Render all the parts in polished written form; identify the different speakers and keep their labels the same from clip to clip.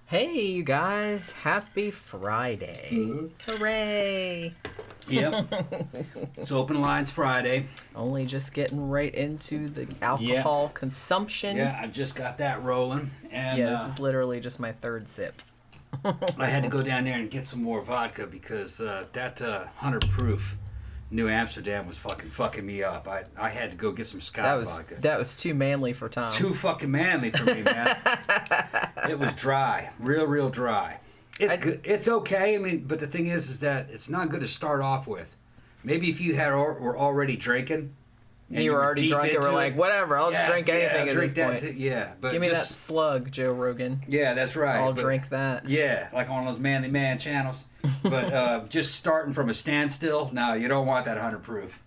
Speaker 1: Hey, you guys. Happy Friday.
Speaker 2: Mm-hmm.
Speaker 1: Hooray.
Speaker 2: Yep. It's Open Lines Friday.
Speaker 1: Only just getting right into the alcohol consumption.
Speaker 2: Yeah, I just got that rolling. And
Speaker 1: yeah, this is literally just my third sip.
Speaker 2: I had to go down there and get some more vodka because that 100 proof New Amsterdam was fucking me up. I had to go get some Scott vodka.
Speaker 1: That was too manly for Tom.
Speaker 2: Too fucking manly for me, man. It was dry. Real dry. It's good. It's okay. I mean, but the thing is that it's not good to start off with. Maybe if you were already drinking.
Speaker 1: And you were already drunk and were like, whatever, I'll just drink anything at this point.
Speaker 2: But
Speaker 1: give me that slug, Joe Rogan.
Speaker 2: Yeah, that's right.
Speaker 1: I'll drink that.
Speaker 2: Yeah, like on those manly man channels. But just starting from a standstill, no, you don't want that 100 proof.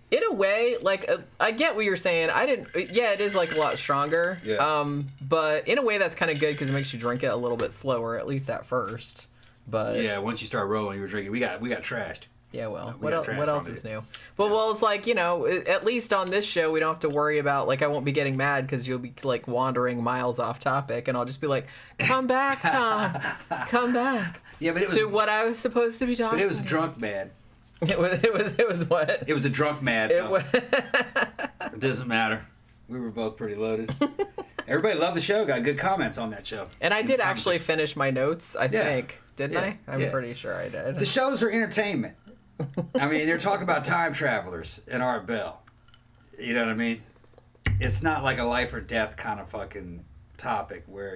Speaker 1: In a way, like, I get what you're saying. Yeah, it is like a lot stronger.
Speaker 2: Yeah.
Speaker 1: But in a way, that's kind of good because it makes you drink it a little bit slower, at least at first. But
Speaker 2: yeah, once you start rolling, you were drinking. We got trashed.
Speaker 1: Yeah, well, what else is new? But, well, it's like, at least on this show, we don't have to worry about, like, I won't be getting mad because you'll be, like, wandering miles off topic, and I'll just be like, come back, Tom. Come back.
Speaker 2: Yeah, but it was...
Speaker 1: To what I was supposed to be talking about.
Speaker 2: But it was drunk mad.
Speaker 1: It was what?
Speaker 2: It was a drunk mad.
Speaker 1: It
Speaker 2: doesn't matter. We were both pretty loaded. Everybody loved the show. Got good comments on that show.
Speaker 1: And I did actually finish my notes, I think. Didn't I? I'm pretty sure I did.
Speaker 2: The shows are entertainment. I mean, they're talking about time travelers and Art Bell. You know what I mean? It's not like a life or death kind of fucking topic where,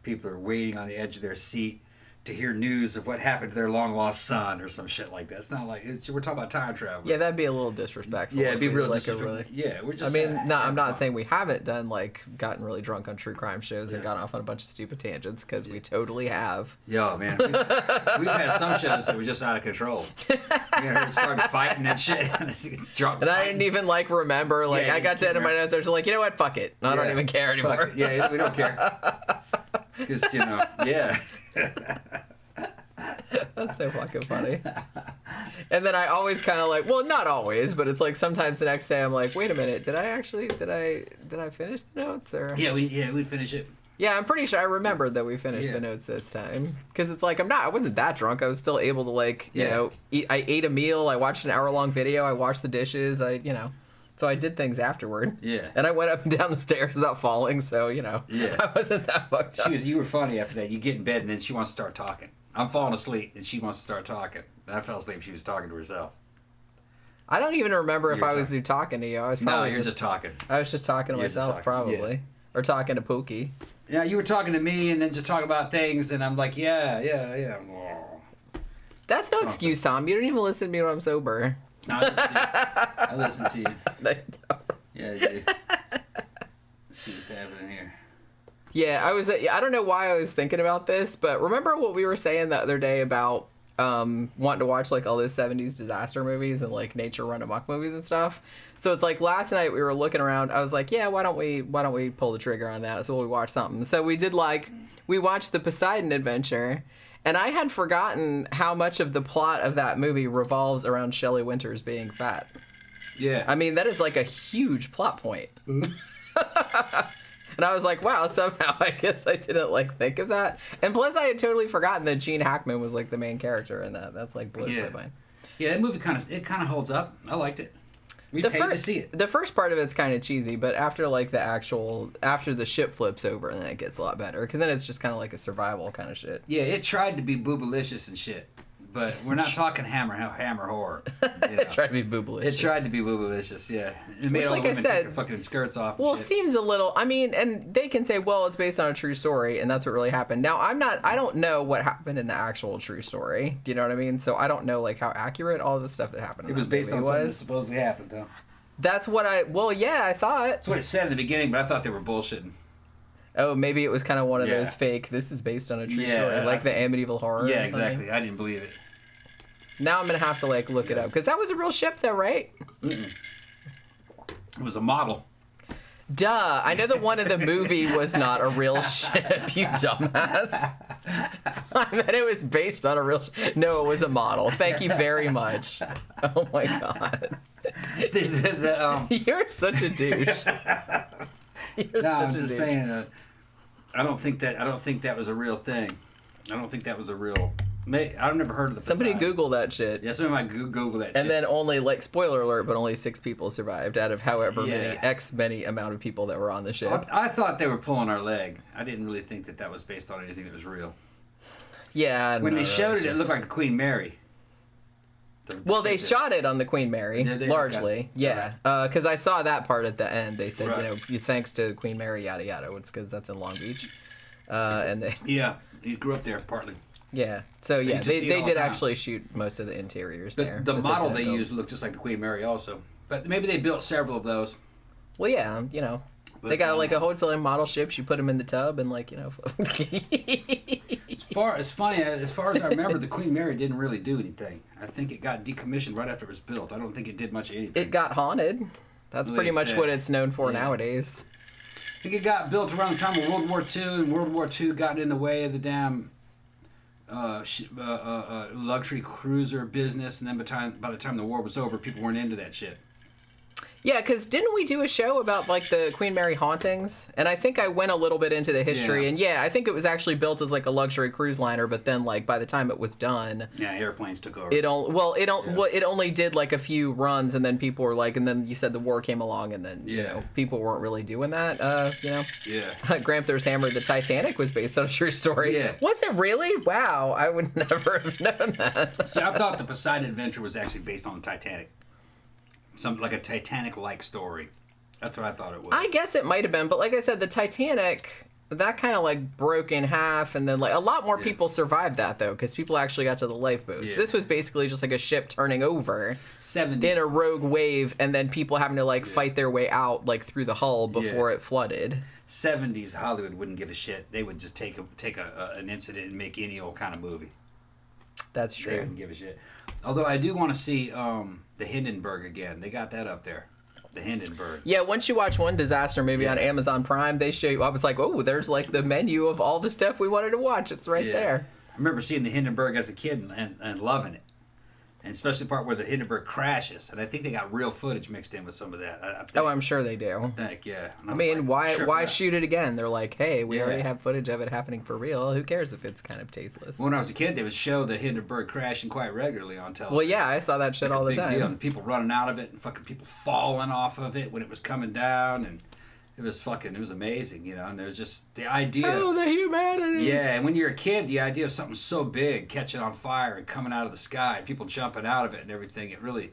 Speaker 2: people are waiting on the edge of their seat to hear news of what happened to their long-lost son or some shit like that. It's not like... we're talking about time travel.
Speaker 1: Yeah, that'd be a little disrespectful.
Speaker 2: Yeah, it'd be real disrespectful. Yeah, we're just...
Speaker 1: I mean, I'm not saying we haven't done, like, gotten really drunk on true crime shows and gotten off on a bunch of stupid tangents, because we totally have.
Speaker 2: Yeah, man. We've had some shows that were just out of control. Started fighting and shit. Drunk
Speaker 1: and I didn't even, like, remember. Like, I got to the end of my notes, I was like, you know what? Fuck it. I don't even care anymore.
Speaker 2: Yeah, we don't care. Because, yeah.
Speaker 1: That's so fucking funny. And then I always kind of like, well, not always, but it's like sometimes the next day I'm like, wait a minute, did I finish the notes or?
Speaker 2: Yeah, we finish it.
Speaker 1: Yeah, I'm pretty sure I remembered that we finished the notes this time, because it's like I wasn't that drunk. I was still able to like, eat. I ate a meal. I watched an hour-long video. I washed the dishes. So I did things afterward. Yeah. And I went up and down the stairs without falling, so, I wasn't that fucked up.
Speaker 2: You were funny after that. You get in bed, and then she wants to start talking. I'm falling asleep, and she wants to start talking. And I fell asleep, and she was talking to herself.
Speaker 1: I don't even remember if I was talking to you. I was probably
Speaker 2: you're just talking.
Speaker 1: I was just talking to myself, probably. Yeah. Or talking to Pookie.
Speaker 2: Yeah, you were talking to me, and then just talking about things, and I'm like, yeah.
Speaker 1: That's no excuse, Tom. You don't even listen to me when I'm sober.
Speaker 2: No, I listen to you.
Speaker 1: No, you don't.
Speaker 2: Yeah, I do. Let's see what's happening here.
Speaker 1: Yeah, I don't know why I was thinking about this, but remember what we were saying the other day about wanting to watch like all those 70s disaster movies and like nature run amok movies and stuff? So it's like last night we were looking around. I was like, yeah, why don't we pull the trigger on that? So we watch something. So we watched the Poseidon Adventure. And I had forgotten how much of the plot of that movie revolves around Shelley Winters being fat.
Speaker 2: Yeah.
Speaker 1: I mean, that is like a huge plot point. And I was like, wow, somehow I guess I didn't like think of that. And plus I had totally forgotten that Gene Hackman was like the main character in that. That's like blew my mind.
Speaker 2: Yeah, that movie kind of holds up. I liked it. We paid to see it.
Speaker 1: The first part of it's kind of cheesy, but after like after the ship flips over, then it gets a lot better. Because then it's just kind of like a survival kind of shit.
Speaker 2: Yeah, it tried to be boobalicious and shit, but we're not talking hammer horror.
Speaker 1: It tried to be boobalicious.
Speaker 2: It tried to be boobalicious, yeah. It made all the women take their fucking skirts off.
Speaker 1: Well, it seems a little. I mean, and they can say, well, it's based on a true story, and that's what really happened. Now, I don't know what happened in the actual true story. Do you know what I mean? So I don't know like how accurate all the stuff that happened.
Speaker 2: It was based on something that supposedly happened, though.
Speaker 1: That's what I thought.
Speaker 2: That's what it said in the beginning, but I thought they were bullshitting.
Speaker 1: Oh, maybe it was kind of one of those fake, this is based on a true story, like the Amityville Horror.
Speaker 2: Yeah, exactly. I didn't believe it.
Speaker 1: Now I'm going to have to, like, look it up. Because that was a real ship, though, right?
Speaker 2: Mm-mm. It was a model.
Speaker 1: Duh. I know the one in the movie was not a real ship, you dumbass. I meant it was based on a real ship. No, it was a model. Thank you very much. Oh, my God. You're such a douche.
Speaker 2: I'm just saying I don't think that was a real thing. I don't think that was a real. I've never heard of the Poseidon.
Speaker 1: Somebody Google that shit.
Speaker 2: Yeah, somebody might Google that shit.
Speaker 1: And then only, like, spoiler alert, but only 6 people survived out of however
Speaker 2: Yeah.
Speaker 1: many amount of people that were on the ship.
Speaker 2: I thought they were pulling our leg. I didn't really think that was based on anything that was real.
Speaker 1: Yeah. I don't
Speaker 2: When
Speaker 1: know,
Speaker 2: they showed it, it looked like the Queen Mary.
Speaker 1: Well, they shot it on the Queen Mary, largely.
Speaker 2: Okay.
Speaker 1: Yeah. Because I saw that part at the end. They said,
Speaker 2: Right.
Speaker 1: thanks to Queen Mary, yada, yada. It's because that's in Long Beach. And they...
Speaker 2: Yeah, he grew up there partly.
Speaker 1: Yeah. So, yeah,
Speaker 2: used to see it
Speaker 1: they
Speaker 2: all
Speaker 1: did
Speaker 2: the time.
Speaker 1: actually shoot most of the interiors
Speaker 2: But
Speaker 1: there.
Speaker 2: the model they
Speaker 1: built.
Speaker 2: used looked just like the Queen Mary also. But maybe they built several of those.
Speaker 1: Well, yeah, they got like a wholesale model ships. You put them in the tub and like,
Speaker 2: As far as I remember, the Queen Mary didn't really do anything. I think it got decommissioned right after it was built. I don't think it did much of anything.
Speaker 1: It got haunted. That's
Speaker 2: Well,
Speaker 1: pretty
Speaker 2: they
Speaker 1: much
Speaker 2: said.
Speaker 1: what it's known for
Speaker 2: Yeah.
Speaker 1: nowadays.
Speaker 2: I think it got built around the time of World War II, and World War II got in the way of the damn luxury cruiser business, and then by the time the war was over, people weren't into that shit.
Speaker 1: Yeah, because didn't we do a show about like the Queen Mary hauntings? And I think I went a little bit into the history,
Speaker 2: Yeah.
Speaker 1: and I think it was actually built as like a luxury cruise liner, but then like by the time it was done,
Speaker 2: Yeah, airplanes took over.
Speaker 1: it only did like a few runs, and then people were like, and then you said the war came along, and then people weren't really doing that.
Speaker 2: Yeah.
Speaker 1: Gramthars hammered the Titanic was based on a true story.
Speaker 2: Yeah.
Speaker 1: Was it really? Wow, I would never have known that.
Speaker 2: See, I thought the Poseidon Adventure was actually based on the Titanic. Something like a Titanic-like story. That's what I thought it was.
Speaker 1: I guess it might have been, but like I said, the Titanic, that kind of like broke in half, and then like a lot more people survived that though, because people actually got to the lifeboats.
Speaker 2: Yeah.
Speaker 1: This was basically just like a ship turning over
Speaker 2: 70s.
Speaker 1: in a rogue wave, and then people having to like fight their way out like through the hull before it flooded.
Speaker 2: 70s Hollywood wouldn't give a shit. They would just take an incident and make any old kind of movie.
Speaker 1: That's
Speaker 2: They
Speaker 1: true.
Speaker 2: wouldn't give a shit. Although I do want to see the Hindenburg again. They got that up there. The Hindenburg.
Speaker 1: Yeah, once you watch one disaster movie on Amazon Prime, they show you. I was like, oh, there's like the menu of all the stuff we wanted to watch. It's right there.
Speaker 2: I remember seeing the Hindenburg as a kid and loving it. And especially the part where the Hindenburg crashes. And I think they got real footage mixed in with some of that. I think,
Speaker 1: I'm sure they do.
Speaker 2: yeah. And
Speaker 1: I
Speaker 2: was
Speaker 1: mean,
Speaker 2: like,
Speaker 1: why shoot it again? They're like, hey, we
Speaker 2: Yeah.
Speaker 1: already have footage of it happening for real. Who cares if it's kind of tasteless?
Speaker 2: When I was a kid, they would show the Hindenburg crashing quite regularly on television.
Speaker 1: Well, yeah, I saw that shit
Speaker 2: Like
Speaker 1: all
Speaker 2: a
Speaker 1: the
Speaker 2: big
Speaker 1: time.
Speaker 2: deal. And people running out of it and fucking people falling off of it when it was coming down. And it was amazing, and there was just the idea.
Speaker 1: Oh, the humanity.
Speaker 2: Yeah, and when you're a kid, the idea of something so big catching on fire and coming out of the sky, and people jumping out of it and everything, it really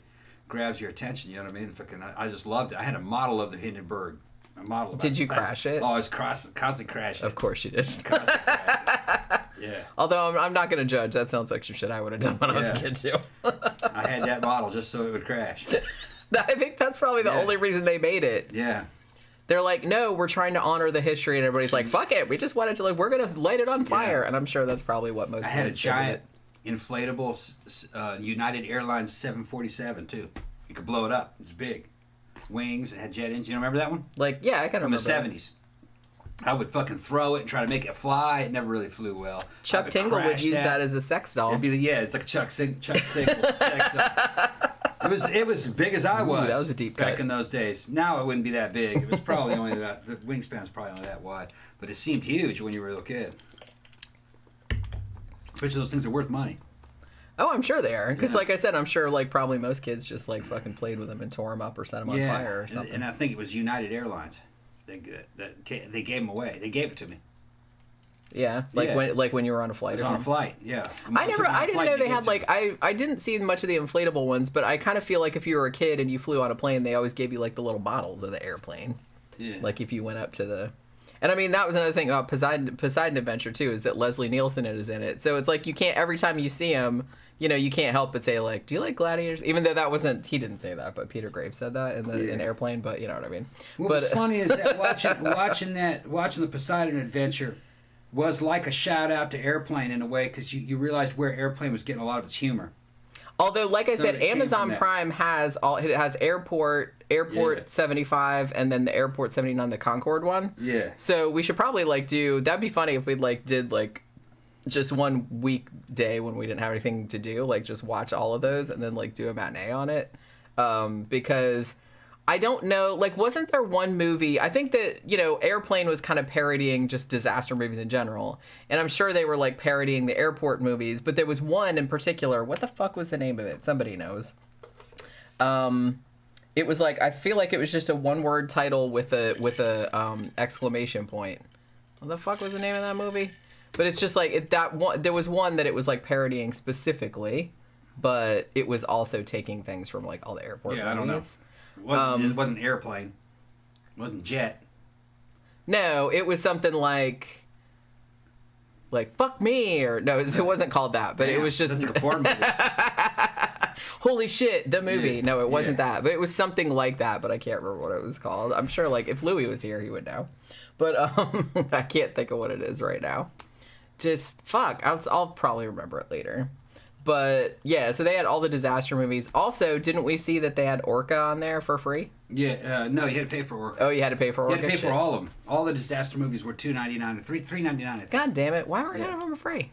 Speaker 2: grabs your attention. You know what I mean? Fucking, I just loved it. I had a model of the Hindenburg. A model.
Speaker 1: Did you crash it?
Speaker 2: Oh, I was constantly crashing.
Speaker 1: Of course you did.
Speaker 2: Constantly crashing. Yeah.
Speaker 1: Although I'm not going to judge. That sounds like some shit I would have done when I was a kid, too.
Speaker 2: I had that model just so it would crash.
Speaker 1: I think that's probably the only reason they made it.
Speaker 2: Yeah.
Speaker 1: They're like, no, we're trying to honor the history, and everybody's like, fuck it, we just wanted to, like, we're gonna light it on fire, and I'm sure that's probably what most.
Speaker 2: I had a
Speaker 1: kids did with
Speaker 2: giant
Speaker 1: it.
Speaker 2: inflatable United Airlines 747 too. You could blow it up. It's big, wings. It had jet engine. You remember that one?
Speaker 1: Like, yeah, I kind of
Speaker 2: From the
Speaker 1: remember.
Speaker 2: '70s. I would fucking throw it and try to make it fly. It never really flew well.
Speaker 1: Chuck Tingle would use that as a sex doll.
Speaker 2: It'd be it's like a Chuck Single sex doll. It was as big as I was.
Speaker 1: That was a deep
Speaker 2: back
Speaker 1: cut.
Speaker 2: in those days. Now it wouldn't be that big. It was probably only that. The wingspan was probably only that wide, but it seemed huge when you were a little kid. Which of those things are worth money.
Speaker 1: Oh, I'm sure they are. Because,
Speaker 2: Yeah.
Speaker 1: like I said, I'm sure, like, probably most kids just, like, fucking played with them and tore them up or set them on fire or something.
Speaker 2: And I think it was United Airlines. They gave them away. They gave it to me.
Speaker 1: Yeah, when you were on a flight.
Speaker 2: I was
Speaker 1: or
Speaker 2: on a
Speaker 1: something.
Speaker 2: flight. Yeah.
Speaker 1: I didn't know they had like I didn't see much of the inflatable ones, but I kind of feel like if you were a kid and you flew on a plane, they always gave you like the little bottles of the airplane.
Speaker 2: Yeah.
Speaker 1: Like if you went up to the, and I mean that was another thing about Poseidon Adventure too, is that Leslie Nielsen is in it. So it's like you can't, every time you see him, you can't help but say like, do you like gladiators? Even though that wasn't, he didn't say that, but Peter Graves said that in Airplane. But you know what I mean.
Speaker 2: What's funny is that watching the Poseidon Adventure was like a shout out to Airplane in a way, because you realized where Airplane was getting a lot of its humor.
Speaker 1: Although, like I said,
Speaker 2: it came
Speaker 1: Amazon
Speaker 2: from that.
Speaker 1: Prime has it has Airport
Speaker 2: Yeah.
Speaker 1: 75, and then the Airport 79, the Concorde one.
Speaker 2: Yeah.
Speaker 1: So we should probably that'd be funny if we did just one weekday when we didn't have anything to do, just watch all of those and then do a matinee on it, because I don't know, like, wasn't there one movie, I think that, you know, Airplane was kind of parodying just disaster movies in general, and I'm sure they were, like, parodying the airport movies, but there was one in particular, what the fuck was the name of it? Somebody knows. It was, like, I feel like it was just a one-word title with a exclamation point. What the fuck was the name of that movie? But it's just, like, there was one that it was, like, parodying specifically, but it was also taking things from, like, all the airport movies.
Speaker 2: I don't know. It wasn't Airplane. It wasn't Jet.
Speaker 1: No, it was something like fuck me, or no, it wasn't called that, but it was just
Speaker 2: that's like a porn movie.
Speaker 1: Holy shit, the movie.
Speaker 2: Yeah.
Speaker 1: No, it wasn't that, but it was something like that, but I can't remember what it was called. I'm sure, like, if Louis was here, he would know, but I can't think of what it is right now. Just fuck, I'll probably remember it later. But, yeah, so they had all the disaster movies. Also, didn't we see that they had Orca on there for free?
Speaker 2: Yeah, no, you had to pay for Orca.
Speaker 1: Oh, you had to pay for Orca?
Speaker 2: You had to pay for all of them. All the disaster movies were $2.99 or $3.99, I think.
Speaker 1: God damn it, why weren't any of them free?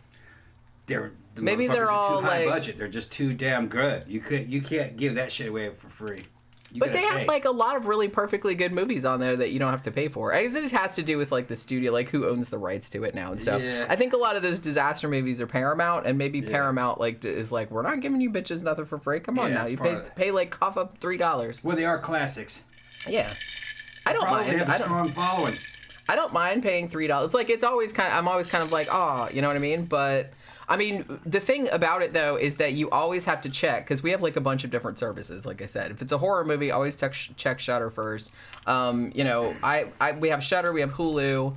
Speaker 2: Maybe they're
Speaker 1: all,
Speaker 2: too high
Speaker 1: like,
Speaker 2: budget. They're just too damn good. You can't give that shit away for free.
Speaker 1: But they have, like, a lot of really perfectly good movies on there that you don't have to pay for. I guess it just has to do with, like, the studio, like, who owns the rights to it now and stuff.
Speaker 2: Yeah.
Speaker 1: I think a lot of those disaster movies are Paramount, and maybe Paramount, like, is like, we're not giving you bitches nothing for free. Come on now. You pay like, cough up $3.
Speaker 2: Well, they are classics.
Speaker 1: Yeah. I don't mind.
Speaker 2: They have a strong following.
Speaker 1: I don't mind paying $3. Like, I'm always kind of like, oh, you know what I mean? But... I mean, the thing about it, though, is that you always have to check, because we have, like, a bunch of different services, like I said. If it's a horror movie, always check Shudder first. You know, we have Shudder, we have Hulu,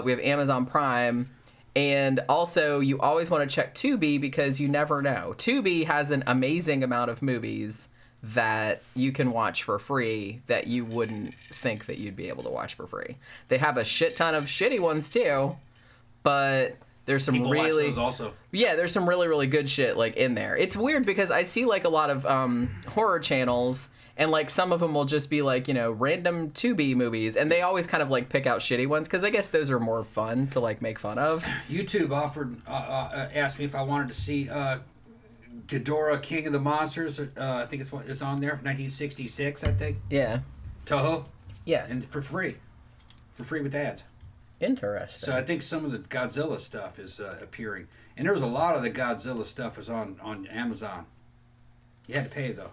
Speaker 1: we have Amazon Prime, and also you always want to check Tubi, because you never know. Tubi has an amazing amount of movies that you can watch for free that you wouldn't think that you'd be able to watch for free. They have a shit ton of shitty ones, too, but... There's some really,
Speaker 2: watch those also.
Speaker 1: Yeah, there's some really, really good shit, like, in there. It's weird because I see, like, a lot of horror channels, and, like, some of them will just be, like, you know, random Tubi movies, and they always kind of, like, pick out shitty ones, because I guess those are more fun to, like, make fun of.
Speaker 2: YouTube asked me if I wanted to see Ghidorah, King of the Monsters. I think it's on there, 1966, I think.
Speaker 1: Yeah.
Speaker 2: Toho.
Speaker 1: Yeah.
Speaker 2: And for free with ads.
Speaker 1: Interesting.
Speaker 2: So I think some of the Godzilla stuff is appearing, and there was a lot of the Godzilla stuff is on Amazon. You had to pay though.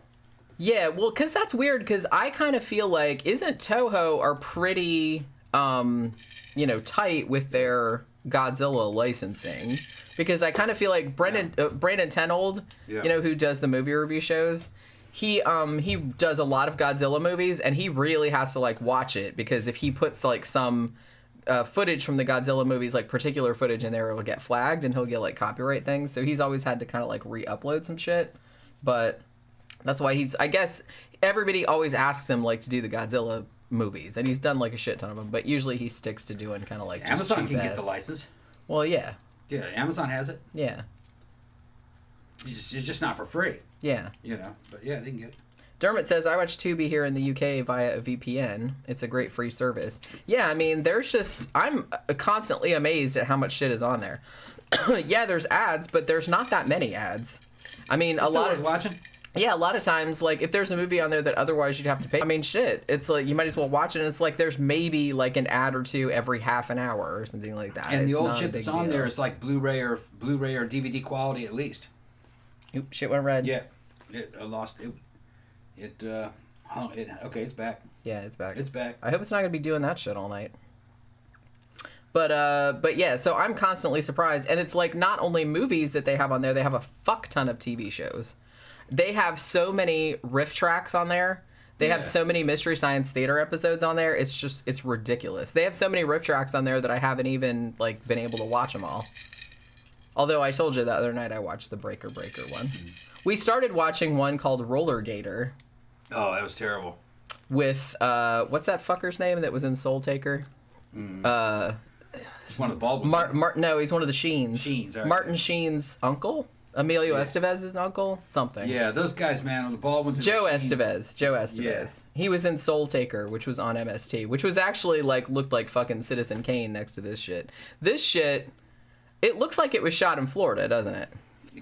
Speaker 1: Yeah, well, because that's weird. Because I kind of feel like isn't Toho are pretty, you know, tight with their Godzilla licensing. Because I kind of feel like Brandon Tenold, you know, who does the movie review shows. He does a lot of Godzilla movies, and he really has to like watch it because if he puts like some footage from the Godzilla movies, like particular footage in there, it will get flagged and he'll get like copyright things. So he's always had to kind of like re-upload some shit. But that's why I guess everybody always asks him like to do the Godzilla movies, and he's done like a shit ton of them. But usually he sticks to doing kind of like just
Speaker 2: Amazon can
Speaker 1: cheap
Speaker 2: get the license.
Speaker 1: Well, yeah.
Speaker 2: Yeah, Amazon has it.
Speaker 1: Yeah.
Speaker 2: It's just not for free.
Speaker 1: Yeah.
Speaker 2: You know, but yeah, they can get it.
Speaker 1: Dermot says, I watch Tubi here in the UK via a VPN. It's a great free service. Yeah, I mean, I'm constantly amazed at how much shit is on there. Yeah, there's ads, but there's not that many ads. I mean, a lot of
Speaker 2: watching.
Speaker 1: Yeah, a lot of times, like, if there's a movie on there that otherwise you'd have to pay, I mean, shit, it's like, you might as well watch it, and it's like, there's maybe, like, an ad or two every half an hour or something like that.
Speaker 2: And
Speaker 1: it's
Speaker 2: the old shit that's on
Speaker 1: deal.
Speaker 2: there is, like, Blu-ray or DVD quality at least.
Speaker 1: Oop, shit went red.
Speaker 2: Yeah. Okay, it's back.
Speaker 1: Yeah, it's back.
Speaker 2: It's back.
Speaker 1: I hope it's not going to be doing that shit all night. But yeah, so I'm constantly surprised. And it's like not only movies that they have on there, they have a fuck ton of TV shows. They have so many riff tracks on there. They have so many Mystery Science Theater episodes on there. It's ridiculous. They have so many riff tracks on there that I haven't even like been able to watch them all. Although I told you the other night I watched the Breaker one. We started watching one called Roller Gator.
Speaker 2: Oh, that was terrible.
Speaker 1: With what's that fucker's name that was in Soul Taker?
Speaker 2: It's one of the Baldwins.
Speaker 1: No, he's one of the Sheens.
Speaker 2: Sheens, all right.
Speaker 1: Martin Sheen's uncle? Emilio Estevez's uncle? Something.
Speaker 2: Yeah, those guys, man, the Baldwins. And
Speaker 1: Joe
Speaker 2: the
Speaker 1: Estevez.
Speaker 2: Yeah.
Speaker 1: He was in Soul Taker, which was on MST, which was actually like looked like fucking Citizen Kane next to this shit. This shit, it looks like it was shot in Florida, doesn't it?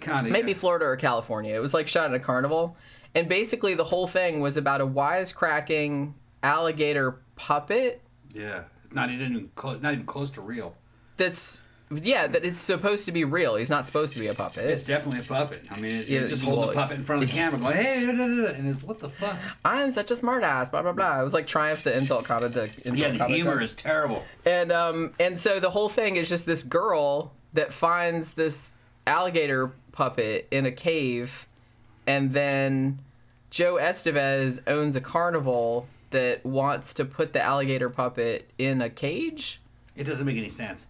Speaker 2: Kind of.
Speaker 1: Maybe Florida or California. It was like shot in a carnival. And basically the whole thing was about a wisecracking alligator puppet.
Speaker 2: Yeah, not even close to real.
Speaker 1: That it's supposed to be real. He's not supposed to be a puppet.
Speaker 2: It's definitely a puppet. I mean, it's just holding the puppet in front of the camera going, hey, and it's, what the fuck?
Speaker 1: I'm such a smartass, blah, blah, blah. It was like Triumph the insult comment.
Speaker 2: The humor is terrible.
Speaker 1: And so the whole thing is just this girl that finds this alligator puppet in a cave, and then Joe Estevez owns a carnival that wants to put the alligator puppet in a cage.
Speaker 2: It doesn't make any sense.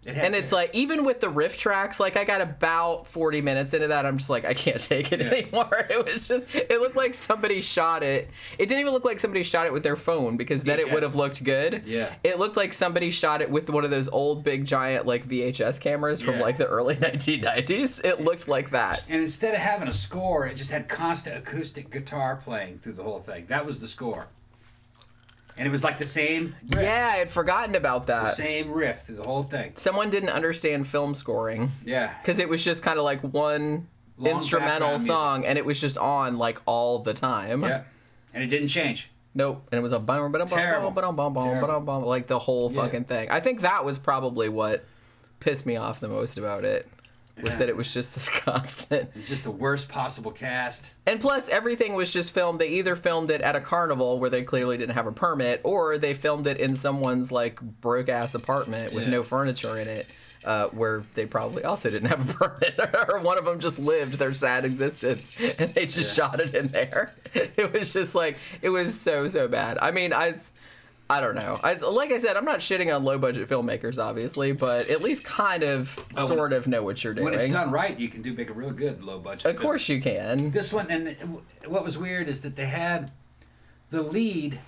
Speaker 1: It's like, even with the riff tracks, like, I got about 40 minutes into that, I'm just like, I can't take it anymore. It looked like somebody shot it. It didn't even look like somebody shot it with their phone, because then it would have looked good.
Speaker 2: Yeah.
Speaker 1: It looked like somebody shot it with one of those old, big, giant, like, VHS cameras from, like, the early 1990s. It looked like that.
Speaker 2: And instead of having a score, it just had constant acoustic guitar playing through the whole thing. That was the score. And it was like the same riff.
Speaker 1: Yeah, I had forgotten about that.
Speaker 2: The same riff through the whole thing.
Speaker 1: Someone didn't understand film scoring.
Speaker 2: Yeah.
Speaker 1: Because it was just kind of like one long instrumental song, and it was just on, like, all the time.
Speaker 2: Yeah. And it didn't change.
Speaker 1: Nope. And it was a terrible, like the whole fucking thing. I think that was probably what pissed me off the most about it. Was that it was just this constant.
Speaker 2: Just the worst possible cast.
Speaker 1: And plus, everything was just filmed. They either filmed it at a carnival where they clearly didn't have a permit, or they filmed it in someone's, like, broke-ass apartment with no furniture in it, where they probably also didn't have a permit. Or one of them just lived their sad existence, and they just shot it in there. It was just, like, it was so, so bad. I mean, I don't know. Like I said, I'm not shitting on low-budget filmmakers, obviously, but at least kind of, sort of know what you're doing.
Speaker 2: When it's done right, you can make a real good low-budget film.
Speaker 1: Of course you can.
Speaker 2: This one, and what was weird is that they had, the lead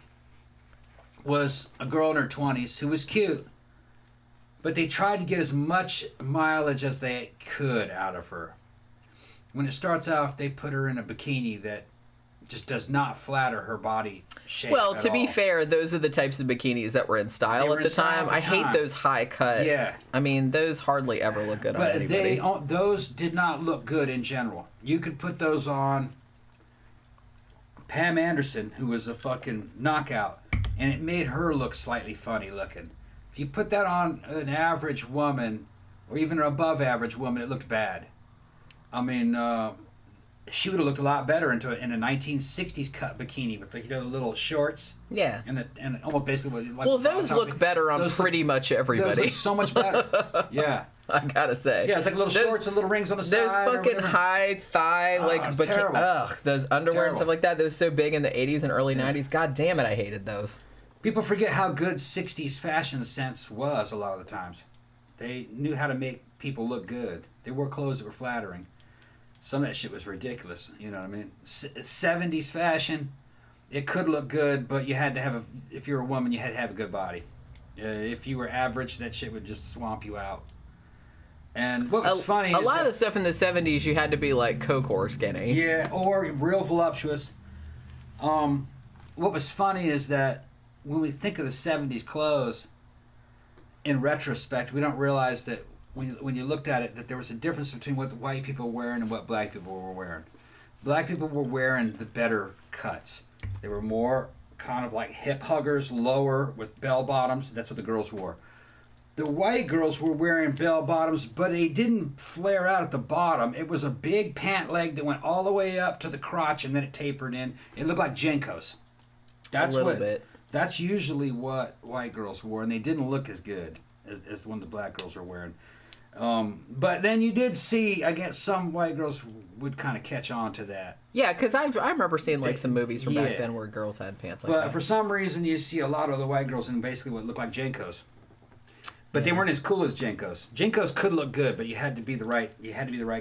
Speaker 2: was a girl in her 20s who was cute, but they tried to get as much mileage as they could out of her. When it starts off, they put her in a bikini that just does not flatter her body shape.
Speaker 1: Well, to be fair, those are the types of bikinis that were in style at the time. I hate those high cut.
Speaker 2: Yeah.
Speaker 1: I mean, those hardly ever look good on anybody.
Speaker 2: But those did not look good in general. You could put those on Pam Anderson, who was a fucking knockout, and it made her look slightly funny looking. If you put that on an average woman, or even an above average woman, it looked bad. I mean, she would have looked a lot better in a 1960s cut bikini with, like, the little shorts.
Speaker 1: Yeah.
Speaker 2: And almost basically like.
Speaker 1: Well, those look better on pretty much everybody.
Speaker 2: Those look so much better. Yeah.
Speaker 1: I gotta say.
Speaker 2: Yeah, it's like little shorts and little rings on the side.
Speaker 1: Those fucking high thigh, those underwear and stuff like that. Those so big in the 80s and early 90s. God damn it, I hated those.
Speaker 2: People forget how good 60s fashion sense was a lot of the times. They knew how to make people look good. They wore clothes that were flattering. Some of that shit was ridiculous, you know what I mean? 70s fashion, it could look good, but you had to have if you're a woman, you had to have a good body. If you were average, that shit would just swamp you out. And what was funny is
Speaker 1: a lot of the stuff in the 70s, you had to be, like, coke or skinny.
Speaker 2: Yeah, or real voluptuous. What was funny is that when we think of the 70s clothes, in retrospect, we don't realize that when you looked at it, that there was a difference between what the white people were wearing and what black people were wearing. Black people were wearing the better cuts. They were more kind of like hip huggers, lower with bell bottoms. That's what the girls wore. The white girls were wearing bell bottoms, but they didn't flare out at the bottom. It was a big pant leg that went all the way up to the crotch, and then it tapered in. It looked like Jenkos.
Speaker 1: That's a little bit.
Speaker 2: That's usually what white girls wore, and they didn't look as good as the one the black girls were wearing. But then you did see, I guess, some white girls would kind of catch on to that.
Speaker 1: Yeah, because I remember seeing, like, some movies from back then where girls had pants like that.
Speaker 2: But for some reason, you see a lot of the white girls in basically what looked like Jenkos. But they weren't as cool as Jenkos. Jenkos could look good, but you had to be the right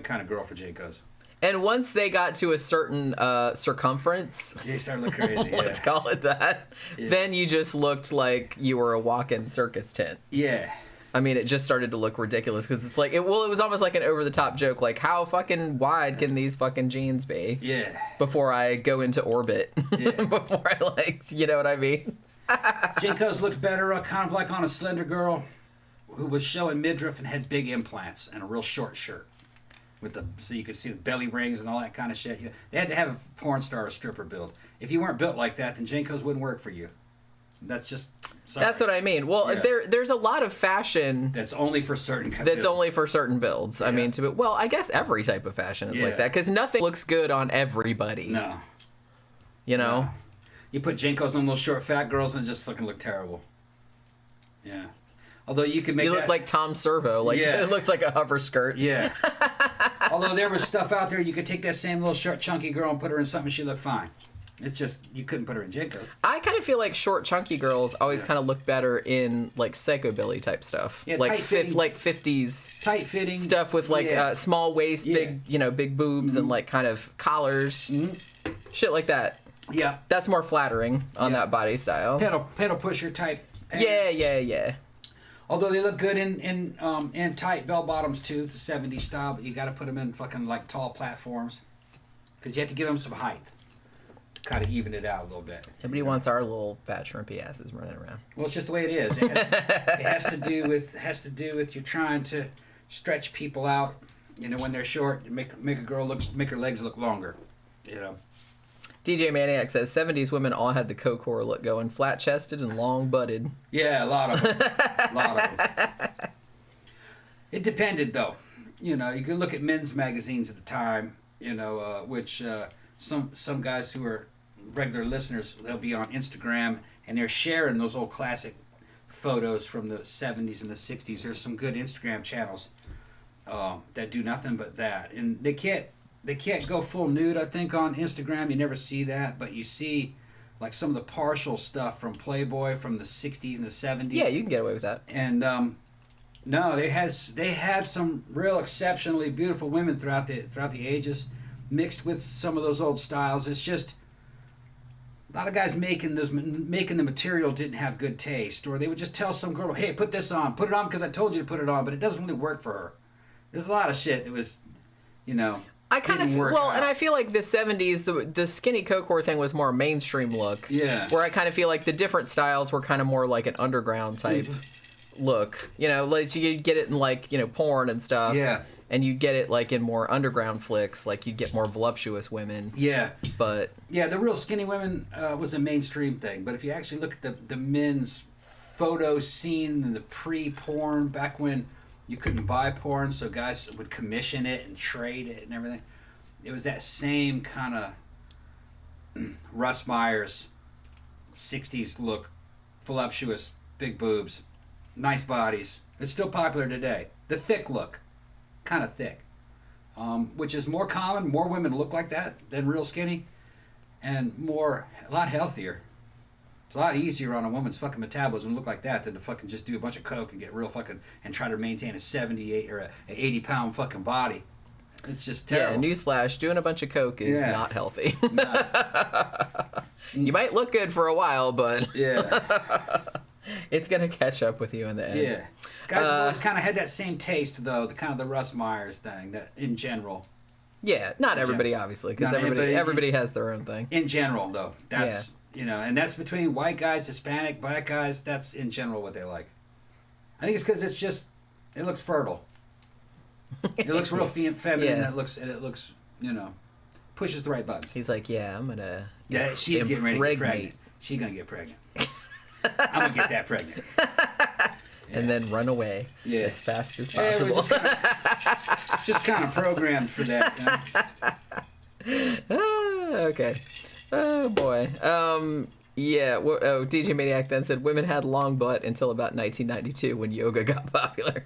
Speaker 2: kind of girl for Jenkos.
Speaker 1: And once they got to a certain circumference,
Speaker 2: they started looking crazy.
Speaker 1: Let's call it that. Yeah. Then you just looked like you were a walk-in circus tent.
Speaker 2: Yeah.
Speaker 1: I mean, it just started to look ridiculous because it's like, it was almost like an over-the-top joke. Like, how fucking wide can these fucking jeans be?
Speaker 2: Yeah.
Speaker 1: Before I go into orbit. Yeah. Before I, like, you know what I mean?
Speaker 2: Jenkos looked better, kind of like on a slender girl who was showing midriff and had big implants and a real short shirt. so you could see the belly rings and all that kind of shit. They had to have a porn star or stripper build. If you weren't built like that, then Jenkos wouldn't work for you. That's just. Sorry.
Speaker 1: That's what I mean. Well, there's a lot of fashion
Speaker 2: that's only for certain.
Speaker 1: Builds. I mean, I guess every type of fashion is like that because nothing looks good on everybody.
Speaker 2: No.
Speaker 1: You know.
Speaker 2: No. You put Jenkos on those short fat girls and it just fucking look terrible. Yeah. Although you could make.
Speaker 1: You look like Tom Servo. It looks like a hover skirt.
Speaker 2: Yeah. Although there was stuff out there, you could take that same little short chunky girl and put her in something, she looked fine. It's just you couldn't put her in Jenkos.
Speaker 1: I kind of feel like short chunky girls always kind of look better in like psychobilly type stuff.
Speaker 2: Yeah,
Speaker 1: like 50s
Speaker 2: tight fitting
Speaker 1: stuff with like small waist, big boobs and like kind of collars, shit like that.
Speaker 2: Yeah,
Speaker 1: that's more flattering on that body style.
Speaker 2: Pedal pusher type. Pants.
Speaker 1: Yeah.
Speaker 2: Although they look good in tight bell bottoms too, the 70s style, but you got to put them in fucking like tall platforms because you have to give them some height. Kind of even it out a little bit.
Speaker 1: Everybody wants our little fat shrimpy asses running around.
Speaker 2: Well, it's just the way it is. It has to do with you're trying to stretch people out. When they're short, make her legs look longer.
Speaker 1: DJ Maniac says 70s women all had the coke whore look going, flat chested and long butted.
Speaker 2: Yeah, a lot of them. It depended though. You could look at men's magazines at the time. Which some guys who are regular listeners, they'll be on Instagram and they're sharing those old classic photos from the 70s and the 60s. There's some good Instagram channels that do nothing but that, and they can't go full nude. I think on Instagram you never see that, but you see like some of the partial stuff from Playboy from the 60s and the 70s.
Speaker 1: Yeah, you can get away with that.
Speaker 2: And no, they had some real exceptionally beautiful women throughout the ages, mixed with some of those old styles. It's just a lot of guys making the material didn't have good taste, or they would just tell some girl, "Hey, put this on. Put it on because I told you to put it on," but it doesn't really work for her. There's a lot of shit that was,
Speaker 1: I kind of and I feel like the 70s, the skinny coke whore thing was more a mainstream look.
Speaker 2: Yeah.
Speaker 1: Where I kind of feel like the different styles were kind of more like an underground type look. Like you get it in like porn and stuff.
Speaker 2: Yeah.
Speaker 1: And you get it like in more underground flicks, like you get more voluptuous women.
Speaker 2: Yeah.
Speaker 1: But
Speaker 2: yeah, the real skinny women was a mainstream thing. But if you actually look at the men's photo scene in the pre-porn, back when you couldn't buy porn, so guys would commission it and trade it and everything. It was that same kind of Russ Myers 60s look, voluptuous, big boobs, nice bodies. It's still popular today. The thick look. Kind of thick, which is more common. More women look like that than real skinny, and a lot healthier. It's a lot easier on a woman's fucking metabolism to look like that than to fucking just do a bunch of coke and get real fucking and try to maintain a 78 or a 80-pound fucking body. It's just terrible.
Speaker 1: Yeah, newsflash: doing a bunch of coke is not healthy. No. You might look good for a while, but it's gonna catch up with you in the end.
Speaker 2: Yeah. Guys have always kind of had that same taste, though, the Russ Myers thing, that in general.
Speaker 1: Yeah, not everybody, obviously, because everybody has their own thing.
Speaker 2: In general, though, that's, and that's between white guys, Hispanic, black guys, that's in general what they like. I think it's because it looks fertile. It looks real feminine, and it looks, pushes the right buttons.
Speaker 1: He's like, I'm going to
Speaker 2: she's getting ready to get pregnant. She's going to get pregnant. I'm going to get that pregnant.
Speaker 1: And then run away as fast as possible.
Speaker 2: Just kind of programmed for that.
Speaker 1: Okay. Oh, boy. DJ Maniac then said women had long butt until about 1992 when yoga got popular.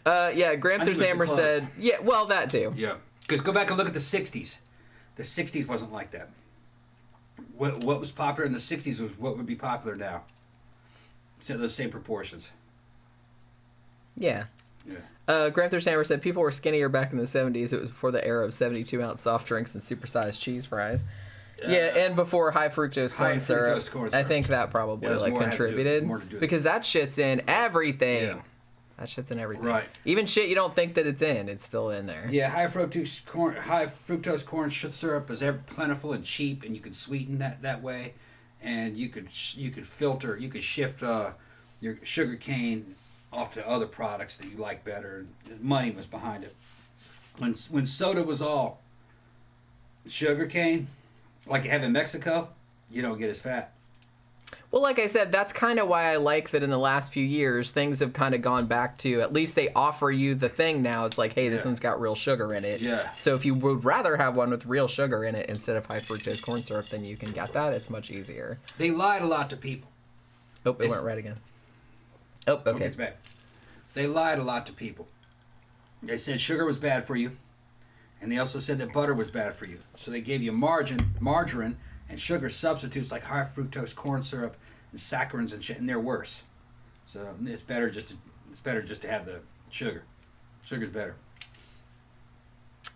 Speaker 1: Gramthars Hammer said, that too.
Speaker 2: Yeah. Because go back and look at the 60s. The 60s wasn't like that. What was popular in the 60s was what would be popular now. So those same proportions.
Speaker 1: Yeah. Gramthars Hammer said people were skinnier back in the 70s. It was before the era of 72-ounce soft drinks and supersized cheese fries. And before high fructose corn syrup. I think that probably contributed because that shit's in everything. Yeah. That shit's in everything.
Speaker 2: Right.
Speaker 1: Even shit you don't think that it's in, it's still in there.
Speaker 2: Yeah, high fructose corn syrup is plentiful and cheap, and you could sweeten that way, and you could shift your sugar cane off to other products that you like better. Money was behind it. When soda was all sugar cane, like you have in Mexico, you don't get as fat.
Speaker 1: Well, like I said, that's kind of why I like that in the last few years, things have kind of gone back to, at least they offer you the thing now. It's like, hey, this one's got real sugar in it.
Speaker 2: Yeah.
Speaker 1: So if you would rather have one with real sugar in it instead of high fructose corn syrup, then you can get that. It's much easier.
Speaker 2: They lied a lot to people.
Speaker 1: Oh, it went red again. Oh, okay.
Speaker 2: It's back. They lied a lot to people. They said sugar was bad for you, and they also said that butter was bad for you. So they gave you margarine, and sugar substitutes like high fructose corn syrup and saccharins and shit, and they're worse. So it's better just to have the sugar. Sugar's better.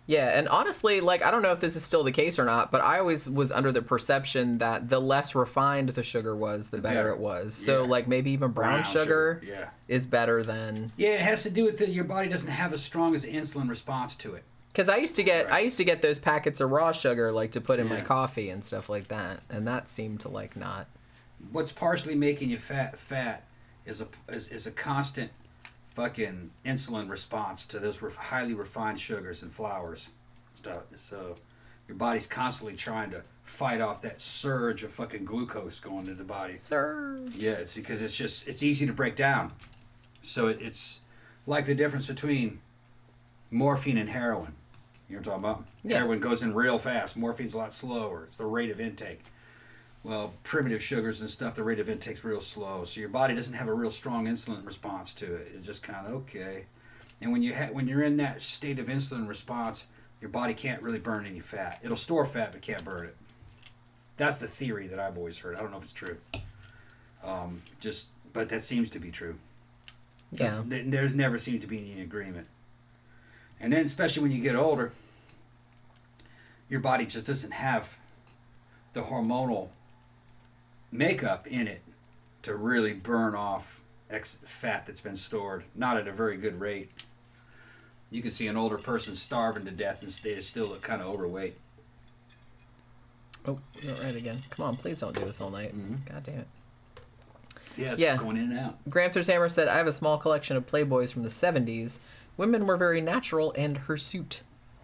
Speaker 1: Yeah, and honestly, like, I don't know if this is still the case or not, but I always was under the perception that the less refined the sugar was, the better it was. So, like, maybe even brown sugar is better than...
Speaker 2: Yeah, it has to do with your body doesn't have as strong as insulin response to it.
Speaker 1: Because I used to get those packets of raw sugar, like, to put in my coffee and stuff like that, and that seemed to, like, not...
Speaker 2: What's partially making you fat is a constant fucking insulin response to those highly refined sugars and flours stuff. So your body's constantly trying to fight off that surge of fucking glucose going into the body.
Speaker 1: Surge.
Speaker 2: Yeah, it's because it's easy to break down. So it's like the difference between morphine and heroin. You know what I'm talking about? Yeah. Heroin goes in real fast. Morphine's a lot slower. It's the rate of intake. Well, primitive sugars and stuff, the rate of intake's real slow. So your body doesn't have a real strong insulin response to it. It's just kind of okay. And when you're in that state of insulin response, your body can't really burn any fat. It'll store fat but can't burn it. That's the theory that I've always heard. I don't know if it's true. But that seems to be true.
Speaker 1: Yeah.
Speaker 2: There's never seems to be any agreement. And then especially when you get older, your body just doesn't have the hormonal makeup in it to really burn off fat that's been stored, not at a very good rate. You can see an older person starving to death and they still look kind of overweight.
Speaker 1: Oh, not right again. Come on, please don't do this all night. Mm-hmm. God damn it.
Speaker 2: Yeah, it's going in and out.
Speaker 1: Gramthars Hammer said, I have a small collection of Playboys from the 70s. Women were very natural and hirsute.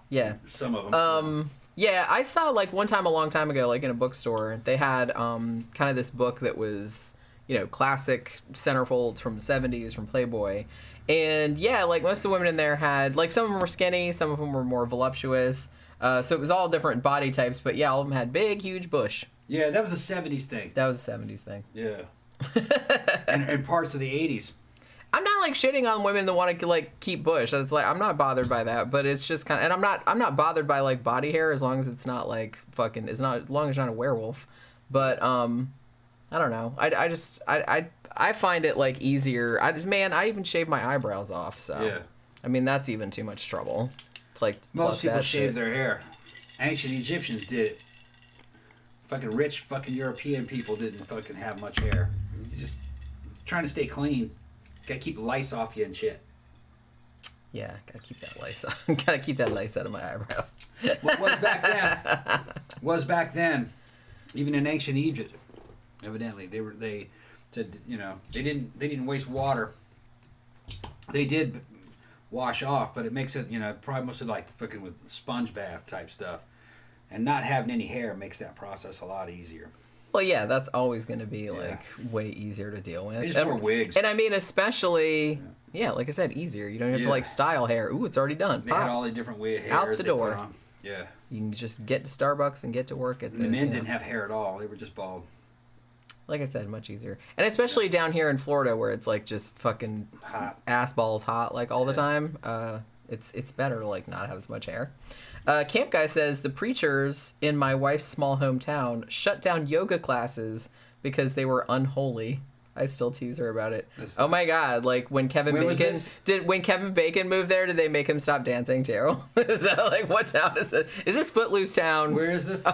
Speaker 1: Yeah.
Speaker 2: Some of them.
Speaker 1: Yeah, I saw, like, one time a long time ago, like, in a bookstore, they had kind of this book that was, you know, classic centerfolds from the 70s from Playboy. And, yeah, like, most of the women in there had, like, some of them were skinny, some of them were more voluptuous. So it was all different body types, but, yeah, all of them had big, huge bush.
Speaker 2: Yeah, that was a 70s thing.
Speaker 1: That was a 70s thing.
Speaker 2: Yeah. and parts of the 80s.
Speaker 1: I'm not like shitting on women that want to like keep bush. It's like I'm not bothered by that, but it's just kind of, and I'm not bothered by like body hair as long as it's not like fucking, as long as you're not a werewolf. But I don't know. I find it like easier. I even shave my eyebrows off. So yeah. I mean that's even too much trouble. To, like
Speaker 2: most people shave their hair. Ancient Egyptians did it. Fucking rich fucking European people didn't fucking have much hair. You're just trying to stay clean. Gotta keep lice off you and shit.
Speaker 1: Yeah, gotta keep that lice off. Gotta keep that lice out of my eyebrow.
Speaker 2: What was back then, even in ancient Egypt, evidently they said, you know, they didn't waste water. They did wash off, but it makes it, you know, probably mostly like fucking with sponge bath type stuff, and not having any hair makes that process a lot easier.
Speaker 1: Well, yeah, that's always going to be, like, way easier to deal with.
Speaker 2: They just wear wigs.
Speaker 1: And, I mean, especially, like I said, easier. You don't have to, like, style hair. Ooh, it's already done.
Speaker 2: They had all the different way of hairs.
Speaker 1: Out the door.
Speaker 2: Yeah.
Speaker 1: You can just get to Starbucks and get to work at the...
Speaker 2: The men didn't have hair at all. They were just bald.
Speaker 1: Like I said, much easier. And especially down here in Florida where it's, like, just fucking
Speaker 2: hot.
Speaker 1: Ass balls hot, like, all the time. It's better to, like, not have as much hair. Camp Guy says, the preachers in my wife's small hometown shut down yoga classes because they were unholy. I still tease her about it. Oh my god, like when Kevin Bacon moved there, did they make him stop dancing too? Is that like what town is it? Is this Footloose Town?
Speaker 2: Where is this?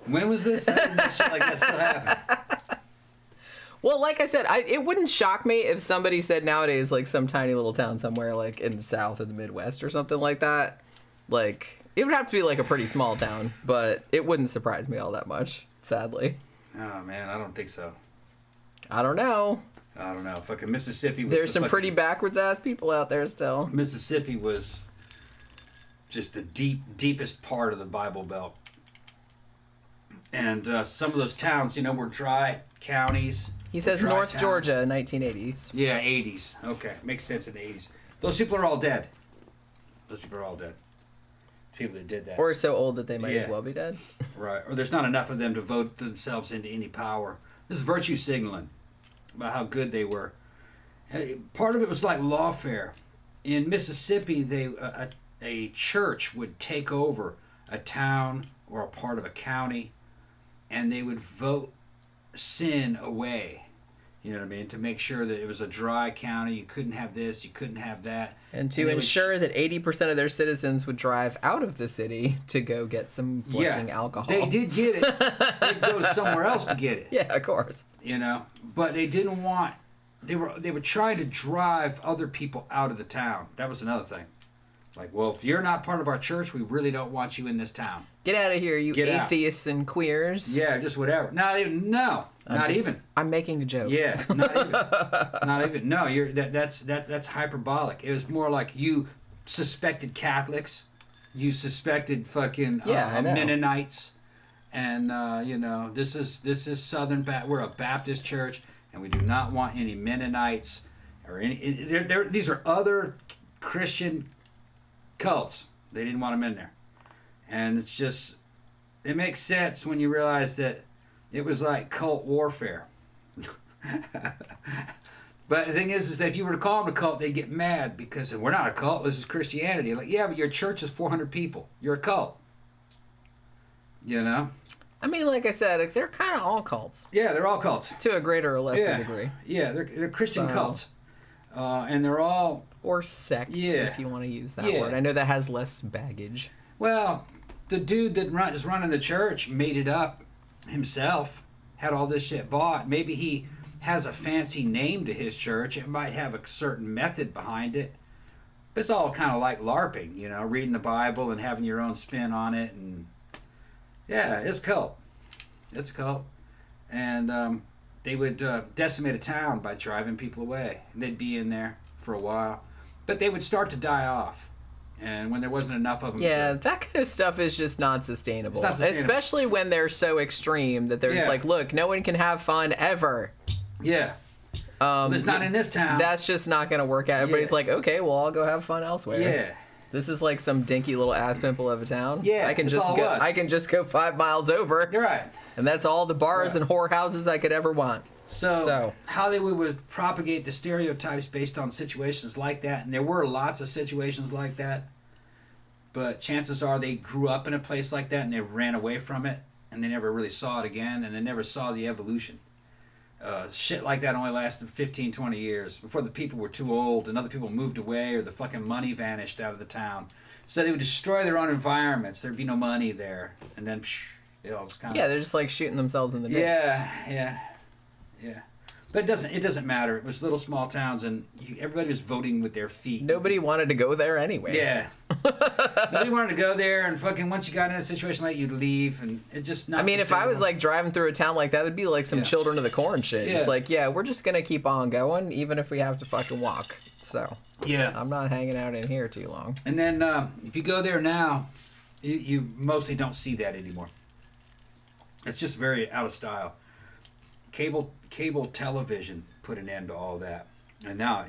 Speaker 2: When was this? I didn't know shit like that still happened.
Speaker 1: Well, like I said, it wouldn't shock me if somebody said nowadays, like, some tiny little town somewhere, like, in the South or the Midwest or something like that. Like, it would have to be, like, a pretty small town, but it wouldn't surprise me all that much, sadly.
Speaker 2: Oh, man, I don't think so.
Speaker 1: I don't know.
Speaker 2: I don't know. Fucking Mississippi was
Speaker 1: There's some pretty backwards ass people out there still.
Speaker 2: Mississippi was just the deepest part of the Bible Belt. And some of those towns, were dry counties.
Speaker 1: He says North towns. Georgia, 1980s.
Speaker 2: Yeah, 80s. Okay, makes sense in the 80s. Those people are all dead. People that did that.
Speaker 1: Or so old that they might as well be dead.
Speaker 2: Right. Or there's not enough of them to vote themselves into any power. This is virtue signaling about how good they were. Part of it was like lawfare. In Mississippi, a church would take over a town or a part of a county, and they would vote sin away. You know what I mean? To make sure that it was a dry county. You couldn't have this. You couldn't have that.
Speaker 1: And to ensure that 80% of their citizens would drive out of the city to go get some fucking alcohol.
Speaker 2: They did get it. They'd go somewhere else to get it.
Speaker 1: Yeah, of course.
Speaker 2: But they didn't want... They were trying to drive other people out of the town. That was another thing. Like, well, if you're not part of our church, we really don't want you in this town.
Speaker 1: Get out of here, you atheists and queers.
Speaker 2: Yeah, just whatever. Not even.
Speaker 1: I'm making a joke.
Speaker 2: Yeah, not even. Not even. No, that's hyperbolic. It was more like you suspected Catholics, you suspected fucking Mennonites, and this is Southern Baptist. We're a Baptist church, and we do not want any Mennonites or any. These are other Christian cults. They didn't want them in there. And it's just, it makes sense when you realize that it was like cult warfare. But the thing is that if you were to call them a cult, they'd get mad because we're not a cult, this is Christianity. Like, yeah, but your church is 400 people. You're a cult. I
Speaker 1: mean, like I said, they're kind of all cults.
Speaker 2: Yeah, they're all cults.
Speaker 1: To a greater or lesser degree.
Speaker 2: Yeah, they're Christian cults. And they're all...
Speaker 1: Or sects, if you want to use that word. I know that has less baggage.
Speaker 2: Well, the dude that is running the church made it up himself, had all this shit bought. Maybe he has a fancy name to his church. It might have a certain method behind it. But it's all kind of like LARPing, reading the Bible and having your own spin on it. And yeah, it's a cult. It's a cult. And they would decimate a town by driving people away. And they'd be in there for a while. But they would start to die off. And when there wasn't enough of them... Yeah,
Speaker 1: that kind of stuff is just not sustainable. Especially when they're so extreme that they're just like, look, no one can have fun ever.
Speaker 2: Yeah. It's not in this town.
Speaker 1: That's just not going to work out. Everybody's like, okay, well, I'll go have fun elsewhere.
Speaker 2: Yeah.
Speaker 1: This is like some dinky little ass pimple of a town.
Speaker 2: Yeah,
Speaker 1: I can just go 5 miles over.
Speaker 2: You're right.
Speaker 1: And that's all the bars and whorehouses I could ever want.
Speaker 2: So Hollywood would propagate the stereotypes based on situations like that, and there were lots of situations like that, but chances are they grew up in a place like that and they ran away from it, and they never really saw it again, and they never saw the evolution. Shit like that only lasted 15, 20 years before the people were too old and other people moved away or the fucking money vanished out of the town. So they would destroy their own environments. There'd be no money there, and then it's kind of...
Speaker 1: Yeah, they're just like shooting themselves in the dick.
Speaker 2: Yeah. But it doesn't matter. It was little small towns, and everybody was voting with their feet.
Speaker 1: Nobody wanted to go there anyway.
Speaker 2: Yeah. Nobody wanted to go there, and fucking once you got in a situation like you'd leave, and it just not...
Speaker 1: I mean, if I was like driving through a town like that, it'd be like some Children of the Corn shit. Yeah. It's like, we're just gonna keep on going, even if we have to fucking walk. So I'm not hanging out in here too long.
Speaker 2: And then if you go there now, you mostly don't see that anymore. It's just very out of style. Cable television put an end to all that, and now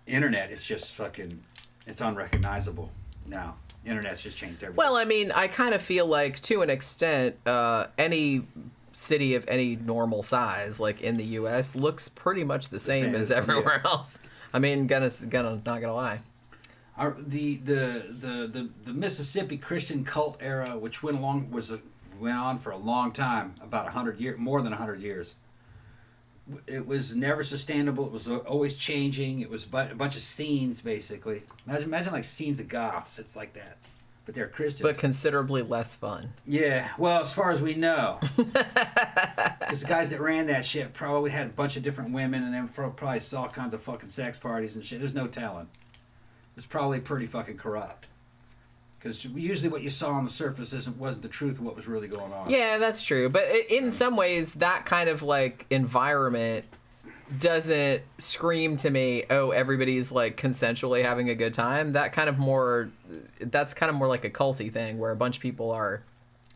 Speaker 2: internet is just fucking, it's unrecognizable now. Internet's just changed everything.
Speaker 1: Well, I mean, I kind of feel like to an extent, any city of any normal size, like in the U.S., looks pretty much the same as everywhere else. I mean, not gonna lie.
Speaker 2: The Mississippi Christian cult era, which went on for a long time, about 100 years, more than 100 years. It was never sustainable. It was always changing. It was a bunch of scenes, basically. Imagine like scenes of goths. It's like that, but they're Christians.
Speaker 1: But considerably less fun.
Speaker 2: Yeah, well, as far as we know, because the guys that ran that shit probably had a bunch of different women, and then probably saw all kinds of fucking sex parties and shit. There's no telling. It's probably pretty fucking corrupt. Because usually what you saw on the surface wasn't the truth of what was really going on.
Speaker 1: Yeah, that's true. But in some ways, that kind of like environment doesn't scream to me, oh, everybody's like consensually having a good time. That's kind of more like a culty thing where a bunch of people are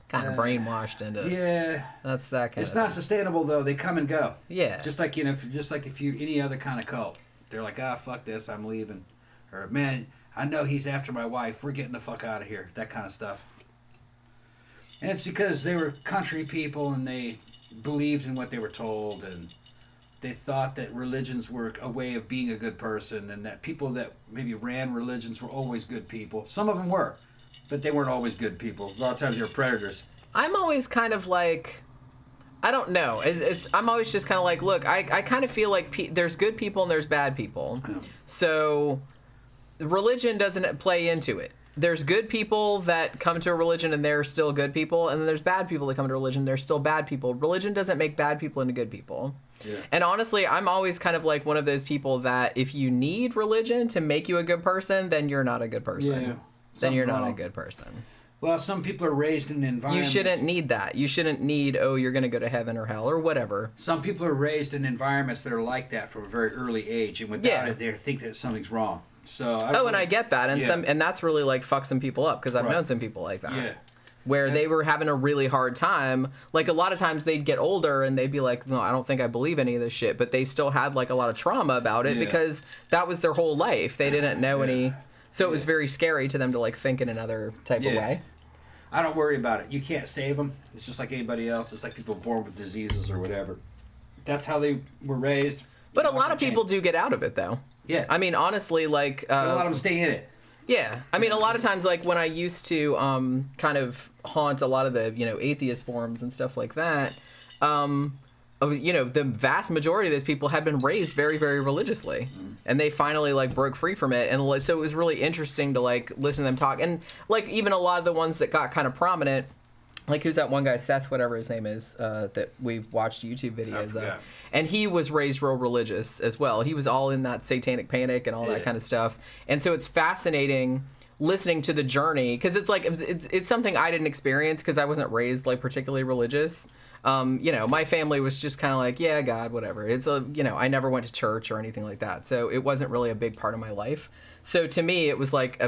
Speaker 1: kind of brainwashed into.
Speaker 2: Yeah.
Speaker 1: That's that kind
Speaker 2: It's not sustainable though. They come and go.
Speaker 1: Yeah.
Speaker 2: Just like if you any other kind of cult, they're like, fuck this, I'm leaving, or man, I know he's after my wife, we're getting the fuck out of here. That kind of stuff. And it's because they were country people and they believed in what they were told, and they thought that religions were a way of being a good person, and that people that maybe ran religions were always good people. Some of them were, but they weren't always good people. A lot of times they were predators.
Speaker 1: I'm always kind of like, I don't know. I'm always just kind of like, look, I kind of feel like there's good people and there's bad people. So religion doesn't play into it. There's good people that come to a religion and they're still good people, and then there's bad people that come to religion, they're still bad people. Religion doesn't make bad people into good people. Yeah. And honestly, I'm always kind of like one of those people that if you need religion to make you a good person, then you're not a good person. Yeah. Then you're not a good person.
Speaker 2: Well, some people are raised in an environment.
Speaker 1: You shouldn't need that. You shouldn't need, oh, you're going to go to heaven or hell or whatever.
Speaker 2: Some people are raised in environments that are like that from a very early age, and without it, they think that something's wrong. So
Speaker 1: and I get that, and and that's really like fuck some people up, because I've known some people like that. Yeah. Where they were having a really hard time. Like a lot of times they'd get older and they'd be like, no, I don't think I believe any of this shit, but they still had like a lot of trauma about it because that was their whole life. They didn't know any, so it was very scary to them to like think in another type of way.
Speaker 2: I don't worry about it. You can't save them. It's just like anybody else. It's like people born with diseases or whatever. That's how they were raised.
Speaker 1: But a lot of people do get out of it though.
Speaker 2: Yeah.
Speaker 1: I mean, honestly, like...
Speaker 2: a lot of them stay in it.
Speaker 1: Yeah. I mean, a lot of times, like, when I used to kind of haunt a lot of the, atheist forums and stuff like that, the vast majority of those people had been raised very, very religiously. Mm. And they finally, like, broke free from it. And so it was really interesting to, like, listen to them talk. And, like, even a lot of the ones that got kind of prominent... Like, who's that one guy, Seth, whatever his name is, that we've watched YouTube videos of. And he was raised real religious as well. He was all in that satanic panic and all that kind of stuff. And so it's fascinating listening to the journey, because it's like, it's something I didn't experience because I wasn't raised, like, particularly religious. My family was just kind of like, yeah, God, whatever. It's I never went to church or anything like that. So it wasn't really a big part of my life. So to me, it was like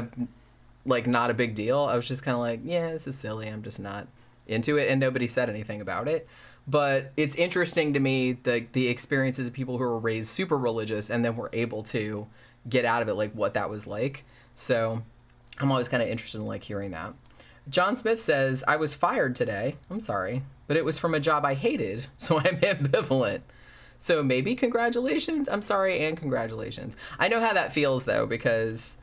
Speaker 1: not a big deal. I was just kind of like, yeah, this is silly. I'm just not into it, and nobody said anything about it. But it's interesting to me the experiences of people who were raised super religious and then were able to get out of it, like what that was like. So I'm always kind of interested in like hearing that. John Smith says, I was fired today. I'm sorry, but it was from a job I hated, so I'm ambivalent. So maybe congratulations. I'm sorry and congratulations. I know how that feels though, because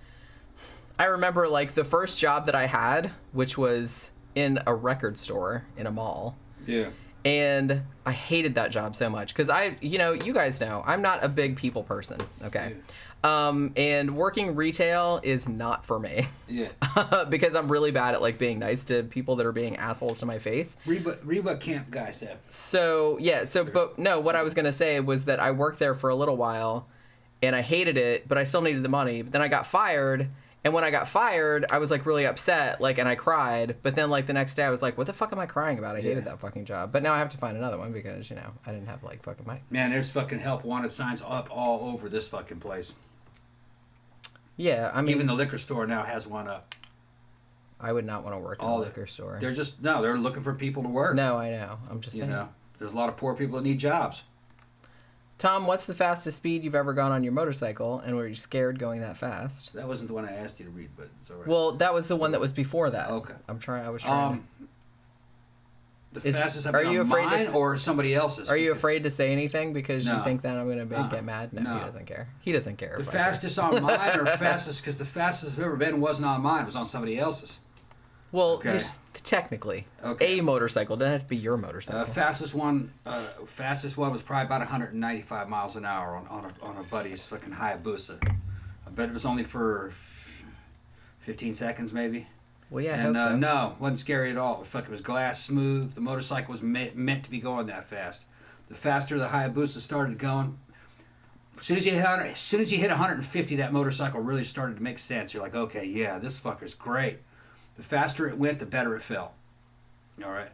Speaker 1: I remember like the first job that I had, which was in a record store in a mall. Yeah. And I hated that job so much because you guys know, I'm not a big people person. Okay. Yeah. And working retail is not for me. Yeah. Because I'm really bad at like being nice to people that are being assholes to my face.
Speaker 2: Read what camp guy said.
Speaker 1: So, yeah. So, but no, what I was going to say was that I worked there for a little while and I hated it, but I still needed the money. But then I got fired. And when I got fired, I was, like, really upset, like, and I cried. But then, like, the next day, I was like, what the fuck am I crying about? I hated that fucking job. But now I have to find another one because, I didn't have, like, fucking money.
Speaker 2: Man, there's fucking help wanted signs up all over this fucking place.
Speaker 1: Yeah, I mean...
Speaker 2: Even the liquor store now has one up.
Speaker 1: I would not want to work in a liquor store.
Speaker 2: They're looking for people to work.
Speaker 1: No, I know. I'm just saying.
Speaker 2: There's a lot of poor people that need jobs.
Speaker 1: Tom, what's the fastest speed you've ever gone on your motorcycle, and were you scared going that fast?
Speaker 2: That wasn't the one I asked you to read, but it's all right.
Speaker 1: Well, that was the one that was before that.
Speaker 2: Okay.
Speaker 1: I was trying
Speaker 2: fastest I've been on mine or somebody else's?
Speaker 1: Are you afraid to say anything because you think that I'm going to get mad? No, he doesn't care. He doesn't care.
Speaker 2: The fastest on mine or fastest, because the fastest I've ever been wasn't on mine, it was on somebody else's.
Speaker 1: Well, just technically, a motorcycle doesn't have to be your motorcycle.
Speaker 2: Fastest one was probably about 195 miles an hour on a buddy's fucking Hayabusa. I bet it was only for 15 seconds, maybe.
Speaker 1: Well, yeah,
Speaker 2: and
Speaker 1: I hope so.
Speaker 2: No, it wasn't scary at all. It was glass smooth. The motorcycle was meant to be going that fast. The faster the Hayabusa started going, as soon as you hit 150, that motorcycle really started to make sense. You're like, okay, yeah, this fucker's great. The faster it went, the better it felt. All right.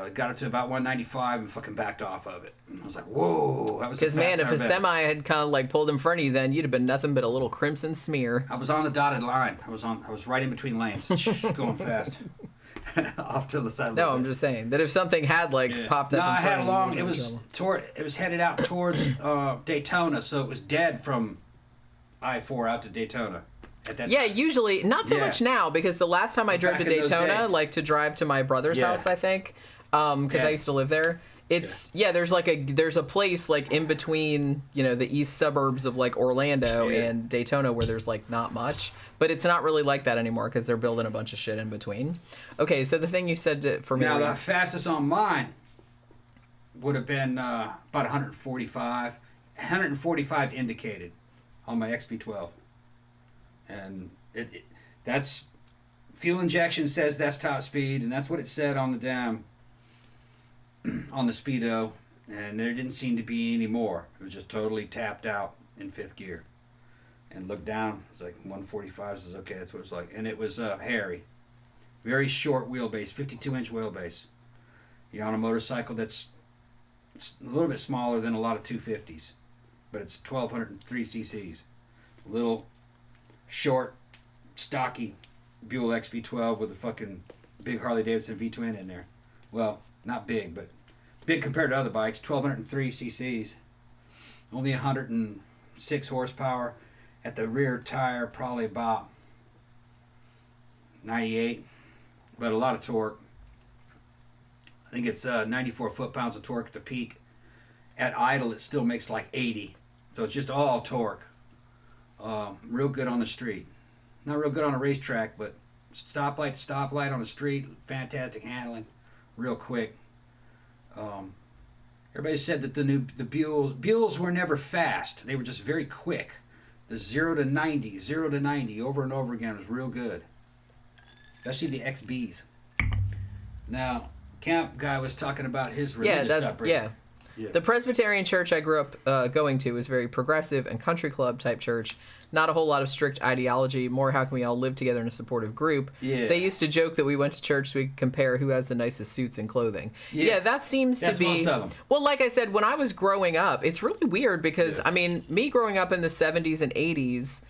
Speaker 2: It got up to about 195 and fucking backed off of it. And I was like, whoa. That was
Speaker 1: because, man, if a semi had kind of like pulled in front of you, then you'd have been nothing but a little crimson smear.
Speaker 2: I was on the dotted line. I was right in between lanes, going fast. Off to the side.
Speaker 1: No, I'm just saying that if something had popped up.
Speaker 2: No,
Speaker 1: in
Speaker 2: I
Speaker 1: front
Speaker 2: had
Speaker 1: of
Speaker 2: along.
Speaker 1: you,
Speaker 2: It was headed out towards Daytona, so it was dead from I-4 out to Daytona. At that time.
Speaker 1: Usually not so much now, because the last time I drove to Daytona, to drive to my brother's house, I think, because I used to live there. It's there's a place in between the east suburbs of Orlando and Daytona where there's not much, but it's not really like that anymore because they're building a bunch of shit in between. Okay, so the thing you said for me.
Speaker 2: Now the fastest on mine would have been about 145 indicated on my XP12, and that's fuel injection says that's top speed, and that's what it said on the damn. On the speedo, and there didn't seem to be any more. It was just totally tapped out in 5th gear. And looked down, it was like 145. Says okay, that's what it's like. And it was hairy, very short wheelbase, 52-inch wheelbase. You're on a motorcycle it's a little bit smaller than a lot of 250s, but it's 1,203 cc's. Little, short, stocky Buell XP12 with a fucking big Harley Davidson V-twin in there. Well, not big, but big compared to other bikes. 1,203 cc's, only 106 horsepower. At the rear tire, probably about 98, but a lot of torque. I think it's 94 foot-pounds of torque at the peak. At idle, it still makes 80, so it's just all torque. Real good on the street. Not real good on a racetrack, but stoplight to stoplight on the street, fantastic handling. Real quick. Everybody said that the Buells were never fast. They were just very quick. The 0 to 90 over and over again was real good. Especially the XBs. Now, Camp Guy was talking about his religious upbringing. Yeah.
Speaker 1: The Presbyterian church I grew up going to was very progressive and country club type church. Not a whole lot of strict ideology. More how can we all live together in a supportive group. Yeah. They used to joke that we went to church so we could compare who has the nicest suits and clothing. Yeah, that seems to be...
Speaker 2: most of them.
Speaker 1: Well, like I said, when I was growing up, it's really weird because, me growing up in the 70s and 80s,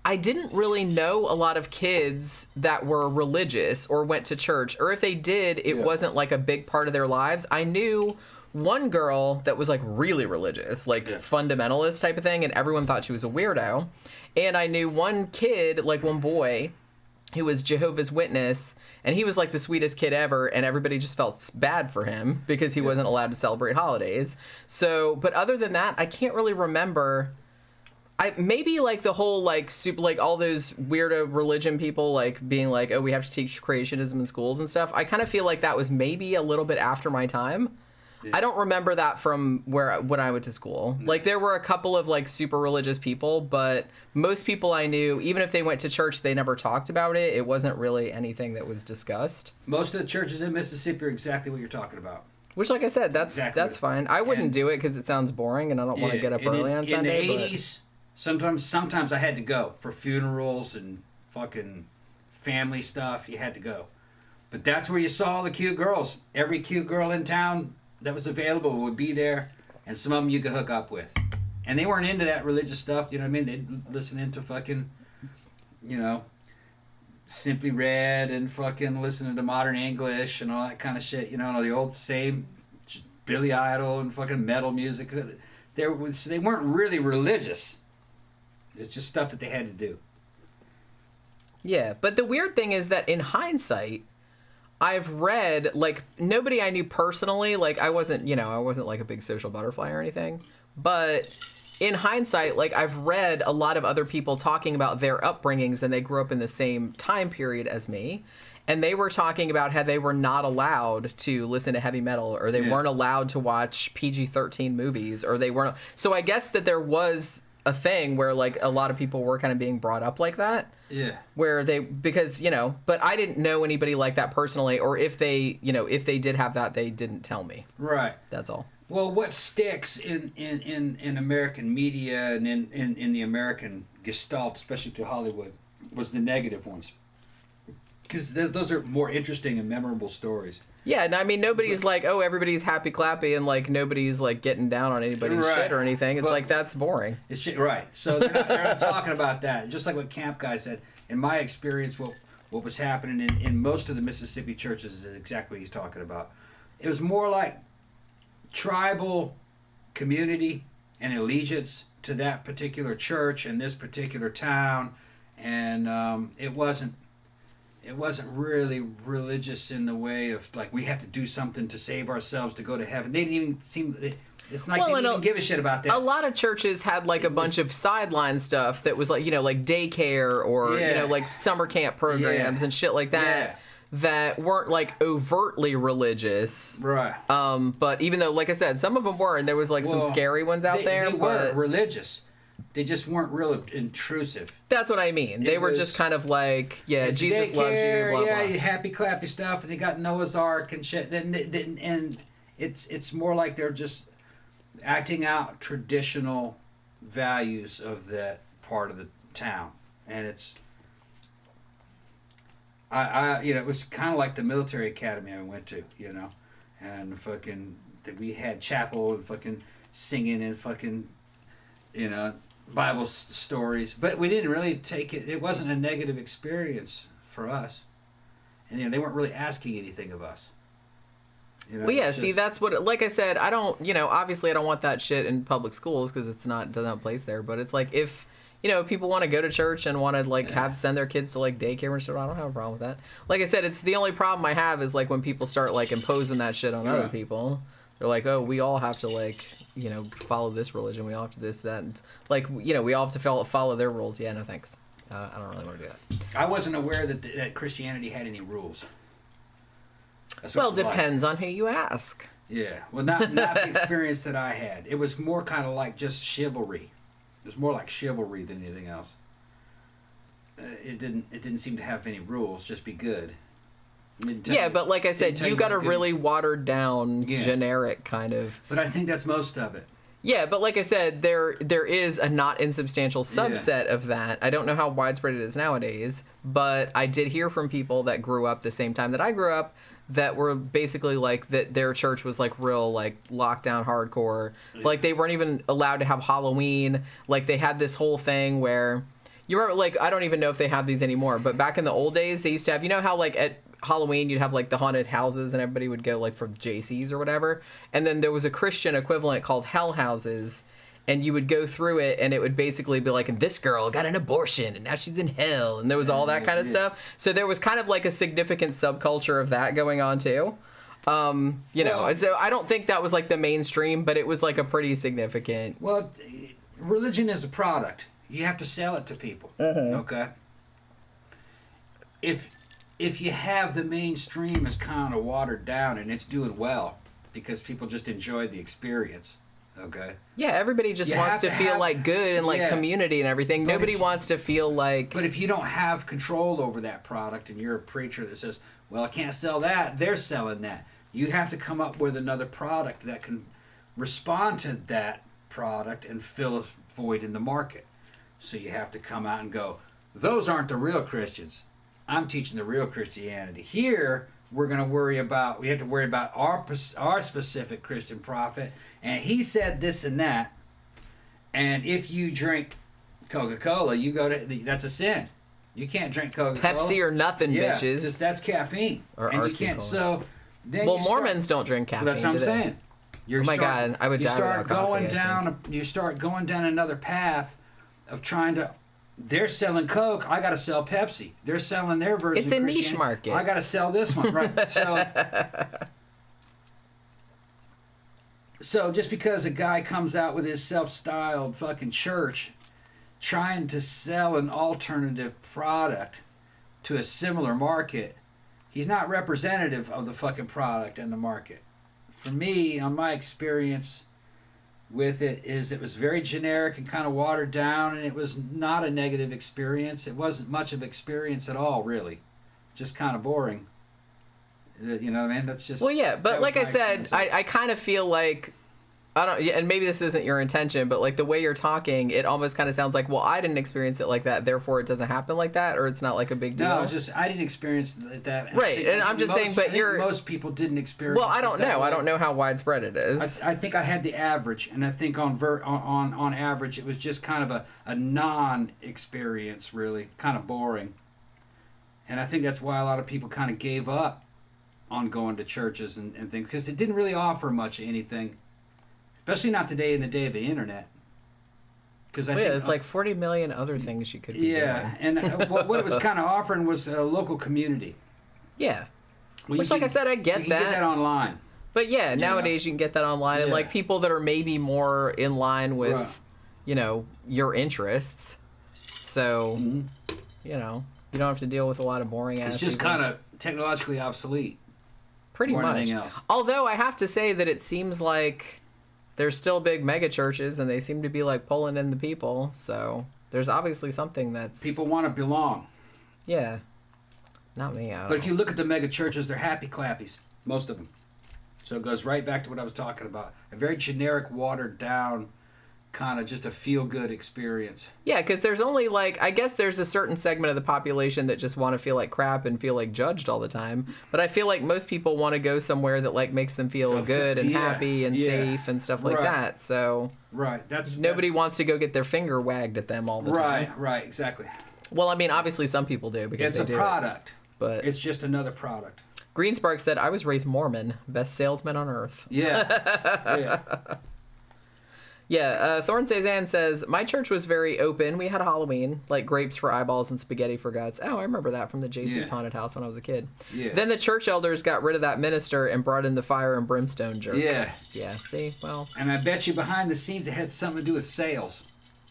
Speaker 1: I didn't really know a lot of kids that were religious or went to church. Or if they did, it wasn't a big part of their lives. I knew... one girl that was really religious, fundamentalist type of thing, and everyone thought she was a weirdo. And I knew one kid, one boy, who was Jehovah's Witness, and he was the sweetest kid ever, and everybody just felt bad for him because he wasn't allowed to celebrate holidays. So, but other than that, I can't really remember. Maybe the whole super all those weirdo religion people being oh, we have to teach creationism in schools and stuff. I kind of feel that was maybe a little bit after my time. Yeah. I don't remember that from when I went to school. No. There were a couple of super religious people, but most people I knew, even if they went to church, they never talked about it. It wasn't really anything that was discussed.
Speaker 2: Most of the churches in Mississippi are exactly what you're talking about.
Speaker 1: Which, like I said, that's fine. I wouldn't do it because it sounds boring, and I don't want to get up early on Sunday.
Speaker 2: In the 80s, sometimes I had to go for funerals and fucking family stuff. You had to go, but that's where you saw all the cute girls. Every cute girl in town that was available would be there, and some of them you could hook up with. And they weren't into that religious stuff, you know what I mean? They'd listen into fucking, Simply Red and fucking listening to modern English and all that kind of shit, the old same Billy Idol and fucking metal music. They weren't really religious. It's just stuff that they had to do.
Speaker 1: Yeah, but the weird thing is that in hindsight, I've read, nobody I knew personally, I wasn't a big social butterfly or anything, but in hindsight, I've read a lot of other people talking about their upbringings, and they grew up in the same time period as me, and they were talking about how they were not allowed to listen to heavy metal, or they weren't allowed to watch PG-13 movies, or they weren't, so I guess that there was a thing where a lot of people were kind of being brought up like that.
Speaker 2: Yeah.
Speaker 1: Where because but I didn't know anybody like that personally, or if they did have that, they didn't tell me.
Speaker 2: Right.
Speaker 1: That's all.
Speaker 2: Well, what sticks in American media and in the American gestalt, especially to Hollywood, was the negative ones. Because those are more interesting and memorable stories.
Speaker 1: Yeah, and I mean, nobody's like, oh, everybody's happy clappy, and like nobody's like getting down on anybody's shit or anything. It's like, that's boring.
Speaker 2: It's shit, right. So they're not talking about that. Just like what Camp Guy said, in my experience, what was happening in most of the Mississippi churches is exactly what he's talking about. It was more like tribal community and allegiance to that particular church and this particular town, and it wasn't really religious in the way of like we have to do something to save ourselves to go to heaven. They didn't even seem. It's like they didn't even give a shit about that.
Speaker 1: A lot of churches had like a bunch of sideline stuff that was like, you know, like daycare or you know, like summer camp programs and shit like that. That weren't like overtly religious,
Speaker 2: right?
Speaker 1: But even though, like I said, some of them were, and there was like some scary ones out there.
Speaker 2: They were religious. They just weren't real intrusive. That's
Speaker 1: what I mean. They were just kind of like, Jesus
Speaker 2: daycare,
Speaker 1: loves you, blah, blah.
Speaker 2: Happy clappy stuff, and they got Noah's Ark and shit. And it's more like they're just acting out traditional values of that part of the town, and it's. It was kind of like the military academy I went to, you know, and fucking we had chapel and fucking singing and fucking, you know, Bible stories, but we didn't really take it. It wasn't a negative experience for us, and you know, they weren't really asking anything of us. You know,
Speaker 1: well, yeah. See, that's what. Like I said, I don't. You know, obviously, I don't want that shit in public schools because it doesn't have a place there. But it's like if. You know, people want to go to church and want to like send their kids to like daycare and stuff. I don't have a problem with that. Like I said, it's the only problem I have is like when people start like imposing that shit on other people. They're like, oh, we all have to like, you know, follow this religion. We all have to this, that, and like, you know, we all have to follow their rules. Yeah, no thanks. I don't really want to do that.
Speaker 2: I wasn't aware that Christianity had any rules.
Speaker 1: Well, it depends on who you ask.
Speaker 2: Yeah, well, not the experience that I had. It was more kind of like just chivalry. It was more like chivalry than anything else. It didn't seem to have any rules. Just be good.
Speaker 1: Yeah, but like I said, you got a really watered down, generic kind of.
Speaker 2: But I think that's most of it.
Speaker 1: Yeah, but like I said, there is a not insubstantial subset of that. I don't know how widespread it is nowadays, but I did hear from people that grew up the same time that I grew up that were basically like that their church was like real like lockdown hardcore. Like they weren't even allowed to have Halloween. Like they had this whole thing where you remember, like, I don't even know if they have these anymore, but back in the old days they used to have, you know how like at Halloween you'd have like the haunted houses and everybody would go like for JC's or whatever, and then there was a Christian equivalent called hell houses, and you would go through it and it would basically be like, and this girl got an abortion and now she's in hell, and there was all that kind of stuff. So there was kind of like a significant subculture of that going on too. You know, so I don't think that was like the mainstream, but it was like a pretty significant.
Speaker 2: Well, religion is a product. You have to sell it to people. Okay. If you have the mainstream is kind of watered down and it's doing well because people just enjoy the experience. Okay.
Speaker 1: Yeah, everybody just wants to feel like good and like community and everything. But nobody wants to feel like.
Speaker 2: But if you don't have control over that product and you're a preacher that says, well, I can't sell that, they're selling that. You have to come up with another product that can respond to that product and fill a void in the market. So you have to come out and go, those aren't the real Christians. I'm teaching the real Christianity. Here, we have to worry about our specific Christian prophet, and he said this and that. And if you drink Coca-Cola, that's a sin. You can't drink Coca-Cola.
Speaker 1: Pepsi or nothing, bitches.
Speaker 2: That's caffeine.
Speaker 1: Or
Speaker 2: and
Speaker 1: RC
Speaker 2: you can't.
Speaker 1: Cola.
Speaker 2: So then
Speaker 1: Mormons don't drink caffeine.
Speaker 2: That's what I'm saying.
Speaker 1: Oh my God, I would die without coffee.
Speaker 2: You start going down another path of trying to. They're selling Coke. I got to sell Pepsi. They're selling their version.
Speaker 1: It's a niche market.
Speaker 2: I got to sell this one, right? So just because a guy comes out with his self-styled fucking church, trying to sell an alternative product to a similar market, he's not representative of the fucking product and the market. For me, on my experience with it is it was very generic and kind of watered down, and it was not a negative experience. It wasn't much of experience at all, really. Just kind of boring. You know what I mean? That's just...
Speaker 1: Well, yeah, but like I said, I kind of feel like I don't, yeah, and maybe this isn't your intention, but like the way you're talking, it almost kind of sounds like, well, I didn't experience it like that, therefore it doesn't happen like that, or it's not like a big deal.
Speaker 2: No, just I didn't experience that.
Speaker 1: Right, and I'm just saying, but
Speaker 2: most people didn't experience.
Speaker 1: Well, I don't
Speaker 2: it that
Speaker 1: know.
Speaker 2: way.
Speaker 1: I don't know how widespread it is.
Speaker 2: I think I had the average, and I think on average it was just kind of a non-experience, really, kind of boring. And I think that's why a lot of people kind of gave up on going to churches and things, because it didn't really offer much of anything. Especially not today in the day of the internet. Because I think
Speaker 1: there's like 40 million other things you could be doing.
Speaker 2: And what it was kind of offering was a local community.
Speaker 1: Yeah.
Speaker 2: Well,
Speaker 1: which, like I said, I get
Speaker 2: you
Speaker 1: that.
Speaker 2: can get that online.
Speaker 1: But yeah, nowadays you can get that online. And like people that are maybe more in line with, you know, your interests. So, you know, you don't have to deal with a lot of boring ass
Speaker 2: It's just kind of technologically obsolete.
Speaker 1: Pretty
Speaker 2: more than
Speaker 1: much.
Speaker 2: anything else.
Speaker 1: Although I have to say that it seems like there's still big mega churches and they seem to be like pulling in the people. So there's obviously something that's...
Speaker 2: People want to belong.
Speaker 1: Yeah. Not me.
Speaker 2: But if you look at the mega churches, they're happy clappies. Most of them. So it goes right back to what I was talking about. A very generic, watered down, kind of just a feel-good experience.
Speaker 1: Yeah, because there's only like, I guess there's a certain segment of the population that just want to feel like crap and feel like judged all the time. But I feel like most people want to go somewhere that like makes them feel good and happy and safe and stuff like that. So nobody wants to go get their finger wagged at them all the time.
Speaker 2: Right, exactly.
Speaker 1: Well, I mean, obviously some people do because
Speaker 2: it's a product.
Speaker 1: But
Speaker 2: it's just another product.
Speaker 1: Greenspark said, I was raised Mormon, best salesman on earth.
Speaker 2: Yeah.
Speaker 1: Thorn Cezanne says, my church was very open. We had a Halloween, like grapes for eyeballs and spaghetti for guts. Oh, I remember that from the JC's Haunted House when I was a kid.
Speaker 2: Yeah.
Speaker 1: Then the church elders got rid of that minister and brought in the fire and brimstone jerk.
Speaker 2: Yeah.
Speaker 1: Yeah, see, well.
Speaker 2: And I bet you behind the scenes it had something to do with sales.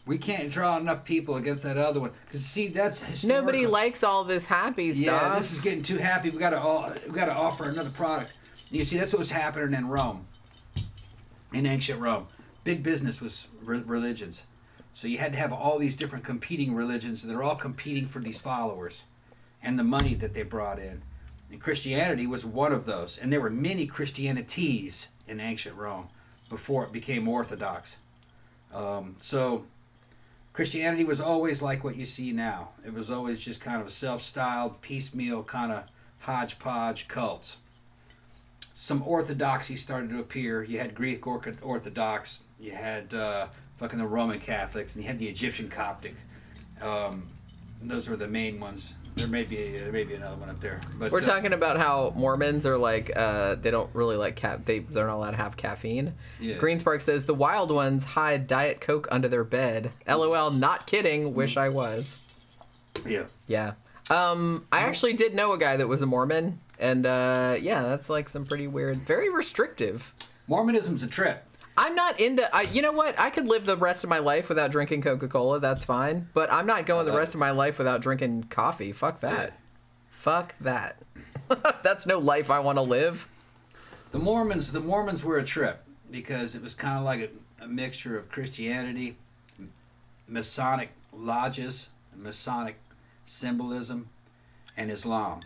Speaker 2: We can't draw enough people against that other one. Because, see, that's historical.
Speaker 1: Nobody likes all this happy stuff.
Speaker 2: Yeah, this is getting too happy. We got to offer another product. You see, that's what was happening in Rome. In ancient Rome. Big business was religions. So you had to have all these different competing religions. And they're all competing for these followers. And the money that they brought in. And Christianity was one of those. And there were many Christianities in ancient Rome before it became Orthodox. So Christianity was always like what you see now. It was always just kind of self-styled, piecemeal, kind of hodgepodge cults. Some orthodoxy started to appear. You had Greek Orthodox, you had fucking the Roman Catholics, and you had the Egyptian Coptic. Those were the main ones. There may be another one up there. But
Speaker 1: we're talking about how Mormons are like they don't really like they're not allowed to have caffeine. Yeah. Greenspark says the wild ones hide Diet Coke under their bed. LOL, not kidding. Wish I was.
Speaker 2: Yeah.
Speaker 1: Yeah. I actually did know a guy that was a Mormon, and that's like some pretty weird, very restrictive.
Speaker 2: Mormonism's a trip.
Speaker 1: I'm not into. You know what? I could live the rest of my life without drinking Coca-Cola. That's fine. But I'm not going the rest of my life without drinking coffee. Fuck that. Yeah. Fuck that. That's no life I want to live.
Speaker 2: The Mormons were a trip because it was kind of like a mixture of Christianity, Masonic lodges, Masonic symbolism, and Islam.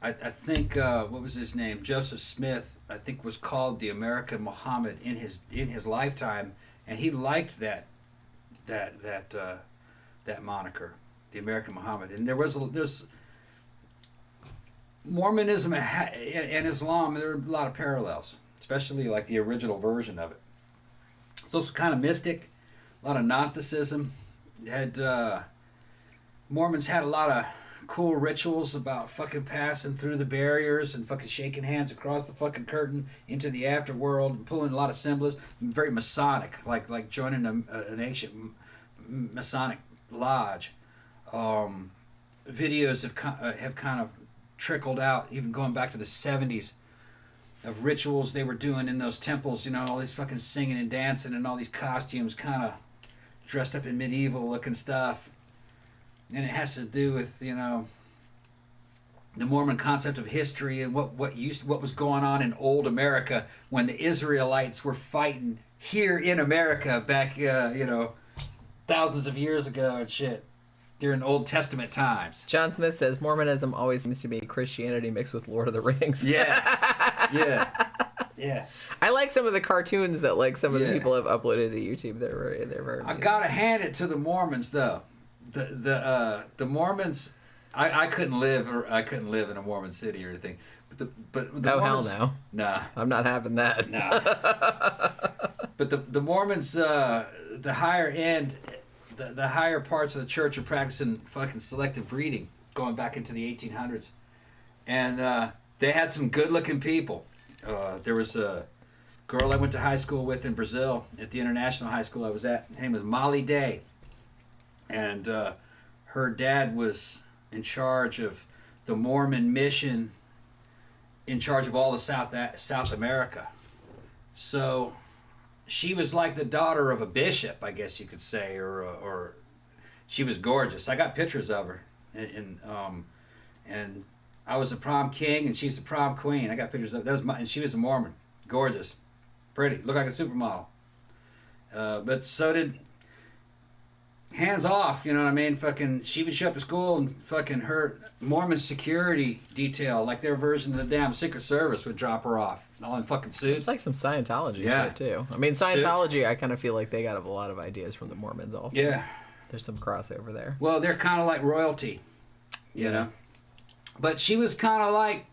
Speaker 2: I think what was his name? Joseph Smith, I think, was called the American Muhammad in his lifetime, and he liked that moniker, the American Muhammad. And there's Mormonism and Islam. There are a lot of parallels, especially like the original version of it. It's also kind of mystic, a lot of Gnosticism. Mormons had a lot of cool rituals about fucking passing through the barriers and fucking shaking hands across the fucking curtain into the afterworld and pulling a lot of symbolism. Very Masonic, like joining an ancient Masonic lodge. Videos have kind of trickled out, even going back to the 70s, of rituals they were doing in those temples. You know, all these fucking singing and dancing and all these costumes, kind of dressed up in medieval looking stuff. And it has to do with, you know, the Mormon concept of history and what was going on in old America when the Israelites were fighting here in America back, thousands of years ago and shit during Old Testament times.
Speaker 1: John Smith says Mormonism always seems to be Christianity mixed with Lord of the Rings.
Speaker 2: Yeah. Yeah.
Speaker 1: I like some of the cartoons that like some of the people have uploaded to YouTube. They're very
Speaker 2: I gotta hand it to the Mormons though. The Mormons, I couldn't live in a Mormon city or anything. But the Mormons,
Speaker 1: hell no.
Speaker 2: Nah.
Speaker 1: I'm not having that.
Speaker 2: Nah. But the Mormons, the higher end, the higher parts of the church are practicing fucking selective breeding, going back into the 1800s, and they had some good-looking people. There was a girl I went to high school with in Brazil at the international high school I was at. Her name was Molly Day, and her dad was in charge of the Mormon mission, in charge of all of South America. So she was like the daughter of a bishop, I guess you could say, or she was gorgeous. I got pictures of her, and I was the prom king and she's the prom queen. I got pictures of and she was a Mormon, gorgeous, pretty, looked like a supermodel. But so did hands off, you know what I mean? Fucking, she would show up at school and fucking her Mormon security detail, like their version of the damn Secret Service, would drop her off, all in fucking suits.
Speaker 1: It's like some Scientology shit too. I mean, Scientology, I kind of feel like they got a lot of ideas from the Mormons also.
Speaker 2: Yeah.
Speaker 1: There's some crossover there.
Speaker 2: Well, they're kind of like royalty, you know? But she was kind of like,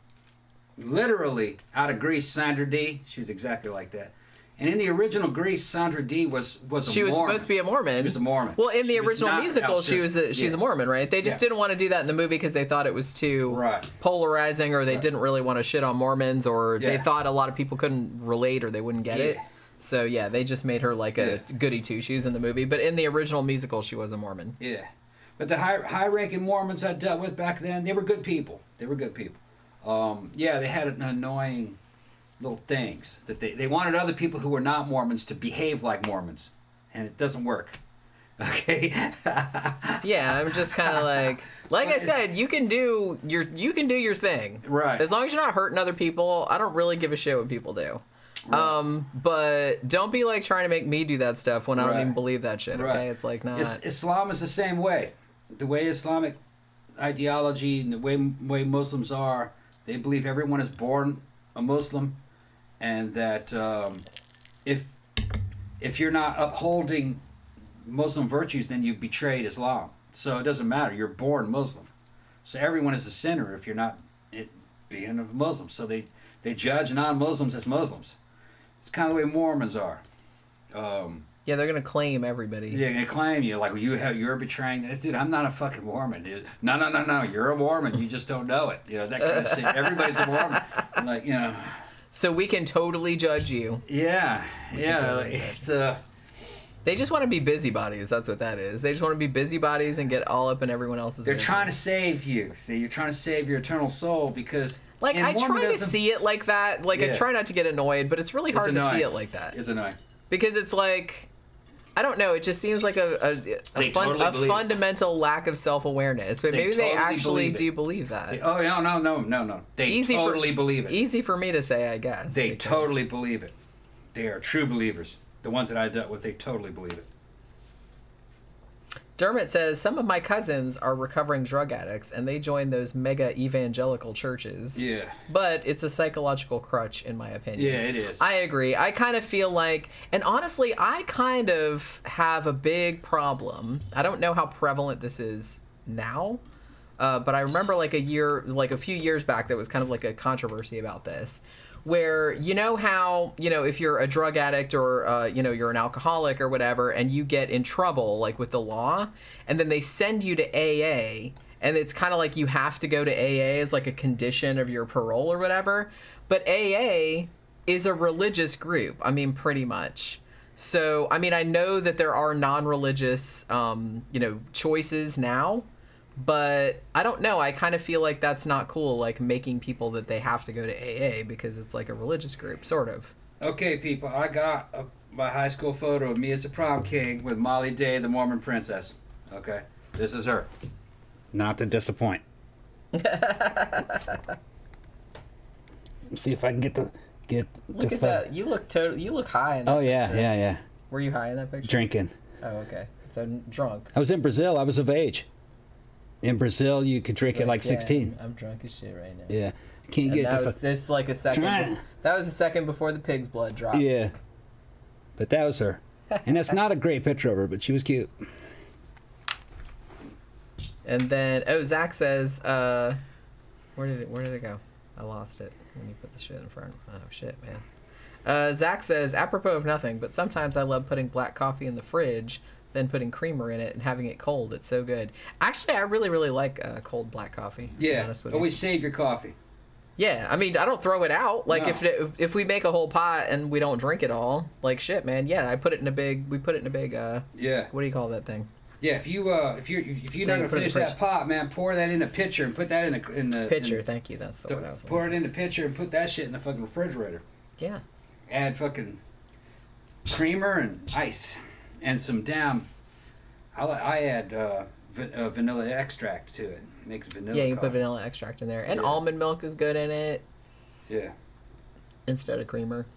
Speaker 2: literally, out of Greece, Sandra Dee. She was exactly like that. And in the original Greece, Sandra Dee was a Mormon.
Speaker 1: She was supposed to be a Mormon.
Speaker 2: She was a Mormon.
Speaker 1: Well, in the original musical, she's a Mormon, right? They just didn't want to do that in the movie because they thought it was too polarizing, or they didn't really want to shit on Mormons, or they thought a lot of people couldn't relate or they wouldn't get it. So, yeah, they just made her like a goody two-shoes in the movie. But in the original musical, she was a Mormon. Yeah. But the high-ranking Mormons I dealt with back then, they were good people. They had an annoying little things that they wanted other people who were not Mormons to behave like Mormons, and it doesn't work. Okay. Yeah, I'm just kind of like I said, you can do your thing, right? As long as you're not hurting other people. I don't really give a shit what people do. Right. But don't be like trying to make me do that stuff when I don't even believe that shit. Okay, it's like not. Islam is the same way. The way Islamic ideology and the way Muslims are, they believe everyone is born a Muslim, and that if you're not upholding Muslim virtues, then you betrayed Islam. So it doesn't matter. You're born Muslim. So everyone is a sinner if you're not being a Muslim. So they judge non-Muslims as Muslims. It's kind of the way Mormons are. Yeah, they're gonna claim everybody. Yeah, they're gonna claim you, like you're betraying. Dude, I'm not a fucking Mormon, dude. No, you're a Mormon. You just don't know it. You know that kind of shit. Everybody's a Mormon. Like, you know. So we can totally judge you. Yeah. Like, it's They just want to be busybodies. That's what that is. They just want to be busybodies and get all up in everyone else's. They're trying to save you. See, you're trying to save your eternal soul because. Like, I try to see it like that. Like, I try not to get annoyed, but it's really hard to see it like that. It's annoying. Because it's like, I don't know, it just seems like a fundamental lack of self-awareness. But maybe they actually do believe that. No. They totally believe it. Easy for me to say, I guess. They totally believe it. They are true believers. The ones that I dealt with, they totally believe it. Dermot says, some of my cousins are recovering drug addicts, and they join those mega evangelical churches. Yeah. But it's a psychological crutch, in my opinion. Yeah, it is. I agree. I kind of feel like, and honestly, I kind of have a big problem. I don't know how prevalent this is now, but I remember like a few years back, there was kind of like a controversy about this. Where, you know how, if you're a drug addict or, you're an alcoholic or whatever, and you get in trouble, like with the law, and then they send you to AA, and it's kind of like you have to go to AA as like a condition of your parole or whatever. But AA is a religious group. I mean, pretty much. So, I mean, I know that there are non-religious, choices now. But I don't know. I kind of feel like that's not cool, like making people that they have to go to AA because it's like a religious group, sort of. Okay, people, I got my high school photo of me as the prom king with Molly Day, the Mormon princess. Okay, this is her. Not to disappoint. See if I can get Look at that. You look high in that picture.
Speaker 2: Yeah.
Speaker 1: Were you high in that picture?
Speaker 2: Drinking.
Speaker 1: Oh, okay. So drunk.
Speaker 2: I was in Brazil. I was of age. In Brazil, you could drink at like 16.
Speaker 1: I'm drunk as shit right now.
Speaker 2: Yeah.
Speaker 3: Can't get
Speaker 1: that
Speaker 3: the
Speaker 1: was just like a second. That was a second before the pig's blood dropped.
Speaker 3: Yeah. But that was her. And that's not a great picture of her, but she was cute.
Speaker 1: And then, Zach says, where did it go? I lost it when you put the shit in front. Oh, shit, man. Zach says, apropos of nothing, but sometimes I love putting black coffee in the fridge, then putting creamer in it and having it cold. It's so good. Actually, I really, really like cold black coffee. To be honest with
Speaker 2: always
Speaker 1: you.
Speaker 2: save your coffee.
Speaker 1: Yeah, I mean, I don't throw it out. Like, if we make a whole pot and we don't drink it all, like, shit, man, yeah, we put it in a big, what do you call that thing?
Speaker 2: Yeah, if you're not gonna finish that pot, man, pour that in a pitcher and put that in the
Speaker 1: pitcher. Thank you. That's the word I was
Speaker 2: pour it in a pitcher and put that shit in the fucking refrigerator.
Speaker 1: Yeah.
Speaker 2: Add fucking creamer and ice and some damn. I add vanilla extract to it. Makes vanilla.
Speaker 1: Yeah, you
Speaker 2: coffee.
Speaker 1: put vanilla extract in there, and almond milk is good in it.
Speaker 2: Yeah.
Speaker 1: Instead of creamer.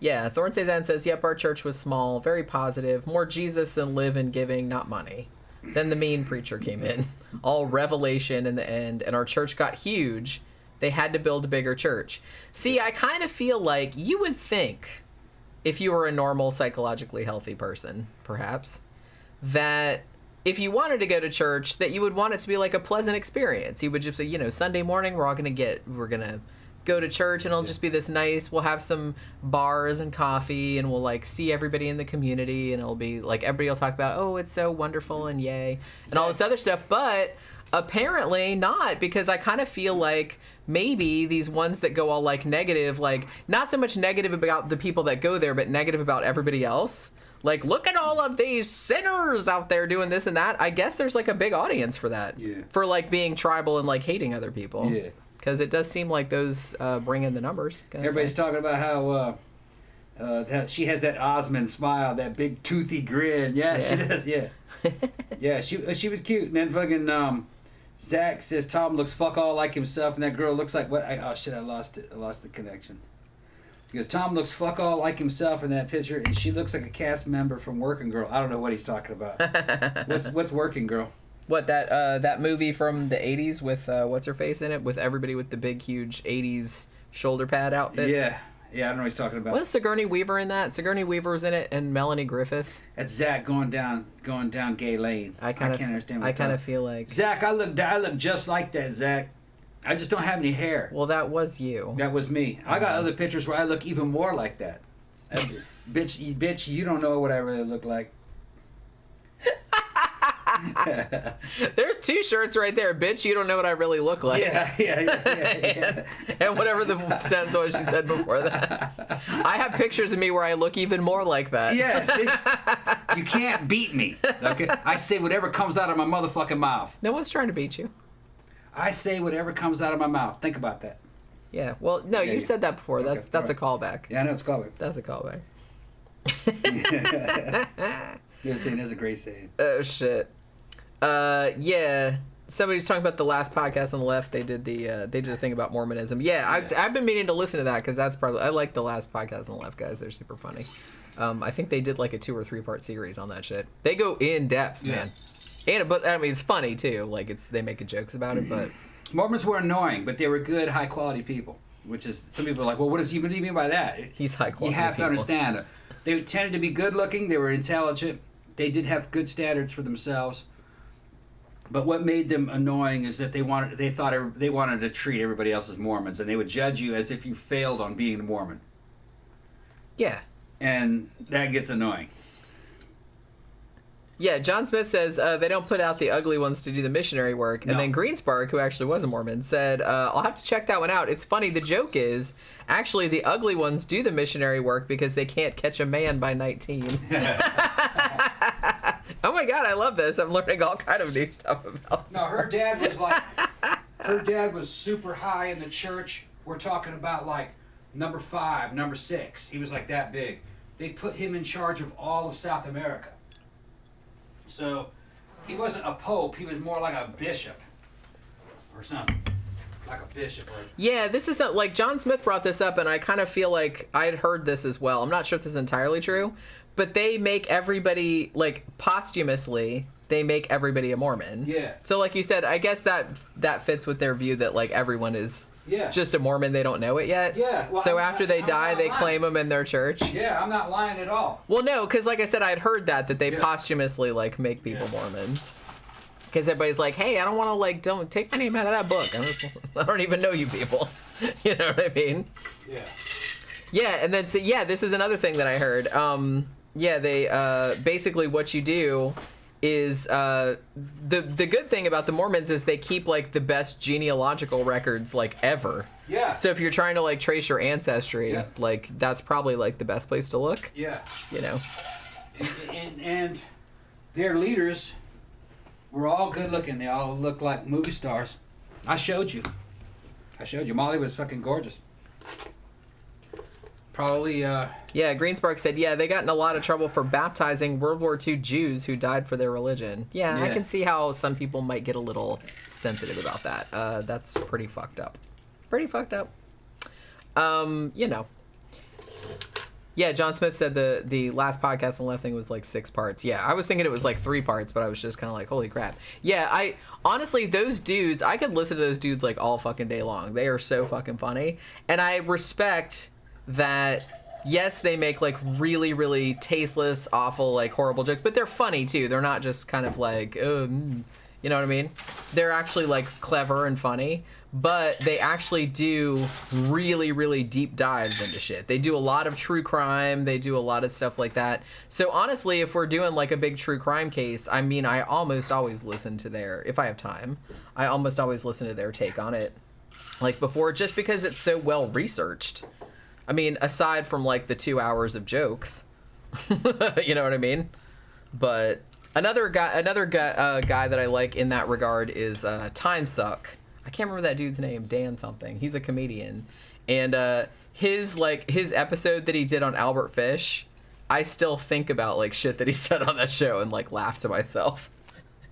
Speaker 1: Yeah, Thorn says, yep, our church was small, very positive, more Jesus and live and giving, not money. Then the mean preacher came in, all revelation in the end, and our church got huge. They had to build a bigger church. See, I kind of feel like you would think, if you were a normal, psychologically healthy person, perhaps, that if you wanted to go to church, that you would want it to be like a pleasant experience. You would just say, Sunday morning, we're going to go to church, and it'll just be this nice, we'll have some bars and coffee, and we'll like see everybody in the community, and it'll be like everybody will talk about, oh, it's so wonderful and yay and all this other stuff. But apparently not, because I kind of feel like maybe these ones that go all like negative, like not so much negative about the people that go there, but negative about everybody else. Like, look at all of these sinners out there doing this and that. I guess there's like a big audience for that.
Speaker 2: Yeah.
Speaker 1: For like being tribal and like hating other people.
Speaker 2: Yeah.
Speaker 1: Because it does seem like those bring in the numbers.
Speaker 2: Everybody's talking about how that she has that Osmond smile, that big toothy grin. Yeah, she does. Yeah, yeah. She was cute. And then fucking Zach says Tom looks fuck all like himself, and that girl looks like what? Oh shit! I lost it. I lost the connection. Because Tom looks fuck all like himself in that picture, and she looks like a cast member from Working Girl. I don't know what he's talking about. What's Working Girl?
Speaker 1: What, that movie from the 80s with what's her face in it, with everybody with the big huge 80s shoulder pad outfits?
Speaker 2: Yeah, I don't know what he's talking about.
Speaker 1: Was Sigourney Weaver in that? Sigourney Weaver was in it, and Melanie Griffith.
Speaker 2: That's Zach going down gay lane. I can't understand.
Speaker 1: I kind of feel like
Speaker 2: Zach. I look just like that, Zach. I just don't have any hair.
Speaker 1: Well, that was you.
Speaker 2: That was me. I got other pictures where I look even more like that. Bitch, you don't know what I really look like.
Speaker 1: There's 2 shirts right there. Bitch, you don't know what I really look like.
Speaker 2: Yeah.
Speaker 1: And whatever the sentence was she said before that. I have pictures of me where I look even more like that.
Speaker 2: Yeah, see? You can't beat me. Okay? I say whatever comes out of my motherfucking mouth.
Speaker 1: No one's trying to beat you.
Speaker 2: I say whatever comes out of my mouth. Think about that.
Speaker 1: Yeah, well, no, you said that before.
Speaker 2: Okay,
Speaker 1: That's a callback.
Speaker 2: Yeah, I know it's a callback.
Speaker 1: That's a callback.
Speaker 2: You're saying that's a great saying.
Speaker 1: Oh, shit. Yeah. Somebody's talking about the last podcast on the left. They did a thing about Mormonism. Yeah, I've been meaning to listen to that because that's probably, I like the last podcast on the left, guys. They're super funny. I think they did like a 2 or 3 part series on that shit. They go in depth, man. But I mean, it's funny too. Like they make jokes about it, but
Speaker 2: Mormons were annoying, but they were good, high quality people. Which is, some people are like, well, what do you mean by that?
Speaker 1: He's high quality.
Speaker 2: You have
Speaker 1: people.
Speaker 2: to understand. They tended to be good looking. They were intelligent. They did have good standards for themselves. But what made them annoying is that they wanted to treat everybody else as Mormons, and they would judge you as if you failed on being a Mormon.
Speaker 1: Yeah.
Speaker 2: And that gets annoying.
Speaker 1: Yeah, John Smith says they don't put out the ugly ones to do the missionary work. And then Greenspark, who actually was a Mormon, said, I'll have to check that one out. It's funny, the joke is, actually, the ugly ones do the missionary work because they can't catch a man by 19. Oh my God, I love this. I'm learning all kind of new stuff about
Speaker 2: No, her dad was super high in the church. We're talking about like number 5, number 6. He was like that big. They put him in charge of all of South America. So he wasn't a pope, he was more like a bishop or something. Like a bishop.
Speaker 1: Yeah, this is like John Smith brought this up, and I kind of feel like I'd heard this as well. I'm not sure if this is entirely true, but they make everybody, like, posthumously, they make everybody a Mormon.
Speaker 2: Yeah.
Speaker 1: So like you said, I guess that fits with their view that like everyone is just a Mormon. They don't know it yet.
Speaker 2: Yeah. Well,
Speaker 1: so after they die, they claim them in their church.
Speaker 2: Yeah, I'm not lying at all.
Speaker 1: Well, no, because like I said, I'd heard that they posthumously like make people Mormons. Because everybody's like, hey, I don't want to like, don't take my name out of that book. I don't even know you people. You know what I mean? Yeah. Yeah, and then this is another thing that I heard. They basically what you do is the good thing about the Mormons is they keep like the best genealogical records like ever. Yeah. So if you're trying to like trace your ancestry, like that's probably like the best place to look. Yeah. You know.
Speaker 2: And their leaders were all good looking. They all looked like movie stars. I showed you. Molly was fucking gorgeous. Probably,
Speaker 1: Greenspark said, they got in a lot of trouble for baptizing World War II Jews who died for their religion. Yeah, I can see how some people might get a little sensitive about that. That's pretty fucked up. You know. Yeah, John Smith said the last podcast on Left thing was like 6 parts. Yeah, I was thinking it was like 3 parts, but I was just kind of like, holy crap. Yeah, I honestly, those dudes, I could listen to those dudes like all fucking day long. They are so fucking funny. And I respect that, yes, they make like really, really tasteless, awful, like horrible jokes, but they're funny too. They're not just kind of like, you know what I mean? They're actually like clever and funny. But they actually do really, really deep dives into shit. They do a lot of true crime. They do a lot of stuff like that. So honestly, if we're doing like a big true crime case, I mean, I almost always listen to if I have time, I almost always listen to their take on it. Like before, just because it's so well researched. I mean, aside from like the 2 hours of jokes, you know what I mean? But another guy that I like in that regard is Time Suck. I can't remember that dude's name, Dan something. He's a comedian. And his episode that he did on Albert Fish, I still think about like shit that he said on that show and like laugh to myself.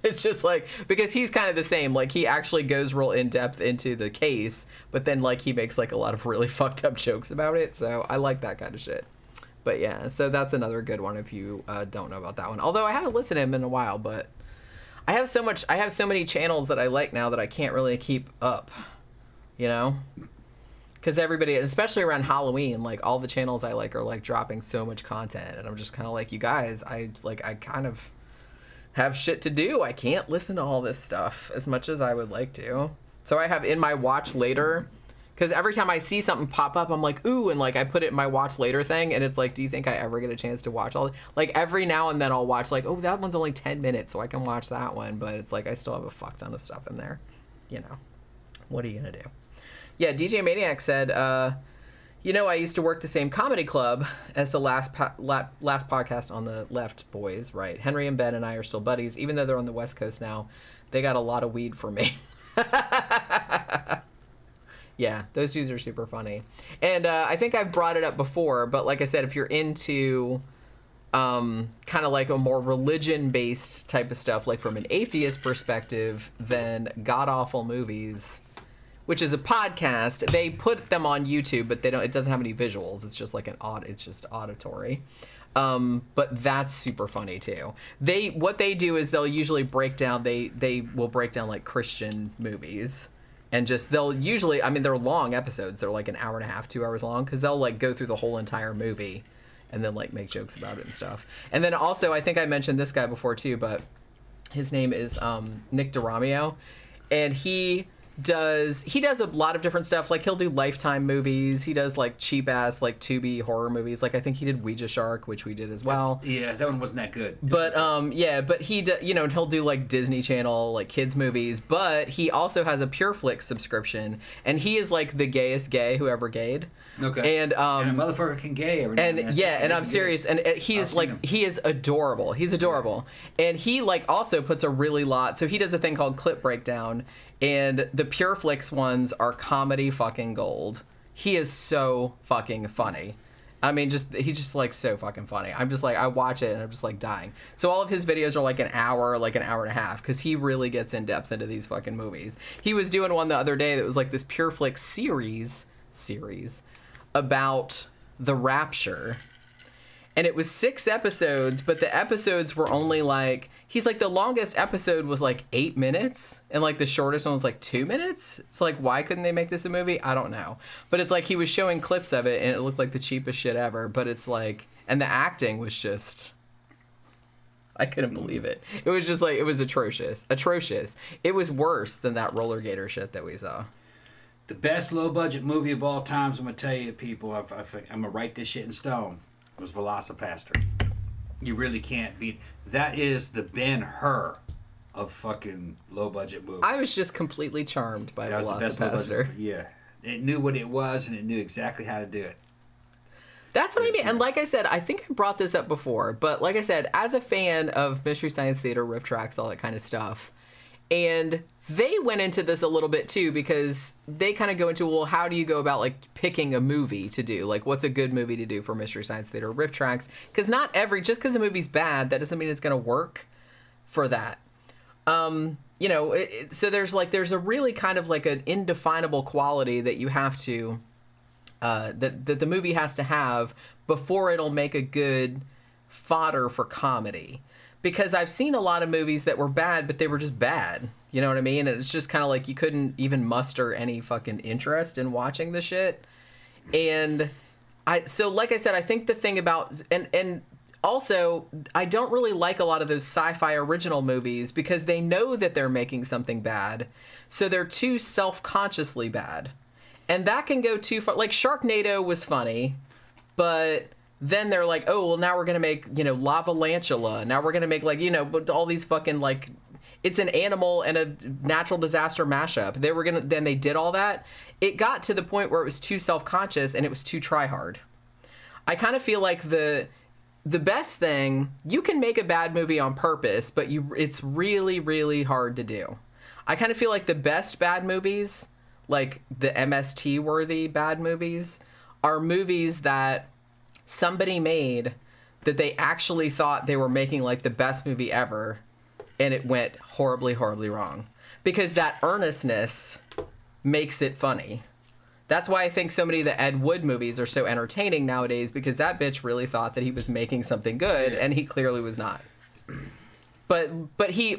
Speaker 1: It's just like, because he's kind of the same, like he actually goes real in depth into the case, but then like he makes like a lot of really fucked up jokes about it. So I like that kind of shit. But yeah, so that's another good one if you don't know about that one. Although I haven't listened to him in a while, but I have so many channels that I like now that I can't really keep up, you know? Because everybody, especially around Halloween, like all the channels I like are like dropping so much content, and I'm just kind of like, you guys, I kind of have shit to do. I can't listen to all this stuff as much as I would like to. So I have in my watch later, because every time I see something pop up, I'm like, ooh, and like I put it in my watch later thing, and it's like, do you think I ever get a chance to watch all? Like every now and then I'll watch like, oh, that one's only 10 minutes, so I can watch that one. But it's like I still have a fuck ton of stuff in there, you know. What are you gonna do? Yeah, DJ Maniac said, you know, I used to work the same comedy club as the last podcast on the left, boys. Right, Henry and Ben and I are still buddies, even though they're on the West Coast now. They got a lot of weed for me. Yeah, those dudes are super funny. And I think I've brought it up before, but like I said, if you're into kind of like a more religion-based type of stuff, like from an atheist perspective, then God Awful Movies, which is a podcast, they put them on YouTube, but it doesn't have any visuals. It's just like it's just auditory. But that's super funny too. What they do is they'll usually break down, they will break down like Christian movies. And just, they'll usually, I mean, they're long episodes. They're like an hour and a half, 2 hours long, because they'll like go through the whole entire movie and then like make jokes about it and stuff. And then also, I think I mentioned this guy before too, but his name is Nick DeRamio, and he does a lot of different stuff. Like he'll do Lifetime movies. He does like cheap ass like Tubi horror movies. Like I think he did Ouija Shark, which we did as well.
Speaker 2: Yeah, that one wasn't that good.
Speaker 1: But but he he'll do like Disney Channel like kids movies. But he also has a PureFlix subscription, and he is like the gayest gay who ever gayed.
Speaker 2: Okay. And a motherfucker can gay every now and then.
Speaker 1: Yeah, and I'm serious. And he is like, he is adorable. He's adorable. And he like also puts a really lot. So he does a thing called Clip Breakdown, and the PureFlix ones are comedy fucking gold. He is so fucking funny. I mean, he's just like so fucking funny. I'm just like, I watch it and I'm just like dying. So all of his videos are like an hour and a half, because he really gets in depth into these fucking movies. He was doing one the other day that was like this PureFlix series about the Rapture. and it was 6 episodes, but the episodes were only like, he's like, the longest episode was like 8 minutes, and like the shortest one was like 2 minutes. It's like, why couldn't they make this a movie? I don't know. But it's like he was showing clips of it, and it looked like the cheapest shit ever. But it's like, and the acting was just, I couldn't believe it. It was just like, it was atrocious. Atrocious. It was worse than that roller gator shit that we saw.
Speaker 2: The best low-budget movie of all times, I'm going to tell you, people, I'm going to write this shit in stone, was Velocipaster. You really can't beat... That is the Ben-Hur of fucking low-budget movies.
Speaker 1: I was just completely charmed by
Speaker 2: that was the best low-budget
Speaker 1: Velocipaster.
Speaker 2: movie. Yeah. It knew what it was, and it knew exactly how to do it.
Speaker 1: That's what I mean. And like I said, I think I brought this up before, but like I said, as a fan of Mystery Science Theater, riff tracks, all that kind of stuff, and they went into this a little bit too, because they kind of go into, well, how do you go about like picking a movie to do? Like, what's a good movie to do for Mystery Science Theater riff tracks? Because just because a movie's bad, that doesn't mean it's going to work for that. So there's a really kind of like an indefinable quality that you have to, that the movie has to have before it'll make a good fodder for comedy. Because I've seen a lot of movies that were bad, but they were just bad. You know what I mean? And it's just kind of like you couldn't even muster any fucking interest in watching the shit. And like I said, I think the thing about, and also, I don't really like a lot of those sci-fi original movies because they know that they're making something bad. So they're too self-consciously bad. And that can go too far. Like Sharknado was funny, but then they're like, oh, well, now we're going to make, Lava Lantula. Now we're going to make all these fucking it's an animal and a natural disaster mashup. Then they did all that. It got to the point where it was too self-conscious and it was too try-hard. I kind of feel like the best thing, you can make a bad movie on purpose, but it's really, really hard to do. I kind of feel like the best bad movies, like the MST-worthy bad movies, are movies that somebody made that they actually thought they were making like the best movie ever, and it went horribly, horribly wrong. Because that earnestness makes it funny. That's why I think so many of the Ed Wood movies are so entertaining nowadays, because that bitch really thought that he was making something good, and he clearly was not. But he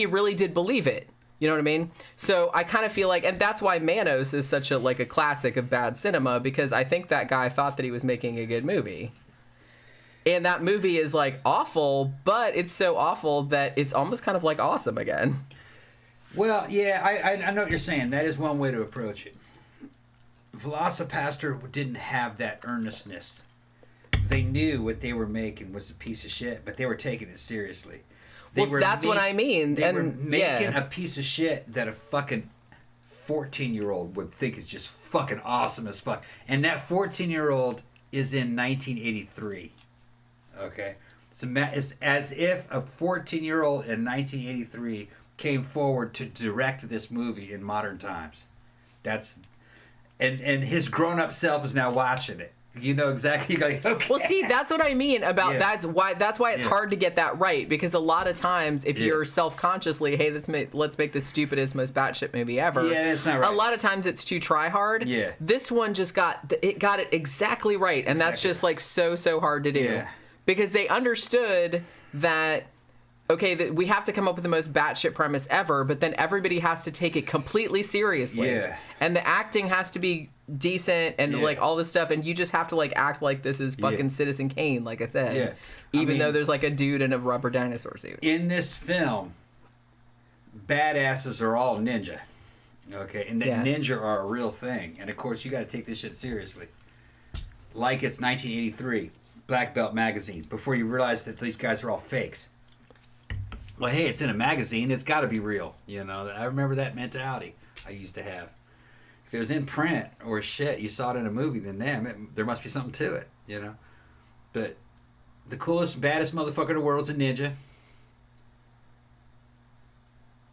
Speaker 1: really did believe it. You know what I mean? So I kind of feel like, and that's why Manos is such a classic of bad cinema, because I think that guy thought that he was making a good movie. And that movie is awful, but it's so awful that it's almost kind of awesome again.
Speaker 2: Well, yeah, I know what you're saying. That is one way to approach it. Velocipaster didn't have that earnestness. They knew what they were making was a piece of shit, but they were taking it seriously.
Speaker 1: That's what I mean.
Speaker 2: They were making a piece of shit that a fucking 14-year-old would think is just fucking awesome as fuck. And that 14-year-old is in 1983. Okay? It's as if a 14-year-old in 1983 came forward to direct this movie in modern times. And his grown-up self is now watching it. You know exactly. Okay.
Speaker 1: Well, see, that's what I mean about that's why it's hard to get that right, because a lot of times if you're self-consciously, hey, let's make the stupidest, most batshit movie ever.
Speaker 2: Yeah, it's not right.
Speaker 1: A lot of times it's too try hard.
Speaker 2: Yeah.
Speaker 1: This one just got it exactly right, and that's just so hard to do.
Speaker 2: Yeah.
Speaker 1: Because they understood that, okay, that we have to come up with the most batshit premise ever, but then everybody has to take it completely seriously.
Speaker 2: Yeah.
Speaker 1: And the acting has to be decent and all this stuff, and you just have to act like this is fucking Citizen Kane, like I said.
Speaker 2: Yeah.
Speaker 1: Even though there's a dude in a rubber dinosaur suit.
Speaker 2: In this film, badasses are all ninja. Okay? And that ninja are a real thing. And of course you gotta take this shit seriously. Like it's 1983, Black Belt magazine, before you realize that these guys are all fakes. Well, hey, it's in a magazine, it's gotta be real. I remember that mentality I used to have. If it was in print or shit, you saw it in a movie, then there must be something to it, But the coolest, baddest motherfucker in the world is a ninja.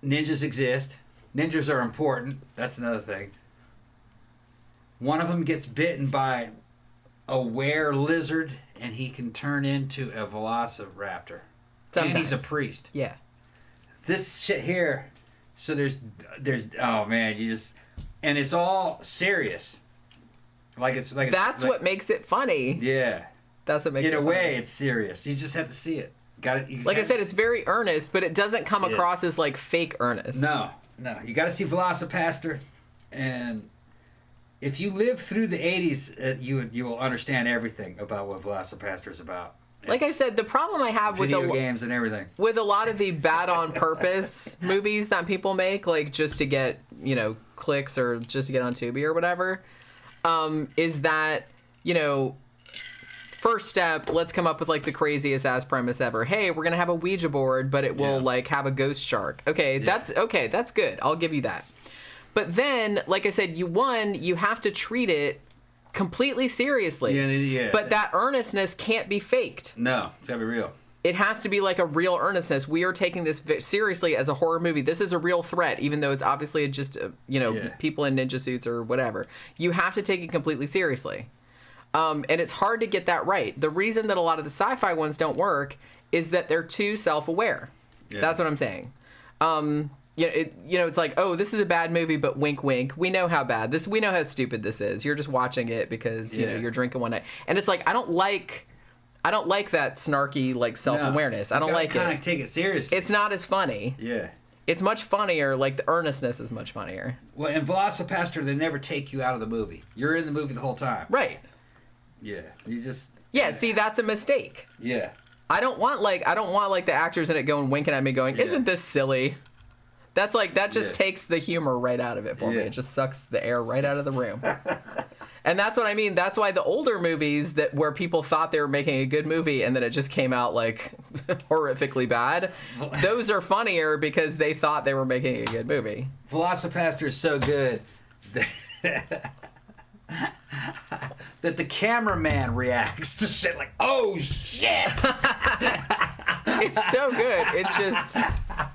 Speaker 2: Ninjas exist. Ninjas are important. That's another thing. One of them gets bitten by a were-lizard, and he can turn into a velociraptor.
Speaker 1: Sometimes.
Speaker 2: And he's a priest.
Speaker 1: Yeah.
Speaker 2: This shit here, so there's oh man, and it's all serious. That's
Speaker 1: what makes it funny.
Speaker 2: Yeah.
Speaker 1: That's what makes it
Speaker 2: In a
Speaker 1: funny.
Speaker 2: way, it's serious. You just have to see it. Got it.
Speaker 1: Like I said, it's very earnest, but it doesn't come across as like fake earnest.
Speaker 2: No. You got to see Velocipaster, and if you live through the '80s, you will understand everything about what Velocipaster is about.
Speaker 1: Like I said, the problem I have with
Speaker 2: video games and everything.
Speaker 1: With a lot of the bad on purpose movies that people make, like just to get, clicks or just to get on Tubi or whatever, is that, first step, let's come up with like the craziest ass premise ever. Hey, we're going to have a Ouija board, but it will like have a ghost shark. Okay, that's good. I'll give you that. But then, like I said, you have to treat it completely seriously.
Speaker 2: Yeah.
Speaker 1: But that earnestness can't be faked.
Speaker 2: No, it's got to be real.
Speaker 1: It has to be like a real earnestness. We are taking this seriously as a horror movie. This is a real threat, even though it's obviously just, people in ninja suits or whatever. You have to take it completely seriously. And it's hard to get that right. The reason that a lot of the sci-fi ones don't work is that they're too self-aware. Yeah. That's what I'm saying. It's like, oh, this is a bad movie, but wink, wink. We know how bad this. We know how stupid this is. You're just watching it because you're drinking one night, and it's like I don't like that snarky like self-awareness. I don't like it.
Speaker 2: Kind of take it seriously.
Speaker 1: It's not as funny.
Speaker 2: Yeah.
Speaker 1: It's much funnier. Like the earnestness is much funnier.
Speaker 2: Well, in Velocipaster, they never take you out of the movie. You're in the movie the whole time.
Speaker 1: Right.
Speaker 2: Yeah. You just.
Speaker 1: Yeah. See, that's a mistake.
Speaker 2: Yeah.
Speaker 1: I don't want the actors in it going winking at me, going, "Isn't this silly?" That's like, that just takes the humor right out of it for me. It just sucks the air right out of the room. And that's what I mean. That's why the older movies where people thought they were making a good movie and then it just came out like horrifically bad, those are funnier because they thought they were making a good movie.
Speaker 2: Velocipaster is so good that the cameraman reacts to shit like, oh shit!
Speaker 1: It's so good.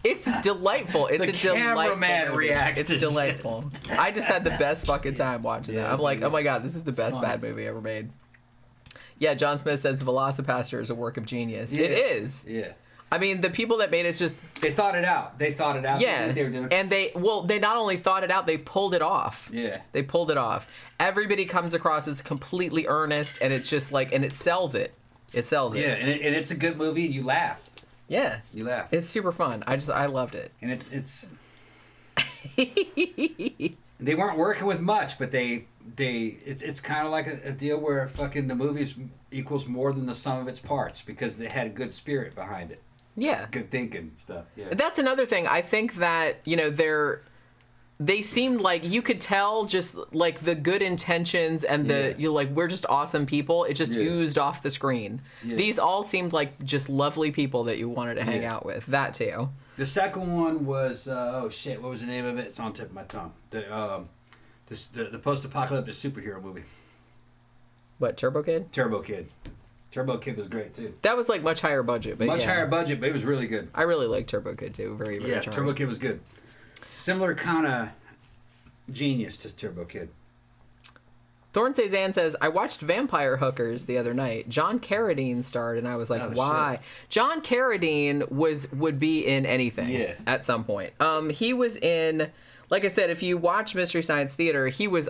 Speaker 1: It's delightful. It's
Speaker 2: the cameraman reacts.
Speaker 1: It's delightful. I just had the best fucking time watching that. I'm like, oh my god, this is the best bad movie ever made. Yeah, John Smith says Velocipaster is a work of genius.
Speaker 2: Yeah.
Speaker 1: It is.
Speaker 2: Yeah.
Speaker 1: I mean, the people that made it's just...
Speaker 2: They thought it out.
Speaker 1: Yeah.
Speaker 2: They were doing.
Speaker 1: And they not only thought it out, they pulled it off.
Speaker 2: Yeah.
Speaker 1: They pulled it off. Everybody comes across as completely earnest, and it's just like... And it sells it. It sells it.
Speaker 2: Yeah, and it's a good movie, and you laugh.
Speaker 1: Yeah.
Speaker 2: You laugh.
Speaker 1: It's super fun. I loved it.
Speaker 2: And it's... They weren't working with much, but it's kind of like a deal where fucking the movie equals more than the sum of its parts because they had a good spirit behind it.
Speaker 1: Yeah.
Speaker 2: Good thinking stuff. Yeah.
Speaker 1: That's another thing. I think that, they seemed like you could tell just like the good intentions and we're just awesome people. It just oozed off the screen. Yeah. These all seemed like just lovely people that you wanted to hang out with. That too.
Speaker 2: The second one was what was the name of it? It's on the tip of my tongue. The post-apocalyptic superhero movie.
Speaker 1: What, Turbo Kid?
Speaker 2: Turbo Kid. Turbo Kid was great too.
Speaker 1: That was like much higher budget, but
Speaker 2: higher budget, but it was really good.
Speaker 1: I really liked Turbo Kid too. Very, very charming.
Speaker 2: Turbo Kid was good. Similar kind of genius to Turbo Kid.
Speaker 1: Thorn Cezanne says, I watched Vampire Hookers the other night. John Carradine starred, and I was like, why? Shit. John Carradine would be in anything at some point. He was in, like I said, if you watch Mystery Science Theater, he was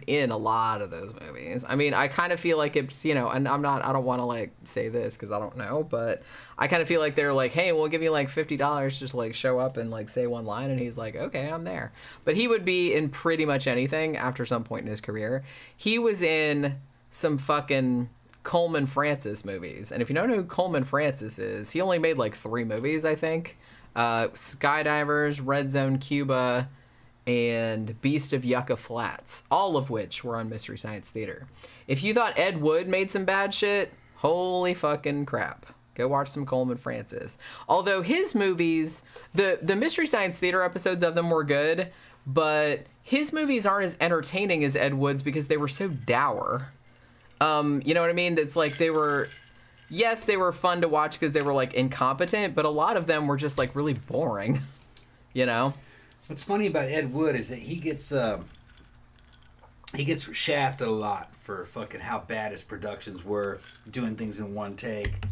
Speaker 1: in a lot of those movies. I mean, I kind of feel like it's, and I don't want to like say this because I don't know, but I kind of feel like they're like, hey, we'll give you like $50 just like show up and like say one line, and he's like, okay, I'm there. But he would be in pretty much anything after some point in his career. He was in some fucking Coleman Francis movies, and if you don't know who Coleman Francis is, he only made like 3 movies, I think. Skydivers, Red Zone Cuba, and Beast of Yucca Flats, all of which were on Mystery Science Theater. If you thought Ed Wood made some bad shit, holy fucking crap. Go watch some Coleman Francis. Although his movies, the Mystery Science Theater episodes of them were good, but his movies aren't as entertaining as Ed Wood's because they were so dour. You know what I mean? It's like they were fun to watch because they were like incompetent, but a lot of them were just like really boring, What's funny about Ed Wood is that he gets shafted a lot for fucking how bad his productions were, doing things in one take.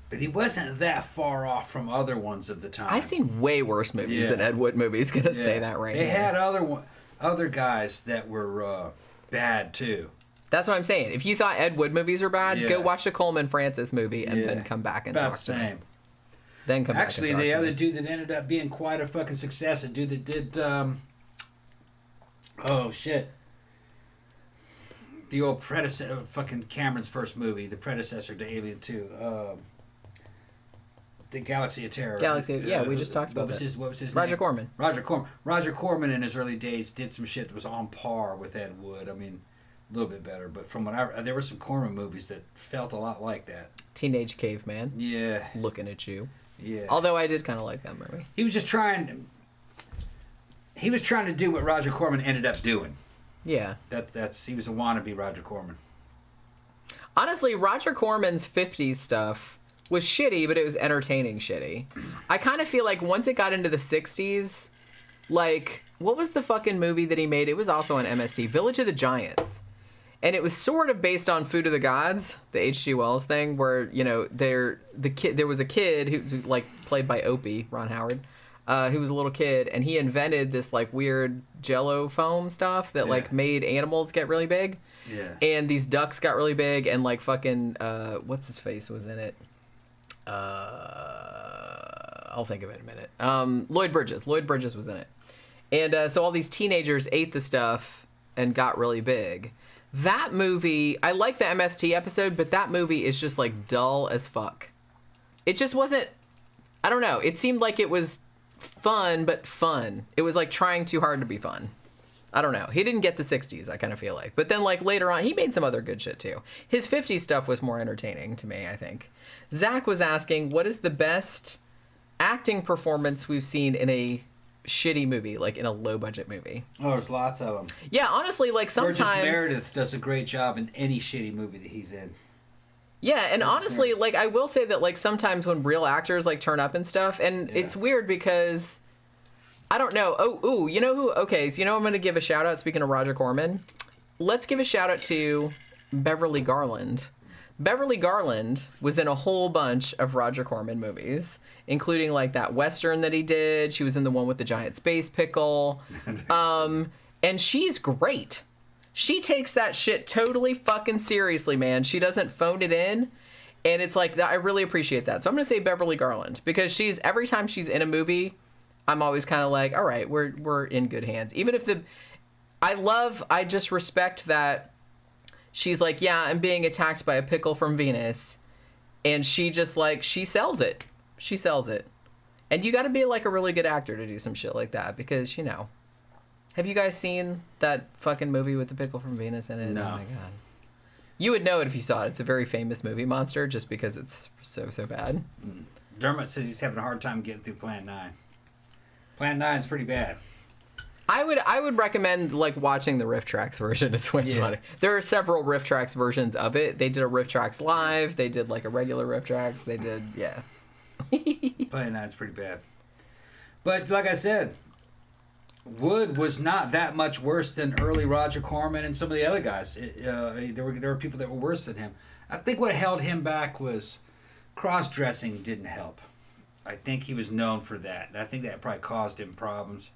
Speaker 1: But he wasn't that far off from other ones of the time. I've seen way worse movies than Ed Wood movies. Say that right. They had other guys that were bad too. That's what I'm saying. If you thought Ed Wood movies are bad,
Speaker 2: Yeah.
Speaker 1: go watch a Coleman Francis movie and
Speaker 2: Yeah.
Speaker 1: then come back and
Speaker 2: About
Speaker 1: talk
Speaker 2: the
Speaker 1: to me.
Speaker 2: same.
Speaker 1: Then come
Speaker 2: Actually,
Speaker 1: back and
Speaker 2: the
Speaker 1: talk to
Speaker 2: other
Speaker 1: me.
Speaker 2: dude that ended up being quite a fucking success, a dude that did, oh shit, the old predecessor, fucking Cameron's first movie, the predecessor to Alien 2, the Galaxy of Terror.
Speaker 1: Galaxy, yeah, we just talked about that.
Speaker 2: What was his
Speaker 1: Roger
Speaker 2: name?
Speaker 1: Corman.
Speaker 2: Roger Corman. Roger Corman in his early days did some shit that was on par with Ed Wood. I mean, a little bit better, but from what there were some Corman movies that felt a lot like that.
Speaker 1: Teenage Caveman.
Speaker 2: Yeah.
Speaker 1: Looking at you.
Speaker 2: Yeah.
Speaker 1: Although I did kind of like that movie.
Speaker 2: He was just trying. He was trying to do what Roger Corman ended up doing.
Speaker 1: Yeah.
Speaker 2: That's he was a wannabe Roger Corman.
Speaker 1: Honestly, Roger Corman's 50s stuff was shitty, but it was entertaining shitty. I kind of feel like once it got into the 60s, like, what was the fucking movie that he made? It was also on MST, Village of the Giants. And it was sort of based on Food of the Gods, the H.G. Wells thing, where, you know, there was a kid who was, like, played by Opie, Ron Howard, who was a little kid, and he invented this, like, weird Jello foam stuff that, like, made animals get really big.
Speaker 2: Yeah.
Speaker 1: And these ducks got really big, and, like, fucking, what's his face was in it? I'll think of it in a minute. Lloyd Bridges was in it. And so all these teenagers ate the stuff and got really big. That movie, I like the MST episode, but that movie is just like dull as fuck. It just wasn't, I don't know. It seemed like it was fun, but fun. It was like trying too hard to be fun. I don't know. He didn't get the 60s, I kind of feel like. But then like later on, he made some other good shit too. His 50s stuff was more entertaining to me, I think. Zach was asking, what is the best acting performance we've seen in a shitty movie, like in a low budget movie?
Speaker 2: Oh, there's lots of them.
Speaker 1: Yeah, honestly, like sometimes
Speaker 2: Burgess Meredith does a great job in any shitty movie that he's in.
Speaker 1: Yeah, and honestly, like I will say that like sometimes when real actors like turn up and stuff, and it's weird because I don't know. Oh, you know who? Okay, so you know I'm going to give a shout out. Speaking of Roger Corman, let's give a shout out to Beverly Garland. Beverly Garland was in a whole bunch of Roger Corman movies, including like that Western that he did. She was in the one with the giant space pickle. And she's great. She takes that shit totally fucking seriously, man. She doesn't phone it in. And it's like, I really appreciate that. So I'm going to say Beverly Garland because every time she's in a movie, I'm always kind of like, all right, we're in good hands. Even if I just respect that. She's like, yeah, I'm being attacked by a pickle from Venus. And she just like, she sells it. She sells it. And you got to be like a really good actor to do some shit like that because, you know. Have you guys seen that fucking movie with the pickle from Venus in it?
Speaker 2: No.
Speaker 1: Oh my God. You would know it if you saw it. It's a very famous movie, Monster, just because it's so bad.
Speaker 2: Dermot says he's having a hard time getting through Plan 9. Plan 9 is pretty bad.
Speaker 1: I would recommend like watching the Riff Tracks version. It's way funny. There are several Riff Tracks versions of it. They did a Riff Tracks live. They did like a regular Riff Tracks. They did
Speaker 2: Plan 9 is pretty bad. But like I said, Wood was not that much worse than early Roger Corman and some of the other guys. There were people that were worse than him. I think what held him back was cross-dressing didn't help. I think he was known for that. And I think that probably caused him problems.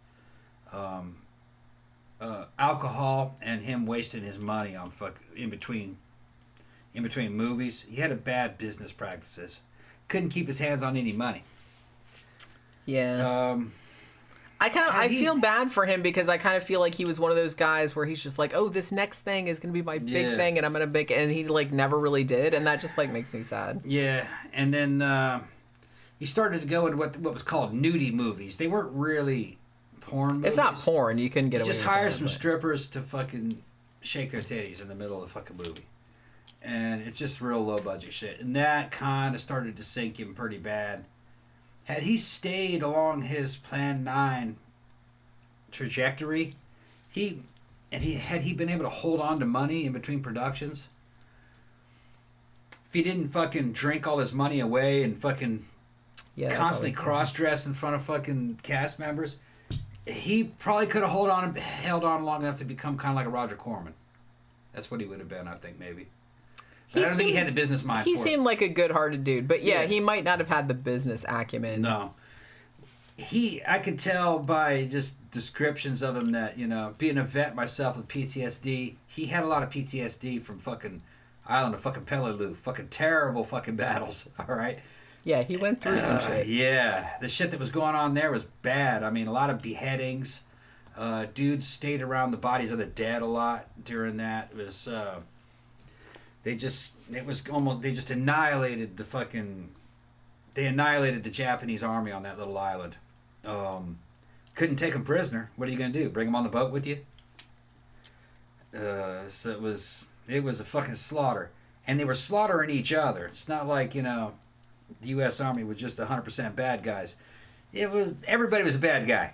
Speaker 2: Alcohol and him wasting his money on in between movies. He had bad business practices. Couldn't keep his hands on any money.
Speaker 1: Yeah. I feel bad for him because I kind of feel like he was one of those guys where he's just like, oh, this next thing is gonna be my big thing, and I'm gonna make it, and he like never really did, and that just like makes me sad.
Speaker 2: Yeah, and then he started to go into what was called nudie movies. They weren't really porn movies.
Speaker 1: It's not porn. You couldn't get away with
Speaker 2: just hire
Speaker 1: that,
Speaker 2: some strippers to fucking shake their titties in the middle of the fucking movie. And it's just real low budget shit. And that kind of started to sink him pretty bad. Had he stayed along his Plan 9 trajectory, had he been able to hold on to money in between productions, if he didn't fucking drink all his money away and fucking constantly cross-dress in front of fucking cast members, he probably could have held on long enough to become kind of like a Roger Corman. That's what he would have been, I think, maybe. I don't think he had the business mind for it.
Speaker 1: He seemed like a good-hearted dude, but he might not have had the business acumen.
Speaker 2: No. I could tell by just descriptions of him that, you know, being a vet myself with PTSD, he had a lot of PTSD from fucking Island of fucking Peleliu. Fucking terrible fucking battles, all right?
Speaker 1: Yeah, he went through some shit.
Speaker 2: Yeah, the shit that was going on there was bad. I mean, a lot of beheadings. Dudes stayed around the bodies of the dead a lot during that. It was, they just annihilated the fucking, they annihilated the Japanese army on that little island. Couldn't take them prisoner. What are you going to do? Bring them on the boat with you? So it was a fucking slaughter. And they were slaughtering each other. It's not like, you know, the U.S. Army was just 100% bad guys. Everybody was a bad guy,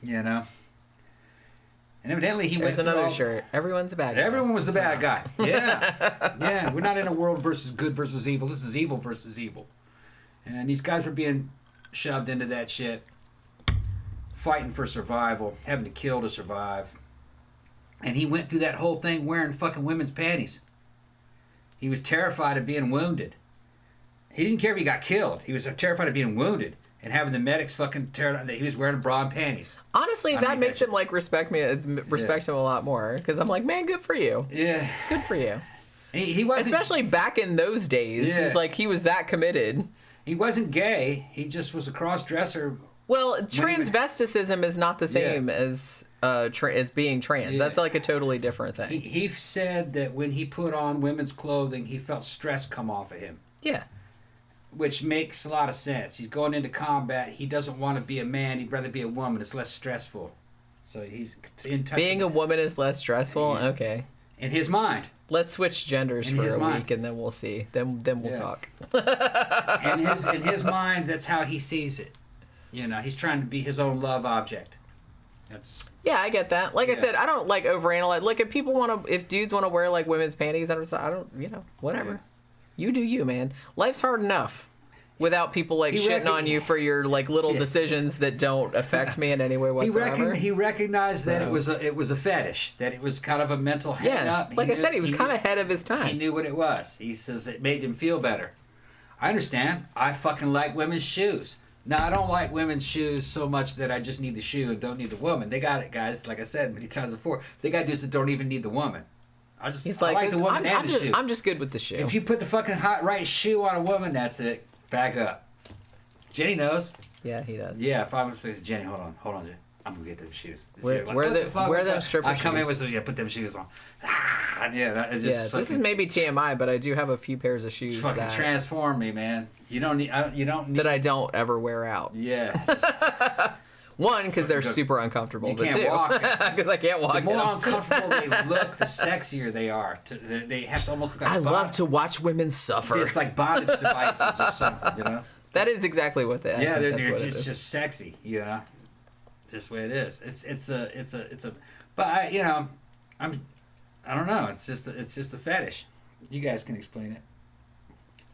Speaker 2: you know? And evidently he went
Speaker 1: There's another shirt. Everyone's a bad guy.
Speaker 2: Everyone was the bad guy. Yeah. Yeah. We're not in a world versus good versus evil. This is evil versus evil. And these guys were being shoved into that shit. Fighting for survival. Having to kill to survive. And he went through that whole thing wearing fucking women's panties. He was terrified of being wounded. He didn't care if he got killed. He was terrified of being wounded. And having the medics fucking tear down that he was wearing bra and panties.
Speaker 1: Honestly, that makes him like respect him a lot more. Because I'm like, man, good for you.
Speaker 2: Yeah.
Speaker 1: Good for you.
Speaker 2: He wasn't,
Speaker 1: especially back in those days.
Speaker 2: Yeah.
Speaker 1: He's like, he was that committed.
Speaker 2: He wasn't gay. He just was a cross-dresser.
Speaker 1: Well, transvesticism is not the same as being trans.
Speaker 2: Yeah.
Speaker 1: That's like a totally different thing.
Speaker 2: He said that when he put on women's clothing, he felt stress come off of him.
Speaker 1: Yeah.
Speaker 2: Which makes a lot of sense. He's going into combat. He doesn't want to be a man. He'd rather be a woman. It's less stressful. So he's in touch.
Speaker 1: Being a woman is less stressful?
Speaker 2: Yeah.
Speaker 1: Okay.
Speaker 2: In his mind.
Speaker 1: Let's switch genders for a week and then we'll see. Then we'll talk.
Speaker 2: In his mind, that's how he sees it. You know, he's trying to be his own love object.
Speaker 1: Yeah, I get that. Like I said, I don't like overanalyze. Like if dudes want to wear like women's panties, I don't, you know, whatever. Yeah. You do you, man. Life's hard enough without people like shitting on you for your like little decisions that don't affect me in any way whatsoever.
Speaker 2: He recognized that it was a fetish, that it was kind of a mental hang up.
Speaker 1: Like I said, he was kind of ahead of his time.
Speaker 2: He knew what it was. He says it made him feel better. I understand. I fucking like women's shoes. Now, I don't like women's shoes so much that I just need the shoe and don't need the woman. They got it, guys. Like I said many times before, they got dudes that don't even need the woman. I like the woman and the shoe.
Speaker 1: I'm just good with the shoe.
Speaker 2: If you put the fucking right shoe on a woman, that's it. Back up. Jenny knows.
Speaker 1: Yeah, he does.
Speaker 2: Yeah, if I was to say, Jenny, hold on, Jenny. I'm gonna get them shoes.
Speaker 1: Wear them stripper shoes.
Speaker 2: I come in with put them shoes on.
Speaker 1: This is maybe TMI, but I do have a few pairs of shoes
Speaker 2: fucking
Speaker 1: that
Speaker 2: transform me, man. You don't need
Speaker 1: that I don't ever wear out.
Speaker 2: Yeah.
Speaker 1: One, because they're super uncomfortable.
Speaker 2: You can't walk.
Speaker 1: Because I can't walk.
Speaker 2: The more uncomfortable they look, the sexier they are. They have to almost look like
Speaker 1: I love to watch women suffer.
Speaker 2: It's like bondage devices or something, you know?
Speaker 1: That is exactly what they are.
Speaker 2: Yeah, they're just sexy, you know? Just the way it is. It's a but I don't know. It's just a fetish. You guys can explain it.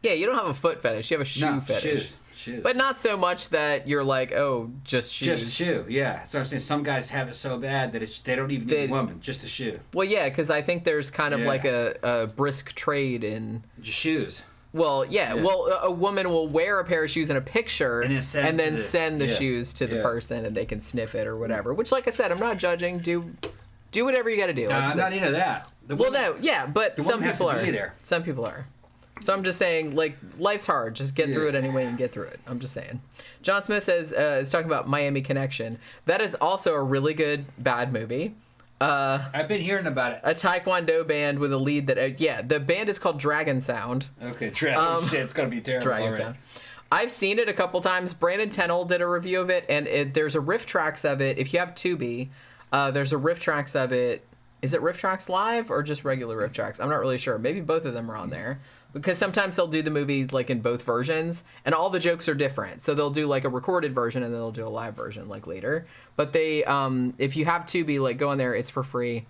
Speaker 1: Yeah, you don't have a foot fetish. You have a shoe fetish.
Speaker 2: Shoes.
Speaker 1: But not so much that you're like, oh, just shoes.
Speaker 2: Just shoe, yeah. So I'm saying some guys have it so bad that they don't even need a woman, just a shoe.
Speaker 1: Well, yeah, because I think there's kind of like a brisk trade in
Speaker 2: just shoes.
Speaker 1: Well, yeah. Well, a woman will wear a pair of shoes in a picture and then send the shoes to the person, and they can sniff it or whatever. Which, like I said, I'm not judging. Do whatever you got to do.
Speaker 2: I'm not into that.
Speaker 1: But some people are. Some people are. So I'm just saying, like, life's hard. Just get through it anyway and get through it. I'm just saying. John Smith says is talking about Miami Connection. That is also a really good bad movie.
Speaker 2: I've been hearing about it.
Speaker 1: A Taekwondo band with a lead that the band is called Dragon Sound.
Speaker 2: Okay, shit, it's gonna be terrible.
Speaker 1: Dragon Sound. I've seen it a couple times. Brandon Tennell did a review of it, and there's a riff tracks of it. If you have Tubi, there's a riff tracks of it. Is it riff tracks live or just regular riff tracks? I'm not really sure. Maybe both of them are on there. Because sometimes they'll do the movie like in both versions, and all the jokes are different. So they'll do like a recorded version, and then they'll do a live version like later. But they, if you have Tubi, like go on there, it's for free,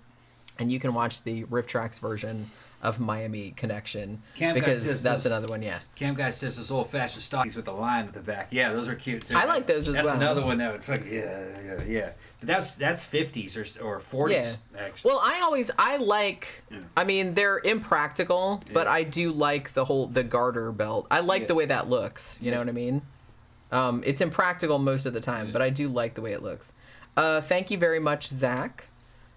Speaker 1: and you can watch the riff tracks version of Miami Connection because that's another one. Yeah.
Speaker 2: Cam guy says those old fashioned stockings with the line at the back. Yeah, those are cute too.
Speaker 1: I like those as well.
Speaker 2: That's another one that would fucking yeah. But that's 50s or 40s actually.
Speaker 1: Well, I like. I mean, they're impractical, but I do like the garter belt. I like the way that looks. You know what I mean? It's impractical most of the time, but I do like the way it looks. Thank you very much, Zach.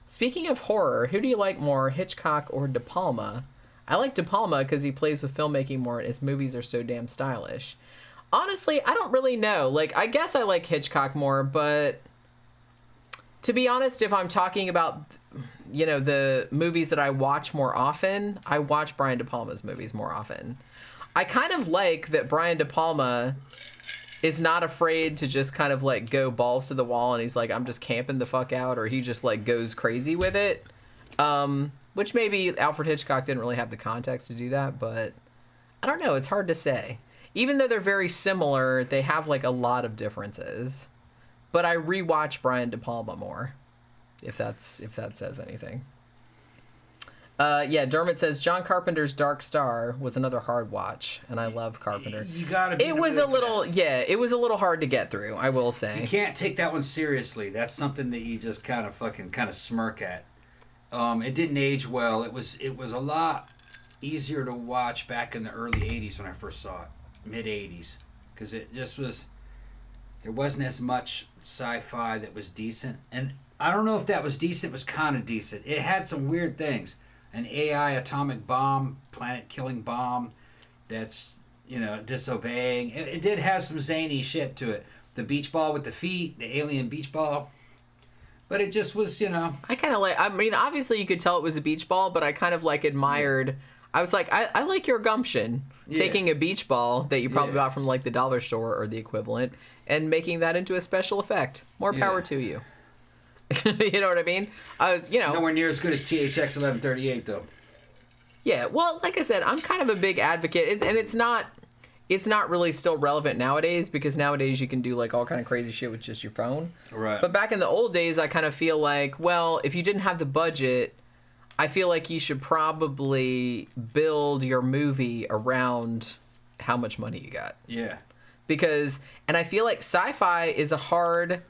Speaker 1: Speaking of horror, who do you like more, Hitchcock or De Palma? I like De Palma because he plays with filmmaking more and his movies are so damn stylish. Honestly, I don't really know. Like, I guess I like Hitchcock more, but to be honest, if I'm talking about, you know, the movies that I watch more often, I watch Brian De Palma's movies more often. I kind of like that Brian De Palma is not afraid to just kind of like go balls to the wall and he's like, I'm just camping the fuck out, or he just like goes crazy with it. Which maybe Alfred Hitchcock didn't really have the context to do that, but I don't know. It's hard to say. Even though they're very similar, they have like a lot of differences. But I rewatch Brian De Palma more, if that says anything. Yeah, Dermot says John Carpenter's Dark Star was another hard watch, and I love Carpenter.
Speaker 2: You gotta be.
Speaker 1: It was a little, it was a little hard to get through, I will say.
Speaker 2: You can't take that one seriously. That's something that you just kind of smirk at. It didn't age well. It was a lot easier to watch back in the early '80s when I first saw it, mid '80s, because it just was. There wasn't as much sci-fi that was decent, and I don't know if that was decent. It was kind of decent. It had some weird things. An AI atomic bomb, planet-killing bomb that's, disobeying. It did have some zany shit to it. The beach ball with the feet, the alien beach ball. But it just was,
Speaker 1: I kind of like, I mean, obviously you could tell it was a beach ball, but I kind of like admired, I was like, I like your gumption. Taking a beach ball that you probably bought from like the dollar store or the equivalent and making that into a special effect. More power to you. You know what I mean? I was,
Speaker 2: Nowhere near as good as THX 1138, though.
Speaker 1: Yeah, well, like I said, I'm kind of a big advocate, and it's not really still relevant nowadays, because nowadays you can do like all kind of crazy shit with just your phone.
Speaker 2: Right.
Speaker 1: But back in the old days, I kind of feel like, well, if you didn't have the budget, I feel like you should probably build your movie around how much money you got.
Speaker 2: Yeah.
Speaker 1: Because, and I feel like sci-fi is a hard...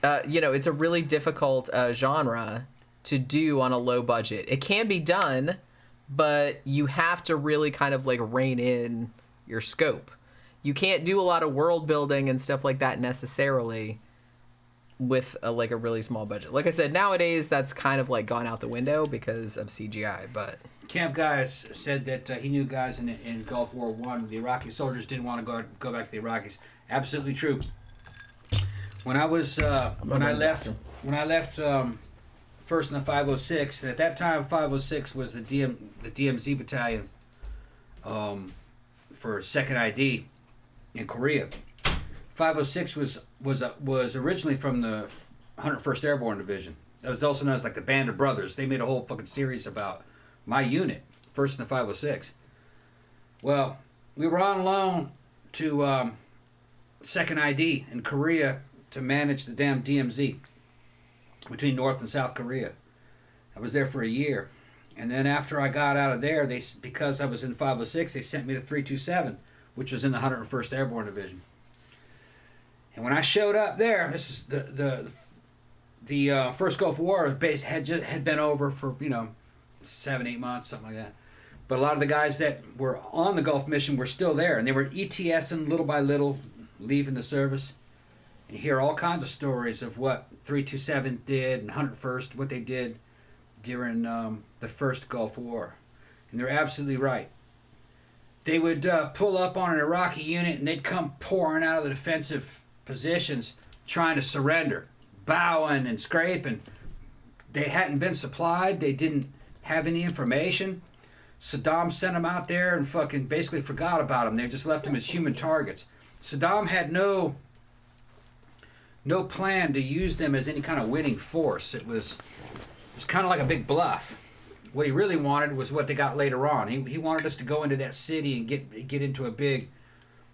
Speaker 1: it's a really difficult genre to do on a low budget. It can be done, but you have to really kind of like rein in your scope. You can't do a lot of world building and stuff like that necessarily with a really small budget. Like I said, nowadays that's kind of like gone out the window because of CGI. But
Speaker 2: Camp Guy said that he knew guys in Gulf War I, the Iraqi soldiers didn't want to go back to the Iraqis. Absolutely true. When I was when I left first in the 506, and at that time 506 was the DMZ battalion for Second ID in Korea. 506 was originally from the 101st Airborne Division. That was also known as like the Band of Brothers. They made a whole fucking series about my unit, first in the 506. Well, we were on loan to Second ID in Korea to manage the damn DMZ between North and South Korea. I was there for a year. And then after I got out of there, because I was in 506, they sent me to 327, which was in the 101st Airborne Division. And when I showed up there, this is the first Gulf War base had been over for 7-8 months, something like that. But a lot of the guys that were on the Gulf mission were still there, and they were ETSing little by little, leaving the service. And you hear all kinds of stories of what 327 did and 101st, what they did during the first Gulf War. And they're absolutely right. They would pull up on an Iraqi unit and they'd come pouring out of the defensive positions trying to surrender, bowing and scraping. They hadn't been supplied. They didn't have any information. Saddam sent them out there and fucking basically forgot about them. They just left them as human targets. Saddam had no plan to use them as any kind of winning force. It was kind of like a big bluff. What he really wanted was what they got later on. He wanted us to go into that city and get into a big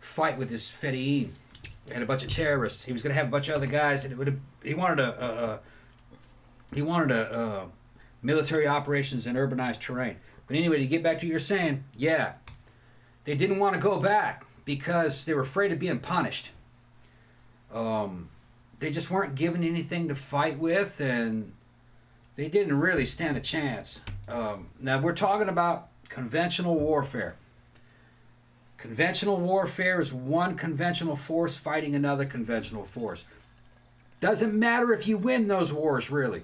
Speaker 2: fight with this Fedayeen and a bunch of terrorists. He was going to have a bunch of other guys, and he wanted a military operations in urbanized terrain. But anyway, to get back to what you're saying, yeah, they didn't want to go back because they were afraid of being punished. They just weren't given anything to fight with, and they didn't really stand a chance. Now, we're talking about conventional warfare. Conventional warfare is one conventional force fighting another conventional force. Doesn't matter if you win those wars, really.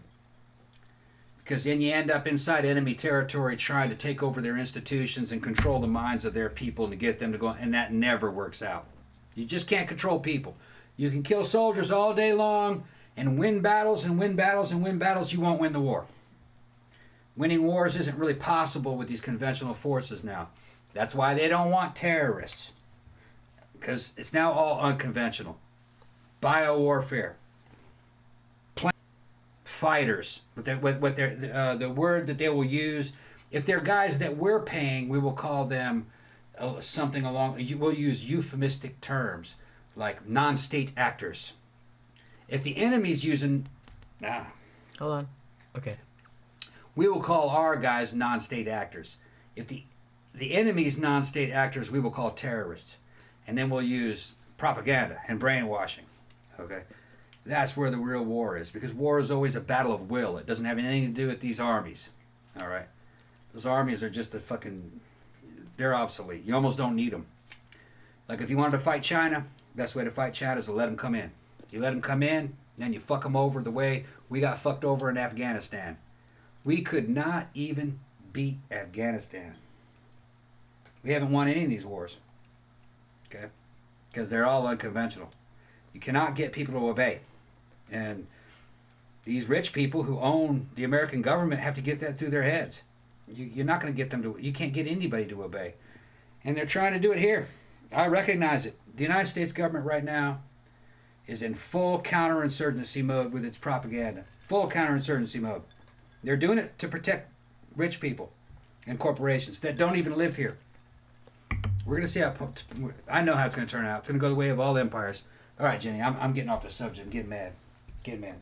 Speaker 2: Because then you end up inside enemy territory trying to take over their institutions and control the minds of their people and to get them to go, and that never works out. You just can't control people. You can kill soldiers all day long and win battles and win battles and win battles. You won't win the war. Winning wars isn't really possible with these conventional forces now. That's why they don't want terrorists. Because it's now all unconventional. Biowarfare. Fighters. The word that they will use. If they're guys that we're paying, we will call them something along... We'll use euphemistic terms. Like non-state actors. If the enemy's using...
Speaker 1: Hold on. Okay.
Speaker 2: We will call our guys non-state actors. If the enemy's non-state actors, we will call terrorists. And then we'll use propaganda and brainwashing. Okay? That's where the real war is. Because war is always a battle of will. It doesn't have anything to do with these armies. All right? Those armies are just they're obsolete. You almost don't need them. Like if you wanted to fight China, best way to fight China is to let them come in. You let them come in, then you fuck them over the way we got fucked over in Afghanistan. We could not even beat Afghanistan. We haven't won any of these wars. Okay? Because they're all unconventional. You cannot get people to obey. And these rich people who own the American government have to get that through their heads. You're not going to get them to... You can't get anybody to obey. And they're trying to do it here. I recognize it. The United States government right now is in full counterinsurgency mode with its propaganda. Full counterinsurgency mode. They're doing it to protect rich people and corporations that don't even live here. We're going to see how... I know how it's going to turn out. It's going to go the way of all empires. All right, Jenny, I'm getting off the subject. I'm getting mad. Getting mad.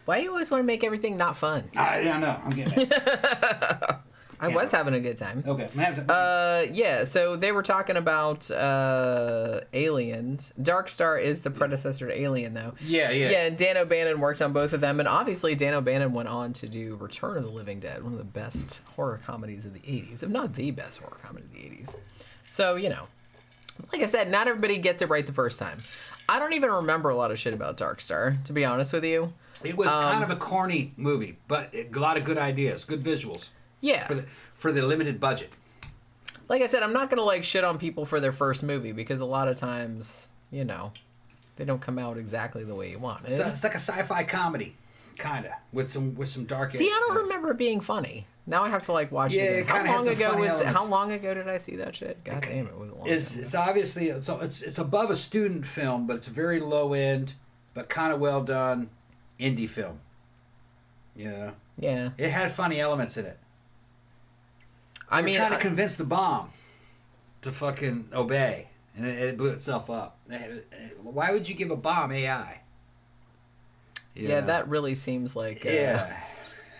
Speaker 1: Why do you always want to make everything not fun?
Speaker 2: I know. I'm getting mad.
Speaker 1: I was having a good time.
Speaker 2: Okay.
Speaker 1: Yeah, so they were talking about Aliens. Darkstar is the predecessor to Alien, though.
Speaker 2: Yeah.
Speaker 1: Yeah, and Dan O'Bannon worked on both of them, and obviously Dan O'Bannon went on to do Return of the Living Dead, one of the best horror comedies of the 80s, if not the best horror comedy of the 80s. So, like I said, not everybody gets it right the first time. I don't even remember a lot of shit about Darkstar, to be honest with you.
Speaker 2: It was kind of a corny movie, but a lot of good ideas, good visuals.
Speaker 1: Yeah.
Speaker 2: For the limited budget.
Speaker 1: Like I said, I'm not going to shit on people for their first movie because a lot of times, they don't come out exactly the way you want it.
Speaker 2: So it's like a sci-fi comedy, kind of, with some dark.
Speaker 1: See, I don't remember it being funny. Now I have to watch it again. How long ago did I see that shit? God damn, it was a long time.
Speaker 2: It's obviously it's above a student film, but it's a very low end, but kind of well done indie film. Yeah. It had funny elements in it. I mean, trying to convince the bomb to fucking obey, and it blew itself up. Why would you give a bomb AI?
Speaker 1: Yeah, that really seems like...
Speaker 2: that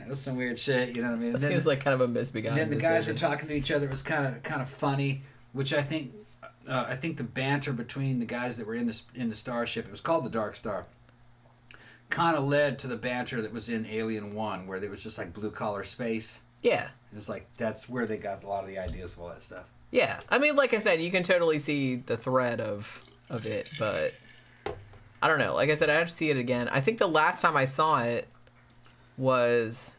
Speaker 2: was some weird shit, you know what I mean?
Speaker 1: That seems like kind of a misbegotten
Speaker 2: And then the guys were talking to each other. It was kind of funny, which I think the banter between the guys that were in the starship, it was called the Dark Star, kind of led to the banter that was in Alien 1, where there was just blue-collar space. Yeah. It was that's where they got a lot of the ideas of all that stuff.
Speaker 1: Yeah. I mean, like I said, you can totally see the thread of it, but I don't know. Like I said, I have to see it again. I think the last time I saw it was,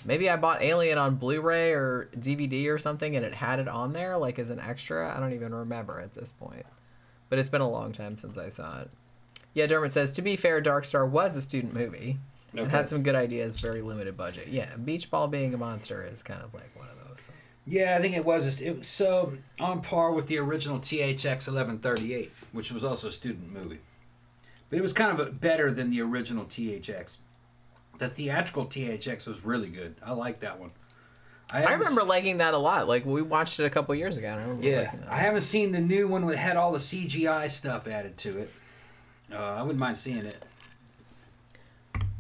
Speaker 1: maybe I bought Alien on Blu-ray or DVD or something, and it had it on there, as an extra. I don't even remember at this point. But it's been a long time since I saw it. Yeah, Dermot says, to be fair, Darkstar was a student movie. Okay. It had some good ideas, very limited budget. Yeah, Beach Ball being a monster is kind of one of those. So.
Speaker 2: Yeah, I think it was so on par with the original THX 1138, which was also a student movie. But it was kind of better than the original THX. The theatrical THX was really good. I like that one.
Speaker 1: I remember liking that a lot. We watched it a couple years ago. And I remember liking that.
Speaker 2: I haven't seen the new one that had all the CGI stuff added to it. I wouldn't mind seeing it.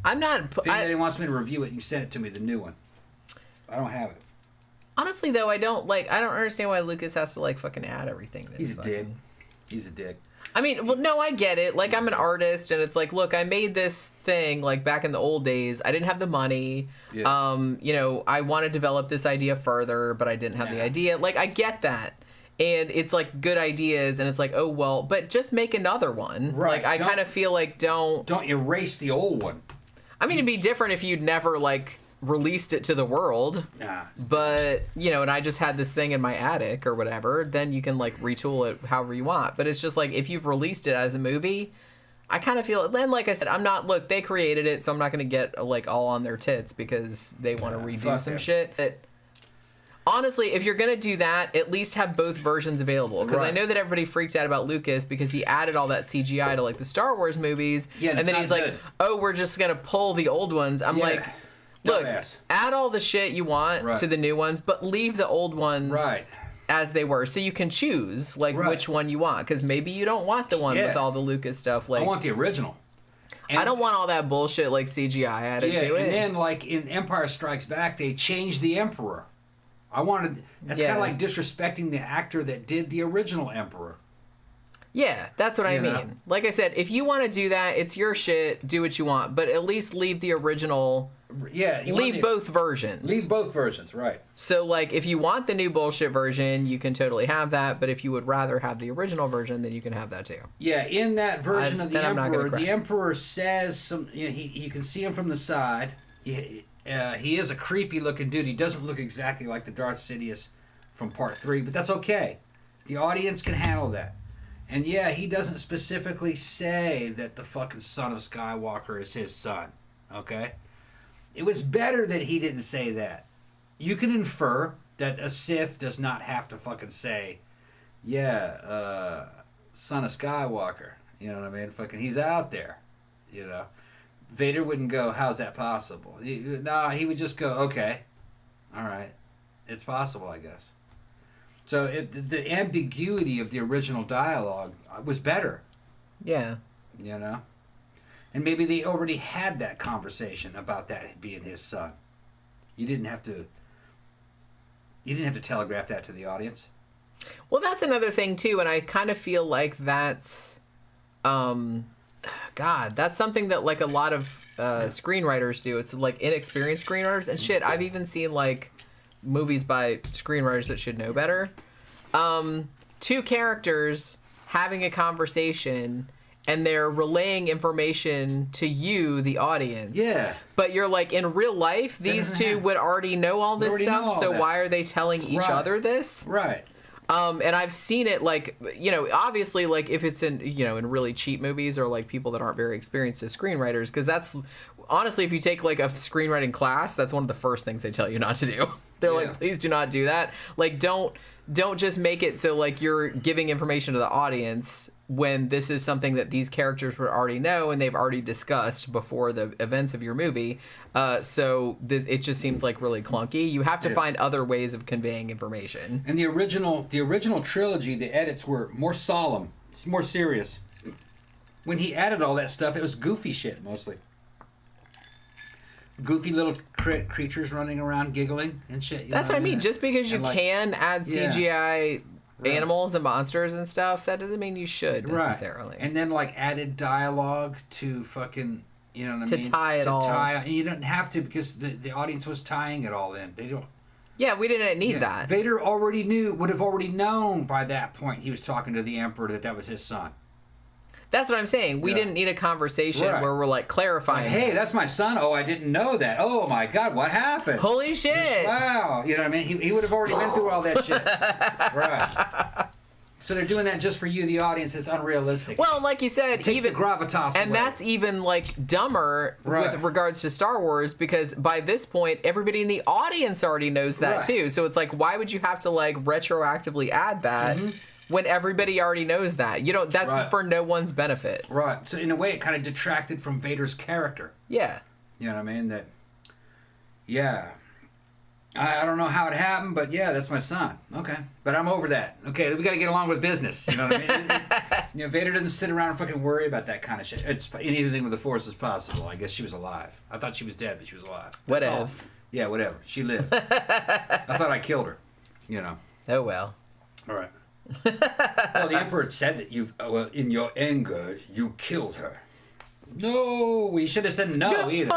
Speaker 1: I'm not...
Speaker 2: If anybody wants me to review it, you send it to me, the new one. I don't have it.
Speaker 1: Honestly, though, I don't understand why Lucas has to fucking add everything.
Speaker 2: He's a dick. He's a dick.
Speaker 1: I mean, well, no, I get it. I'm an artist, and it's look, I made this thing back in the old days. I didn't have the money. Yeah. I want to develop this idea further, but I didn't have the idea. I get that. and it's like good ideas, and it's like, oh well, but just make another one.
Speaker 2: Right.
Speaker 1: Like I kind of feel like don't
Speaker 2: erase the old one.
Speaker 1: I mean, it'd be different if you'd never like released it to the world.
Speaker 2: Nah.
Speaker 1: But and I just had this thing in my attic or whatever, then you can like retool it however you want. But it's just like if you've released it as a movie, I kind of feel. Then, like I said, I'm not. Look, they created it, so I'm not going to get like all on their tits because they want to redo some shit. But honestly, if you're going to do that, at least have both versions available. Because I know that everybody freaked out about Lucas because he added all that CGI to like the Star Wars movies, and then he's like, "Oh, we're just going to pull the old ones." I'm like. Look, add all the shit you want to the new ones, but leave the old ones as they were, so you can choose which one you want. Because maybe you don't want the one with all the Lucas stuff. Like
Speaker 2: I want the original.
Speaker 1: And I don't want all that bullshit like CGI added to it.
Speaker 2: And then like in Empire Strikes Back, they changed the Emperor. That's kind of like disrespecting the actor that did the original Emperor.
Speaker 1: Yeah, that's what I mean. Like I said, if you want to do that, it's your shit. Do what you want, but at least leave the original.
Speaker 2: Yeah,
Speaker 1: leave both versions.
Speaker 2: Leave both versions, right?
Speaker 1: So, like, if you want the new bullshit version, you can totally have that. But if you would rather have the original version, then you can have that too.
Speaker 2: Yeah, in that version of the Emperor says some. You can see him from the side. He is a creepy looking dude. He doesn't look exactly like the Darth Sidious from Part 3, but that's okay. The audience can handle that. And yeah, he doesn't specifically say that the fucking son of Skywalker is his son. Okay? It was better that he didn't say that. You can infer that a Sith does not have to fucking say, son of Skywalker. You know what I mean? Fucking, he's out there. You know? Vader wouldn't go, how's that possible? He would just go, okay. All right. It's possible, I guess. So the ambiguity of the original dialogue was better.
Speaker 1: Yeah.
Speaker 2: You know? And maybe they already had that conversation about that being his son. You didn't have to telegraph that to the audience.
Speaker 1: Well, that's another thing too, and I kind of feel like that's that's something that like a lot of screenwriters do. It's like inexperienced screenwriters and shit. I've even seen like movies by screenwriters that should know better. Two characters having a conversation and they're relaying information to you, the audience.
Speaker 2: Yeah.
Speaker 1: But you're like, in real life, these two would already know all this stuff, so why are they telling each other this?
Speaker 2: Right.
Speaker 1: And I've seen it, like, obviously, like, if it's in, in really cheap movies or, like, people that aren't very experienced as screenwriters, because that's, honestly, if you take, like, a screenwriting class, that's one of the first things they tell you not to do. They're like, please do not do that. Like, don't just make it so, like, you're giving information to the audience when this is something that these characters would already know and they've already discussed before the events of your movie. So it just seems like really clunky. You have to find other ways of conveying information.
Speaker 2: And the original trilogy, the edits were more solemn. It's more serious. When he added all that stuff, it was goofy shit mostly. Goofy little creatures running around giggling and shit.
Speaker 1: That's what I mean. Just because you can add CGI animals and monsters and stuff, that doesn't mean you should necessarily.
Speaker 2: And then like added dialogue to fucking, you know what I mean?
Speaker 1: To tie it all.
Speaker 2: And you don't have to because the audience was tying it all in. They don't.
Speaker 1: Yeah, we didn't need that.
Speaker 2: Vader would have already known by that point he was talking to the Emperor that was his son.
Speaker 1: That's what I'm saying. We didn't need a conversation where we're like clarifying.
Speaker 2: Like, hey, that's my son. Oh, I didn't know that. Oh my God, what happened?
Speaker 1: Holy shit!
Speaker 2: Wow, you know what I mean? He would have already been through all that shit. Right. So they're doing that just for you, the audience. It's unrealistic.
Speaker 1: Well, like you said,
Speaker 2: it takes the gravitas
Speaker 1: and
Speaker 2: away.
Speaker 1: That's even like dumber with regards to Star Wars because by this point, everybody in the audience already knows that too. So it's like, why would you have to like retroactively add that? When everybody already knows that. That's for no one's benefit.
Speaker 2: Right. So in a way, it kind of detracted from Vader's character.
Speaker 1: Yeah.
Speaker 2: You know what I mean? I don't know how it happened, but that's my son. Okay. But I'm over that. Okay, we got to get along with business. You know what I mean? Vader doesn't sit around and fucking worry about that kind of shit. It's anything with the Force is possible. I guess she was alive. I thought she was dead, but she was alive.
Speaker 1: Whatevs.
Speaker 2: Yeah, whatever. She lived. I thought I killed her.
Speaker 1: Oh, well.
Speaker 2: All right. Well, the Emperor said that in your anger, you killed her. No, we should have said no either.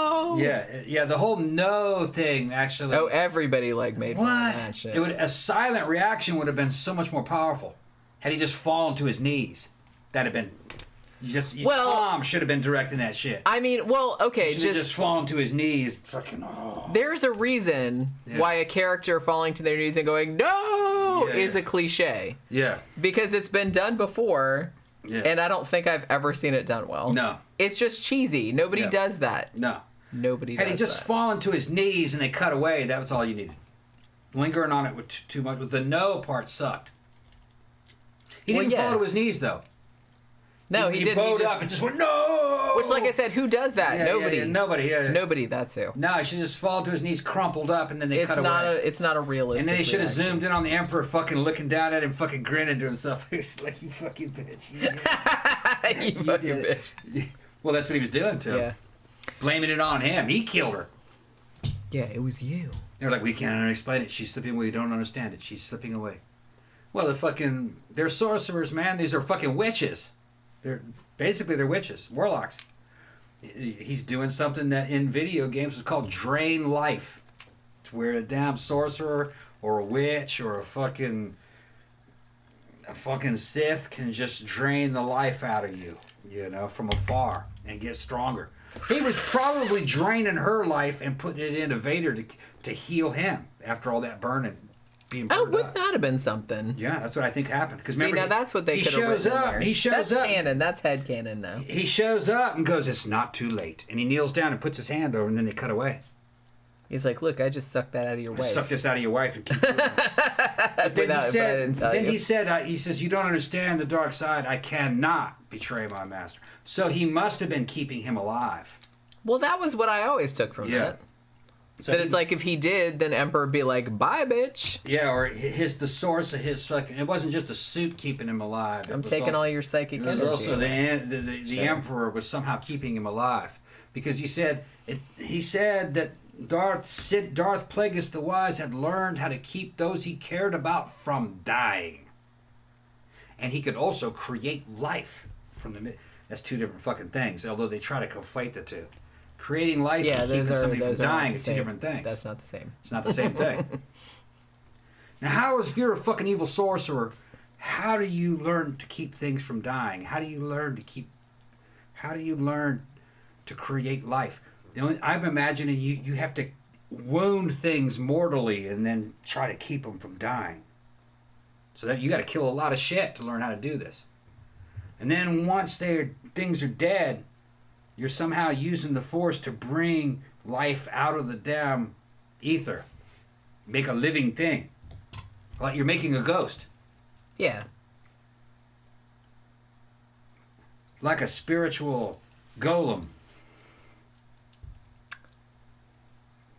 Speaker 1: no.
Speaker 2: Yeah, the whole no thing actually.
Speaker 1: Oh, everybody like made fun of that
Speaker 2: What?
Speaker 1: shit.
Speaker 2: A silent reaction would have been so much more powerful had he just fallen to his knees. That'd have been. Tom should have been directing that shit.
Speaker 1: I mean, well, okay,
Speaker 2: Should have just fallen to his knees. Fucking. Oh.
Speaker 1: There's a reason why a character falling to their knees and going no is a cliche.
Speaker 2: Yeah.
Speaker 1: Because it's been done before, and I don't think I've ever seen it done well.
Speaker 2: No.
Speaker 1: It's just cheesy. Nobody does that.
Speaker 2: No.
Speaker 1: Nobody does that.
Speaker 2: Had he just fallen to his knees and they cut away, that was all you needed. Lingering on it with too much. The no part sucked. He didn't fall to his knees, though.
Speaker 1: No, he didn't.
Speaker 2: Bowed up and just went, no!
Speaker 1: Which, like I said, who does that? Nobody.
Speaker 2: Nobody.
Speaker 1: Nobody, that's who.
Speaker 2: No, he should just fall to his knees, crumpled up, and then they cut away.
Speaker 1: It's not a realistic
Speaker 2: And then he should have
Speaker 1: reaction.
Speaker 2: zoomed in on the Emperor fucking looking down at him, fucking grinning to himself. Like, you fucking bitch.
Speaker 1: You fucking bitch.
Speaker 2: Well, that's what he was doing to him.
Speaker 1: Yeah.
Speaker 2: Blaming it on him. He killed her.
Speaker 1: Yeah, it was you.
Speaker 2: They're like, we can't explain it. She's slipping away. We don't understand it. She's slipping away. Well, they're sorcerers, man. These are fucking witches. They're witches, warlocks. He's doing something that in video games is called drain life. It's where a damn sorcerer or a witch or a fucking Sith can just drain the life out of you, from afar and get stronger. He was probably draining her life and putting it into Vader to heal him after all that burning.
Speaker 1: Wouldn't that have been something?
Speaker 2: Yeah, that's what I think happened. Because
Speaker 1: now that's what they could have written in there.
Speaker 2: He shows
Speaker 1: that's
Speaker 2: up.
Speaker 1: Canon. That's headcanon now.
Speaker 2: He shows up and goes, "It's not too late." And he kneels down and puts his hand over, and then they cut away.
Speaker 1: He's like, "Look, I just sucked that out of your wife.
Speaker 2: Suck this out of your wife and keep doing it." But then he says, "You don't understand the dark side. I cannot betray my master." So he must have been keeping him alive.
Speaker 1: Well, that was what I always took from that. So that it's like if he did, then Emperor would be like, "Bye, bitch."
Speaker 2: Yeah, or the source of his fucking. It wasn't just the suit keeping him alive.
Speaker 1: I'm taking all your psychic energy.
Speaker 2: It was also the Emperor was somehow keeping him alive because he said that Darth Plagueis the Wise had learned how to keep those he cared about from dying, and he could also create life from the. That's two different fucking things. Although they try to conflate the two. Creating life and keeping somebody from dying is two different things.
Speaker 1: That's not the same.
Speaker 2: It's not the same thing. Now, if you're a fucking evil sorcerer, how do you learn to keep things from dying? How do you learn to create life? I'm imagining you have to wound things mortally and then try to keep them from dying. So that you got to kill a lot of shit to learn how to do this. And then once things are dead, you're somehow using the Force to bring life out of the damn ether. Make a living thing. Like you're making a ghost.
Speaker 1: Yeah.
Speaker 2: Like a spiritual golem.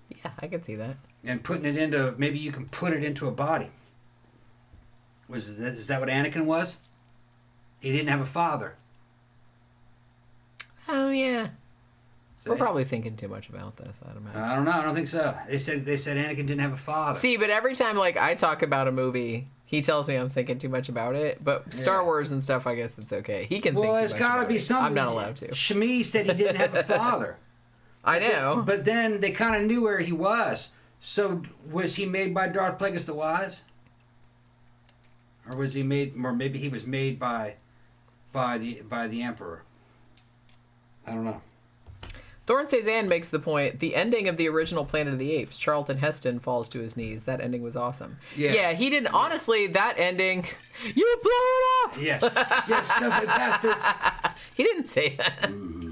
Speaker 1: Yeah, I can see that.
Speaker 2: And maybe you can put it into a body. Is that what Anakin was? He didn't have a father.
Speaker 1: Oh, yeah.
Speaker 2: So
Speaker 1: We're probably thinking too much about this. I
Speaker 2: don't know. I don't think so. They said Anakin didn't have a father.
Speaker 1: See, but every time I talk about a movie, he tells me I'm thinking too much about it. But Star Wars and stuff, I guess it's okay. He can think too much about it. Well, it's got to be something. I'm not allowed to.
Speaker 2: Shmi said he didn't have a father.
Speaker 1: I know.
Speaker 2: But then they kind of knew where he was. So was he made by Darth Plagueis the Wise? Or maybe he was made by the Emperor. I don't know.
Speaker 1: Thorne Cezanne makes the point, the ending of the original Planet of the Apes, Charlton Heston falls to his knees. That ending was awesome. Yeah, he didn't. Honestly, that ending, you blew it up!
Speaker 2: Yeah. Yes, stupid bastards.
Speaker 1: He didn't say that. Mm-hmm.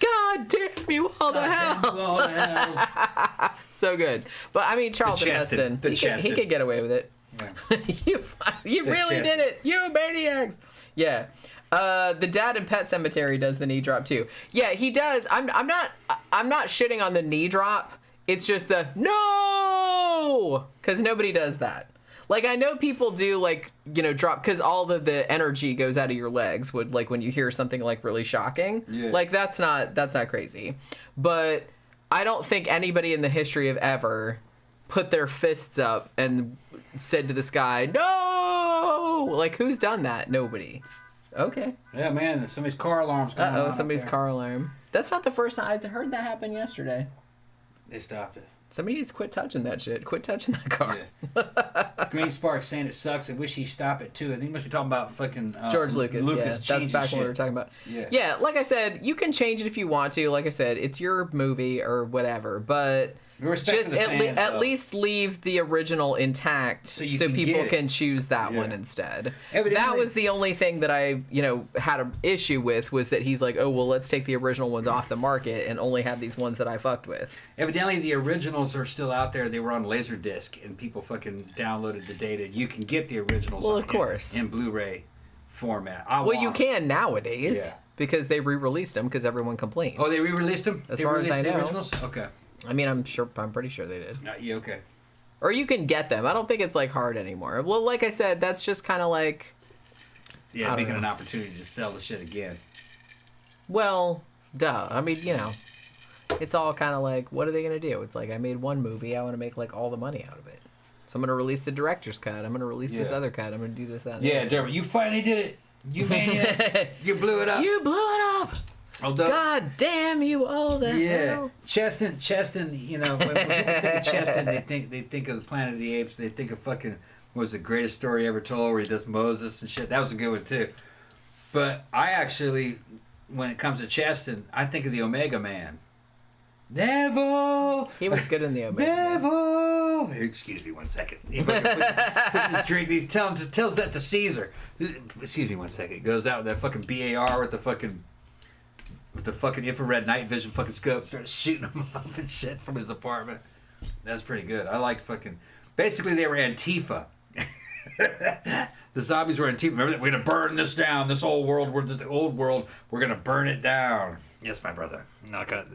Speaker 1: God damn you all to hell. So good. But, I mean, Charlton Heston, he could get away with it. Yeah. you really did it. You maniacs. Yeah. The Dad in Pet Cemetery does the knee drop too. Yeah, he does. I'm not shitting on the knee drop. It's just the no, because nobody does that. Like I know people do drop because all of the energy goes out of your legs. When you hear something really shocking. Yeah. Like that's not crazy. But I don't think anybody in the history of ever put their fists up and said to the sky, no. Like who's done that? Nobody. Okay.
Speaker 3: Yeah, man, somebody's car alarm's going on.
Speaker 1: Uh-oh, somebody's car alarm. That's not the first time. I heard that happen yesterday.
Speaker 3: They stopped it.
Speaker 1: Somebody needs to quit touching that shit. Quit touching that car.
Speaker 3: Yeah. Green Spark saying it sucks. I wish he'd stop it too. I think he must be talking about fucking
Speaker 1: George Lucas. Yeah, that's back
Speaker 3: shit.
Speaker 1: when we were talking about.
Speaker 3: Yeah.
Speaker 1: Yeah, like I said, you can change it if you want to. Like I said, it's your movie or whatever, but just at least leave the original intact so people can choose that one instead. That was the only thing that I, had an issue with, was that he's like, oh, well, let's take the original ones off the market and only have these ones that I fucked with.
Speaker 2: Evidently, the originals are still out there. They were on Laserdisc, and people fucking downloaded the data. You can get the originals
Speaker 1: of course.
Speaker 2: In Blu-ray format.
Speaker 1: You can nowadays because they re-released them because everyone complained.
Speaker 2: Oh, they re-released them?
Speaker 1: As far as I know.
Speaker 2: Originals? Okay.
Speaker 1: I mean, I'm pretty sure they did.
Speaker 2: Yeah, okay.
Speaker 1: Or you can get them. I don't think it's like hard anymore. Well, like I said, that's just kind of like...
Speaker 2: Yeah, making an opportunity to sell the shit again.
Speaker 1: Well, duh. I mean, it's all kind of like, what are they going to do? It's like, I made one movie. I want to make like all the money out of it. So I'm going to release the director's cut. I'm going to release this other cut. I'm going to do this, that, and
Speaker 2: yeah, Dermot, you finally did it. You made it. You blew it up.
Speaker 1: You blew it up.
Speaker 2: Although,
Speaker 1: God damn you all the hell.
Speaker 2: Cheston, when people think of Cheston, they think of the Planet of the Apes. They think of fucking, what was the greatest story ever told, where he does Moses and shit. That was a good one too. But I actually, when it comes to Cheston, I think of the Omega Man. Neville!
Speaker 1: He was good in the Omega
Speaker 2: Neville! Man. Excuse me one second. He puts his drink, he tells that to Caesar. Excuse me one second. Goes out with that fucking BAR with the fucking infrared night vision fucking scope, starts shooting him up and shit from his apartment. That's pretty good. I liked fucking... Basically, they were Antifa. The zombies were Antifa. Remember that? We're going to burn this down. This old world, we're going to burn it down. Yes, my brother. I'm not going to...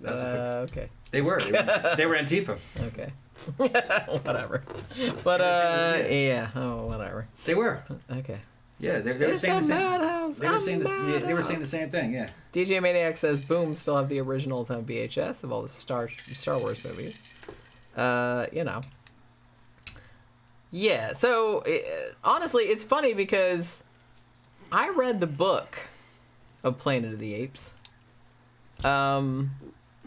Speaker 1: Okay.
Speaker 2: They were Antifa.
Speaker 1: Okay. Whatever. But, yeah. Oh, whatever.
Speaker 2: They were.
Speaker 1: Okay.
Speaker 2: Yeah, they were saying the same. They were saying the same thing. Yeah.
Speaker 1: DJ Maniac says, "Boom, still have the originals on VHS of all the Star Wars movies." Yeah. So honestly, it's funny because I read the book of Planet of the Apes,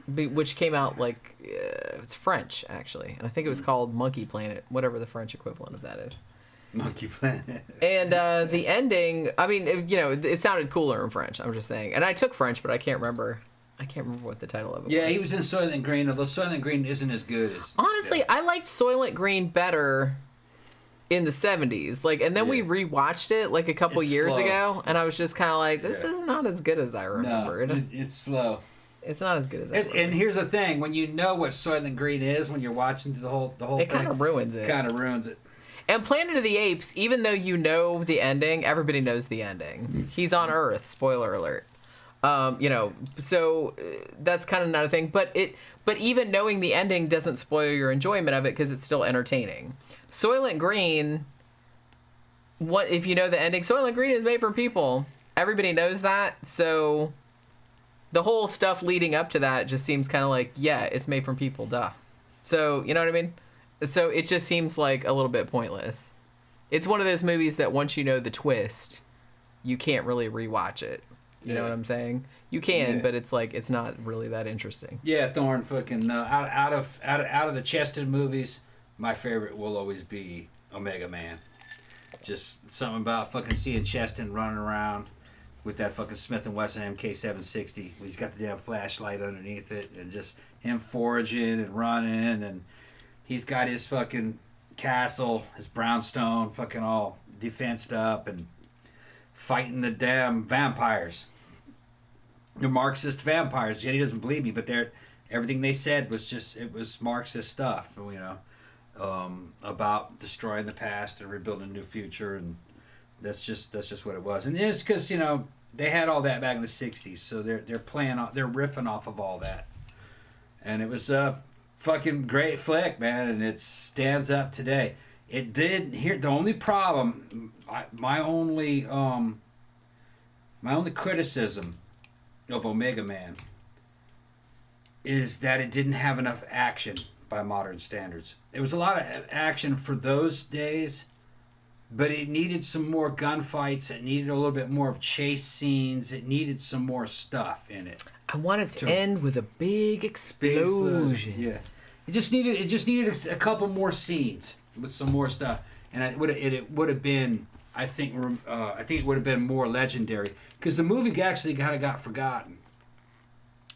Speaker 1: which came out like it's French actually, and I think it was called Monkey Planet, whatever the French equivalent of that is.
Speaker 2: Monkey Planet.
Speaker 1: And the ending, I mean, it sounded cooler in French. I'm just saying. And I took French, but I can't remember what the title of it was.
Speaker 2: Yeah, he was in Soylent Green, although Soylent Green isn't as good as...
Speaker 1: Honestly, I liked Soylent Green better in the 70s. And then we rewatched it a couple years ago, and I was just kind of like, this is not as good as I remembered.
Speaker 2: No, it's slow.
Speaker 1: It's not as good as I remembered.
Speaker 2: And here's the thing, when you know what Soylent Green is, when you're watching the whole thing...
Speaker 1: It kind of ruins it.
Speaker 2: Kind of ruins it.
Speaker 1: And Planet of the Apes, even though you know the ending, everybody knows the ending. He's on Earth, spoiler alert. So that's kind of not a thing. But even knowing the ending doesn't spoil your enjoyment of it because it's still entertaining. Soylent Green, if you know the ending, Soylent Green is made for people. Everybody knows that. So the whole stuff leading up to that just seems kind of like, yeah, it's made from people, duh. So, you know what I mean? So it just seems like a little bit pointless. It's one of those movies that once you know the twist, you can't really rewatch it. You know what I'm saying? You can, but it's like it's not really that interesting.
Speaker 2: Yeah, Thorne, fucking out of the Cheston movies, my favorite will always be Omega Man. Just something about fucking seeing Cheston running around with that fucking Smith & Wesson MK760. He's got the damn flashlight underneath it, and just him foraging and running, and he's got his fucking castle, his brownstone, fucking all defensed up and fighting the damn vampires. The Marxist vampires. Jenny doesn't believe me, but everything they said was Marxist stuff, about destroying the past and rebuilding a new future, and that's just what it was. And it's because, they had all that back in the 60s, so they're riffing off of all that. And it was fucking great flick, man, and it stands up today. It did. Here, the only problem, my only criticism of Omega Man is that it didn't have enough action by modern standards. It was a lot of action for those days, but it needed some more gunfights. It needed a little bit more of chase scenes. It needed some more stuff in it.
Speaker 1: I want it to end with a big explosion.
Speaker 2: Yeah, it just needed a couple more scenes with some more stuff, and it would have been. I think it would have been more legendary because the movie actually kind of got forgotten.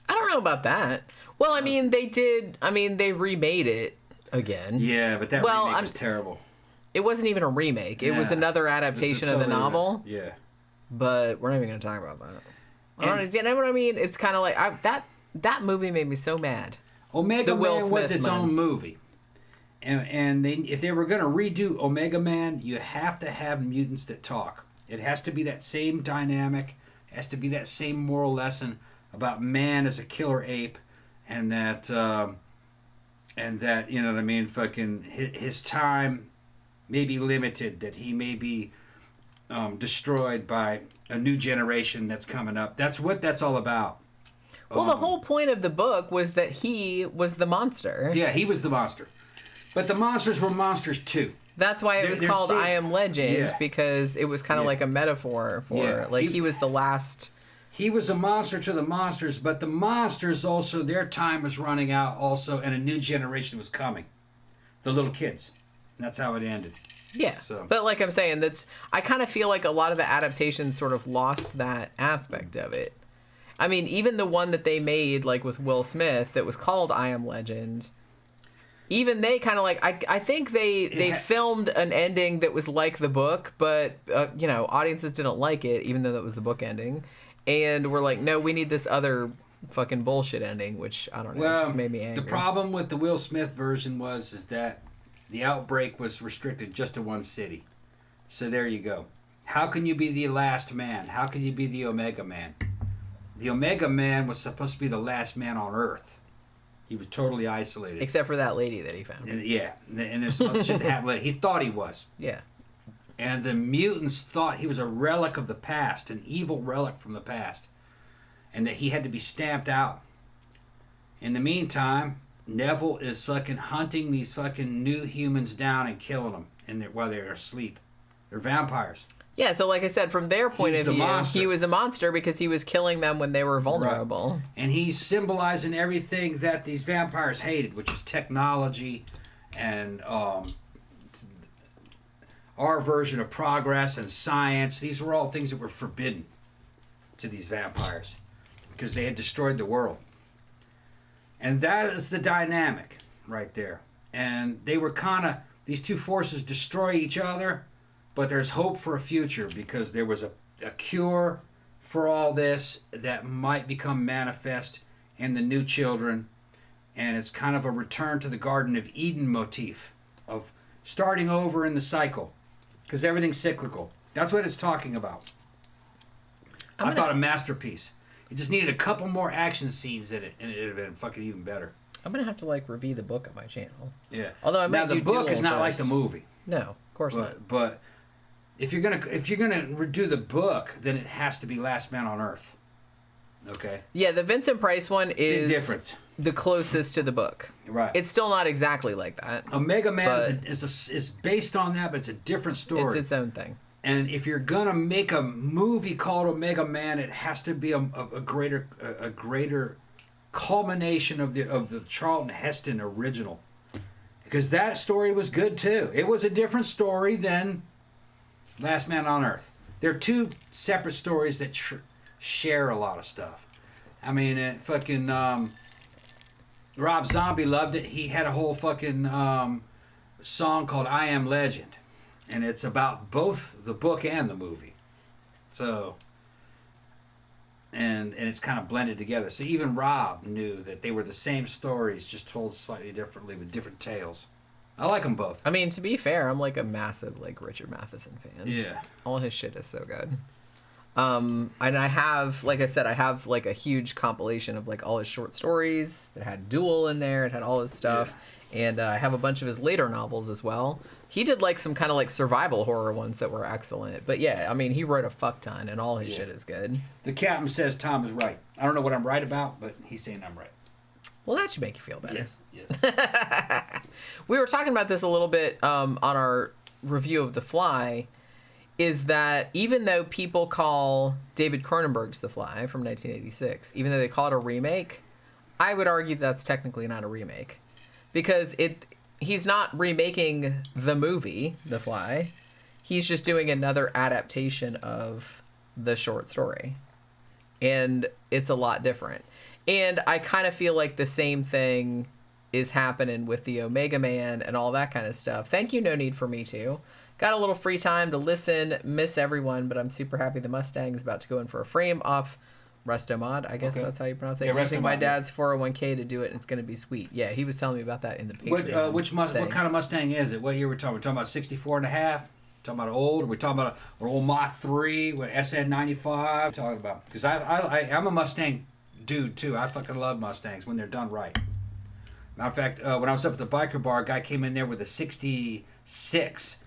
Speaker 1: I don't know about that. Well, I mean, they did. I mean, they remade it again.
Speaker 2: Yeah, but that remake was terrible.
Speaker 1: It wasn't even a remake. It was another adaptation of the novel.
Speaker 2: Yeah.
Speaker 1: But we're not even going to talk about that. You know what I mean? It's kind of like that movie made me so mad.
Speaker 2: Omega Man was its own movie. And if they were going to redo Omega Man, you have to have mutants that talk. It has to be that same dynamic. It has to be that same moral lesson about man as a killer ape, and that you know what I mean. Fucking his time may be limited. That he may be destroyed by a new generation that's coming up. That's what that's all about.
Speaker 1: Well, the whole point of the book was that he was the monster.
Speaker 2: Yeah, he was the monster. But the monsters were monsters too.
Speaker 1: That's why it was called I Am Legend, because it was kind of like a metaphor for, he was the last...
Speaker 2: He was a monster to the monsters, but the monsters also, their time was running out also, and a new generation was coming. The little kids. And that's how it ended.
Speaker 1: Yeah, but like I'm saying, I kind of feel like a lot of the adaptations sort of lost that aspect of it. I mean, even the one that they made, like with Will Smith, that was called I Am Legend... Even they kind of like, I think they filmed an ending that was like the book, but, audiences didn't like it, even though that was the book ending. And we're like, no, we need this other fucking bullshit ending, which, I don't know, it just made me angry.
Speaker 2: The problem with the Will Smith version is that the outbreak was restricted just to one city. So there you go. How can you be the last man? How can you be the Omega Man? The Omega Man was supposed to be the last man on Earth. He was totally isolated.
Speaker 1: Except for that lady that he found.
Speaker 2: And there's some other shit that happened. He thought he was.
Speaker 1: Yeah.
Speaker 2: And the mutants thought he was a relic of the past, an evil relic from the past. And that he had to be stamped out. In the meantime, Neville is fucking hunting these fucking new humans down and killing them while they're asleep. They're vampires.
Speaker 1: Yeah, so like I said, from their point of view, he was a monster because he was killing them when they were vulnerable.
Speaker 2: Right. And he's symbolizing everything that these vampires hated, which is technology and our version of progress and science. These were all things that were forbidden to these vampires because they had destroyed the world. And that is the dynamic right there. And they were these two forces destroy each other. But there's hope for a future because there was a cure for all this that might become manifest in the new children. And it's kind of a return to the Garden of Eden motif of starting over in the cycle because everything's cyclical. That's what it's talking about. I thought a masterpiece. It just needed a couple more action scenes in it and it would have been fucking even better.
Speaker 1: I'm going to have to review the book on my channel.
Speaker 2: Yeah.
Speaker 1: Although I might
Speaker 2: the book is not like the movie.
Speaker 1: No, of course not.
Speaker 2: But if you're gonna redo the book, then it has to be Last Man on Earth. Okay.
Speaker 1: Yeah, the Vincent Price one is
Speaker 2: different.
Speaker 1: The closest to the book.
Speaker 2: Right.
Speaker 1: It's still not exactly like that.
Speaker 2: Omega Man is based on that, but it's a different story.
Speaker 1: It's its own thing.
Speaker 2: And if you're gonna make a movie called Omega Man, it has to be a greater culmination of the Charlton Heston original, because that story was good too. It was a different story than Last Man on Earth. They're two separate stories that share a lot of stuff. I mean, Rob Zombie loved it. He had a whole fucking song called I Am Legend. And it's about both the book and the movie. So, and it's kind of blended together. So even Rob knew that they were the same stories, just told slightly differently with different tales. I like them both.
Speaker 1: I mean, to be fair, I'm like a massive Richard Matheson fan.
Speaker 2: Yeah.
Speaker 1: All his shit is so good. And I have, like I said, a huge compilation of all his short stories that had Duel in there. It had all his stuff. Yeah. And I have a bunch of his later novels as well. He did some kind of survival horror ones that were excellent. But yeah, I mean, he wrote a fuck ton and all his shit is good.
Speaker 2: The captain says Tom is right. I don't know what I'm right about, but he's saying I'm right.
Speaker 1: Well, that should make you feel better.
Speaker 2: Yes.
Speaker 1: We were talking about this a little bit on our review of The Fly is that even though people call David Cronenberg's The Fly from 1986, even though they call it a remake, I would argue that's technically not a remake because he's not remaking the movie The Fly. He's just doing another adaptation of the short story. And it's a lot different. And I kind of feel like the same thing is happening with the Omega Man and all that kind of stuff. Thank you, No Need for Me Too. Got a little free time to listen, miss everyone, but I'm super happy the Mustang is about to go in for a frame off Restomod. I guess that's how you pronounce it.
Speaker 2: Yeah,
Speaker 1: Using my
Speaker 2: Restomod,
Speaker 1: dad's 401k to do it, and it's going to be sweet. Yeah, he was telling me about that in the Patreon.
Speaker 2: What kind of Mustang is it? What year we're talking? We're talking about 64 and a half? Talking about old? We're talking about an old Mach 3 with SN95? Talking about, because I'm a Mustang dude too. I fucking love Mustangs when they're done right. Matter of fact, when I was up at the biker bar, a guy came in there with a 66.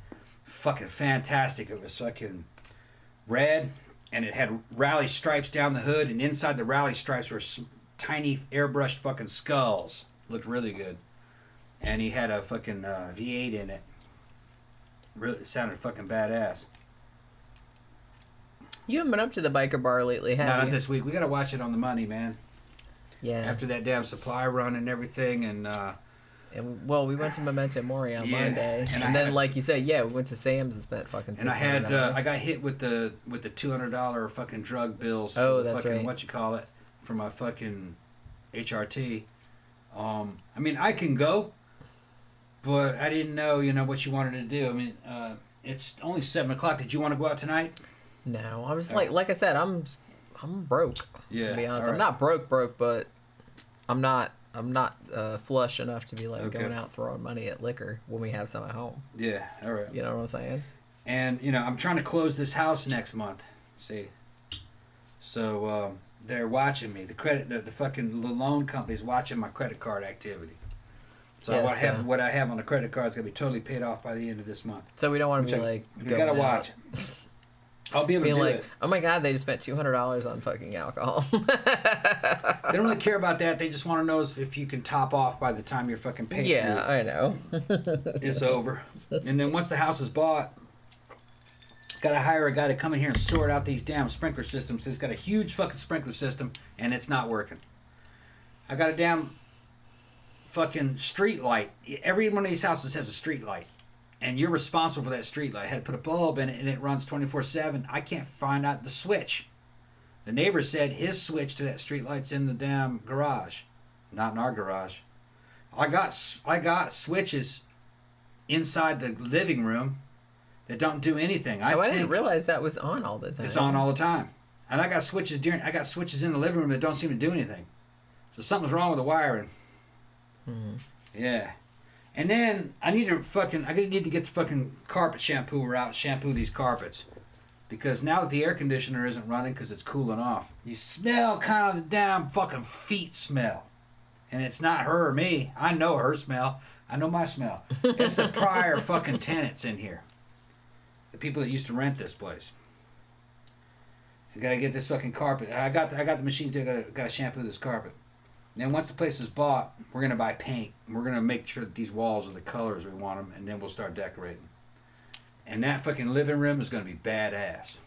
Speaker 2: Fucking fantastic. It was fucking red, and it had rally stripes down the hood, and inside the rally stripes were tiny airbrushed fucking skulls. Looked really good. And he had a fucking V8 in it. Really sounded fucking badass.
Speaker 1: You haven't been up to the biker bar lately, have you?
Speaker 2: Not this week. We gotta watch it on the money, man.
Speaker 1: Yeah.
Speaker 2: After that damn supply run and everything, and
Speaker 1: well, we went to Memento Mori on
Speaker 2: Yeah,
Speaker 1: Monday, and then, like you said, we went to Sam's and spent fucking.
Speaker 2: and I got hit with the $200 fucking drug bills.
Speaker 1: Oh,
Speaker 2: for
Speaker 1: that's
Speaker 2: fucking,
Speaker 1: right.
Speaker 2: What you call it, for my fucking HRT. I mean, I can go, but I didn't know, what you wanted to do. I mean, it's only 7:00. Did you want to go out tonight?
Speaker 1: No, I was like I said, I'm broke.
Speaker 2: Yeah,
Speaker 1: to be honest,
Speaker 2: all
Speaker 1: I'm
Speaker 2: right.
Speaker 1: not broke, but I'm not flush enough to be like
Speaker 2: Okay.
Speaker 1: going out throwing money at liquor when we have some at home.
Speaker 2: Yeah, all right.
Speaker 1: You know what I'm saying?
Speaker 2: And I'm trying to close this house next month. See, so they're watching me. The loan company's watching my credit card activity. So
Speaker 1: Yeah,
Speaker 2: what I have on the credit card is gonna be totally paid off by the end of this month.
Speaker 1: So we don't want to be
Speaker 2: You
Speaker 1: going
Speaker 2: gotta
Speaker 1: out,
Speaker 2: watch. I'll be able to
Speaker 1: being
Speaker 2: do
Speaker 1: like,
Speaker 2: it.
Speaker 1: oh my god, they just spent $200 on fucking alcohol.
Speaker 2: They don't really care about that. They just want to know if you can top off by the time you're fucking paid.
Speaker 1: Yeah, I know.
Speaker 2: It's over. And then once the house is bought, gotta hire a guy to come in here and sort out these damn sprinkler systems. It's got a huge fucking sprinkler system and it's not working. I got a damn fucking street light. Every one of these houses has a street light. And you're responsible for that street light. I had to put a bulb in it and it runs 24/7. I can't find out the switch. The neighbor said his switch to that street light's in the damn garage. Not in our garage. I got switches inside the living room that don't do anything.
Speaker 1: I didn't realize that was on all the time.
Speaker 2: It's on all the time. And I got switches in the living room that don't seem to do anything. So something's wrong with the wiring. Yeah. And then I need to get the fucking carpet shampooer out and shampoo these carpets. Because now that the air conditioner isn't running because it's cooling off, you smell kind of the damn fucking feet smell. And it's not her or me. I know her smell. I know my smell. It's the prior fucking tenants in here. The people that used to rent this place. I gotta get this fucking carpet. I got the machines there. Gotta shampoo this carpet. And then once the place is bought, we're gonna buy paint. We're gonna make sure that these walls are the colors we want them, and then we'll start decorating. And that fucking living room is gonna be badass.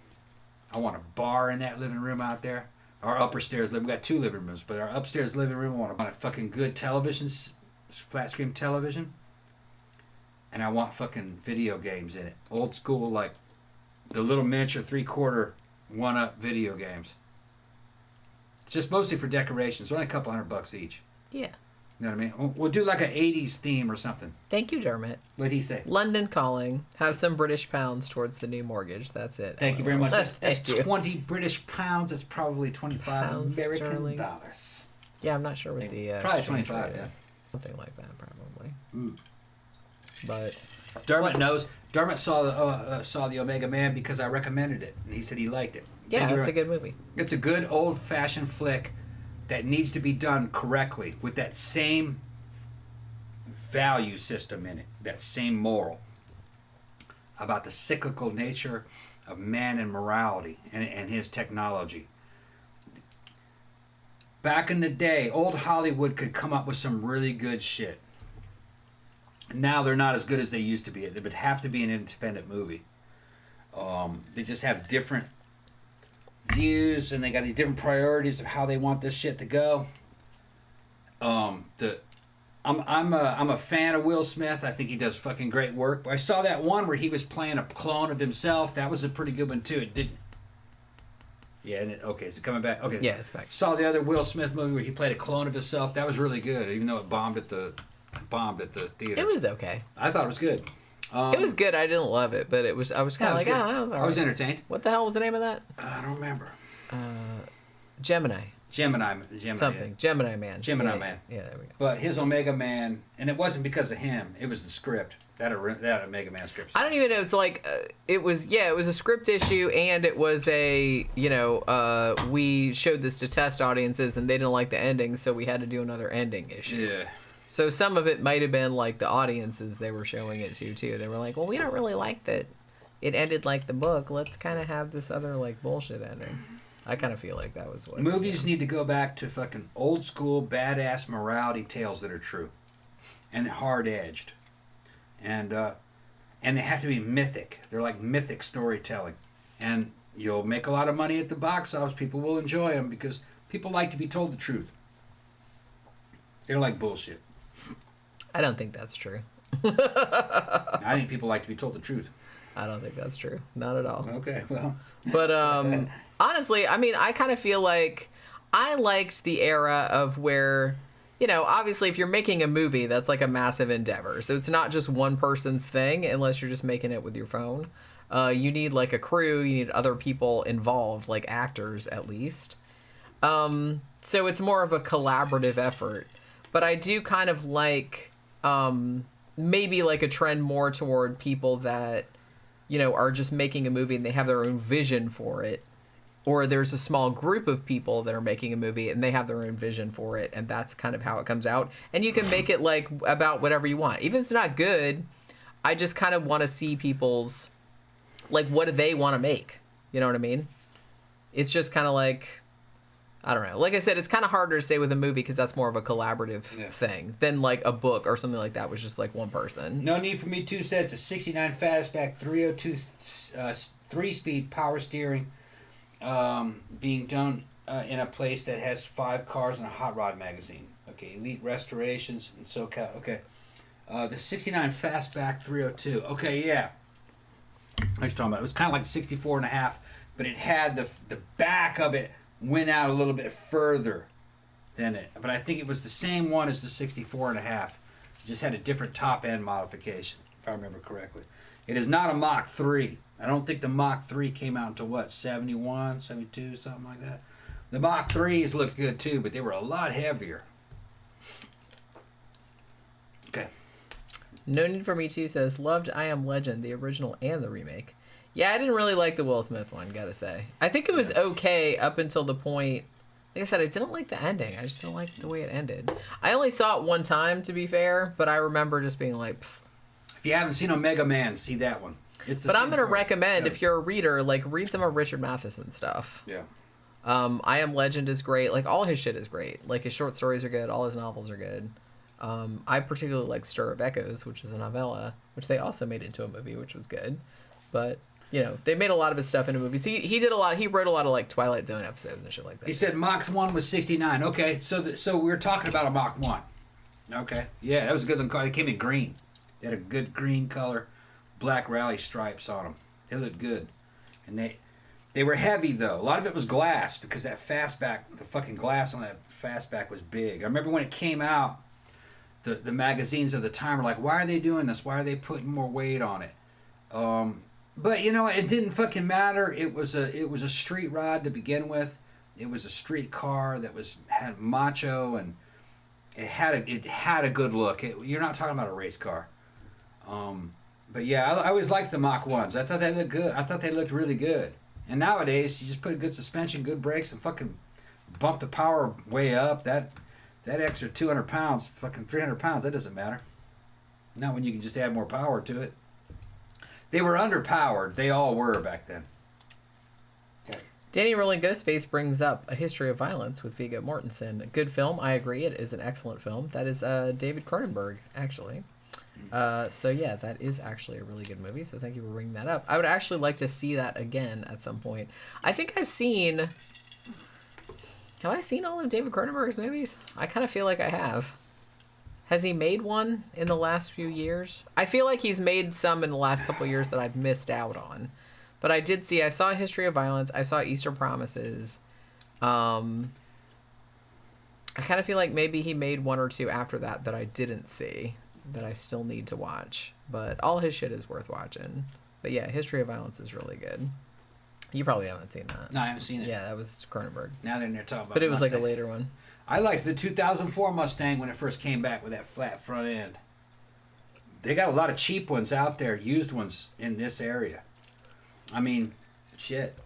Speaker 2: I want a bar in that living room out there. Our upper stairs, we got 2 living rooms, but our upstairs living room, I want a fucking good television, flat screen television. And I want fucking video games in it. Old school, like the little miniature 3/4 1-up video games. It's just mostly for decorations. Only a couple $100 each.
Speaker 1: Yeah.
Speaker 2: You know what I mean? We'll do like an 80s theme or something.
Speaker 1: Thank you, Dermot.
Speaker 2: What'd he say?
Speaker 1: London calling. Have some British pounds towards the new mortgage. That's it.
Speaker 2: Thank you very much. That's
Speaker 1: Thank you.
Speaker 2: 20 British pounds. That's probably 25
Speaker 1: Pounds
Speaker 2: American
Speaker 1: sterling.
Speaker 2: dollars.
Speaker 1: Yeah, I'm not sure what the
Speaker 2: Probably
Speaker 1: exchange
Speaker 2: 25,
Speaker 1: rate
Speaker 2: yeah.
Speaker 1: is. Something like that, probably.
Speaker 2: Mm.
Speaker 1: But
Speaker 2: Dermot knows. Dermot saw the Omega Man because I recommended it, and he said he liked it.
Speaker 1: yeah,
Speaker 2: Thank you
Speaker 1: it's a
Speaker 2: very-
Speaker 1: good movie.
Speaker 2: It's a good old-fashioned flick that needs to be done correctly with that same value system in it, that same moral about the cyclical nature of man and morality and his technology. Back in the day, old Hollywood could come up with some really good shit. Now they're not as good as they used to be. It would have to be an independent movie. They just have different views, and they got these different priorities of how they want this shit to go. I'm a fan of Will Smith. I think he does fucking great work. But I saw that one where he was playing a clone of himself. That was a pretty good one too. It didn't. Yeah. Okay. Is it coming back? Okay.
Speaker 1: Yeah, it's back.
Speaker 2: Saw the other Will Smith movie where he played a clone of himself. That was really good, even though it bombed at the theater.
Speaker 1: It was okay.
Speaker 2: I thought it was good.
Speaker 1: It was good. I didn't love it, but it was. I was kind of like,
Speaker 2: good.
Speaker 1: oh, that was alright.
Speaker 2: I was entertained.
Speaker 1: What the hell was the name of that?
Speaker 2: I don't remember.
Speaker 1: Gemini.
Speaker 2: Gemini.
Speaker 1: Something. Gemini Man.
Speaker 2: Gemini
Speaker 1: yeah,
Speaker 2: Man.
Speaker 1: Yeah, there we go.
Speaker 2: But his Omega Man, and it wasn't because of him. It was the script. That Omega Man script.
Speaker 1: I don't even know. It's like it was a script issue, and it was a we showed this to test audiences, and they didn't like the ending, so we had to do another ending issue.
Speaker 2: Yeah.
Speaker 1: So some of it might have been like the audiences they were showing it to too. They were like, well, we don't really like that it ended like the book. Let's kind of have this other like bullshit ending. I kind of feel like that was what
Speaker 2: movies need to go back to fucking old school badass morality tales that are true and hard edged, and they have to be mythic. They're like mythic storytelling, and you'll make a lot of money at the box office. People will enjoy them because people like to be told the truth. They're like bullshit.
Speaker 1: I don't think that's true.
Speaker 2: I think people like to be told the truth.
Speaker 1: I don't think that's true. Not at all.
Speaker 2: Okay, well.
Speaker 1: But honestly, I mean, I kind of feel like I liked the era of where, obviously if you're making a movie, that's like a massive endeavor. So it's not just one person's thing unless you're just making it with your phone. You need like a crew, you need other people involved, like actors at least. So it's more of a collaborative effort. But I do kind of like maybe like a trend more toward people that, are just making a movie and they have their own vision for it. Or there's a small group of people that are making a movie and they have their own vision for it. And that's kind of how it comes out. And you can make it like about whatever you want. Even if it's not good, I just kind of want to see people's, like, what do they want to make? You know what I mean? It's just kind of like, I don't know. Like I said, it's kind of harder to say with a movie because that's more of a collaborative thing than like a book or something like that, which is just like one person.
Speaker 2: No Need for Me 2 sets, a 69 fastback, 302 3-speed power steering, being done in a place that has 5 cars and a hot rod magazine. Okay, elite restorations and SoCal. Okay, the 69 fastback 302. Okay, yeah. I was talking about. It was kind of like 64 and a half, but it had the back of it went out a little bit further than it. But I think it was the same one as the 64 and a half. It just had a different top end modification, if I remember correctly. It is not a Mach 3. I don't think the Mach 3 came out until what, 71, 72, something like that. The Mach 3s looked good too, but they were a lot heavier. Okay.
Speaker 1: No Need for Me 2 says, loved I Am Legend, the original and the remake. Yeah, I didn't really like the Will Smith one, gotta say. I think it was okay up until the point... Like I said, I didn't like the ending. I just didn't like the way it ended. I only saw it one time, to be fair, but I remember just being like... Pfft.
Speaker 2: If you haven't seen Omega Man, see that one.
Speaker 1: But I'm going to recommend, if you're a reader, like, read some of Richard Matheson stuff.
Speaker 2: Yeah.
Speaker 1: I Am Legend is great. Like, all his shit is great. Like, his short stories are good. All his novels are good. I particularly like Stir of Echoes, which is a novella, which they also made into a movie, which was good. But... they made a lot of his stuff into movies. He did a lot. He wrote a lot of like Twilight Zone episodes and shit like that.
Speaker 2: He said Mach 1 was 69. Okay, so we were talking about a Mach 1. Okay, yeah, that was a good looking car. They came in green. They had a good green color, black rally stripes on them. They looked good, and they were heavy though. A lot of it was glass because that fastback, the fucking glass on that fastback was big. I remember when it came out, the magazines of the time were like, "Why are they doing this? Why are they putting more weight on it?" But it didn't fucking matter. It was a street rod to begin with. It was a street car that had macho, and it had a good look. You're not talking about a race car. But yeah, I always liked the Mach 1s. I thought they looked good. I thought they looked really good. And nowadays, you just put a good suspension, good brakes, and fucking bump the power way up. That extra 200 pounds, fucking 300 pounds, that doesn't matter. Not when you can just add more power to it. They were underpowered. They all were back then. Okay.
Speaker 1: Danny Rolling Ghostface brings up A History of Violence with Viggo Mortensen. A good film. I agree. It is an excellent film. That is David Cronenberg, actually. So yeah, that is actually a really good movie. So thank you for bringing that up. I would actually like to see that again at some point. I think I've seen. Have I seen all of David Cronenberg's movies? I kind of feel like I have. Has he made one in the last few years? I feel like he's made some in the last couple of years that I've missed out on. But I saw History of Violence. I saw Eastern Promises. I kind of feel like maybe he made one or two after that I didn't see, that I still need to watch. But all his shit is worth watching. But yeah, History of Violence is really good. You probably haven't seen that.
Speaker 2: No, I haven't seen it.
Speaker 1: Yeah, that was Cronenberg.
Speaker 2: Now they're talking about
Speaker 1: But it was
Speaker 2: Mustang.
Speaker 1: like a later one.
Speaker 2: I liked the 2004 Mustang when it first came back with that flat front end. They got a lot of cheap ones out there, used ones in this area. I mean, shit.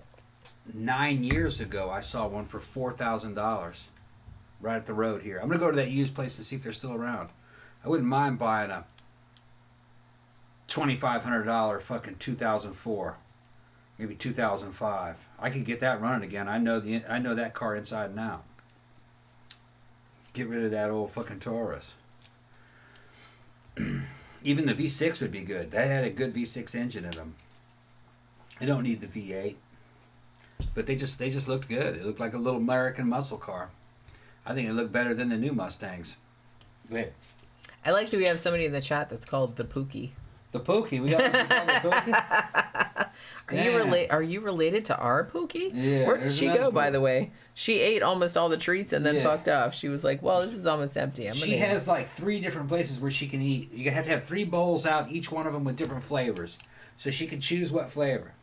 Speaker 2: 9 years ago, I saw one for $4,000 right at the road here. I'm going to go to that used place to see if they're still around. I wouldn't mind buying a $2,500 fucking 2004, maybe 2005. I could get that running again. I know that car inside and out. Get rid of that old fucking Taurus. Even the V6 would be good. That had a good V6 engine in them. I don't need the V8. But they just looked good. It looked like a little American muscle car. I think it looked better than the new Mustangs. Go ahead.
Speaker 1: I like that we have somebody in the chat that's called the Pookie.
Speaker 2: The Pookie. We got the Pookie.
Speaker 1: Are you related to our Pookie?
Speaker 2: Yeah.
Speaker 1: Where did she go, by the way? She ate almost all the treats and then
Speaker 2: Yeah.
Speaker 1: fucked off. She was like, well, this is almost empty.
Speaker 2: She has like 3 different places where she can eat. You have to have 3 bowls out, each one of them with different flavors. So she can choose what flavor.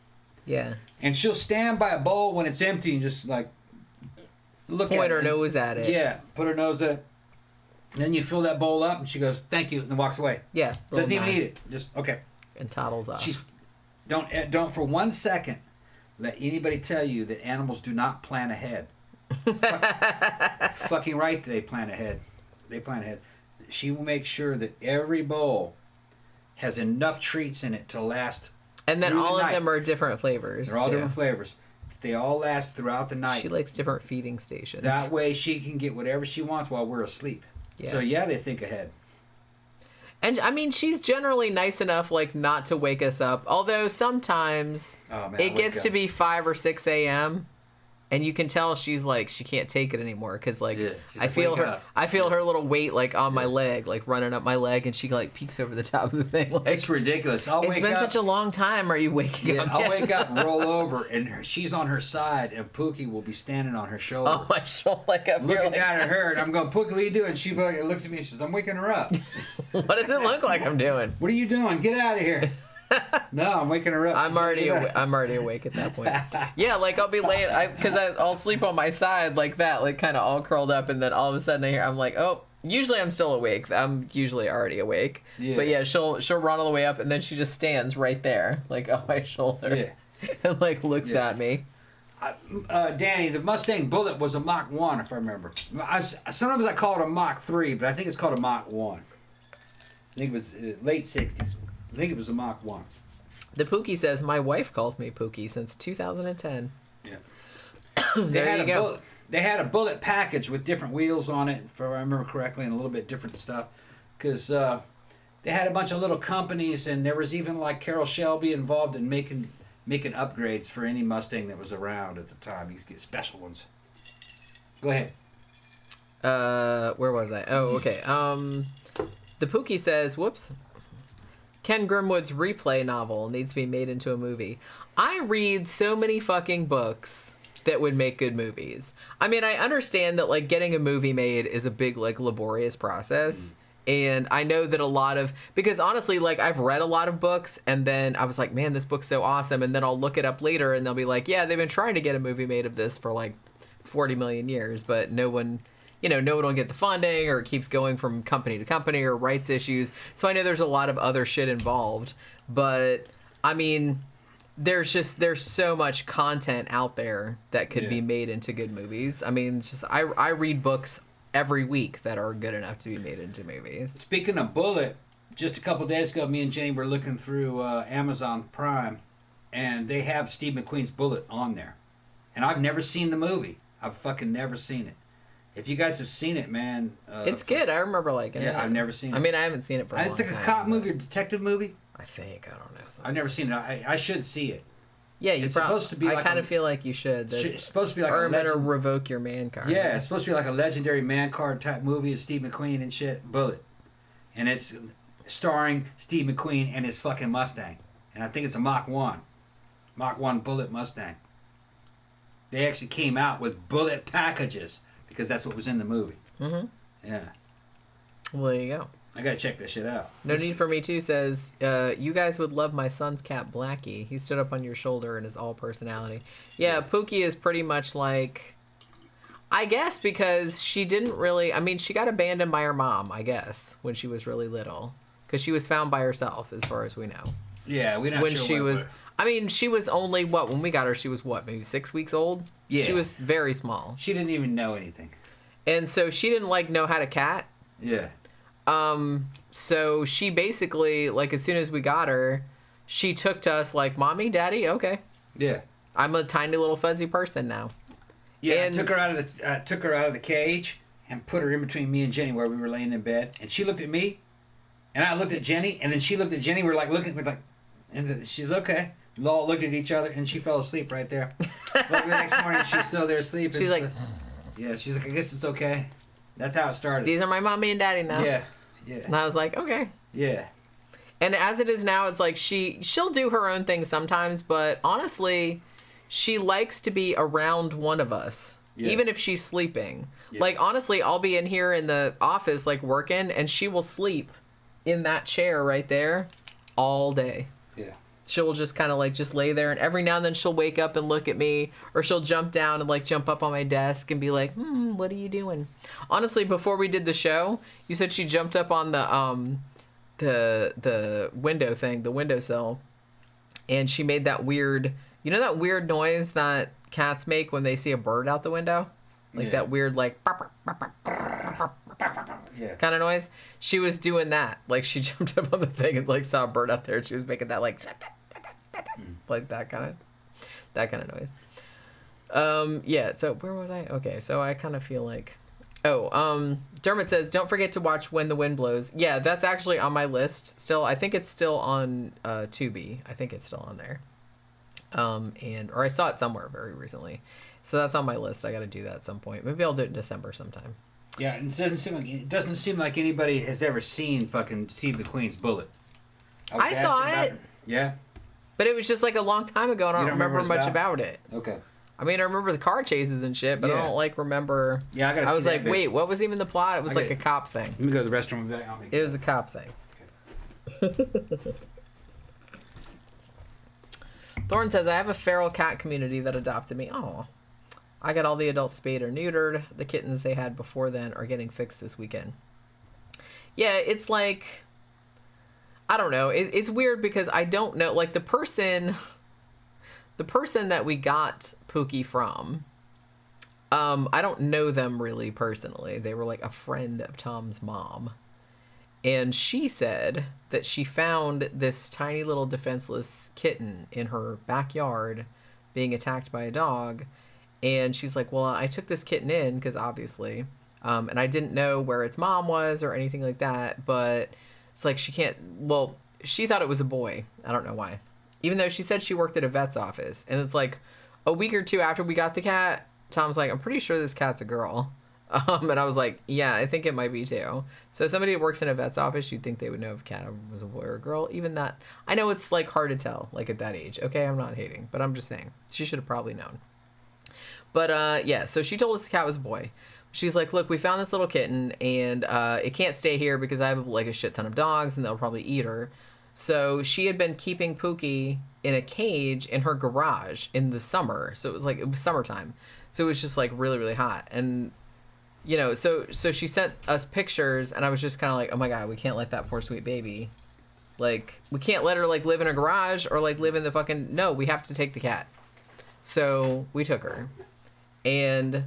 Speaker 1: Yeah.
Speaker 2: And she'll stand by a bowl when it's empty and just like look at it.
Speaker 1: Point her nose at it.
Speaker 2: Yeah, put her nose at it. Then you fill that bowl up and she goes, thank you, and walks away.
Speaker 1: Yeah.
Speaker 2: Doesn't even eat it. Just, okay.
Speaker 1: And toddles off.
Speaker 2: Don't for 1 second let anybody tell you that animals do not plan ahead. Fucking right they plan ahead. They plan ahead. She will make sure that every bowl has enough treats in it to last.
Speaker 1: And then
Speaker 2: through
Speaker 1: all
Speaker 2: the
Speaker 1: of
Speaker 2: night.
Speaker 1: them are different flavors.
Speaker 2: They're all
Speaker 1: too.
Speaker 2: different flavors. They all last throughout the night.
Speaker 1: She likes different feeding stations.
Speaker 2: That way she can get whatever she wants while we're asleep.
Speaker 1: Yeah.
Speaker 2: So yeah, they think ahead.
Speaker 1: And I mean, she's generally nice enough, like, not to wake us up. Although sometimes it gets to be 5 or 6 a.m. and you can tell she's like, she can't take it anymore because like,
Speaker 2: Yeah,
Speaker 1: I feel
Speaker 2: "Wake
Speaker 1: her,
Speaker 2: up."
Speaker 1: I feel her little weight like on my leg, like running up my leg, and she like peeks over the top of the thing. Like,
Speaker 2: It's ridiculous. I'll
Speaker 1: it's
Speaker 2: wake
Speaker 1: been
Speaker 2: up.
Speaker 1: such a long time. Are you waking
Speaker 2: Yeah,
Speaker 1: up?
Speaker 2: I'll
Speaker 1: yet?
Speaker 2: wake up, roll over, and she's on her side, and Pookie will be standing on her shoulder.
Speaker 1: Oh my shoulder, like up here,
Speaker 2: Looking
Speaker 1: like,
Speaker 2: down at her, and I'm going, Pookie, what are you doing? She looks at me and she says, I'm waking her up.
Speaker 1: what does it look like I'm doing?
Speaker 2: What are you doing? Get out of here. No, I'm waking her up.
Speaker 1: I'm
Speaker 2: She's
Speaker 1: already
Speaker 2: waking up.
Speaker 1: I'm already awake at that point. Yeah, like I'll be laying, because I'll sleep on my side like that, like kind of all curled up, and then all of a sudden I'm like, oh. Usually I'm still awake. I'm usually already awake.
Speaker 2: Yeah.
Speaker 1: But yeah, she'll run all the way up, and then she just stands right there, like on my shoulder,
Speaker 2: Yeah.
Speaker 1: and like looks at me.
Speaker 2: Danny, the Mustang Bullet was a Mach 1, if I remember. Sometimes I call it a Mach 3, but I think it's called a Mach 1. I think it was late 60s. I think it was a Mach 1.
Speaker 1: The Pookie says, my wife calls me Pookie since 2010.
Speaker 2: Yeah.
Speaker 1: There you go.
Speaker 2: They had a Bullet package with different wheels on it, if I remember correctly, and a little bit different stuff. Because they had a bunch of little companies, and there was even like Carroll Shelby involved in making upgrades for any Mustang that was around at the time. You could get special ones. Go ahead.
Speaker 1: Where was I? Oh, okay. The Pookie says, whoops. Ken Grimwood's replay novel needs to be made into a movie. I read so many fucking books that would make good movies. I mean, I understand that like getting a movie made is a big like laborious process. And I know that a lot of, because honestly, like I've read a lot of books and then I was like, man, this book's so awesome. And then I'll look it up later and they'll be like, yeah, they've been trying to get a movie made of this for like 40 million years, but no one will get the funding, or it keeps going from company to company, or rights issues. So I know there's a lot of other shit involved, but I mean, there's so much content out there that could be made into good movies. I mean, it's just, I read books every week that are good enough to be made into movies.
Speaker 2: Speaking of Bullet, just a couple days ago, me and Jenny were looking through Amazon Prime, and they have Steve McQueen's Bullet on there. And I've never seen the movie. I've fucking never seen it. If you guys have seen it, man.
Speaker 1: It's good. I remember liking it.
Speaker 2: Yeah, I've never seen it.
Speaker 1: I mean, I haven't seen it for a long
Speaker 2: It's
Speaker 1: time.
Speaker 2: like a cop movie or detective movie.
Speaker 1: I think. I don't know.
Speaker 2: I've never seen it. I should see it.
Speaker 1: Yeah, you
Speaker 2: It's supposed to be
Speaker 1: I
Speaker 2: like
Speaker 1: kind of feel like you should.
Speaker 2: It's supposed to be like
Speaker 1: or
Speaker 2: a
Speaker 1: I'm going to
Speaker 2: legend.
Speaker 1: revoke your man card.
Speaker 2: Yeah, it's supposed to be like a legendary man card type movie of Steve McQueen and shit. Bullet. And it's starring Steve McQueen and his fucking Mustang. And I think it's a Mach 1. Mach 1 Bullet Mustang. They actually came out with bullet packages because that's what was in the movie.
Speaker 1: Mm-hmm.
Speaker 2: Yeah.
Speaker 1: Well, there you go.
Speaker 2: I gotta check that shit out.
Speaker 1: No Need for Me Too says, you guys would love my son's cat, Blackie. He stood up on your shoulder and is all personality. Yeah, Pookie is pretty much like, I guess because she didn't really, I mean, she got abandoned by her mom, I guess, when she was really little. Because she was found by herself, as far as we know.
Speaker 2: Yeah, we don't
Speaker 1: When she was, I mean, she was only, when we got her, she was maybe 6 weeks old?
Speaker 2: Yeah.
Speaker 1: She was very small.
Speaker 2: She didn't even know anything.
Speaker 1: And so she didn't, know how to cat.
Speaker 2: Yeah.
Speaker 1: So she basically, as soon as we got her, she took to us like, Mommy, Daddy, okay.
Speaker 2: Yeah.
Speaker 1: I'm a tiny little fuzzy person now.
Speaker 2: Yeah,
Speaker 1: And-
Speaker 2: I took her out of the cage and put her in between me and Jenny where we were laying in bed. And she looked at me, and I looked at Jenny, and then she looked at Jenny. We're and she's okay. We all looked at each other, and she fell asleep right there. The next morning, she's still there sleeping.
Speaker 1: She's like,
Speaker 2: yeah, she's like, I guess it's okay. That's how it started.
Speaker 1: these are my mommy and daddy now.
Speaker 2: Yeah.
Speaker 1: And I was like, okay.
Speaker 2: Yeah.
Speaker 1: And as it is now, it's like she'll do her own thing sometimes, but honestly, she likes to be around one of us, even if she's sleeping. Yeah. Honestly, I'll be in here in the office, working, and she will sleep in that chair right there all day.
Speaker 2: Yeah.
Speaker 1: She'll just kind of just lay there, and every now and then she'll wake up and look at me, or she'll jump down and jump up on my desk and be like, what are you doing? Honestly, before we did the show, you said she jumped up on the window thing, the windowsill, and she made that weird, that weird noise that cats make when they see a bird out the window? That weird,
Speaker 2: yeah,
Speaker 1: kind of noise. She was doing that. She jumped up on the thing and saw a bird out there, and she was making that that kind of noise. Yeah, so where was I? Okay, so I kind of feel like, Dermot says, don't forget to watch When the Wind Blows. Yeah, that's actually on my list still. I think it's still on Tubi. I think it's still on there. Or I saw it somewhere very recently. So that's on my list. I got to do that at some point. Maybe I'll do it in December sometime.
Speaker 2: Yeah, and it doesn't seem like anybody has ever seen fucking Steve McQueen's Bullet.
Speaker 1: I saw it.
Speaker 2: Yeah.
Speaker 1: But it was just a long time ago, and I don't remember much about it.
Speaker 2: Okay.
Speaker 1: I mean, I remember the car chases and shit, but I don't remember.
Speaker 2: Yeah, I gotta.
Speaker 1: I was like, wait, what was even the plot? It was a cop thing.
Speaker 2: Let me go to the restroom.
Speaker 1: It was a cop thing. Okay. Thorne says, I have a feral cat community that adopted me. Oh, I got all the adults spayed or neutered. The kittens they had before then are getting fixed this weekend. Yeah, it's I don't know. It's weird because I don't know. The person that we got Pookie from, I don't know them really personally. They were a friend of Tom's mom. And she said that she found this tiny little defenseless kitten in her backyard being attacked by a dog. And she's like, well, I took this kitten in because obviously, and I didn't know where its mom was or anything like that. But it's she can't, she thought it was a boy. I don't know why. Even though she said she worked at a vet's office. And it's a week or two after we got the cat, Tom's like, I'm pretty sure this cat's a girl. And I was like, yeah, I think it might be too. So somebody that works in a vet's office, you'd think they would know if a cat was a boy or a girl. Even that, I know it's hard to tell, at that age. Okay, I'm not hating, but I'm just saying she should have probably known. But yeah, so she told us the cat was a boy. She's like, look, we found this little kitten, and it can't stay here because I have a shit ton of dogs, and they'll probably eat her. So she had been keeping Pookie in a cage in her garage in the summer. So it was summertime. So it was just really, really hot. And so she sent us pictures, and I was just kind of oh my God, we can't let that poor sweet baby, we can't let her live in a garage or live in the fucking, no, we have to take the cat. So we took her. And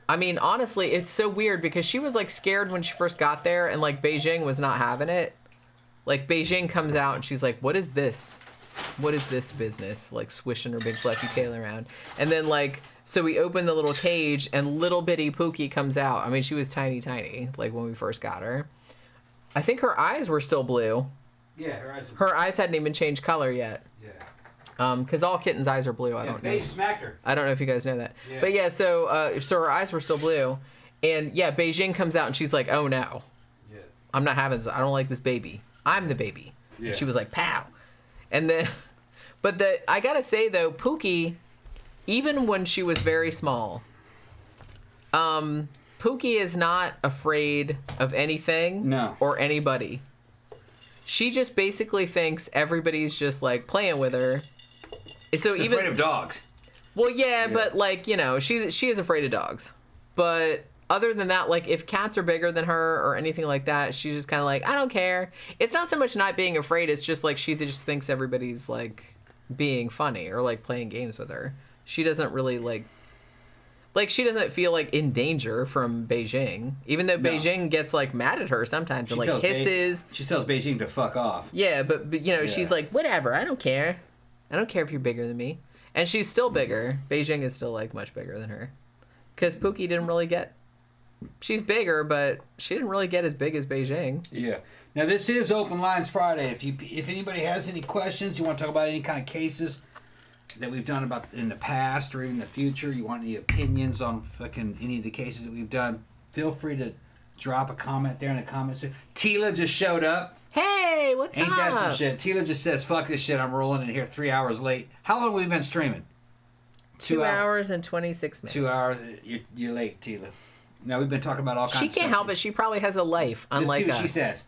Speaker 1: I mean, honestly, it's so weird because she was scared when she first got there, and Beijing was not having it. Beijing comes out and she's like, what is this? What is this business? Swishing her big fluffy tail around. And then So we open the little cage, and little bitty Pookie comes out. I mean, she was tiny, like when we first got her. I think her eyes were still blue.
Speaker 2: Yeah,
Speaker 1: her eyes hadn't even changed color yet.
Speaker 2: Yeah.
Speaker 1: Because all kittens' eyes are blue. I don't know.
Speaker 2: Smacked her.
Speaker 1: I don't know if you guys know that.
Speaker 2: Yeah.
Speaker 1: But yeah, so her eyes were still blue, and yeah, Beijing comes out and she's like, "Oh no,
Speaker 2: Yeah.
Speaker 1: I'm not having this. I don't like this baby. I'm the baby."
Speaker 2: Yeah.
Speaker 1: And she was like, "Pow," and then, but I gotta say though, Pookie, even when she was very small, Pookie is not afraid of anything or anybody. She just basically thinks everybody's just like playing with her. So
Speaker 2: She's
Speaker 1: even
Speaker 2: afraid of dogs.
Speaker 1: Well, yeah, but like, you know, she is afraid of dogs. But other than that, like if cats are bigger than her or anything like that, she's just kind of like, I don't care. It's not so much not being afraid. It's just like she just thinks everybody's like being funny or like playing games with her. She doesn't really like she doesn't feel like in danger from Beijing, even though Beijing gets like mad at her sometimes and like hisses.
Speaker 2: She tells Beijing to fuck off.
Speaker 1: Yeah, but you know, she's like, whatever, I don't care. I don't care if you're bigger than me. And she's still bigger. Beijing is still like much bigger than her. Because Pookie didn't really get. She's bigger, but she didn't really get as big as Beijing.
Speaker 2: Yeah. Now this is Open Lines Friday. If anybody has any questions, you want to talk about any kind of cases that we've done about in the past or even the future, you want any opinions on fucking any of the cases that we've done, feel free to drop a comment there in the comments. Tila just showed up.
Speaker 1: Hey, what's
Speaker 2: Ain't
Speaker 1: up?
Speaker 2: that some shit? Tila just says, fuck this shit, I'm rolling in here 3 hours late. How long have we been streaming?
Speaker 1: 2 hours and 26 minutes.
Speaker 2: 2 hours. You're late, Tila. Now we've been talking about all kinds of stuff.
Speaker 1: She can't help it. She probably has a life, unlike us.
Speaker 2: She says.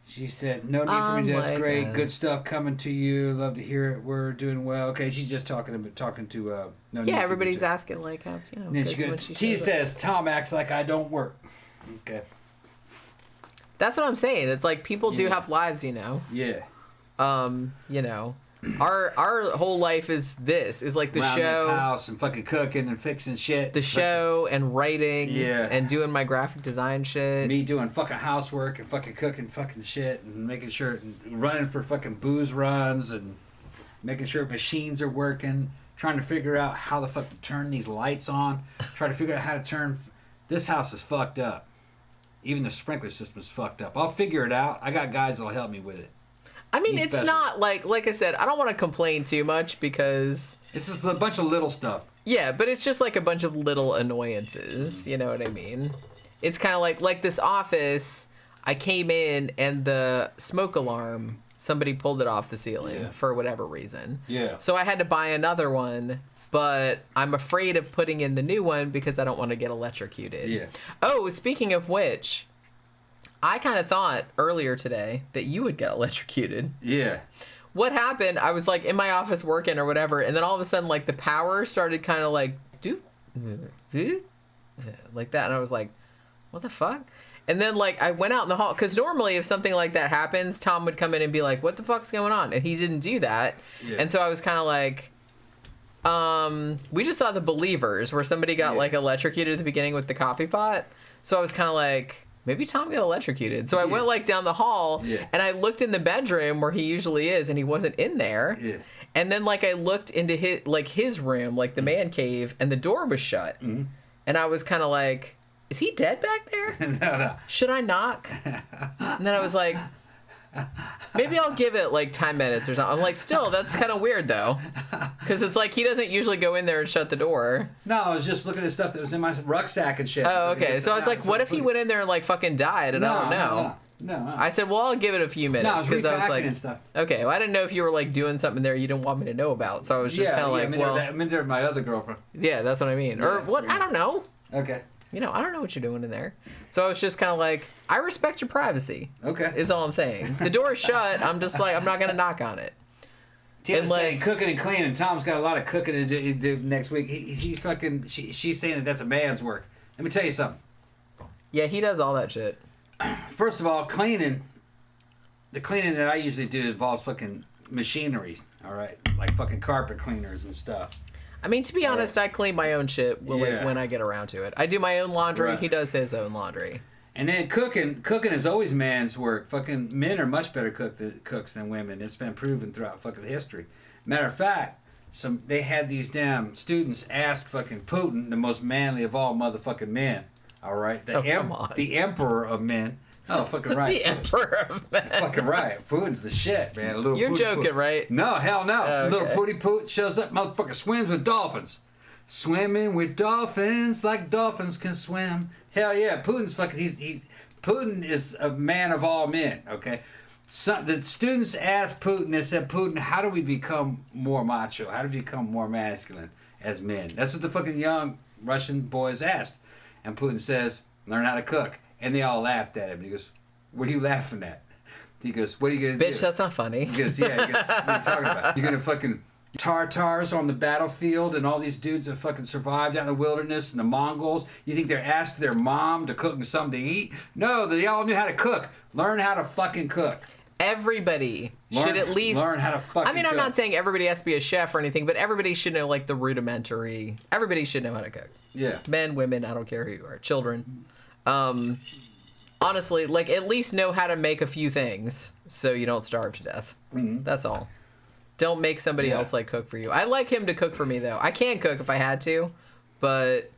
Speaker 2: She said, no need for me. That's great. Good stuff coming to you. Love to hear it. We're doing well. Okay, she's just talking to. No
Speaker 1: yeah, everybody's asking like how you know.
Speaker 2: Then she says, Tom acts like I don't work. Okay.
Speaker 1: That's what I'm saying. It's like people do have lives, you know.
Speaker 2: Yeah.
Speaker 1: You know, our whole life is like the
Speaker 2: around
Speaker 1: show,
Speaker 2: this house and fucking cooking and fixing shit.
Speaker 1: The show and writing, and doing my graphic design shit.
Speaker 2: Me doing fucking housework and fucking cooking fucking shit and making sure and running for fucking booze runs and making sure machines are working. Trying to figure out how the fuck to turn these lights on. Trying to figure out how to turn. This house is fucked up. Even the sprinkler system is fucked up. I'll figure it out. I got guys that'll help me with it.
Speaker 1: I mean, it's not like I said, I don't want to complain too much because
Speaker 2: this is a bunch of little stuff.
Speaker 1: Yeah, but it's just like a bunch of little annoyances. You know what I mean? It's kind of like this office. I came in and the smoke alarm, somebody pulled it off the ceiling for whatever reason.
Speaker 2: Yeah.
Speaker 1: So I had to buy another one, but I'm afraid of putting in the new one because I don't want to get electrocuted.
Speaker 2: Yeah.
Speaker 1: Oh, speaking of which, I kind of thought earlier today that you would get electrocuted.
Speaker 2: Yeah.
Speaker 1: What happened, I was like in my office working or whatever, and then all of a sudden like the power started kind of like do like that, and I was like, what the fuck? And then like I went out in the hall, because normally if something like that happens, Tom would come in and be like, what the fuck's going on? And he didn't do that. Yeah. And so I was kind of like, we just saw The Believers where somebody got like electrocuted at the beginning with the coffee pot. So I was kind of like, maybe Tom got electrocuted. So I went like down the hall and I looked in the bedroom where he usually is, and he wasn't in there. Yeah. And then like I looked into his room, like the man cave, and the door was shut. Mm-hmm. And I was kind of like, is he dead back there? No. Should I knock? And then I was like, maybe I'll give it like 10 minutes or something. I'm like, still, that's kind of weird though. Because it's like he doesn't usually go in there and shut the door.
Speaker 2: No, I was just looking at stuff that was in my rucksack and shit.
Speaker 1: Oh, okay. So I was like, what if he went in there and like fucking died and I don't know? No. I said, well, I'll give it a few minutes.
Speaker 2: Because
Speaker 1: I was like,
Speaker 2: and stuff.
Speaker 1: Okay, well, I didn't know if you were like doing something there you didn't want me to know about. So I was just kind of like,
Speaker 2: I'm in there with my other girlfriend.
Speaker 1: Yeah, that's what I mean. Or what? Yeah. I don't know.
Speaker 2: Okay.
Speaker 1: You know, I don't know what you're doing in there. So I was just kind of like, I respect your privacy.
Speaker 2: Okay.
Speaker 1: Is all I'm saying. The door's shut. I'm just like, I'm not going to knock on it.
Speaker 2: Tim's saying cooking and cleaning. Tom's got a lot of cooking to do next week. She's saying that's a man's work. Let me tell you something.
Speaker 1: Yeah, he does all that shit.
Speaker 2: First of all, cleaning. The cleaning that I usually do involves fucking machinery. All right, like fucking carpet cleaners and stuff.
Speaker 1: I mean, to be honest, I clean my own shit when I get around to it. I do my own laundry. Right. He does his own laundry.
Speaker 2: And then cooking is always man's work. Fucking men are much better cooks than women. It's been proven throughout fucking history. Matter of fact, they had these damn students ask fucking Putin, the most manly of all motherfucking men. All right, the emperor of men. Oh, fucking right.
Speaker 1: The emperor of men.
Speaker 2: Fucking right. Putin's the shit, man.
Speaker 1: You're joking, right?
Speaker 2: No, hell no.
Speaker 1: Okay.
Speaker 2: Little Pooty Poot shows up, motherfucker swims with dolphins. Swimming with dolphins like dolphins can swim. Hell yeah, Putin's fucking. Putin is a man of all men. Okay. So the students asked Putin. They said, Putin, how do we become more macho? How do we become more masculine as men? That's what the fucking young Russian boys asked. And Putin says, learn how to cook. And they all laughed at him. He goes, what are you laughing at? He goes, what are you going to do?
Speaker 1: Bitch, that's not funny.
Speaker 2: He goes, what are you talking about? You're going to fucking Tartars on the battlefield and all these dudes that fucking survived out in the wilderness and the Mongols. You think they're asked their mom to cook them something to eat? No, they all knew how to cook. Learn how to fucking cook.
Speaker 1: Everybody should at least
Speaker 2: learn how to fucking
Speaker 1: I mean,
Speaker 2: cook.
Speaker 1: I'm not saying everybody has to be a chef or anything, but everybody should know like the rudimentary. Everybody should know how to cook.
Speaker 2: Yeah.
Speaker 1: Men, women, I don't care who you are. Children. Honestly, like at least know how to make a few things so you don't starve to death. Mm-hmm. That's all. Don't make somebody else like cook for you. I like him to cook for me though. I can cook if I had to, but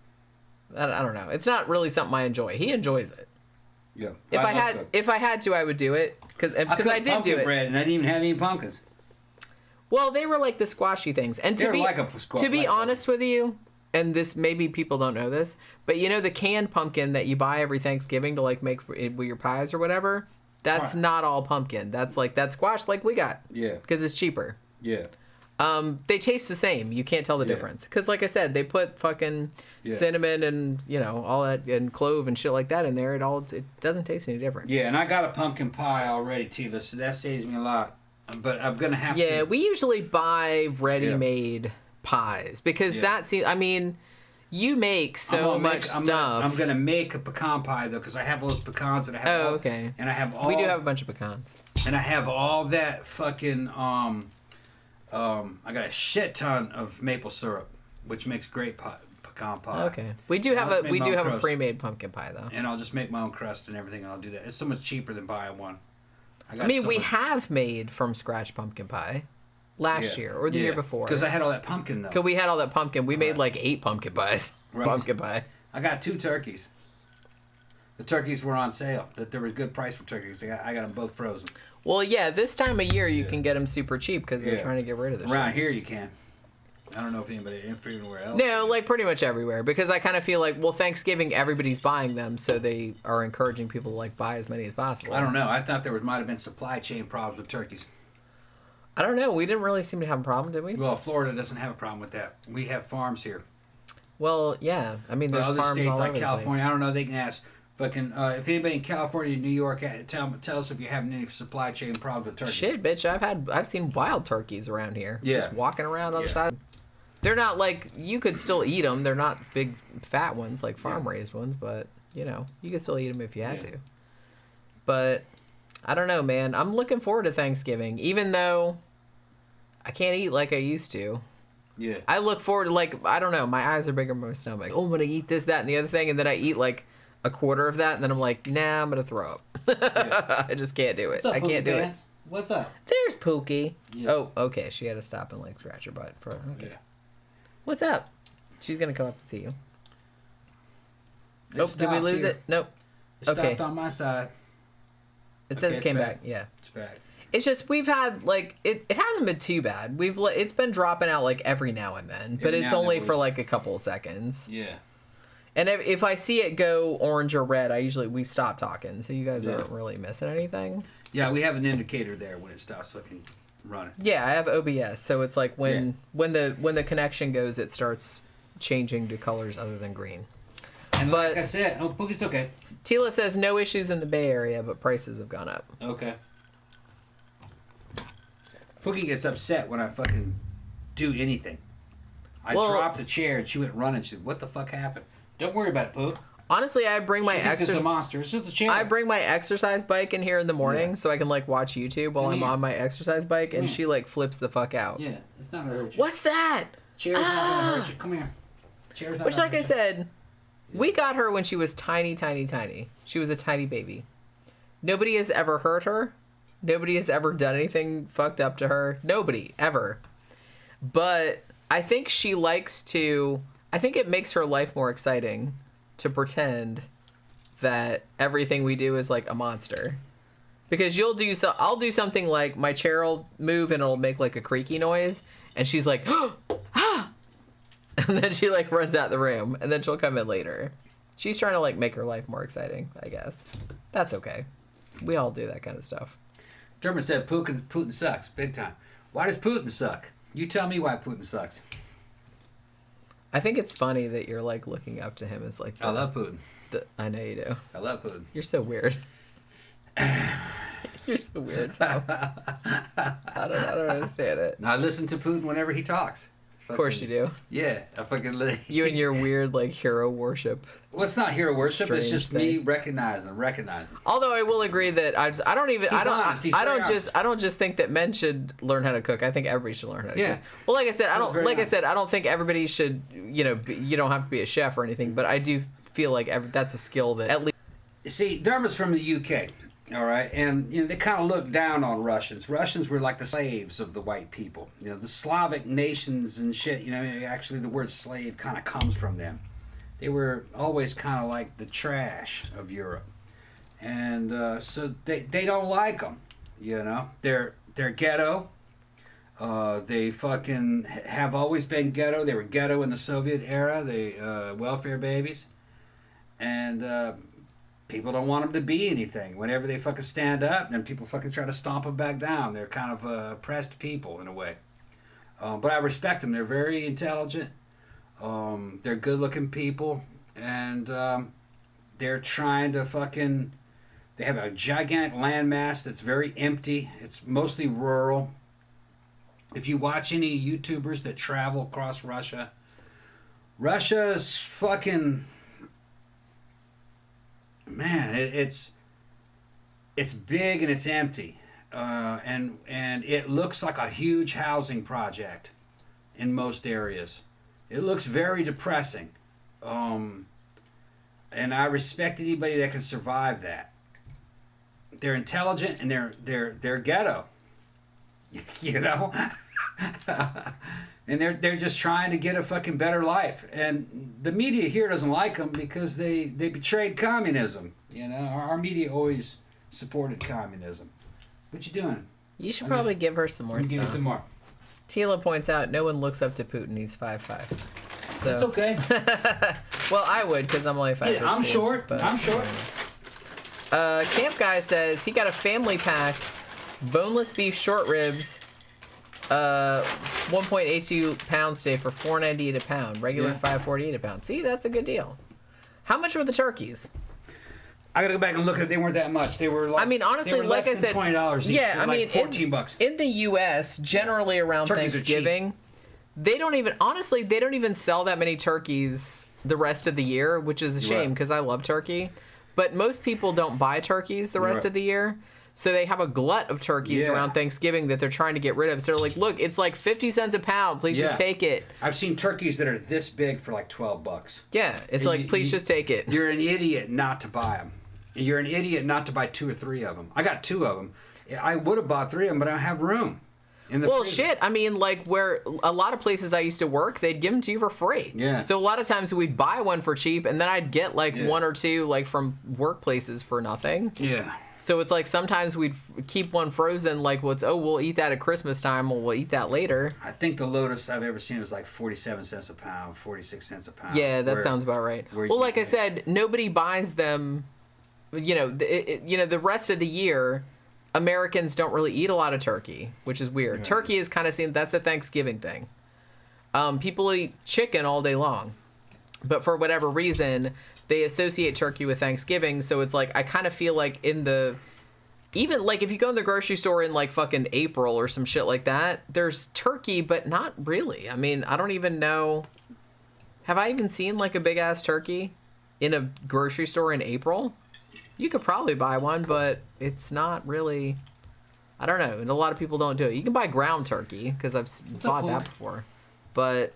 Speaker 1: I don't know. It's not really something I enjoy. He enjoys it.
Speaker 2: Yeah.
Speaker 1: If I had to, I would do it because I did do it.
Speaker 2: Bread and I didn't even have any pumpkins.
Speaker 1: Well, they were like the squashy things, and to be honest with you, and this maybe people don't know this, but you know the canned pumpkin that you buy every Thanksgiving to like make with your pies or whatever. That's not all pumpkin. That's like that squash like we got.
Speaker 2: Yeah.
Speaker 1: Because it's cheaper.
Speaker 2: Yeah.
Speaker 1: They taste the same. You can't tell the difference. Because, like I said, they put fucking cinnamon and, you know, all that, and clove and shit like that in there. It doesn't taste any different.
Speaker 2: Yeah, and I got a pumpkin pie already, too, so that saves me a lot. But I'm going to have to...
Speaker 1: Yeah, we usually buy ready-made pies. Because that seems... I mean, you make so much stuff.
Speaker 2: I'm going to make a pecan pie, though, because I have all those pecans that I have.
Speaker 1: Oh, okay.
Speaker 2: And I have all...
Speaker 1: We do have a bunch of pecans.
Speaker 2: And I have all that fucking... I got a shit ton of maple syrup, which makes great pecan pie.
Speaker 1: Okay, we do have a pre-made pumpkin pie though.
Speaker 2: And I'll just make my own crust and everything, and I'll do that. It's so much cheaper than buying one.
Speaker 1: We have made from scratch pumpkin pie last year or the year before.
Speaker 2: Because I had all that pumpkin though.
Speaker 1: Because we had all that pumpkin. We made like 8 pumpkin pies. Right. Pumpkin pie.
Speaker 2: I got 2 turkeys. The turkeys were on sale. That there was a good price for turkeys. I got them both frozen.
Speaker 1: Well, yeah, this time of year you can get them super cheap because they're trying to get rid of this.
Speaker 2: Around here you can. I don't know if anywhere else.
Speaker 1: No, like pretty much everywhere because I kind of feel like, well, Thanksgiving everybody's buying them, so they are encouraging people to like buy as many as possible.
Speaker 2: I don't know. I thought there might have been supply chain problems with turkeys.
Speaker 1: I don't know. We didn't really seem to have a problem, did we?
Speaker 2: Well, Florida doesn't have a problem with that. We have farms here.
Speaker 1: Well, yeah. I mean, there's
Speaker 2: other
Speaker 1: farms
Speaker 2: states
Speaker 1: all
Speaker 2: like
Speaker 1: over
Speaker 2: California.
Speaker 1: the place.
Speaker 2: I don't know. They can ask. Fucking, if anybody in California, New York, tell us if you're having any supply chain problems with turkeys.
Speaker 1: Shit, bitch, I've seen wild turkeys around here.
Speaker 2: Yeah.
Speaker 1: Just walking around on the side. They're not like, you could still eat them. They're not big, fat ones like farm-raised ones, but, you know, you could still eat them if you had to. But, I don't know, man. I'm looking forward to Thanksgiving, even though I can't eat like I used to.
Speaker 2: Yeah.
Speaker 1: I look forward to, like, I don't know, my eyes are bigger than my stomach. Oh, I'm going to eat this, that, and the other thing, and then I eat, like, a quarter of that, and then I'm like, nah, I'm gonna throw up. I just can't do it. I can't do it.
Speaker 2: What's up?
Speaker 1: There's Pookie.
Speaker 2: Yeah.
Speaker 1: Oh, okay. She had to stop and like scratch her butt for. Okay. Yeah. What's up? She's gonna come up and see you. Did we lose it? Nope.
Speaker 2: It stopped on my side.
Speaker 1: It says it came back. Yeah.
Speaker 2: It's back.
Speaker 1: It's just we've had like it hasn't been too bad. It's been dropping out like every now and then, but it's only for like a couple of seconds.
Speaker 2: Yeah.
Speaker 1: And if I see it go orange or red, we stop talking, so you guys aren't really missing anything.
Speaker 2: Yeah, we have an indicator there when it stops fucking running.
Speaker 1: Yeah, I have OBS, so it's like when the connection goes, it starts changing to colors other than green.
Speaker 2: And like I said, Pookie's okay.
Speaker 1: Tila says no issues in the Bay Area, but prices have gone up.
Speaker 2: Okay. Pookie gets upset when I fucking do anything. I dropped the chair and she went running. She said, "What the fuck happened?" Don't worry about it, Pook.
Speaker 1: Honestly, I bring my
Speaker 2: It's a monster. It's just a chair.
Speaker 1: I bring my exercise bike in here in the morning so I can like watch YouTube while I'm on my exercise bike, and she like flips the fuck out.
Speaker 2: Yeah, it's not gonna hurt you.
Speaker 1: What's that?
Speaker 2: Chair's not gonna hurt you. Come here. Chair's not
Speaker 1: Which,
Speaker 2: gonna
Speaker 1: like I said, we got her when she was tiny, tiny, tiny. She was a tiny baby. Nobody has ever hurt her. Nobody has ever done anything fucked up to her. Nobody ever. But I think she likes to. I think it makes her life more exciting to pretend that everything we do is like a monster. Because I'll do something like my chair will move and it'll make like a creaky noise, and she's like, ah, and then she like runs out the room, and then she'll come in later. She's trying to like make her life more exciting, I guess. That's okay. We all do that kind of stuff.
Speaker 2: Dermot said Putin sucks big time. Why does Putin suck? You tell me why Putin sucks.
Speaker 1: I think it's funny that you're like looking up to him as like.
Speaker 2: I love Putin.
Speaker 1: I know you do.
Speaker 2: I love Putin.
Speaker 1: You're so weird. You're so weird, Tom. I don't understand it.
Speaker 2: I listen to Putin whenever he talks.
Speaker 1: Of course you do.
Speaker 2: Yeah, I fucking.
Speaker 1: You and your weird like hero worship.
Speaker 2: Well, it's not hero worship.
Speaker 1: Strange
Speaker 2: It's just
Speaker 1: thing.
Speaker 2: me recognizing.
Speaker 1: Although I will agree that I don't just think that men should learn how to cook. I think everybody should learn how to cook. Well, like I said, I don't think everybody should. You don't have to be a chef or anything, but I do feel like that's a skill that at least.
Speaker 2: See, Dermot's from the UK. All right, and they kind of look down on Russians. Russians were like the slaves of the white people. The Slavic nations and shit. Actually, the word slave kind of comes from them. They were always kind of like the trash of Europe, and so they don't like them. They're ghetto. They fucking have always been ghetto. They were ghetto in the Soviet era. They welfare babies, and. People don't want them to be anything. Whenever they fucking stand up, then people fucking try to stomp them back down. They're kind of oppressed people in a way. But I respect them. They're very intelligent. They're good-looking people. And they're trying to fucking... They have a gigantic landmass that's very empty. It's mostly rural. If you watch any YouTubers that travel across Russia, Russia's fucking... Man, it's big and it's empty, and it looks like a huge housing project in most areas. It looks very depressing, and I respect anybody that can survive that. They're intelligent and they're ghetto, And they're just trying to get a fucking better life. And the media here doesn't like them because they betrayed communism. Our media always supported communism. What you doing?
Speaker 1: You should probably give her some more stuff.
Speaker 2: Give me some more.
Speaker 1: Tila points out no one looks up to Putin. He's 5'5". So
Speaker 2: It's okay.
Speaker 1: Well, I would because I'm only 5'2".
Speaker 2: I'm short. I'm short.
Speaker 1: Camp Guy says he got a family pack, boneless beef short ribs, 1.82 pounds today for $4.98 a pound. Regular $5.48 a pound. See, that's a good deal. How much were the turkeys?
Speaker 2: I gotta go back and look at it. They weren't that much. They were like,
Speaker 1: I mean, honestly, like I said,
Speaker 2: $20 each.
Speaker 1: Yeah, I mean,
Speaker 2: $14.
Speaker 1: In the U.S., generally around
Speaker 2: Turkeys
Speaker 1: Thanksgiving, they don't even sell that many turkeys the rest of the year, which is a shame because I love turkey. But most people don't buy turkeys the rest of the year. So they have a glut of turkeys around Thanksgiving that they're trying to get rid of. So they're like, look, it's like 50 cents a pound. Please just take it.
Speaker 2: I've seen turkeys that are this big for like $12.
Speaker 1: Yeah, it's like, please just take it.
Speaker 2: You're an idiot not to buy them. You're an idiot not to buy 2 or 3 of them. I got 2 of them. I would have bought 3 of them, but I don't have room. Well, shit. I mean, like where a lot of places I used to work, they'd give them to you for free. Yeah.
Speaker 1: So a lot of times we'd buy one for cheap, and then I'd get like 1 or 2 like from workplaces for nothing.
Speaker 2: Yeah.
Speaker 1: So it's like sometimes we'd keep one frozen, like we'll eat that at Christmas time, or we'll eat that later.
Speaker 2: I think the lowest I've ever seen was like 47 cents a pound, 46 cents a pound.
Speaker 1: Yeah, that sounds about right. Well, like I said, nobody buys them. The rest of the year, Americans don't really eat a lot of turkey, which is weird. Yeah. Turkey is kind of seen, that's a Thanksgiving thing. People eat chicken all day long, but for whatever reason, they associate turkey with Thanksgiving. So it's like, I kind of feel like even like if you go in the grocery store in like fucking April or some shit like that, there's turkey, but not really. I mean, I don't even know. Have I even seen like a big ass turkey in a grocery store in April? You could probably buy one, but it's not really, I don't know. And a lot of people don't do it. You can buy ground turkey because I've bought that before, but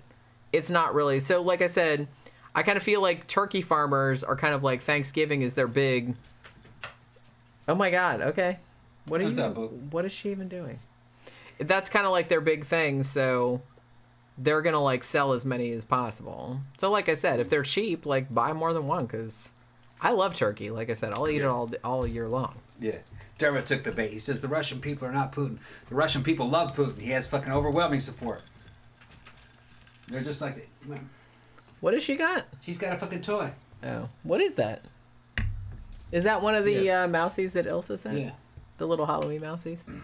Speaker 1: it's not really. So like I said, I kind of feel like turkey farmers are kind of like Thanksgiving is their big. Oh my God. Okay. What is she even doing? That's kind of like their big thing. So they're gonna like sell as many as possible. So like I said, if they're cheap, like buy more than one, because I love turkey. Like I said, I'll eat it all year long.
Speaker 2: Yeah. Dermot took the bait. He says the Russian people are not Putin. The Russian people love Putin. He has fucking overwhelming support. They're just like...
Speaker 1: What has she got?
Speaker 2: She's got a fucking toy.
Speaker 1: Oh. What is that? Is that one of the mousies that Ilse sent?
Speaker 2: Yeah.
Speaker 1: The little Halloween mousies?
Speaker 2: You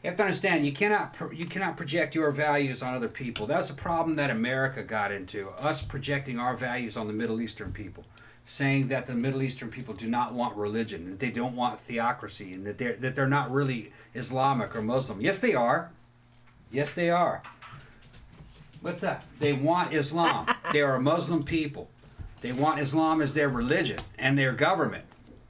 Speaker 2: have to understand, you cannot project your values on other people. That's a problem that America got into. Us projecting our values on the Middle Eastern people. Saying that the Middle Eastern people do not want religion, that they don't want theocracy, and that they're not really Islamic or Muslim. Yes, they are. Yes, they are. What's that? They want Islam. They are a Muslim people. They want Islam as their religion and their government.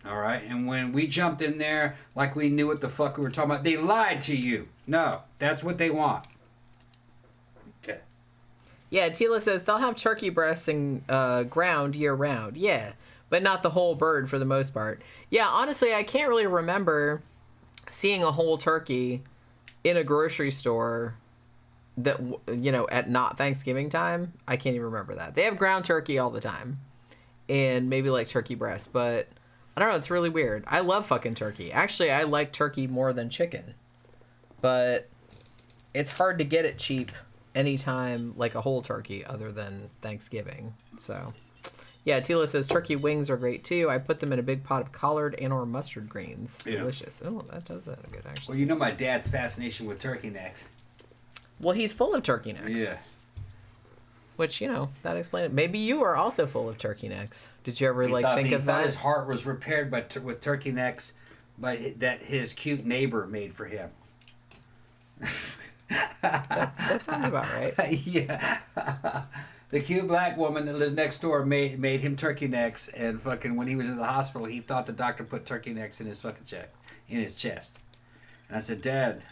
Speaker 2: All right? And when we jumped in there like we knew what the fuck we were talking about, they lied to you. No, that's what they want. Okay.
Speaker 1: Yeah, Tila says they'll have turkey breasts and ground year round. Yeah, but not the whole bird for the most part. Yeah, honestly, I can't really remember seeing a whole turkey in a grocery store that, you know, at not Thanksgiving time. I can't even remember that. They have ground turkey all the time and maybe like turkey breast, but I don't know. It's really weird. I love fucking turkey. Actually, I like turkey more than chicken, but it's hard to get it cheap anytime like a whole turkey other than Thanksgiving. So yeah, Tila says turkey wings are great too. I put them in a big pot of collard and or mustard greens.
Speaker 2: Yeah.
Speaker 1: Delicious. Oh, that does sound good actually.
Speaker 2: Well, you know my dad's fascination with turkey necks.
Speaker 1: Well, he's full of turkey necks.
Speaker 2: Yeah.
Speaker 1: Which, you know, that explains it. Maybe you are also full of turkey necks. Did you ever
Speaker 2: He
Speaker 1: like
Speaker 2: thought
Speaker 1: think of that?
Speaker 2: His heart was repaired with turkey necks that his cute neighbor made for him.
Speaker 1: That sounds about right.
Speaker 2: Yeah. The cute black woman that lived next door made him turkey necks, and fucking when he was in the hospital, he thought the doctor put turkey necks in his fucking chest. And I said, Dad,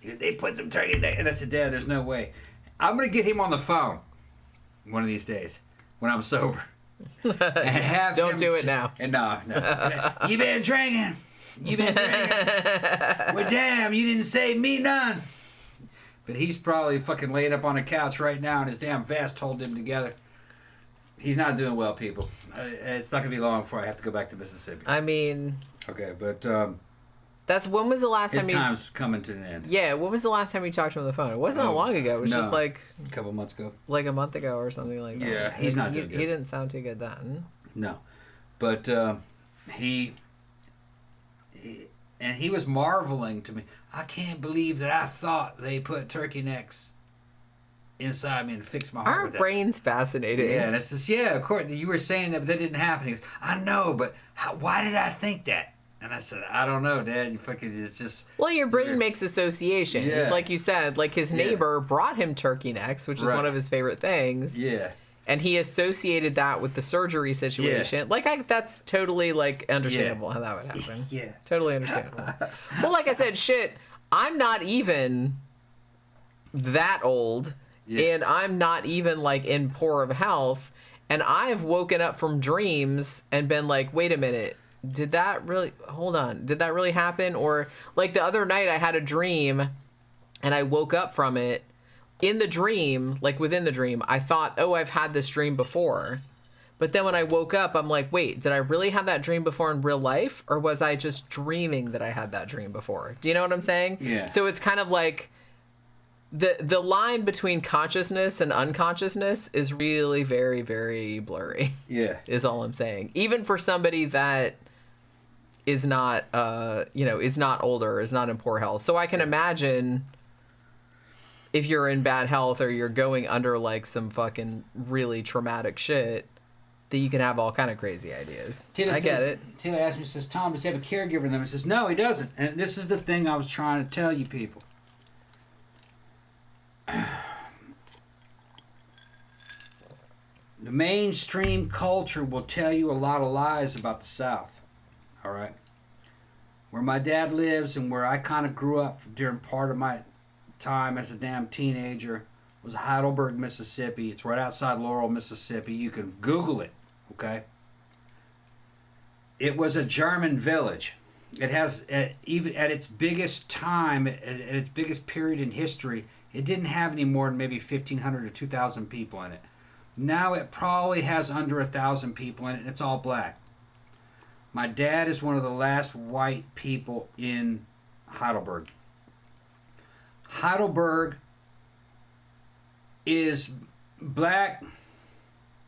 Speaker 2: they put some turkey necks. And I said, Dad, there's no way. I'm gonna get him on the phone one of these days when I'm sober. And have
Speaker 1: Don't
Speaker 2: him
Speaker 1: do it now.
Speaker 2: And no. You been drinking? Well, damn, you didn't save me none. But he's probably fucking laid up on a couch right now, and his damn vest holding him together. He's not doing well, people. It's not gonna be long before I have to go back to Mississippi.
Speaker 1: I mean,
Speaker 2: Okay, but
Speaker 1: when was the last
Speaker 2: his
Speaker 1: time
Speaker 2: time's coming to an end.
Speaker 1: Yeah, when was the last time you talked to him on the phone? It wasn't that long ago. It was just like
Speaker 2: a couple months ago.
Speaker 1: like a month ago or something like that.
Speaker 2: Yeah, he's not doing good.
Speaker 1: He didn't sound too good then.
Speaker 2: No, but he was marveling to me. I can't believe that I thought they put turkey necks inside me and fixed my heart
Speaker 1: Our
Speaker 2: with that.
Speaker 1: brain's fascinating.
Speaker 2: Yeah, and it's just, yeah, of course, you were saying that, but that didn't happen. He goes, I know, but why did I think that? And I said, I don't know, Dad. You fucking, it's just...
Speaker 1: Well, your brain makes associations.
Speaker 2: Yeah.
Speaker 1: It's like you said, like his neighbor brought him turkey necks, which is one of his favorite things.
Speaker 2: Yeah.
Speaker 1: And he associated that with the surgery situation.
Speaker 2: Yeah.
Speaker 1: Like, that's totally, like, understandable how that would happen.
Speaker 2: Yeah.
Speaker 1: Totally understandable. Well, like I said, shit, I'm not even that old, and I'm not even, like, in poor of health, and I've woken up from dreams and been like, wait a minute, did that really happen? Or, like, the other night I had a dream, and I woke up from it. In the dream, like within the dream, I thought, oh, I've had this dream before. But then when I woke up, I'm like, wait, did I really have that dream before in real life? Or was I just dreaming that I had that dream before? Do you know what I'm saying?
Speaker 2: Yeah.
Speaker 1: So it's kind of like the line between consciousness and unconsciousness is really very, very blurry.
Speaker 2: Yeah.
Speaker 1: Is all I'm saying. Even for somebody that is not, is not older, is not in poor health. So I can imagine... if you're in bad health or you're going under like some fucking really traumatic shit, that you can have all kind of crazy ideas. I get it.
Speaker 2: Tina asked me, says, Tom, does he have a caregiver in them? He says, no, he doesn't. And this is the thing I was trying to tell you people. The mainstream culture will tell you a lot of lies about the South. All right? Where my dad lives and where I kind of grew up during part of my time as a damn teenager was Heidelberg, Mississippi. It's right outside Laurel, Mississippi. You can Google it, okay? It was a German village. It has, even at its biggest time, at its biggest period in history, it didn't have any more than maybe 1,500 or 2,000 people in it. Now it probably has under 1,000 people in it, and it's all black. My dad is one of the last white people in Heidelberg. Heidelberg is Black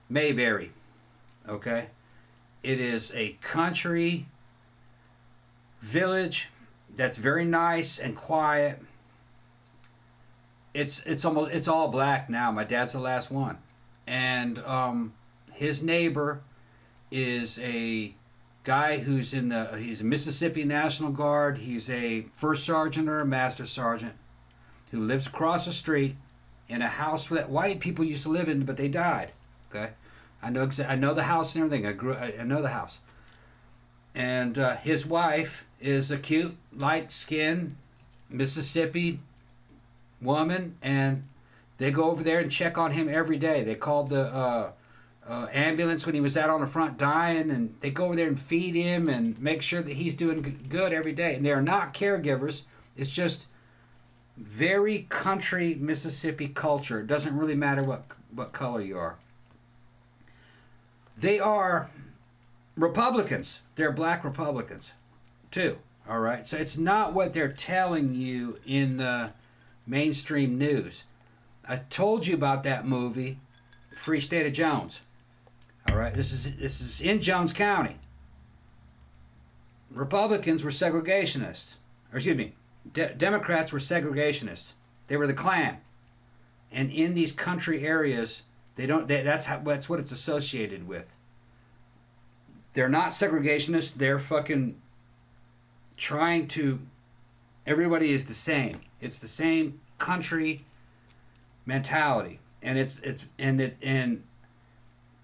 Speaker 2: Mayberry, okay? It is a country village that's very nice and quiet. It's all black now. My dad's the last one, and his neighbor is a guy he's a Mississippi National Guard. He's a first sergeant or a master sergeant who lives across the street in a house that white people used to live in, but they died. Okay, I know the house and everything. I know the house, and his wife is a cute, light-skinned Mississippi woman, and they go over there and check on him every day. They called the ambulance when he was out on the front dying, and they go over there and feed him and make sure that he's doing good every day. And they are not caregivers. It's just very country Mississippi culture. It doesn't really matter what color you are. They are Republicans. They're black Republicans too. All right. So it's not what they're telling you in the mainstream news. I told you about that movie, Free State of Jones. All right. This is in Jones County. Republicans were segregationists. Or excuse me, Democrats were segregationists. They were the Klan. And in these country areas, that's what it's associated with. They're not segregationists. They're fucking trying to. Everybody is the same. It's the same country mentality, and and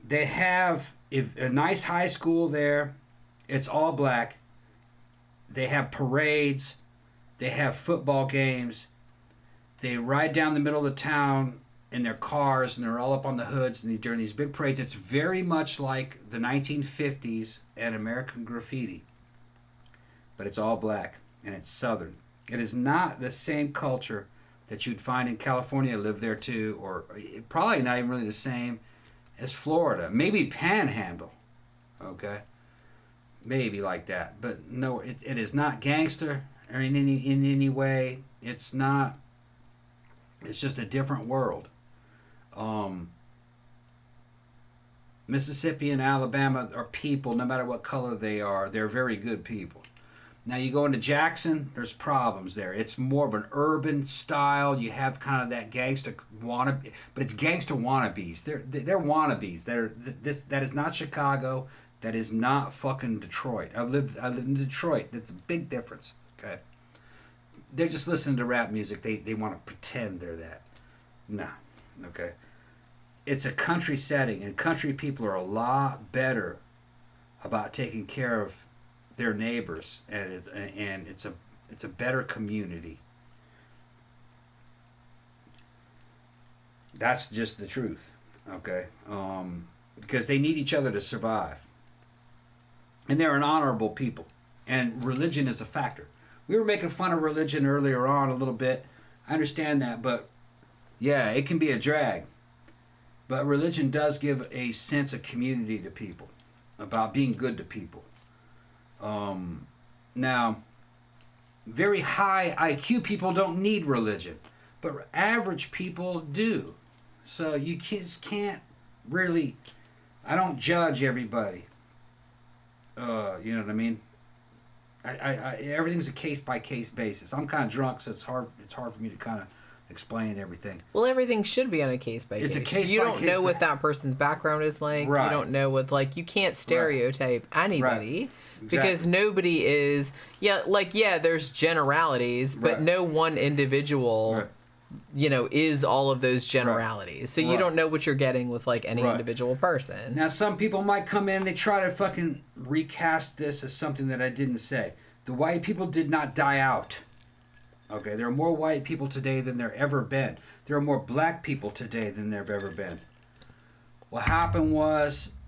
Speaker 2: they have a nice high school there. It's all black. They have parades. They have football games. They ride down the middle of the town in their cars, and they're all up on the hoods and during these big parades. It's very much like the 1950s and American Graffiti, but it's all black, and it's Southern. It is not the same culture that you'd find in California, live there too, or probably not even really the same as Florida. Maybe Panhandle, okay? Maybe like that. But no, it is not gangster or in any way. It's not. It's just a different world. Mississippi and Alabama are people, no matter what color they are, they're very good people. Now you go into Jackson, there's problems there. It's more of an urban style. You have kind of that gangster wannabe, but it's gangster wannabes. They're wannabes. That is not Chicago. That is not fucking Detroit. I live in Detroit. That's a big difference. Okay. They're just listening to rap music. They want to pretend they're that. No. Okay. It's a country setting, and country people are a lot better about taking care of their neighbors, and it's a better community. That's just the truth, okay? Because they need each other to survive, and they're an honorable people, and religion is a factor. We were making fun of religion earlier on a little bit. I understand that, but yeah, it can be a drag. But religion does give a sense of community to people, about being good to people. Now, very high IQ people don't need religion, but average people do. So you kids can't really. I don't judge everybody. You know what I mean? I everything's a case by case basis. I'm kind of drunk, so it's hard for me to kind of explain everything.
Speaker 1: Well, everything should be on a case by case.
Speaker 2: It's a case
Speaker 1: you
Speaker 2: by
Speaker 1: don't
Speaker 2: case.
Speaker 1: know what that person's background is like.
Speaker 2: Right.
Speaker 1: You don't know what you can't stereotype anybody.
Speaker 2: Right.
Speaker 1: Because nobody is there's generalities, but
Speaker 2: Right.
Speaker 1: no one individual
Speaker 2: Right.
Speaker 1: is all of those generalities.
Speaker 2: Right.
Speaker 1: So you don't know what you're getting with any
Speaker 2: Right.
Speaker 1: individual person.
Speaker 2: Now, some people might come in, they try to fucking recast this as something that I didn't say. The white people did not die out. Okay, there are more white people today than there ever been. There are more black people today than there have ever been. What happened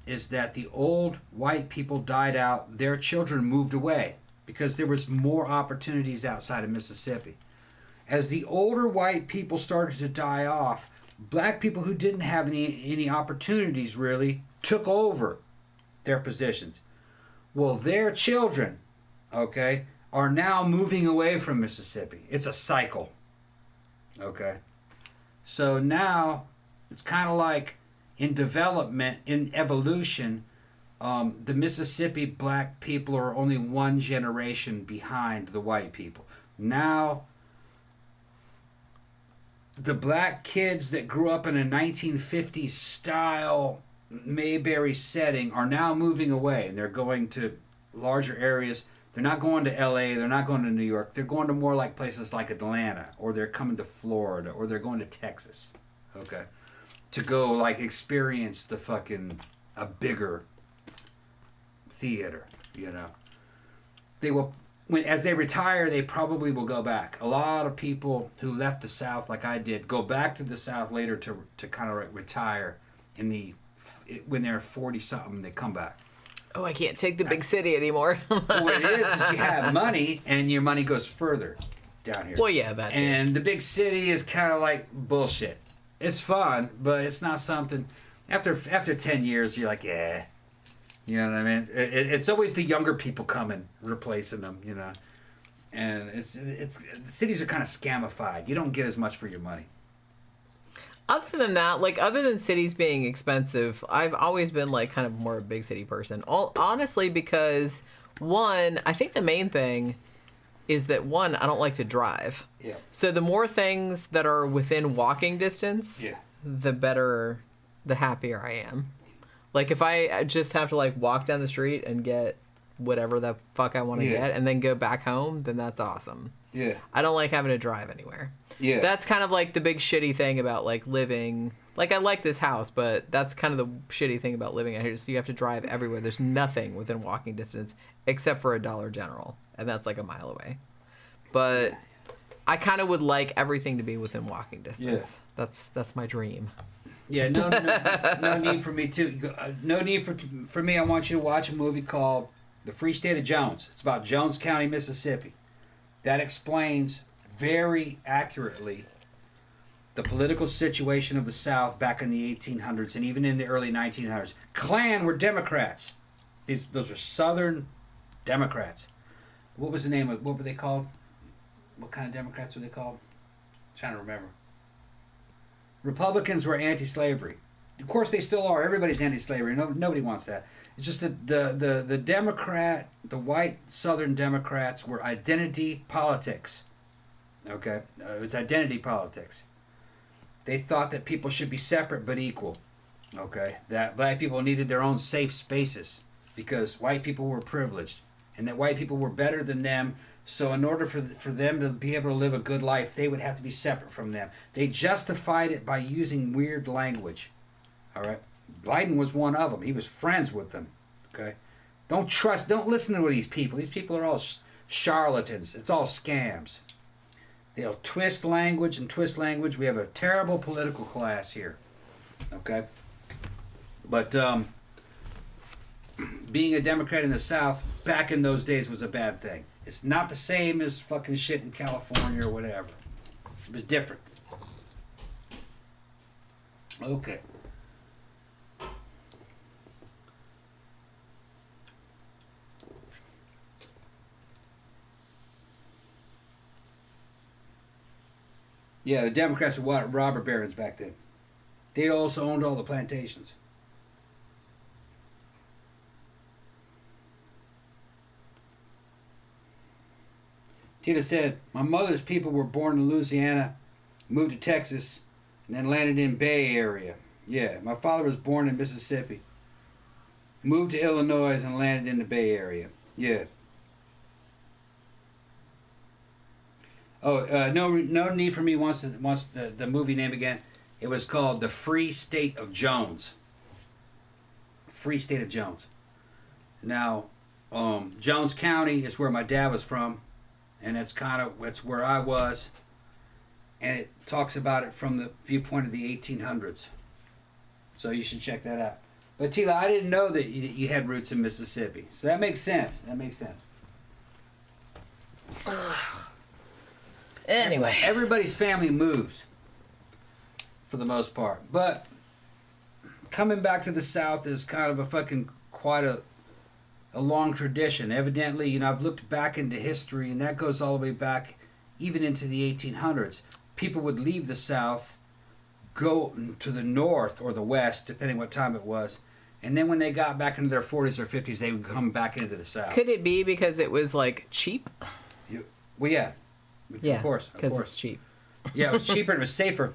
Speaker 2: is that the old white people died out. Their children moved away because there was more opportunities outside of Mississippi. As the older white people started to die off, black people who didn't have any opportunities really took over their positions. Well, their children, okay, are now moving away from Mississippi. It's a cycle, okay? So now it's kind of like in development, in evolution, the Mississippi black people are only one generation behind the white people. Now, the black kids that grew up in a 1950s style Mayberry setting are now moving away, and they're going to larger areas. They're not going to LA, they're not going to New York. They're going to more like places like Atlanta, or they're coming to Florida, or they're going to Texas, okay, to go like experience the fucking a bigger theater, you know. They will, as they retire, they probably will go back. A lot of people who left the South, like I did, go back to the South later to kind of retire when they're 40-something, they come back.
Speaker 1: Oh, I can't take the big city anymore.
Speaker 2: What it is you have money, and your money goes further down here.
Speaker 1: Well, yeah, that's
Speaker 2: and
Speaker 1: it.
Speaker 2: The big city is kind of like bullshit. It's fun, but it's not something. After 10 years, you're like, yeah. You know what I mean? It's always the younger people coming, replacing them, you know. And it's the cities are kind of scamified. You don't get as much for your money.
Speaker 1: Other than that, like, other than cities being expensive, I've always been, like, kind of more a big city person. Honestly, because, one, I think the main thing is that, one, I don't like to drive.
Speaker 2: Yeah.
Speaker 1: So the more things that are within walking distance, the better, the happier I am. Like, if I just have to, like, walk down the street and get whatever the fuck I want to get and then go back home, then that's awesome. Yeah. I don't like having to drive anywhere. Yeah. That's kind of like the big shitty thing about like living. Like I like this house, but that's kind of the shitty thing about living out here. So you have to drive everywhere. There's nothing within walking distance except for a Dollar General, and that's like a mile away. But I kind of would like everything to be within walking distance. Yeah. That's my dream.
Speaker 2: Yeah. No need for me to. No need for me. I want you to watch a movie called The Free State of Jones. It's about Jones County, Mississippi. That explains very accurately the political situation of the South back in the 1800s and even in the early 1900s. Klan were Democrats. Those are Southern Democrats. What was the name of? What were they called? What kind of Democrats were they called? I'm trying to remember. Republicans were anti-slavery. Of course, they still are. Everybody's anti-slavery. Nobody wants that. It's just that the white Southern Democrats were identity politics. Okay? It was identity politics. They thought that people should be separate but equal. Okay? That black people needed their own safe spaces because white people were privileged and that white people were better than them. So in order for them to be able to live a good life, they would have to be separate from them. They justified it by using weird language. All right? Biden was one of them. He was friends with them. Okay? Don't listen to these people. These people are all charlatans. It's all scams. They'll twist language and twist language. We have a terrible political class here. Okay? But being a Democrat in the South back in those days was a bad thing. It's not the same as fucking shit in California or whatever. It was different. Okay. Yeah, the Democrats were robber barons back then. They also owned all the plantations. Tina said, my mother's people were born in Louisiana, moved to Texas, and then landed in Bay Area. Yeah, my father was born in Mississippi, moved to Illinois, and landed in the Bay Area. Yeah. Oh, no need for me wants the movie name again. It was called The Free State of Jones. Free State of Jones. Now, Jones County is where my dad was from, and that's where I was, and it talks about it from the viewpoint of the 1800s. So you should check that out. But Tila, I didn't know that you had roots in Mississippi, so that makes sense.
Speaker 1: Anyway.
Speaker 2: Everybody's family moves for the most part. But coming back to the South is kind of a fucking quite a long tradition. Evidently, I've looked back into history, and that goes all the way back even into the 1800s. People would leave the South, go to the North or the West, depending what time it was. And then when they got back into their 40s or 50s, they would come back into the South.
Speaker 1: Could it be because it was, like, cheap?
Speaker 2: Well, yeah.
Speaker 1: Yeah,
Speaker 2: of course.
Speaker 1: because it's cheap.
Speaker 2: Yeah, it was cheaper, it was safer,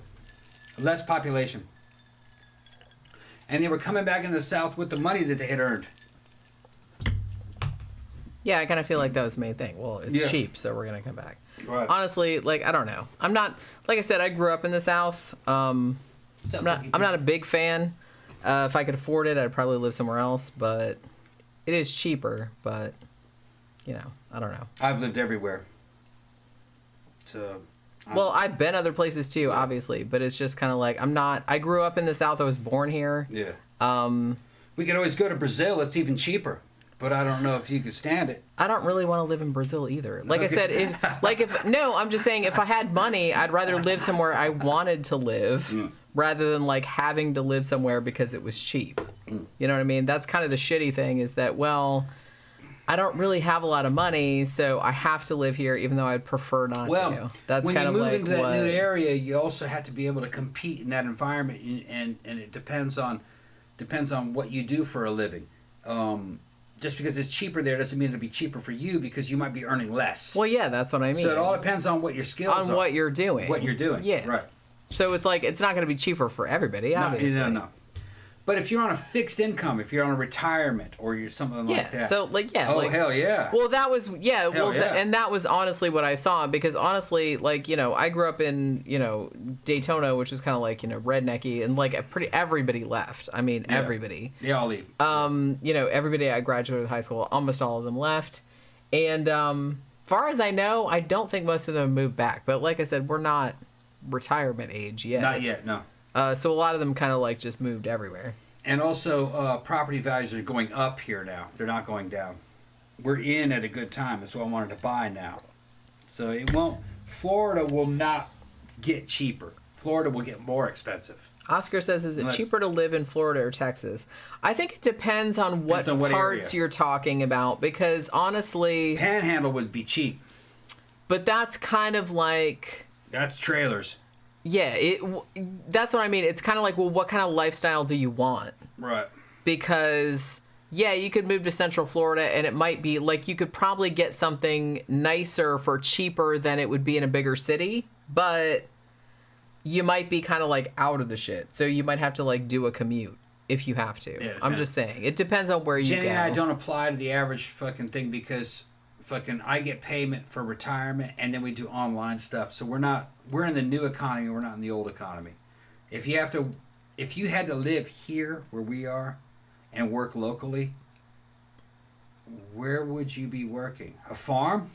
Speaker 2: less population. And they were coming back into the South with the money that they had earned.
Speaker 1: Yeah, I kind of feel like that was the main thing. Well, it's cheap, so we're going to come back. Right. Honestly, like, I don't know. I'm not, like I said, I grew up in the South. I'm not a big fan. If I could afford it, I'd probably live somewhere else, but it is cheaper, but, I don't know.
Speaker 2: I've lived everywhere. So,
Speaker 1: well, I've been other places too, obviously, but it's just kind of like, I grew up in the South, I was born here.
Speaker 2: Yeah. We could always go to Brazil, it's even cheaper. But I don't know if you could stand it.
Speaker 1: I don't really want to live in Brazil either. Like I said, I'm just saying if I had money, I'd rather live somewhere I wanted to live rather than like having to live somewhere because it was cheap. You know what I mean? That's kind of the shitty thing is that, well, I don't really have a lot of money, so I have to live here even though I'd prefer not to. That's kind of like
Speaker 2: when you move into that new area, you also have to be able to compete in that environment, and it depends on what you do for a living. Just because it's cheaper there doesn't mean it'll be cheaper for you because you might be earning less.
Speaker 1: Well, yeah, that's what I mean.
Speaker 2: So it all depends on what your skills are.
Speaker 1: On what you're doing.
Speaker 2: What you're doing.
Speaker 1: Yeah.
Speaker 2: Right.
Speaker 1: So it's like, it's not going to be cheaper for everybody, obviously.
Speaker 2: No. But if you're on a fixed income, if you're on a retirement or you're something like that.
Speaker 1: So
Speaker 2: hell yeah.
Speaker 1: Well, that was,
Speaker 2: and
Speaker 1: that was honestly what I saw because honestly, like, I grew up in, Daytona, which was kind of like, rednecky and like everybody left. I mean, everybody.
Speaker 2: They all leave.
Speaker 1: Everybody I graduated high school, almost all of them left. And far as I know, I don't think most of them moved back. But like I said, we're not retirement age yet.
Speaker 2: Not yet, no.
Speaker 1: So a lot of them kind of like just moved everywhere.
Speaker 2: And also, property values are going up here now. They're not going down. We're in at a good time. That's what I wanted to buy now. So it won't. Florida will not get cheaper. Florida will get more expensive.
Speaker 1: Oscar says, is it cheaper to live in Florida or Texas? I think it depends on what parts you're talking about. Because honestly...
Speaker 2: Panhandle would be cheap.
Speaker 1: But that's kind of like...
Speaker 2: That's trailers.
Speaker 1: Yeah, that's what I mean. It's kind of like, well, what kind of lifestyle do you want?
Speaker 2: Right.
Speaker 1: Because, yeah, you could move to Central Florida, and it might be, like, you could probably get something nicer for cheaper than it would be in a bigger city, but you might be kind of, like, out of the shit. So you might have to, like, do a commute if you have to. Yeah, I'm just saying. It depends on where you go.
Speaker 2: Jenny and I don't apply to the average fucking thing because... I get payment for retirement, and then we do online stuff. So we're in the new economy. We're not in the old economy. If you had to live here where we are, and work locally, where would you be working? A farm?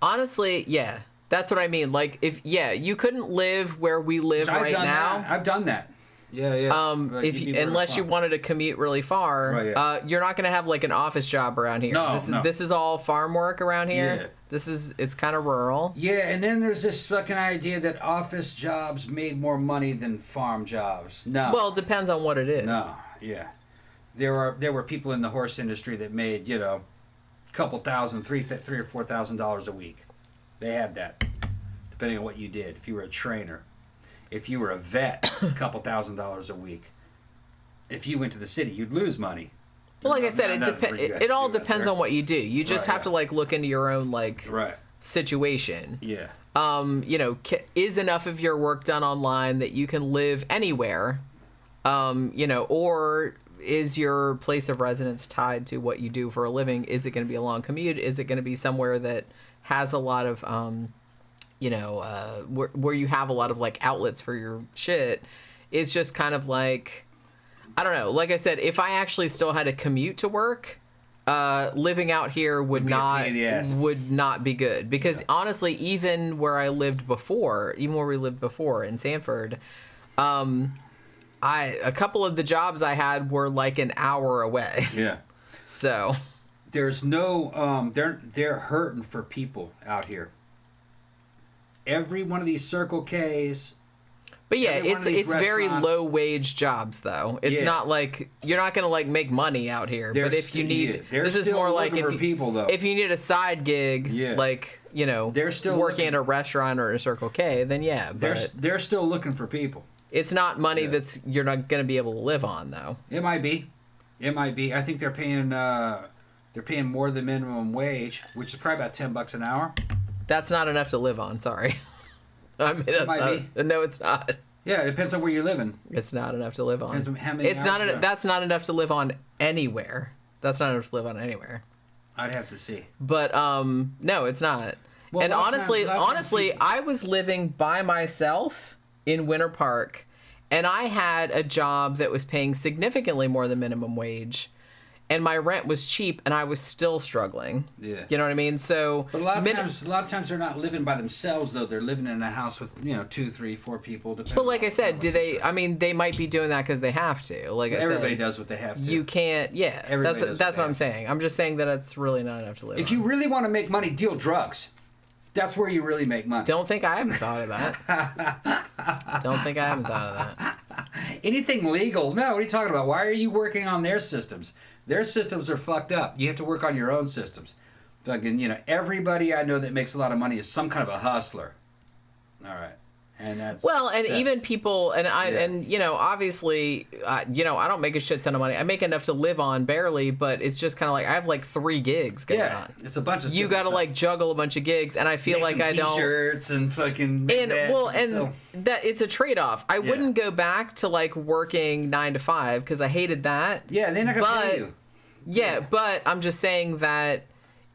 Speaker 1: Honestly, yeah, that's what I mean. Like you couldn't live where we live right now.
Speaker 2: I've done that. Yeah.
Speaker 1: Unless you wanted to commute really far,
Speaker 2: right,
Speaker 1: you're not going to have like an office job around here.
Speaker 2: No,
Speaker 1: this is all farm work around here. Yeah. It's kind of rural.
Speaker 2: Yeah, and then there's this fucking idea that office jobs made more money than farm jobs. No.
Speaker 1: Well, it depends on what it is.
Speaker 2: No, yeah. There were people in the horse industry that made, couple thousand, $3,000 or $4,000 a week. They had that, depending on what you did. If you were a trainer. If you were a vet, a couple $1,000s a week. If you went to the city, you'd lose money.
Speaker 1: Well, like I said, it all depends on what you do. You just have to like look into your own situation.
Speaker 2: Yeah.
Speaker 1: Is enough of your work done online that you can live anywhere? Or is your place of residence tied to what you do for a living? Is it going to be a long commute? Is it going to be somewhere that has a lot of where you have a lot of like outlets for your shit? It's just kind of like, I don't know. Like I said, if I actually still had to commute to work, living out here would not be good because honestly, even where we lived before in Sanford, a couple of the jobs I had were like an hour away.
Speaker 2: Yeah.
Speaker 1: So
Speaker 2: there's no they're hurting for people out here. every one of these Circle K's.
Speaker 1: But yeah,
Speaker 2: every one of these
Speaker 1: it's very
Speaker 2: restaurants-
Speaker 1: low wage jobs though. It's
Speaker 2: Yeah.
Speaker 1: not like you're not gonna like make money out here.
Speaker 2: They're
Speaker 1: But if you
Speaker 2: sti-
Speaker 1: need,
Speaker 2: yeah, they're
Speaker 1: this is
Speaker 2: still
Speaker 1: more like
Speaker 2: looking
Speaker 1: if
Speaker 2: for
Speaker 1: you,
Speaker 2: people, though.
Speaker 1: if you need a side gig,
Speaker 2: Yeah.
Speaker 1: like you know,
Speaker 2: They're still
Speaker 1: working
Speaker 2: looking-
Speaker 1: at a restaurant or a Circle K, then yeah. But
Speaker 2: They're still looking for people.
Speaker 1: it's not money that's you're not gonna be able to live on though.
Speaker 2: It might be. It might be. I think they're paying more than minimum wage, which is probably about $10 an hour.
Speaker 1: That's not enough to live on. Sorry. I mean, that's
Speaker 2: might
Speaker 1: not. No, it's not.
Speaker 2: Yeah, it depends on where you're living.
Speaker 1: It's not enough to live on.
Speaker 2: Depends on how many
Speaker 1: It's not.
Speaker 2: hours you have.
Speaker 1: That's not enough to live on anywhere. That's not enough to live on anywhere.
Speaker 2: I'd have to see.
Speaker 1: But no, it's not.
Speaker 2: Well,
Speaker 1: And
Speaker 2: a lot of
Speaker 1: honestly,
Speaker 2: times people-
Speaker 1: I was living by myself in Winter Park, and I had a job that was paying significantly more than minimum wage, and my rent was cheap, and I was still struggling.
Speaker 2: Yeah.
Speaker 1: You know what I mean? So,
Speaker 2: But a lot of times they're not living by themselves though. They're living in a house with 2, 3, 4 people.
Speaker 1: but like I said, I mean, they might be doing that because they have to. Like I said,
Speaker 2: Everybody does what they have to.
Speaker 1: you can't. Yeah,
Speaker 2: Everybody does
Speaker 1: that's
Speaker 2: what
Speaker 1: what
Speaker 2: they
Speaker 1: I'm saying. I'm just saying that it's really not enough to live.
Speaker 2: If
Speaker 1: on.
Speaker 2: you really want to make money, deal drugs. That's where you really make money.
Speaker 1: Don't think I haven't thought of that. Don't think I haven't thought of that.
Speaker 2: Anything legal? No. What are you talking about? Why are you working on their systems? Their systems are fucked up. You have to work on your own systems. Fucking, everybody I know that makes a lot of money is some kind of a hustler. All right. And that's
Speaker 1: Well, and
Speaker 2: that's-
Speaker 1: even people, and
Speaker 2: Yeah.
Speaker 1: obviously, I don't make a shit ton of money. I make enough to live on barely, but it's just kind of like I have like 3 gigs going
Speaker 2: yeah,
Speaker 1: on.
Speaker 2: it's a bunch of
Speaker 1: You got to
Speaker 2: stuff.
Speaker 1: like juggle a bunch of gigs, and I feel
Speaker 2: Make
Speaker 1: like
Speaker 2: some
Speaker 1: I don't.
Speaker 2: T-shirts and fucking. make
Speaker 1: And
Speaker 2: that
Speaker 1: well,
Speaker 2: for
Speaker 1: and
Speaker 2: yourself.
Speaker 1: that it's a trade off. I wouldn't go back to like working 9 to 5 because I hated that.
Speaker 2: Yeah, they're not gonna pay
Speaker 1: but-
Speaker 2: you.
Speaker 1: Yeah, but I'm just saying that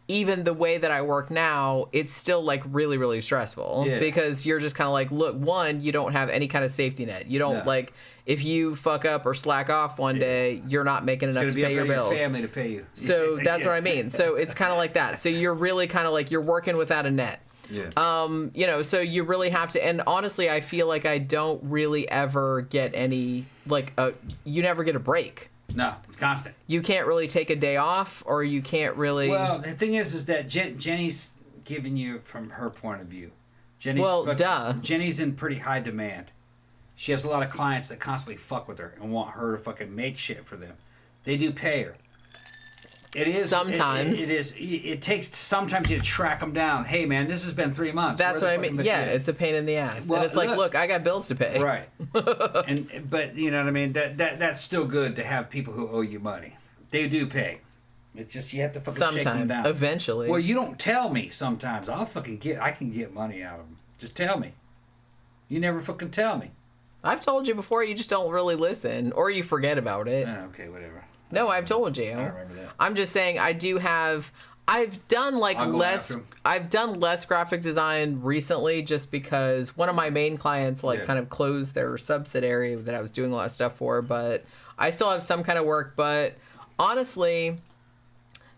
Speaker 1: even the way that I work now, it's still like really, really stressful
Speaker 2: Yeah.
Speaker 1: because you're just kind of like, look, one, you don't have any kind of safety net. You don't
Speaker 2: No.
Speaker 1: like if you fuck up or slack off one day, you're not making enough
Speaker 2: It's
Speaker 1: to
Speaker 2: gonna be
Speaker 1: pay
Speaker 2: up
Speaker 1: your
Speaker 2: to
Speaker 1: bills.
Speaker 2: family to pay you.
Speaker 1: So that's
Speaker 2: Yeah.
Speaker 1: what I mean. So it's kind of like that. So you're really kind of like you're working without a net.
Speaker 2: Yeah.
Speaker 1: So you really have to, and honestly, I feel like I don't really ever get any, you never get a break.
Speaker 2: No, it's constant.
Speaker 1: You can't really take a day off, or you can't really.
Speaker 2: Well, the thing is that Jenny's giving you from her point of view.
Speaker 1: Duh.
Speaker 2: Jenny's in pretty high demand. She has a lot of clients that constantly fuck with her and want her to fucking make shit for them. They do pay her. It is
Speaker 1: Sometimes.
Speaker 2: It is. It takes sometimes you to track them down. Hey man, this has been 3 months.
Speaker 1: That's
Speaker 2: Where
Speaker 1: what
Speaker 2: the
Speaker 1: I mean.
Speaker 2: fuck
Speaker 1: Yeah,
Speaker 2: am I-
Speaker 1: it's a pain in the ass.
Speaker 2: Well,
Speaker 1: And it's like, look, I got bills to pay.
Speaker 2: Right. But you know what I mean? That's still good to have people who owe you money. They do pay. It's just you have to fucking shake them
Speaker 1: Sometimes,
Speaker 2: down.
Speaker 1: eventually.
Speaker 2: Well, you don't tell me sometimes. I can get money out of them. Just tell me. You never fucking tell me.
Speaker 1: I've told you before, you just don't really listen, or you forget about it.
Speaker 2: Okay, whatever.
Speaker 1: No, I've told you.
Speaker 2: I don't remember that.
Speaker 1: I'm just saying I do have. I've done like
Speaker 2: I'll go
Speaker 1: less.
Speaker 2: after 'em.
Speaker 1: I've done less graphic design recently, just because one of my main clients
Speaker 2: Yeah.
Speaker 1: kind of closed their subsidiary that I was doing a lot of stuff for. But I still have some kind of work. But honestly,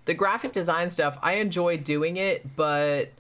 Speaker 1: the graphic design stuff, I enjoy doing it, but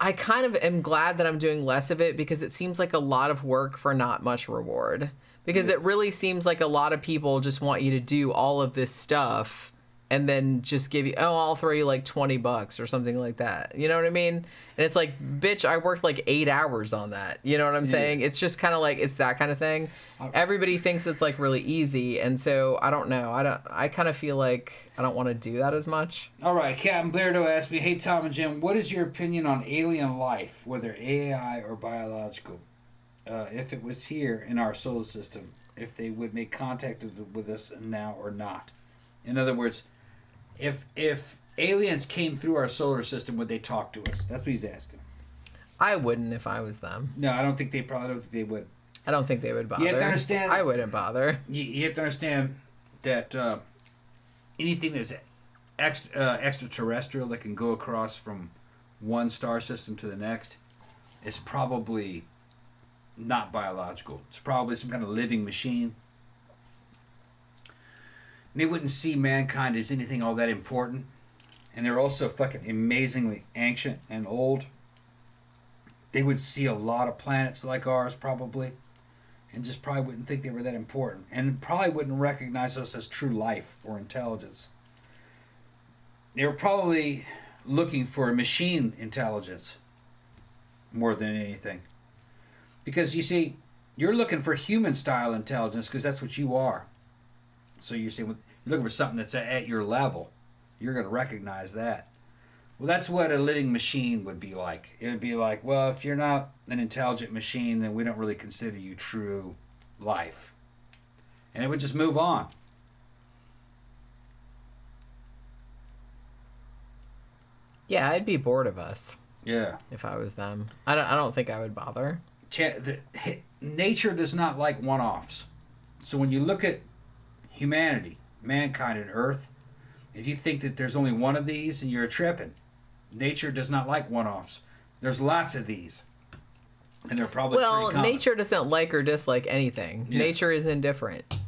Speaker 1: I kind of am glad that I'm doing less of it because it seems like a lot of work for not much reward. Because it really seems like a lot of people just want you to do all of this stuff and then just give you, I'll throw you like $20 or something like that. You know what I mean? And it's like, bitch, I worked like 8 hours on that. You know what I'm saying? It's just kind of like, it's that kind of thing. Everybody thinks it's like really easy. And so I don't know. I kind of feel like I don't want to do that as much.
Speaker 2: All right, Captain Blairdo asked me, hey, Tom and Jim, what is your opinion on alien life, whether AI or biological? If it was here in our solar system, if they would make contact with us now or not. In other words, if aliens came through our solar system, would they talk to us? That's what he's asking.
Speaker 1: I wouldn't if I was them.
Speaker 2: No, I don't think they would.
Speaker 1: I don't think they would bother.
Speaker 2: You have to understand.
Speaker 1: I wouldn't bother.
Speaker 2: You have to understand that anything that's extraterrestrial that can go across from one star system to the next is probably not biological. It's probably some kind of living machine. And they wouldn't see mankind as anything all that important. And they're also fucking amazingly ancient and old. They would see a lot of planets like ours probably. And just probably wouldn't think they were that important. And probably wouldn't recognize us as true life or intelligence. They were probably looking for machine intelligence more than anything. Because you see, you're looking for human style intelligence because that's what you are. So you're saying you're looking for something that's at your level. You're going to recognize that. Well, that's what a living machine would be like. It would be like, well, if you're not an intelligent machine, then we don't really consider you true life. And it would just move on.
Speaker 1: Yeah, I'd be bored of us.
Speaker 2: Yeah.
Speaker 1: If I was them. I don't think I would bother.
Speaker 2: Nature does not like one-offs. So when you look at humanity, mankind, and Earth, if you think that there's only one of these, and you're tripping. Nature does not like one-offs. There's lots of these. And they're probably
Speaker 1: well, nature doesn't like or dislike anything.
Speaker 2: Yeah.
Speaker 1: Nature is indifferent.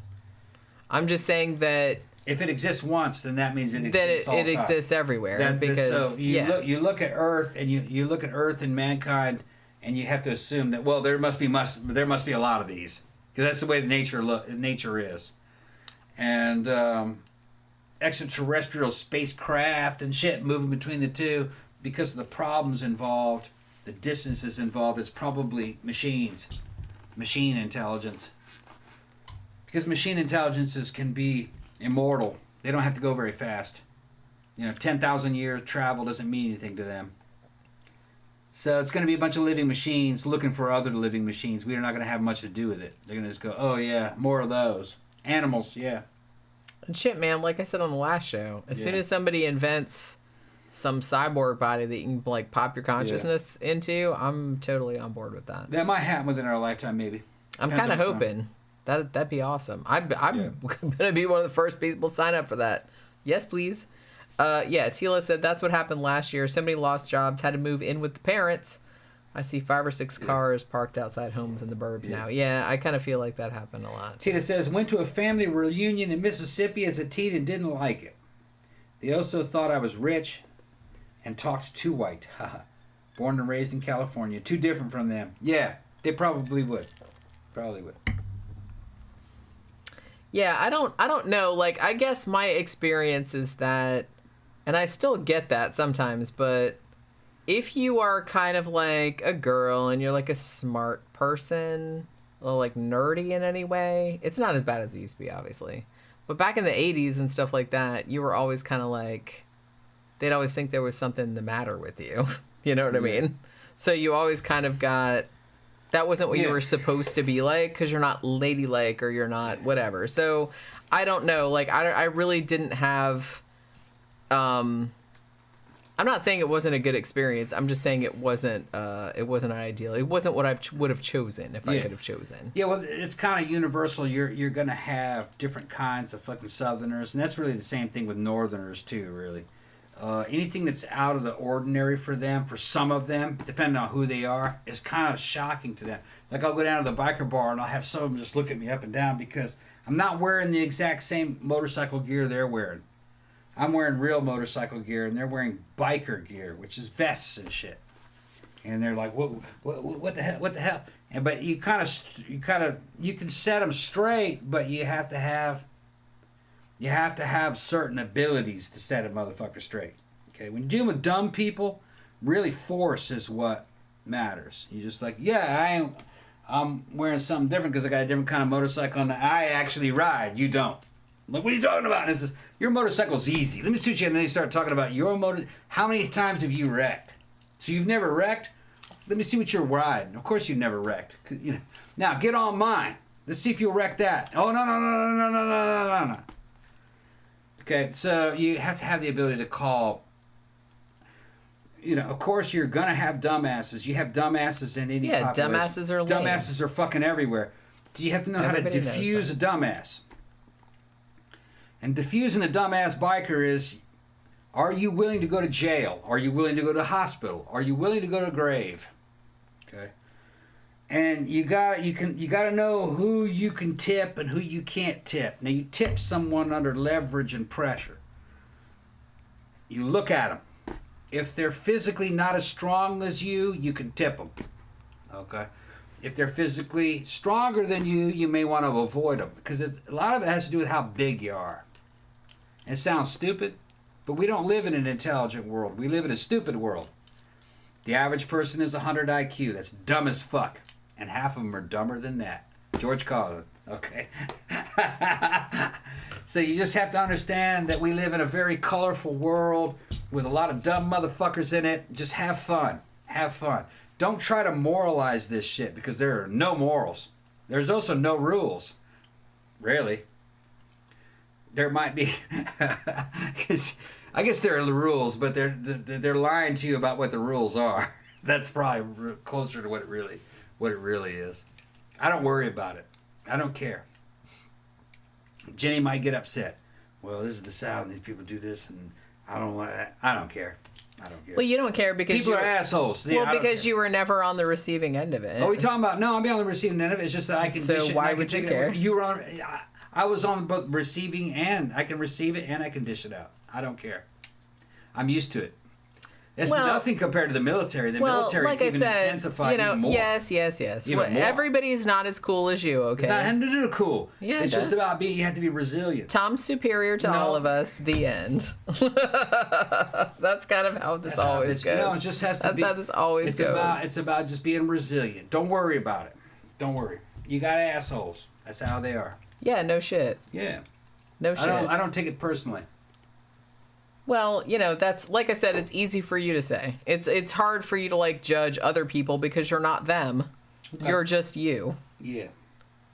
Speaker 1: I'm just saying that
Speaker 2: if it exists once, then that means it exists
Speaker 1: that it exists everywhere. Because
Speaker 2: so you look at Earth and you look at Earth and mankind, and you have to assume that there must be a lot of these because that's the way nature is, and extraterrestrial spacecraft and shit moving between the two because of the problems involved, the distances involved. It's probably machine intelligence, because machine intelligences can be immortal. They don't have to go very fast. 10,000 years travel doesn't mean anything to them. So it's going to be a bunch of living machines looking for other living machines. We're not going to have much to do with it. They're going to just go, oh yeah, more of those. Animals, yeah.
Speaker 1: And shit, man, like I said on the last show, as soon as somebody invents some cyborg body that you can like pop your consciousness into, I'm totally on board with that.
Speaker 2: That might happen within our lifetime, maybe.
Speaker 1: I'm kind of hoping. That'd be awesome. I'm gonna be one of the first people to sign up for that. Yes, please. Tila said that's what happened last year. Somebody lost jobs, had to move in with the parents. I see 5 or 6 cars parked outside homes in the burbs now. Yeah, I kind of feel like that happened a lot.
Speaker 2: Tina says, went to a family reunion in Mississippi as a teen and didn't like it. They also thought I was rich and talked too white. Born and raised in California. Too different from them. Yeah, they probably would.
Speaker 1: Yeah, I don't know. Like, I guess my experience is that, and I still get that sometimes, but if you are kind of like a girl and you're like a smart person, or like nerdy in any way, it's not as bad as it used to be, obviously. But back in the 80s and stuff like that, you were always kind of like, they'd always think there was something the matter with you. You know what I mean? So you always kind of got, that wasn't what you were supposed to be like because you're not ladylike or you're not whatever. So I don't know. Like, I really didn't have, I'm not saying it wasn't a good experience. I'm just saying it wasn't ideal. It wasn't what I would have chosen if I could have chosen.
Speaker 2: Yeah, well, it's kind of universal. You're going to have different kinds of fucking Southerners, and that's really the same thing with Northerners too, really. Anything that's out of the ordinary for them, for some of them, depending on who they are, is kind of shocking to them. Like, I'll go down to the biker bar and I'll have some of them just look at me up and down because I'm not wearing the exact same motorcycle gear they're wearing. I'm wearing real motorcycle gear and they're wearing biker gear, which is vests and shit. And they're like, what the hell? What the hell? And but you can set them straight, but you have to have certain abilities to set a motherfucker straight. Okay, when you're dealing with dumb people, really force is what matters. You're just like, I'm wearing something different because I got a different kind of motorcycle and I actually ride. You don't. I'm like, what are you talking about? And it says, your motorcycle's easy. Let me see what you have. And then they start talking about your motor. How many times have you wrecked? So you've never wrecked? Let me see what you're riding. Of course you've never wrecked. Now get on mine. Let's see if you'll wreck that. Oh, no. Okay, so you have to have the ability to call. Of course you're going to have dumbasses. You have dumbasses in any population.
Speaker 1: Dumbasses are lame.
Speaker 2: Dumbasses are fucking everywhere. You have to know how to diffuse a dumbass. And diffusing a dumbass biker is, are you willing to go to jail? Are you willing to go to hospital? Are you willing to go to a grave? Okay. And you gotta know who you can tip and who you can't tip. Now you tip someone under leverage and pressure. You look at them. If they're physically not as strong as you, you can tip them. Okay. If they're physically stronger than you, you may want to avoid them because a lot of it has to do with how big you are. And it sounds stupid, but we don't live in an intelligent world. We live in a stupid world. The average person is 100 IQ. That's dumb as fuck. And half of them are dumber than that. George Carlin. Okay. So you just have to understand that we live in a very colorful world with a lot of dumb motherfuckers in it. Just have fun. Have fun. Don't try to moralize this shit because there are no morals. There's also no rules. Really. There might be. I guess there are the rules, but they're lying to you about what the rules are. That's probably closer to what it really is. I don't worry about it. I don't care. Jenny might get upset. Well, this is the sound. These people do this, and I don't want to. I don't care. I don't care.
Speaker 1: Well, you don't care because
Speaker 2: people are assholes.
Speaker 1: Well, because you were never on the receiving end of it.
Speaker 2: Oh, we talking about? No, I'll be on the receiving end of it. It's just that I can.
Speaker 1: So
Speaker 2: dish it
Speaker 1: why
Speaker 2: and I
Speaker 1: would
Speaker 2: can
Speaker 1: you
Speaker 2: take
Speaker 1: care?
Speaker 2: It. You were on. I was on both receiving and I can receive it and I can dish it out. I don't care. I'm used to it. It's nothing compared to the military. The military
Speaker 1: like
Speaker 2: is even
Speaker 1: I said,
Speaker 2: intensified even more.
Speaker 1: Yes.
Speaker 2: Even more.
Speaker 1: Everybody's not as cool as you, okay?
Speaker 2: It's not nothing to do with cool.
Speaker 1: Yeah,
Speaker 2: it's just about being. You have to be resilient.
Speaker 1: Tom's superior to all of us. The end. That's kind of how this always goes.
Speaker 2: No, it just has to be.
Speaker 1: That's how this always goes.
Speaker 2: It's about just being resilient. Don't worry about it. Don't worry. You got assholes. That's how they are.
Speaker 1: Yeah, no shit.
Speaker 2: Yeah.
Speaker 1: No shit.
Speaker 2: I don't take it personally.
Speaker 1: Well, that's like I said, it's easy for you to say. It's hard for you to like judge other people because you're not them. Okay. You're just you.
Speaker 2: Yeah.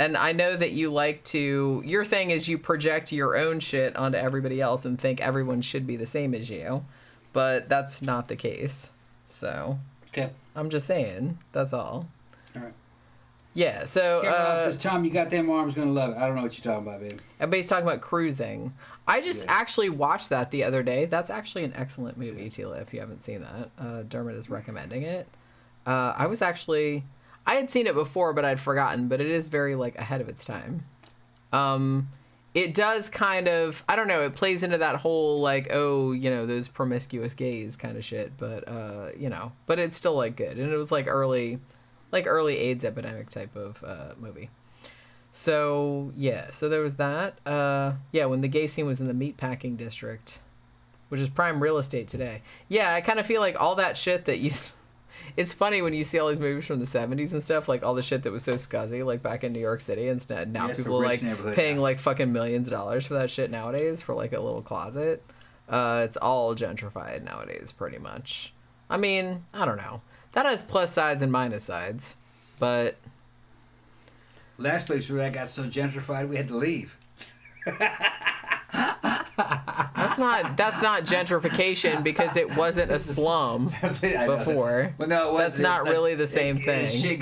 Speaker 1: And I know that you like to, your thing is you project your own shit onto everybody else and think everyone should be the same as you. But that's not the case. So.
Speaker 2: Okay.
Speaker 1: I'm just saying. That's all.
Speaker 2: All right.
Speaker 1: Yeah, so...
Speaker 2: says, Tom, you got them arms, gonna love it. I don't know what you're talking about, baby.
Speaker 1: Everybody's talking about cruising. I just actually watched that the other day. That's actually an excellent movie, Tila, if you haven't seen that. Dermot is recommending it. I had seen it before, but I'd forgotten, but it is very, like, ahead of its time. It does kind of... I don't know, it plays into that whole, like, those promiscuous gays kind of shit, but, but it's still, like, good. And it was, like, early AIDS epidemic type of movie. So there was that. When the gay scene was in the meatpacking district, which is prime real estate today. Yeah, I kind of feel like all that shit that you... It's funny when you see all these movies from the 70s and stuff, like all the shit that was so scuzzy, like back in New York City, instead now people like paying like fucking millions of dollars for that shit nowadays for like a little closet. It's all gentrified nowadays, pretty much. I mean, I don't know. That has plus sides and minus sides, but...
Speaker 2: Last place where I got so gentrified, we had to leave.
Speaker 1: That's not gentrification because it wasn't a slum before.
Speaker 2: Well, no, it wasn't.
Speaker 1: That's not really the same thing.
Speaker 2: Shit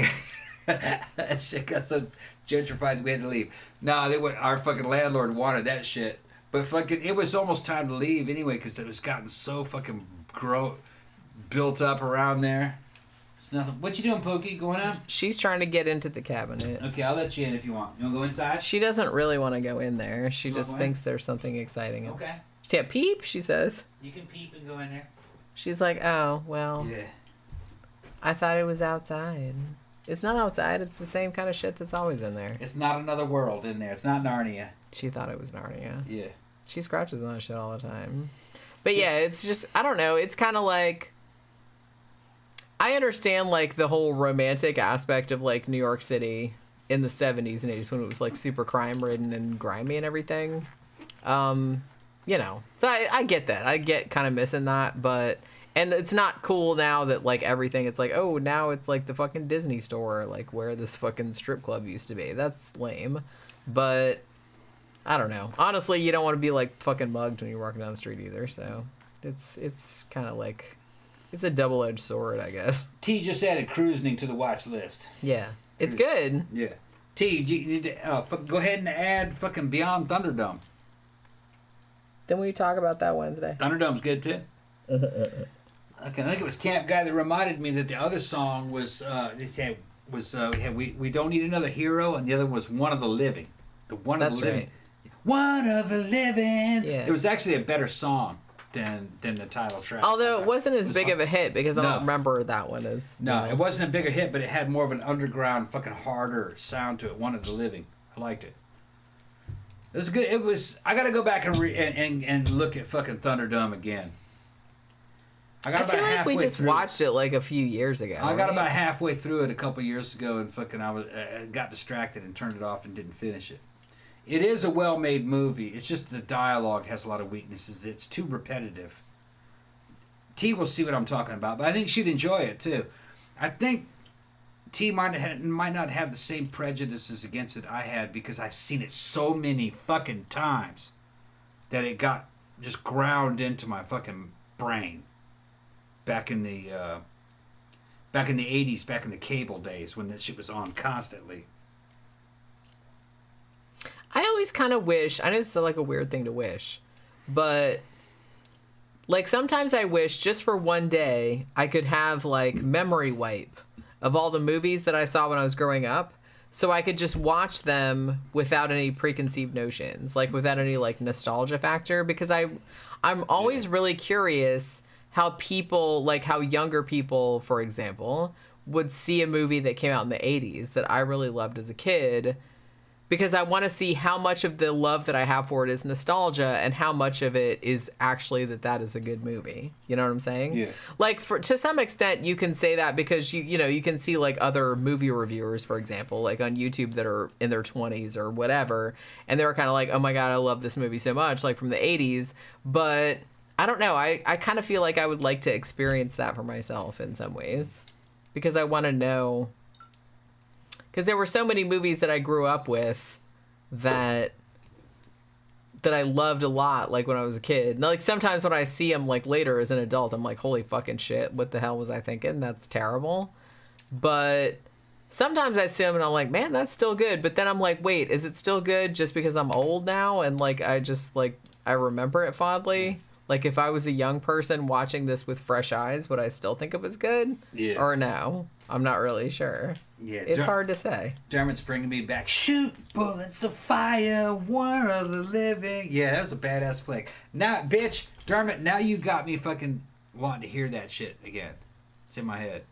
Speaker 2: got so gentrified that we had to leave. No, our fucking landlord wanted that shit. But fucking, it was almost time to leave anyway because it was gotten so fucking built up around there. Nothing. What you doing, Pokey? Going on?
Speaker 1: She's trying to get into the cabinet.
Speaker 2: Okay, I'll let you in if you want. You want to go inside?
Speaker 1: She doesn't really want to go in there. She just thinks there's something exciting.
Speaker 2: Okay.
Speaker 1: Yeah, peep, she says.
Speaker 2: You can peep and go in there.
Speaker 1: She's like, oh, well.
Speaker 2: Yeah.
Speaker 1: I thought it was outside. It's not outside. It's the same kind of shit that's always in there.
Speaker 2: It's not another world in there. It's not Narnia.
Speaker 1: She thought it was Narnia.
Speaker 2: Yeah.
Speaker 1: She scratches on that shit all the time. But yeah, it's just, I don't know. It's kind of like... I understand, like, the whole romantic aspect of, like, New York City in the 70s and 80s when it was, like, super crime-ridden and grimy and everything. So I get that. I get kind of missing that, but... And it's not cool now that, like, everything... It's like, oh, now it's, like, the fucking Disney store, like, where this fucking strip club used to be. That's lame. But, I don't know. Honestly, you don't want to be, like, fucking mugged when you're walking down the street either, so... It's kind of, like... It's a double-edged sword, I guess.
Speaker 2: T just added cruising to the watch list.
Speaker 1: Yeah. It's good.
Speaker 2: Yeah. T, you need to go ahead and add fucking Beyond Thunderdome.
Speaker 1: Didn't we talk about that Wednesday?
Speaker 2: Thunderdome's good, too. Okay, I think it was Camp Guy that reminded me that the other song was, they said, we Don't Need Another Hero, and the other was One of the Living.
Speaker 1: That's
Speaker 2: the Living.
Speaker 1: Right.
Speaker 2: One of the Living.
Speaker 1: Yeah.
Speaker 2: It was actually a better song than the title track.
Speaker 1: Although it wasn't as big of a hit because I don't remember that one as...
Speaker 2: No, it wasn't a bigger hit, but it had more of an underground, fucking harder sound to it. One of the Living. I liked it. It was good. It was... I gotta go back and look at fucking Thunderdome again.
Speaker 1: I feel like we just watched it like a few years ago.
Speaker 2: I got about halfway through it a couple years ago, and fucking I got distracted and turned it off and didn't finish it. It is a well-made movie. It's just the dialogue has a lot of weaknesses. It's too repetitive. T will see what I'm talking about, but I think she'd enjoy it too. I think T might not have the same prejudices against it I had because I've seen it so many fucking times that it got just ground into my fucking brain. Back in the 80s, back in the cable days when that shit was on constantly.
Speaker 1: I always kind of wish, I know it's like a weird thing to wish, but like sometimes I wish just for one day I could have like memory wipe of all the movies that I saw when I was growing up, so I could just watch them without any preconceived notions, like without any like nostalgia factor, because I'm always really curious how people, like how younger people, for example, would see a movie that came out in the 80s that I really loved as a kid, because I want to see how much of the love that I have for it is nostalgia and how much of it is actually that is a good movie. You know what I'm saying?
Speaker 2: Yeah.
Speaker 1: Like to some extent you can say that because you can see like other movie reviewers, for example, like on YouTube that are in their 20s or whatever, and they're kind of like, oh my God, I love this movie so much, like from the 80s, but I don't know. I kind of feel like I would like to experience that for myself in some ways because I want to know. Because there were so many movies that I grew up with that I loved a lot, like when I was a kid. And like sometimes when I see them like later as an adult, I'm like, holy fucking shit, what the hell was I thinking? That's terrible. But sometimes I see them and I'm like, man, that's still good. But then I'm like, wait, is it still good just because I'm old now? And like I just like I remember it fondly. Like, if I was a young person watching this with fresh eyes, would I still think it was good?
Speaker 2: Yeah.
Speaker 1: Or no? I'm not really sure.
Speaker 2: Yeah.
Speaker 1: It's hard to say.
Speaker 2: Dermot's bringing me back. Shoot bullets of fire, one of the living. Yeah, that was a badass flick. Now, bitch, Dermot, now you got me fucking wanting to hear that shit again. It's in my head.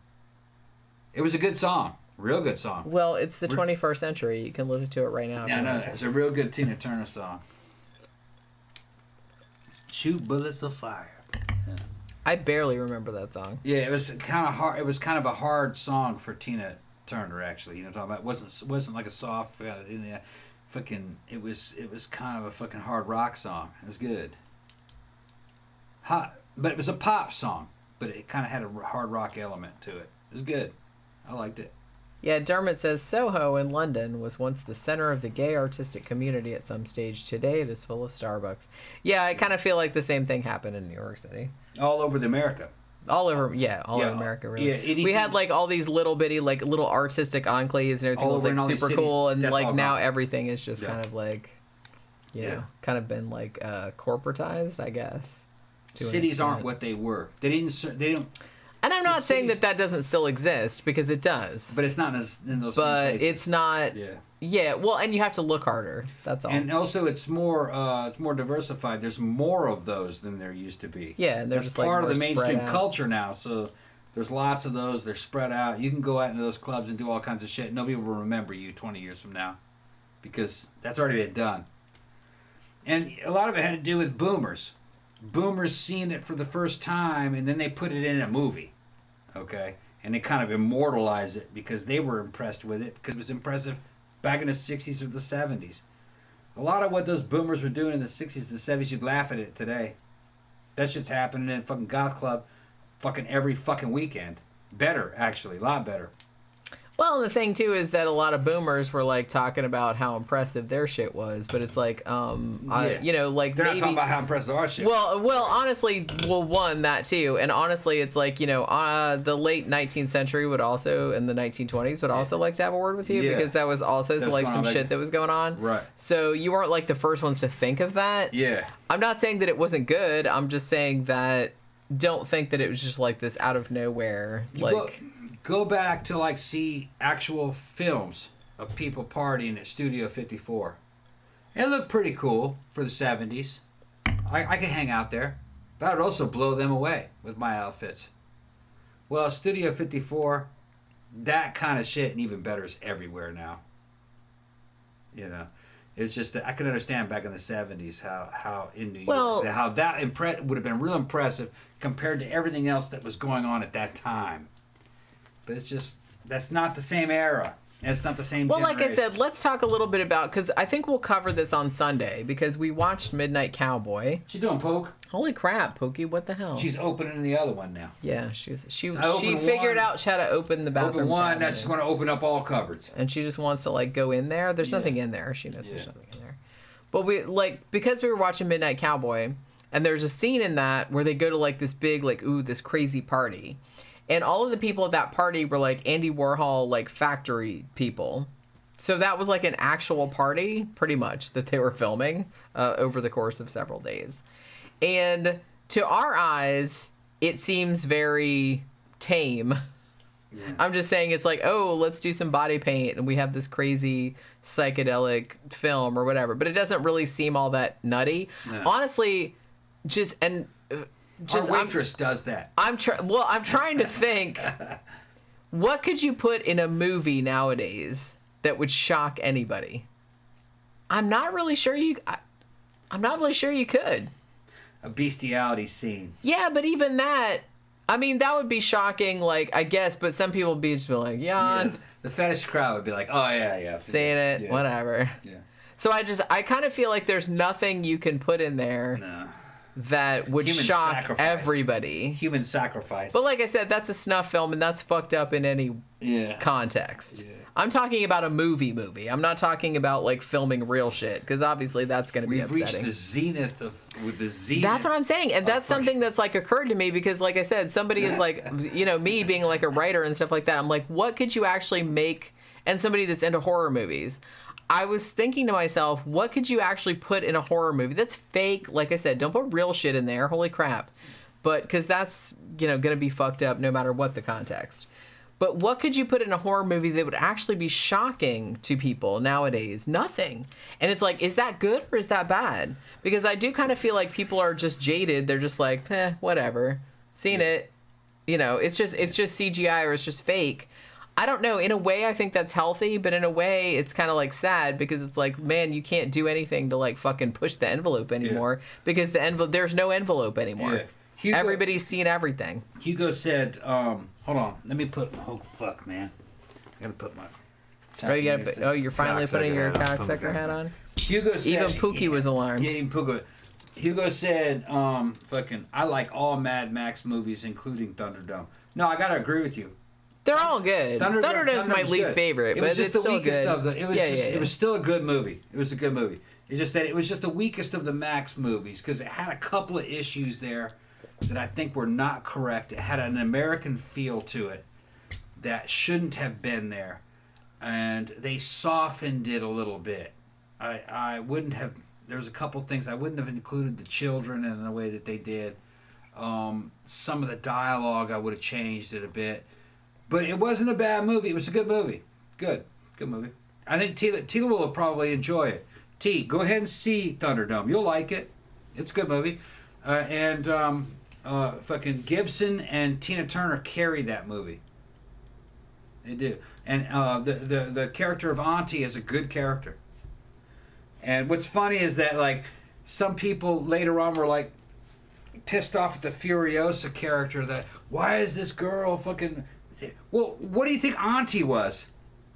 Speaker 2: It was a good song. Real good song.
Speaker 1: Well, it's the 21st century. You can listen to it right now.
Speaker 2: Yeah, no, it's a real good Tina Turner song. Shoot bullets of fire. Yeah.
Speaker 1: I barely remember that song.
Speaker 2: Yeah, it was kind of hard. It was kind of a hard song for Tina Turner, actually. You know what I'm talking about? It wasn't like a soft, fucking. It was kind of a fucking hard rock song. It was good. Hot, but it was a pop song. But it kind of had a hard rock element to it. It was good. I liked it.
Speaker 1: Yeah, Dermot says Soho in London was once the center of the gay artistic community at some stage. Today it is full of Starbucks. Yeah, I kind of feel like the same thing happened in New York City.
Speaker 2: All over the America.
Speaker 1: All over America, really.
Speaker 2: Yeah,
Speaker 1: we had like all these little bitty, like little artistic enclaves and everything was like super cool, and like now everything is just kind of like, you know, kind of been like corporatized, I guess.
Speaker 2: Cities aren't what they were. They don't.
Speaker 1: And I'm not saying that doesn't still exist, because it does.
Speaker 2: But it's not in those same places.
Speaker 1: But it's not. Yeah. Well, and you have to look harder. That's all.
Speaker 2: And also, it's more diversified. There's more of those than there used to be.
Speaker 1: Yeah, and they're just
Speaker 2: part
Speaker 1: of
Speaker 2: the mainstream culture now. So there's lots of those. They're spread out. You can go out into those clubs and do all kinds of shit. Nobody will remember you 20 years from now, because that's already been done. And a lot of it had to do with boomers. Boomers seeing it for the first time, and then they put it in a movie, okay? And they kind of immortalize it because they were impressed with it, because it was impressive back in the 60s or the 70s. A lot of what those boomers were doing in the 60s and the 70s, you'd laugh at it today. That shit's happening in a fucking goth club fucking every fucking weekend. Better, actually. A lot better.
Speaker 1: Well, and the thing too is that a lot of boomers were like talking about how impressive their shit was, but it's like, you know, like
Speaker 2: they're not talking about how impressive our shit.
Speaker 1: Well, honestly, one that too, and honestly, it's like, you know, the late 19th century would also, and the 1920s would also like to have a word with you, because that was also like some shit that was going on.
Speaker 2: Right.
Speaker 1: So you weren't like the first ones to think of that.
Speaker 2: Yeah.
Speaker 1: I'm not saying that it wasn't good. I'm just saying that don't think that it was just like this out of nowhere,
Speaker 2: Go back to like see actual films of people partying at Studio 54. It looked pretty cool for the 70s. I could hang out there, but I would also blow them away with my outfits. Well, Studio 54, that kind of shit and even better is everywhere now. You know, It's just that I can understand back in the 70s how in New York,
Speaker 1: Well,
Speaker 2: how that would have been real impressive compared to everything else that was going on at that time. But it's just, that's not the same era. And it's not the same generation.
Speaker 1: like I said, let's talk a little bit about, because I think we'll cover this on Sunday, because we watched Midnight Cowboy.
Speaker 2: What you doing, Poke?
Speaker 1: Holy crap, Pokey, what the hell?
Speaker 2: She's opening the other one now.
Speaker 1: Yeah, she
Speaker 2: opened
Speaker 1: figured
Speaker 2: one.
Speaker 1: out how to open the bathroom
Speaker 2: Open one,
Speaker 1: cabinet.
Speaker 2: that's just going to open up all cupboards.
Speaker 1: And she just wants to like go in there. There's nothing in there. She knows there's nothing in there. But we because we were watching Midnight Cowboy, and there's a scene in that where they go to like this big this crazy party. And all of the people at that party were like Andy Warhol like factory people. So that was like an actual party, pretty much, that they were filming over the course of several days. And to our eyes, it seems very tame. Yeah. I'm just saying it's like, oh, let's do some body paint, and we have this crazy psychedelic film or whatever. But it doesn't really seem all that nutty. No. Honestly,
Speaker 2: our waitress does that.
Speaker 1: I'm trying to think, what could you put in a movie nowadays that would shock anybody? I'm not really sure you could.
Speaker 2: A bestiality scene.
Speaker 1: Yeah, but even that, I mean, that would be shocking, like, I guess, but some people would just be like, yawn.
Speaker 2: Yeah, the fetish crowd would be like, oh, yeah.
Speaker 1: Seeing it, whatever. Yeah. So I kind of feel like there's nothing you can put in there that would shock everybody.
Speaker 2: Human sacrifice.
Speaker 1: But like I said, that's a snuff film, and that's fucked up in any context. Yeah. I'm talking about a movie. I'm not talking about like filming real shit, because obviously that's going to be upsetting.
Speaker 2: We've reached the zenith with the zenith.
Speaker 1: That's what I'm saying, and that's something that's like occurred to me, because like I said, somebody is like, me being like a writer and stuff like that. I'm like, what could you actually make? And somebody that's into horror movies, I was thinking to myself, what could you actually put in a horror movie that's fake? Like I said, don't put real shit in there. Holy crap. But because that's, going to be fucked up no matter what the context. But what could you put in a horror movie that would actually be shocking to people nowadays? Nothing. And it's like, is that good or is that bad? Because I do kind of feel like people are just jaded. They're just like, whatever. Seen it. It's just CGI or it's just fake. I don't know. In a way, I think that's healthy, but in a way, it's kind of like sad, because it's like, man, you can't do anything to like fucking push the envelope anymore, because there's no envelope anymore. Yeah. Everybody's seen everything.
Speaker 2: Hugo said, hold on, let me put, oh fuck, man. I gotta put my...
Speaker 1: you're finally putting your cocksucker hat on?
Speaker 2: Hugo said...
Speaker 1: Even Pookie was alarmed.
Speaker 2: Yeah, even Pookie. Hugo said, I like all Mad Max movies, including Thunderdome. No, I gotta agree with you.
Speaker 1: They're all good. Thunderdome's my least favorite, but it's still good.
Speaker 2: It was still a good movie. It was a good movie. It's just that it was just the weakest of the Max movies, because it had a couple of issues there that I think were not correct. It had an American feel to it that shouldn't have been there, and they softened it a little bit. I wouldn't have. There's a couple things I wouldn't have included the children in the way that they did. Some of the dialogue I would have changed it a bit. But it wasn't a bad movie. It was a good movie. Good movie. I think Tila will probably enjoy it. T, go ahead and see Thunderdome. You'll like it. It's a good movie. Fucking Gibson and Tina Turner carry that movie. They do. And the character of Auntie is a good character. And what's funny is that like some people later on were like pissed off at the Furiosa character, that why is this girl fucking... Well, what do you think Auntie was?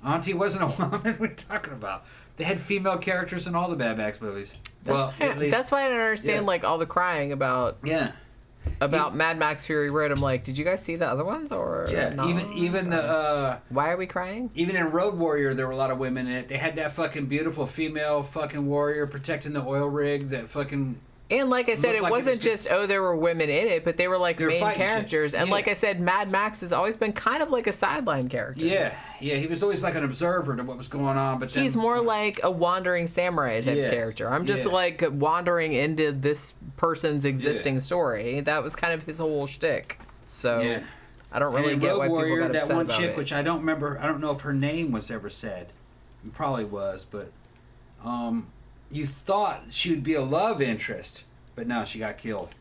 Speaker 2: Auntie wasn't a woman. What are you talking about? They had female characters in all the Mad Max movies.
Speaker 1: That's why I don't understand like all the crying about Mad Max Fury Road. I'm like, did you guys see the other ones or not?
Speaker 2: Even the
Speaker 1: why are we crying?
Speaker 2: Even in Road Warrior, there were a lot of women in it. They had that fucking beautiful female fucking warrior protecting the oil rig that fucking.
Speaker 1: And like I said, it wasn't just, there were women in it, but they were like main characters. And like I said, Mad Max has always been kind of like a sideline character.
Speaker 2: Yeah, he was always like an observer to what was going on. But
Speaker 1: he's more like a wandering samurai type character. I'm just like wandering into this person's existing story. That was kind of his whole shtick. So I don't really get why people got upset
Speaker 2: that one
Speaker 1: about
Speaker 2: chick,
Speaker 1: it.
Speaker 2: which I don't remember, I don't know if her name was ever said. It probably was, but... you thought she would be a love interest, but no, she got killed.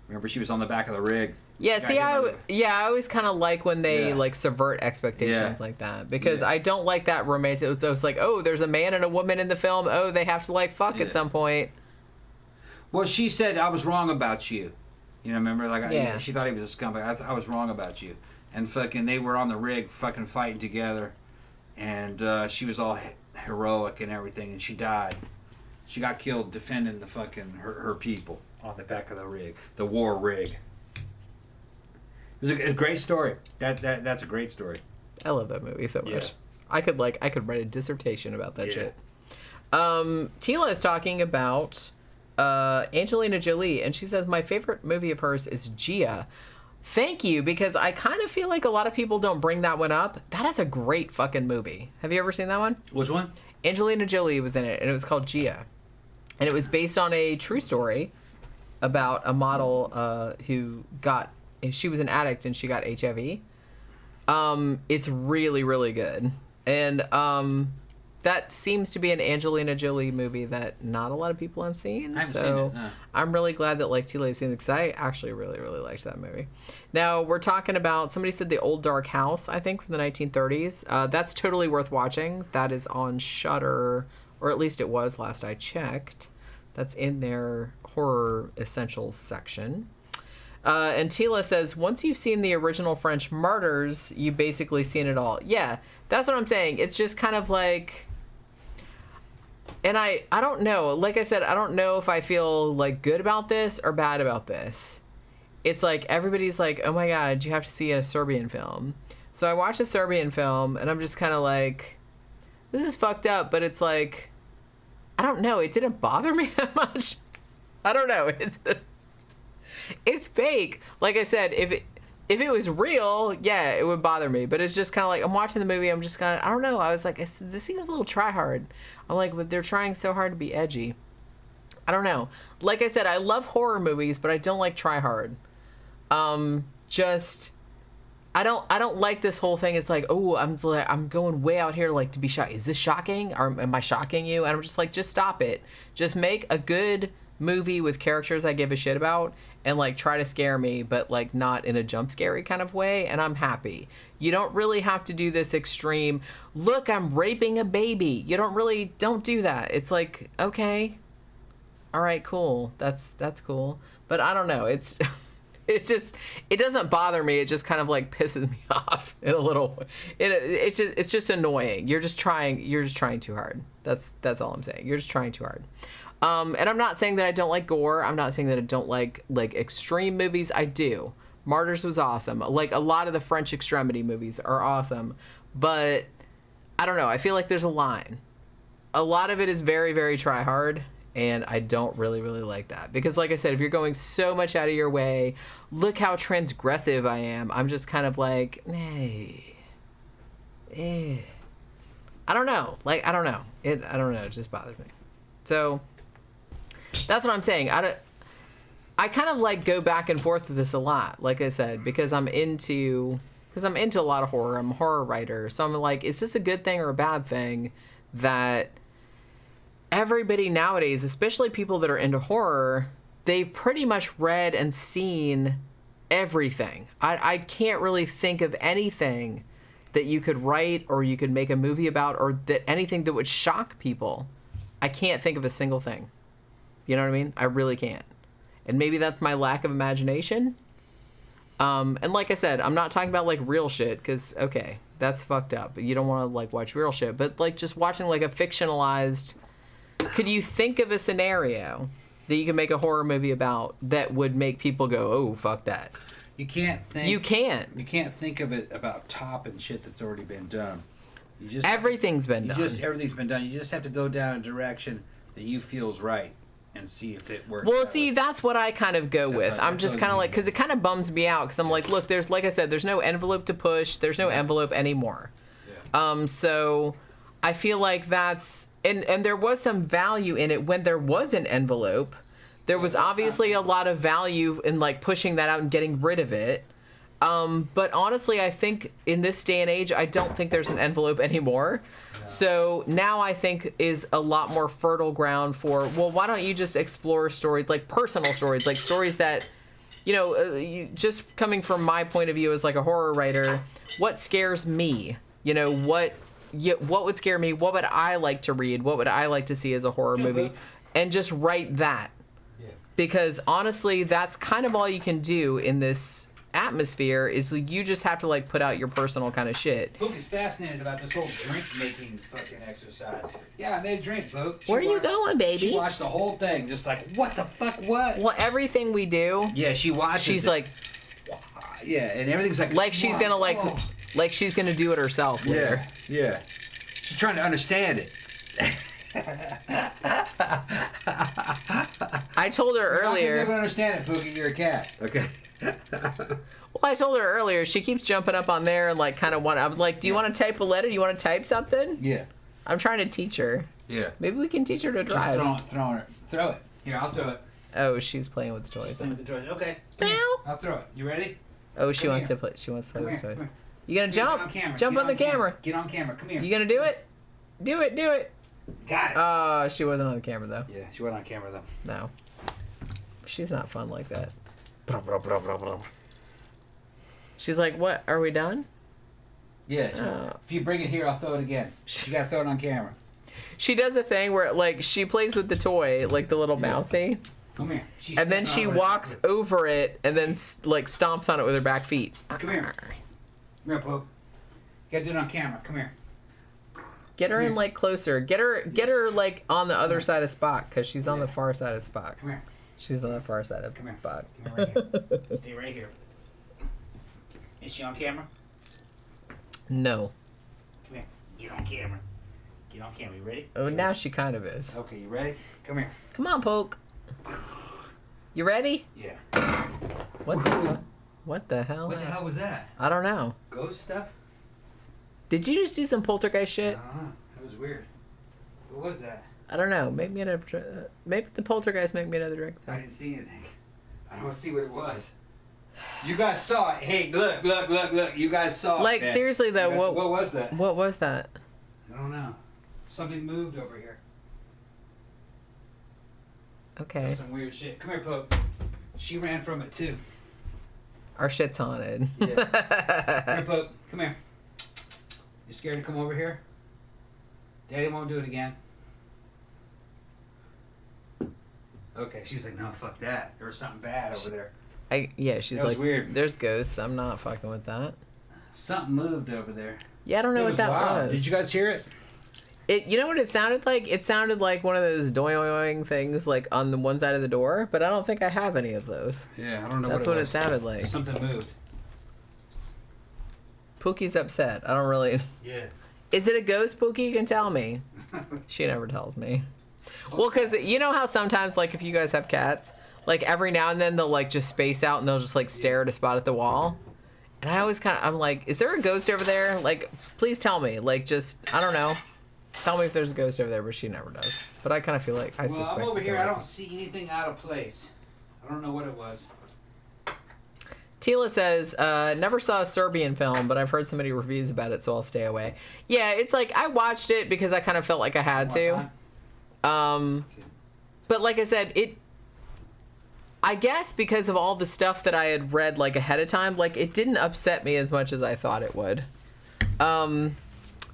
Speaker 2: Remember, she was on the back of the rig.
Speaker 1: Yeah, see, I always kind of like when they like subvert expectations like that, because I don't like that romantic. So it's like, oh, there's a man and a woman in the film. Oh, they have to like fuck at some point.
Speaker 2: Well, she said, I was wrong about you. You know, remember? Like, she thought he was a scumbag. I was wrong about you. And fucking, they were on the rig fucking fighting together. And she was all heroic and everything, and she died. She got killed defending the fucking her people on the back of the rig, the war rig. It was a great story. That's a great story.
Speaker 1: I love that movie so much. I could write a dissertation about that shit. Tila is talking about Angelina Jolie, and she says my favorite movie of hers is Gia. Thank you, because I kind of feel like a lot of people don't bring that one up. That is a great fucking movie. Have you ever seen that one?
Speaker 2: Which one?
Speaker 1: Angelina Jolie was in it, and it was called Gia. And it was based on a true story about a model who she was an addict and she got HIV. It's really, really good. And that seems to be an Angelina Jolie movie that not a lot of people have seen.
Speaker 2: I haven't seen it, no.
Speaker 1: I'm really glad that like Tila has seen it, because I actually really, really liked that movie. Now, we're talking about, somebody said The Old Dark House, I think, from the 1930s. That's totally worth watching. That is on Shudder, or at least it was last I checked. That's in their horror essentials section. And Tila says, once you've seen the original French Martyrs, you've basically seen it all. Yeah, that's what I'm saying. It's just kind of like... And I don't know. Like I said, I don't know if I feel like good about this or bad about this. It's like everybody's like, oh my God, you have to see a Serbian film. So I watched a Serbian film and I'm just kind of like, this is fucked up, but it's like, I don't know. It didn't bother me that much. I don't know. It's fake. Like I said, if it was real, yeah, it would bother me. But it's just kind of like, I'm watching the movie, I'm just kind of, I don't know. I was like, this seems a little try-hard. I'm like, but they're trying so hard to be edgy. I don't know. Like I said, I love horror movies, but I don't like try-hard. I don't like this whole thing. It's like, oh, I'm going way out here, like, to be shocked. Is this shocking? Or am I shocking you? And I'm just like, just stop it. Just make a good movie with characters I give a shit about, and like try to scare me, but like not in a jump scary kind of way, and I'm happy. You don't really have to do this extreme, look, I'm raping a baby. You don't do that. It's like, okay, all right, cool. That's cool. But I don't know. It doesn't bother me. It just kind of like pisses me off in a little. It's just annoying. You're just trying too hard. That's all I'm saying. You're just trying too hard. And I'm not saying that I don't like gore. I'm not saying that I don't like extreme movies. I do. Martyrs was awesome. Like, a lot of the French extremity movies are awesome. But I don't know. I feel like there's a line. A lot of it is very, very try hard. And I don't really, really like that. Because like I said, if you're going so much out of your way, look how transgressive I am. I'm just kind of like, I don't know. Like, I don't know. I don't know. It just bothers me. So that's what I'm saying. I kind of like go back and forth with this a lot, like I said, because I'm into a lot of horror. I'm a horror writer. So I'm like, is this a good thing or a bad thing that everybody nowadays, especially people that are into horror, they've pretty much read and seen everything. I can't really think of anything that you could write or you could make a movie about, or that anything that would shock people. I can't think of a single thing. You know what I mean? I really can't. And maybe that's my lack of imagination. And like I said, I'm not talking about like real shit, because okay, that's fucked up. You don't want to like watch real shit, but like just watching like a fictionalized. Could you think of a scenario that you can make a horror movie about that would make people go, oh, fuck that?
Speaker 2: You can't think.
Speaker 1: You can't.
Speaker 2: You can't think of it about topping shit that's already been done.
Speaker 1: Everything's been done.
Speaker 2: Everything's been done. You just have to go down a direction that you feel's right and see if it works.
Speaker 1: Well, see, that's what I kind of go with. I'm just kind of like, because it kind of bums me out, because I'm like, look, there's, like I said, there's no envelope to push. There's no envelope anymore. Yeah. So I feel like that's, and there was some value in it when there was an envelope. There was obviously a lot of value in like pushing that out and getting rid of it. But honestly, I think in this day and age, I don't think there's an envelope anymore. No. So now I think is a lot more fertile ground for, well, why don't you just explore stories, like personal stories, like stories that just coming from my point of view as like a horror writer, what scares me? What would scare me? What would I like to read? What would I like to see as a horror movie? And just write that. Yeah. Because honestly, that's kind of all you can do in this atmosphere is you just have to like put out your personal kind of shit.
Speaker 2: Book is fascinated about this whole drink making fucking exercise. Yeah, I made a drink, Book.
Speaker 1: Where are you going, baby?
Speaker 2: She watched the whole thing, just like, what the fuck, what?
Speaker 1: Well, everything we do.
Speaker 2: Yeah, she watches.
Speaker 1: She's
Speaker 2: it.
Speaker 1: Like,
Speaker 2: yeah, and everything's like
Speaker 1: she's gonna like she's gonna do it herself later.
Speaker 2: Yeah. She's trying to understand it.
Speaker 1: I told her earlier.
Speaker 2: You're not gonna understand it, Pookie. You're a cat. Okay.
Speaker 1: Well, I told her earlier. She keeps jumping up on there and like kind of I'm like, do you want to type a letter? Do you want to type something?
Speaker 2: Yeah.
Speaker 1: I'm trying to teach her.
Speaker 2: Yeah.
Speaker 1: Maybe we can teach her to drive.
Speaker 2: Throw it. Here, I'll throw it.
Speaker 1: Oh, she's playing with the toys.
Speaker 2: Okay.
Speaker 1: Meow.
Speaker 2: I'll throw it. You ready?
Speaker 1: Oh, she wants to play. She wants to play with the toys. You gonna jump?
Speaker 2: Get
Speaker 1: Jump on the camera.
Speaker 2: Get on camera. Come here.
Speaker 1: You gonna do it? Do it.
Speaker 2: Got it.
Speaker 1: Oh, she wasn't on the camera though.
Speaker 2: Yeah, she went on camera though.
Speaker 1: No. She's not fun like that. She's like, what? Are we done?
Speaker 2: Yeah. If you bring it here, I'll throw it again. You gotta throw it on camera.
Speaker 1: She does a thing where like she plays with the toy, like the little mousey.
Speaker 2: Come here.
Speaker 1: And then she walks over it and then like stomps on it with her back feet.
Speaker 2: Come here. Come here, Pope. You gotta do it on camera. Come here.
Speaker 1: Get her in like closer. Get her like on the other side of Spock because she's on the far side of Spock.
Speaker 2: Come here.
Speaker 1: She's on the far side of
Speaker 2: Come here.
Speaker 1: Spock.
Speaker 2: Come right here. Stay right here. Is she on camera?
Speaker 1: No.
Speaker 2: Come here. Get on camera. Get on camera. You ready?
Speaker 1: Oh, now she kind of is.
Speaker 2: Okay, you ready? Come here.
Speaker 1: Come on, Poke. You ready?
Speaker 2: Yeah.
Speaker 1: What the hell?
Speaker 2: What the hell was that?
Speaker 1: I don't know.
Speaker 2: Ghost stuff?
Speaker 1: Did you just do some poltergeist shit?
Speaker 2: I don't know. That was weird. What was that?
Speaker 1: I don't know. Maybe the poltergeist make me another drink.
Speaker 2: I didn't see anything. I don't see what it was. You guys saw it. Hey, look. You guys saw it.
Speaker 1: Like,
Speaker 2: man.
Speaker 1: seriously, though,
Speaker 2: what was that?
Speaker 1: What was that?
Speaker 2: I don't know. Something moved over here.
Speaker 1: Okay.
Speaker 2: That's some weird shit. Come here, Pope. She ran from it, too.
Speaker 1: Our shit's haunted.
Speaker 2: Yeah. Come here, Pope. Come here. You scared to come over here? Daddy won't do it again. Okay, she's like, no, fuck that. There was something bad over there.
Speaker 1: She's
Speaker 2: that was
Speaker 1: like,
Speaker 2: weird.
Speaker 1: There's ghosts. I'm not fucking with that.
Speaker 2: Something moved over there.
Speaker 1: Yeah, I don't know what that was.
Speaker 2: Did you guys hear it?
Speaker 1: You know what it sounded like? It sounded like one of those doing things like on the one side of the door, but I don't think I have any of those.
Speaker 2: Yeah, I don't know
Speaker 1: That's what it sounded like.
Speaker 2: Something moved.
Speaker 1: Pookie's upset. I don't really...
Speaker 2: Yeah.
Speaker 1: Is it a ghost, Pookie? You can tell me. She never tells me. Well, because you know how sometimes, like, if you guys have cats, like, every now and then they'll, like, just space out and they'll just, like, stare at a spot at the wall? And I always I'm like, is there a ghost over there? Like, please tell me. Like, just, I don't know. Tell me if there's a ghost over there, but she never does. But I kind of feel like I suspect.
Speaker 2: Well, I'm over here. I don't see anything out of place. I don't know what it was.
Speaker 1: Tila says, never saw a Serbian film, but I've heard so many reviews about it, so I'll stay away. Yeah, it's like, I watched it because I kind of felt like I had to. But like I said, I guess because of all the stuff that I had read, like, ahead of time, like, it didn't upset me as much as I thought it would.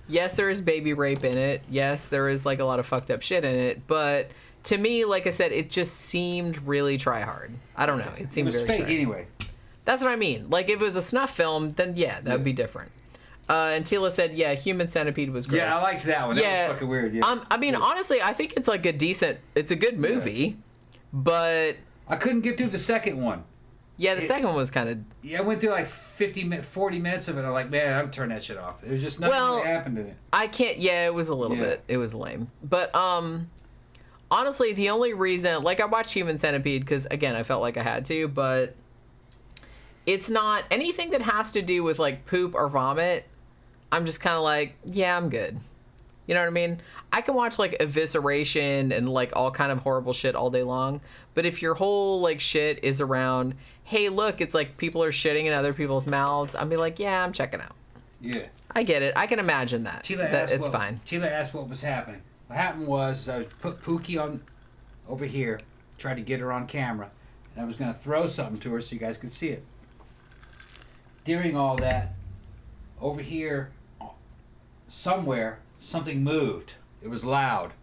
Speaker 1: Yes, there is baby rape in it. Yes, there is, like, a lot of fucked up shit in it. But to me, like I said, it just seemed really try hard. I don't know. It seemed very
Speaker 2: fake
Speaker 1: try-hard.
Speaker 2: Anyway.
Speaker 1: That's what I mean. Like, if it was a snuff film, then yeah, that would be different. And Tila said, yeah, Human Centipede was great.
Speaker 2: Yeah, I liked that one. That was fucking weird. Yeah.
Speaker 1: I mean, honestly, I think it's like it's a good movie, but...
Speaker 2: I couldn't get through the second one.
Speaker 1: Yeah, the second one was kind of...
Speaker 2: Yeah, I went through like 40 minutes of it. I'm like, man, I'm turning that shit off. There was just nothing really happened in it.
Speaker 1: I can't... Yeah, it was a little bit. It was lame. But, honestly, the only reason... Like, I watched Human Centipede because, again, I felt like I had to, but... It's not... Anything that has to do with, like, poop or vomit, I'm just kind of like, yeah, I'm good. You know what I mean? I can watch, like, evisceration and, like, all kind of horrible shit all day long. But if your whole, like, shit is around, hey, look, it's like people are shitting in other people's mouths, I'll be like, yeah, I'm checking out.
Speaker 2: Yeah.
Speaker 1: I get it. I can imagine that. It's fine.
Speaker 2: Tila asked what was happening. What happened was I put Pookie on over here, tried to get her on camera, And I was going to throw something to her so you guys could see it. During all that, over here, somewhere, something moved. It was loud.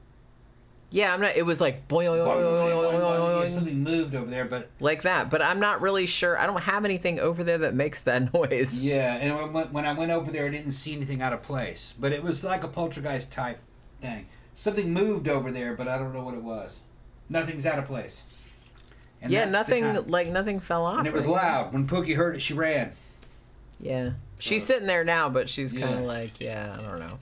Speaker 1: Yeah, I'm not. It was like boing, boing, boing, boing, boing, boing, boing.
Speaker 2: Something moved over there, but
Speaker 1: like that. But I'm not really sure. I don't have anything over there that makes that noise.
Speaker 2: yeah. And when I went over there, I didn't see anything out of place. But it was like a poltergeist type thing. Something moved over there, but I don't know what it was. Nothing's out of place. And
Speaker 1: yeah, nothing fell off.
Speaker 2: And it was loud. When Pookie heard it, she ran.
Speaker 1: Yeah, she's sitting there now, but she's kind of like, yeah, I don't know.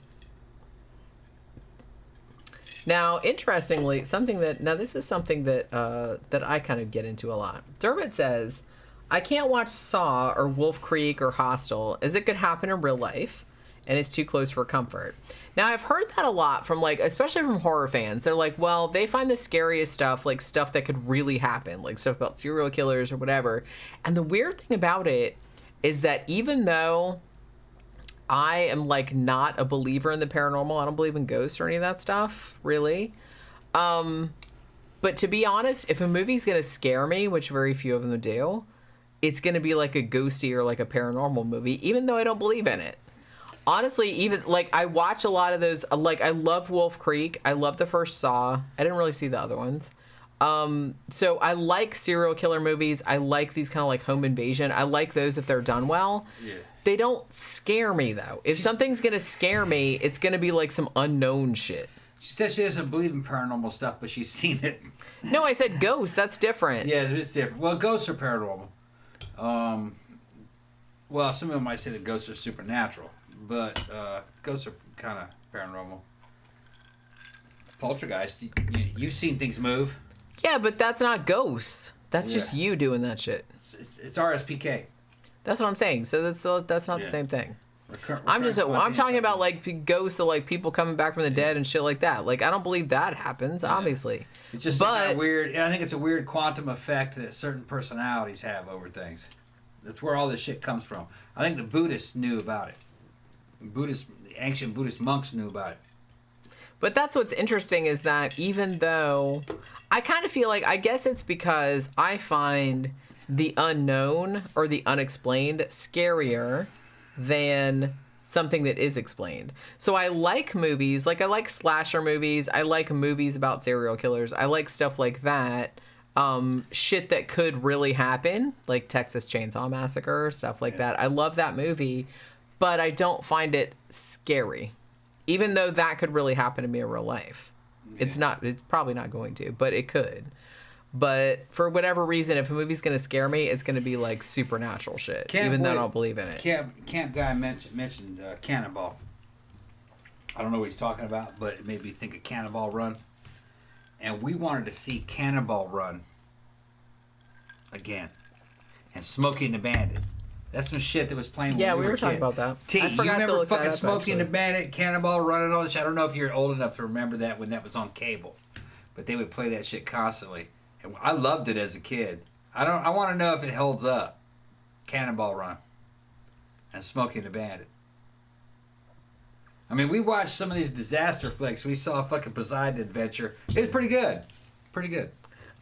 Speaker 1: Now, interestingly, this is something that that I kind of get into a lot. Dermot says, I can't watch Saw or Wolf Creek or Hostel as it could happen in real life and it's too close for comfort. Now, I've heard that a lot from, like, especially from horror fans. They're like, well, they find the scariest stuff, like stuff that could really happen, like stuff about serial killers or whatever. And the weird thing about it is that even though I am, like, not a believer in the paranormal, I don't believe in ghosts or any of that stuff, really. But to be honest, if a movie's going to scare me, which very few of them do, it's going to be like a ghosty or like a paranormal movie, even though I don't believe in it. Honestly, even, like, I watch a lot of those, like, I love Wolf Creek. I love the first Saw. I didn't really see the other ones. So I like serial killer movies. I like these kind of, like, home invasion. I like those if they're done well. Yeah. They don't scare me, though. If something's going to scare me, it's going to be, like, some unknown shit.
Speaker 2: She says she doesn't believe in paranormal stuff, but she's seen it.
Speaker 1: No, I said ghosts. That's different.
Speaker 2: Yeah, it's different. Well, ghosts are paranormal. Well, some of them might say that ghosts are supernatural. But ghosts are kind of paranormal. Poltergeist, you've seen things move.
Speaker 1: Yeah, but that's not ghosts. That's just you doing that shit.
Speaker 2: It's RSPK.
Speaker 1: That's what I'm saying. So that's not the same thing. I'm talking about, like, ghosts of, like, people coming back from the dead and shit like that. Like, I don't believe that happens, obviously.
Speaker 2: It's just weird. I think it's a weird quantum effect that certain personalities have over things. That's where all this shit comes from. I think the Buddhists knew about it. Ancient Buddhist monks knew about it.
Speaker 1: But that's what's interesting is that even though I kind of feel like, I guess it's because I find the unknown or the unexplained scarier than something that is explained. So I like movies, like I like slasher movies. I like movies about serial killers. I like stuff like that. Shit that could really happen, like Texas Chainsaw Massacre, stuff like that. I love that movie. But I don't find it scary, even though that could really happen to me in real life. Yeah. It's probably not going to, but it could. But for whatever reason, if a movie's going to scare me, it's going to be like supernatural shit, even though I don't believe in it.
Speaker 2: Camp guy mentioned Cannonball. I don't know what he's talking about, but it made me think of Cannonball Run. And we wanted to see Cannonball Run again. And Smokey and the Bandit. That's some shit that was playing when we were
Speaker 1: talking about that.
Speaker 2: I forgot you remember fucking Smokey and the Bandit, Cannonball Run and all that shit? I don't know if you're old enough to remember that when that was on cable. But they would play that shit constantly. And I loved it as a kid. I want to know if it holds up. Cannonball Run and Smokey and the Bandit. I mean, we watched some of these disaster flicks. We saw fucking Poseidon Adventure. It was pretty good. Pretty good.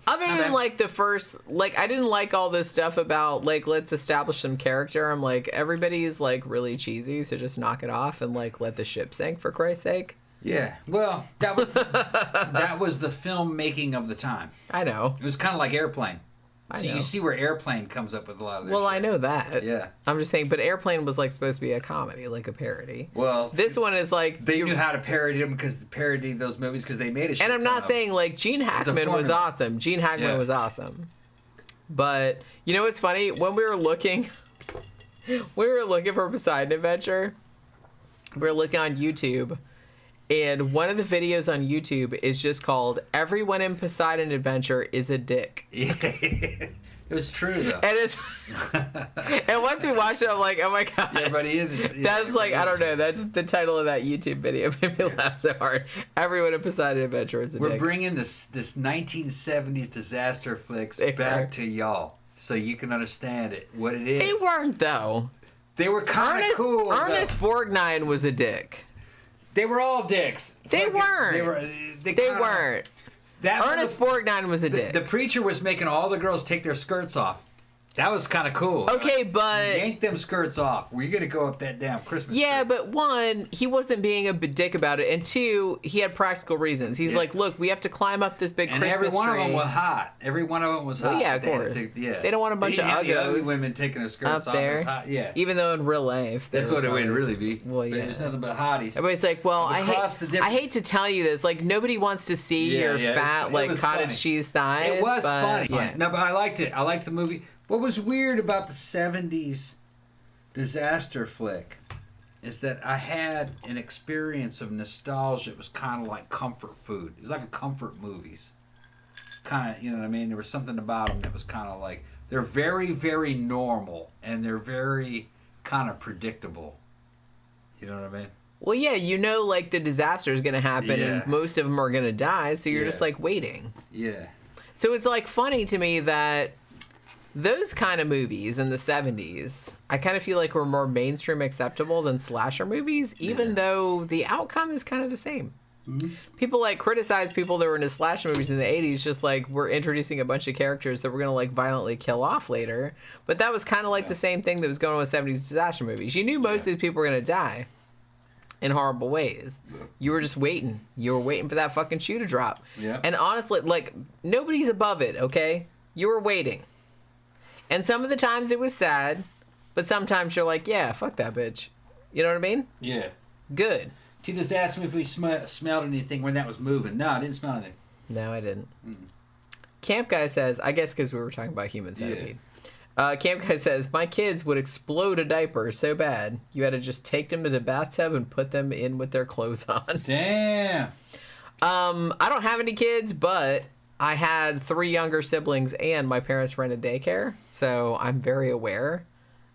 Speaker 1: Other than, like, the first, like, I didn't like all this stuff about, like, let's establish some character. I'm like, everybody's, like, really cheesy, so just knock it off and, like, let the ship sink, for Christ's sake.
Speaker 2: Yeah, well, that was the filmmaking of the time.
Speaker 1: I know.
Speaker 2: It was kind of like Airplane.
Speaker 1: I
Speaker 2: know. You see where Airplane comes up with a lot of their shit.
Speaker 1: I know that.
Speaker 2: Yeah.
Speaker 1: I'm just saying, but Airplane was, like, supposed to be a comedy, like a parody.
Speaker 2: Well,
Speaker 1: this one is like...
Speaker 2: They knew how to parody them because they parodied those movies because they made a shit.
Speaker 1: And I'm not saying, like, Gene Hackman was awesome. Gene Hackman was awesome. But, you know what's funny? When we were looking for Poseidon Adventure, we were looking on YouTube, and one of the videos on YouTube is just called "Everyone in Poseidon Adventure is a Dick."
Speaker 2: Yeah. It was true though.
Speaker 1: And it's and once we watched it, I'm like, oh my god.
Speaker 2: Everybody is.
Speaker 1: That's like, I don't know. That's the title of that YouTube video. Made me laugh so hard. Everyone in Poseidon Adventure is a dick.
Speaker 2: We're bringing this 1970s disaster flicks back to y'all, so you can understand it. What it is.
Speaker 1: They weren't though.
Speaker 2: They were kind of cool.
Speaker 1: Ernest Borgnine was a dick.
Speaker 2: They were all dicks.
Speaker 1: They weren't.
Speaker 2: They
Speaker 1: Ernest Borgnine was a dick.
Speaker 2: The preacher was making all the girls take their skirts off. That was kind of cool.
Speaker 1: Okay, but...
Speaker 2: Yank them skirts off. Were you going to go up that damn Christmas
Speaker 1: Yeah,
Speaker 2: tree?
Speaker 1: but one, he wasn't being a dick about it. And two, he had practical reasons. He's like, look, we have to climb up this big Christmas tree.
Speaker 2: And every one of them was hot. Every one of them was hot.
Speaker 1: Well, yeah, of course. They don't want a bunch of
Speaker 2: ugly
Speaker 1: uggos
Speaker 2: women taking their skirts
Speaker 1: up
Speaker 2: off.
Speaker 1: there.
Speaker 2: Hot. Yeah.
Speaker 1: Even though in real life...
Speaker 2: That's what it would really be.
Speaker 1: Well, yeah.
Speaker 2: But there's nothing but hotties.
Speaker 1: Everybody's like, well, I hate to tell you this. Like, nobody wants to see your fat, like, cottage cheese thighs.
Speaker 2: It was funny.
Speaker 1: Yeah.
Speaker 2: No, but I liked it. I liked the movie. What was weird about the 70s disaster flick is that I had an experience of nostalgia. It was kind of like comfort food. It was like a comfort movies. Kind of, you know what I mean? There was something about them that was kind of like, they're very, very normal and they're very kind of predictable. You know what I mean?
Speaker 1: Well, yeah, you know, like, the disaster is going to happen and most of them are going to die, so you're just, like, waiting.
Speaker 2: Yeah.
Speaker 1: So it's, like, funny to me that those kind of movies in the 70s, I kind of feel like were more mainstream acceptable than slasher movies, even though the outcome is kind of the same. Mm-hmm. People, like, criticize people that were into slasher movies in the 80s, just like, we're introducing a bunch of characters that we're going to, like, violently kill off later. But that was kind of like the same thing that was going on with 70s disaster movies. You knew most of these people were going to die in horrible ways. You were just waiting. You were waiting for that fucking shoe to drop.
Speaker 2: Yeah.
Speaker 1: And honestly, like, nobody's above it, okay? You were waiting. And some of the times it was sad, but sometimes you're like, yeah, fuck that bitch. You know what I mean?
Speaker 2: Yeah.
Speaker 1: Good.
Speaker 2: She just asked me if we smelled anything when that was moving. No, I didn't smell anything.
Speaker 1: No, I didn't. Camp Guy says, I guess because we were talking about Human Centipede. Camp Guy says, my kids would explode a diaper so bad, you had to just take them to the bathtub and put them in with their clothes on.
Speaker 2: Damn.
Speaker 1: I don't have any kids, but I had 3 younger siblings and my parents ran a daycare, so I'm very aware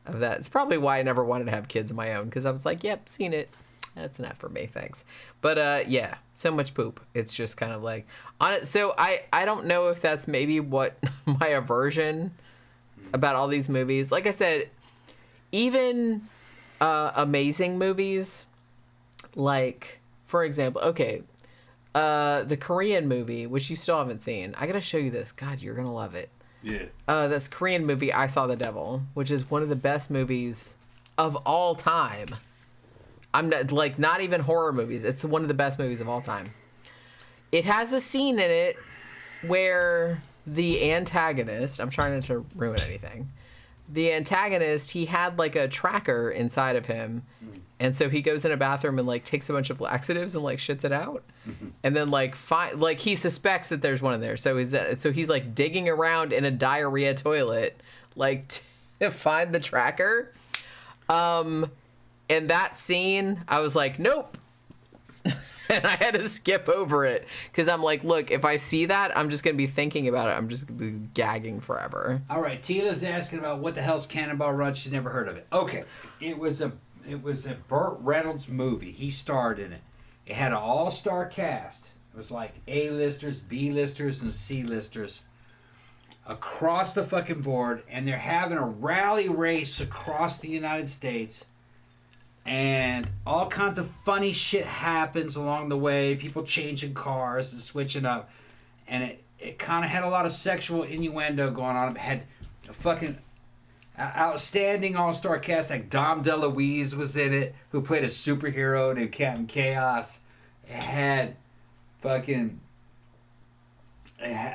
Speaker 1: of that. It's probably why I never wanted to have kids of my own, because I was like, yep, seen it. That's enough for me, thanks. But yeah, so much poop. It's just kind of like on it. So I don't know if that's maybe what my aversion about all these movies. Like I said, even amazing movies, like, for example, okay, the Korean movie, which you still haven't seen. I gotta show you this. God, you're gonna love it.
Speaker 2: Yeah.
Speaker 1: This Korean movie, I Saw the Devil, which is one of the best movies of all time. I'm not, like, not even horror movies. It's one of the best movies of all time. It has a scene in it where the antagonist, I'm trying not to ruin anything. The antagonist, he had, like, a tracker inside of him. And so he goes in a bathroom and, like, takes a bunch of laxatives and, like, shits it out. And then, like, he suspects that there's one in there. So he's like, digging around in a diarrhea toilet, like, to find the tracker. And that scene, I was like, nope. And I had to skip over it. Because I'm like, look, if I see that, I'm just going to be thinking about it. I'm just going to be gagging forever.
Speaker 2: All right, Tila's asking about what the hell's Cannonball Run. She's never heard of it. Okay, it was a Burt Reynolds movie. He starred in it. It had an all-star cast. It was like A-listers, B-listers, and C-listers across the fucking board. And they're having a rally race across the United States. And all kinds of funny shit happens along the way. People changing cars and switching up. And it kind of had a lot of sexual innuendo going on. It had a fucking outstanding all-star cast. Like Dom DeLuise was in it, who played a superhero named Captain Chaos. It had fucking...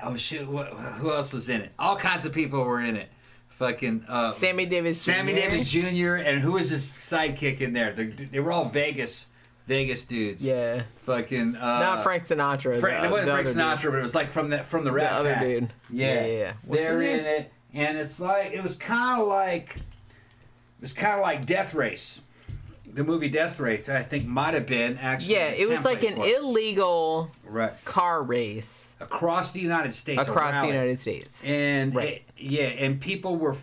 Speaker 2: oh shit, who else was in it? All kinds of people were in it. Fucking
Speaker 1: Sammy Davis Jr.
Speaker 2: And who was his sidekick in there? They were all Vegas dudes.
Speaker 1: Yeah.
Speaker 2: Fucking
Speaker 1: not Frank Sinatra.
Speaker 2: It wasn't Frank Sinatra, but it was like from the Rat
Speaker 1: the other
Speaker 2: Pack.
Speaker 1: dude. Yeah.
Speaker 2: They're in it, and it's like it was kind of like Death Race. The movie Death Race, I think, might have been actually.
Speaker 1: Yeah, it was like an illegal car race
Speaker 2: across the United States. And and people were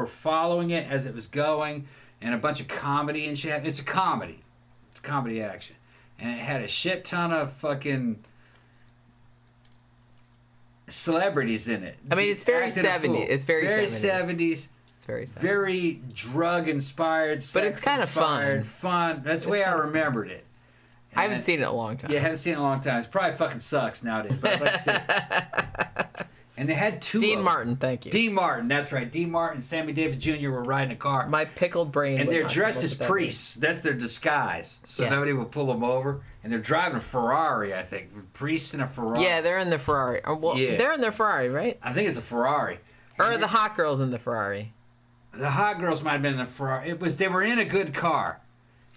Speaker 2: following it as it was going, and a bunch of comedy and shit. It's a comedy. It's comedy action, and it had a shit ton of fucking celebrities in it.
Speaker 1: I mean, it's very 70s. It's very
Speaker 2: 70s. Very drug inspired,
Speaker 1: but it's kind of fun.
Speaker 2: That's the way I remembered it.
Speaker 1: I haven't seen it in a long time.
Speaker 2: Yeah, I haven't seen it in a long time. It probably fucking sucks nowadays, but I'd like to see it. And they had two.
Speaker 1: Dean Martin, thank you.
Speaker 2: Dean Martin, that's right. Dean Martin and Sammy Davis Jr. were riding a car.
Speaker 1: My pickled brain.
Speaker 2: And
Speaker 1: would
Speaker 2: they're
Speaker 1: not
Speaker 2: dressed
Speaker 1: come up
Speaker 2: as
Speaker 1: with that
Speaker 2: priests. That's their disguise. So
Speaker 1: Yeah.
Speaker 2: nobody will pull them over. And they're driving a Ferrari, I think. Priests in a Ferrari.
Speaker 1: name. Yeah, they're in the Ferrari. Well,
Speaker 2: Yeah.
Speaker 1: they're in their Ferrari, right?
Speaker 2: I think it's a Ferrari.
Speaker 1: Or the hot girls in the Ferrari.
Speaker 2: The hot girls might have been in a Ferrari. They were in a good car.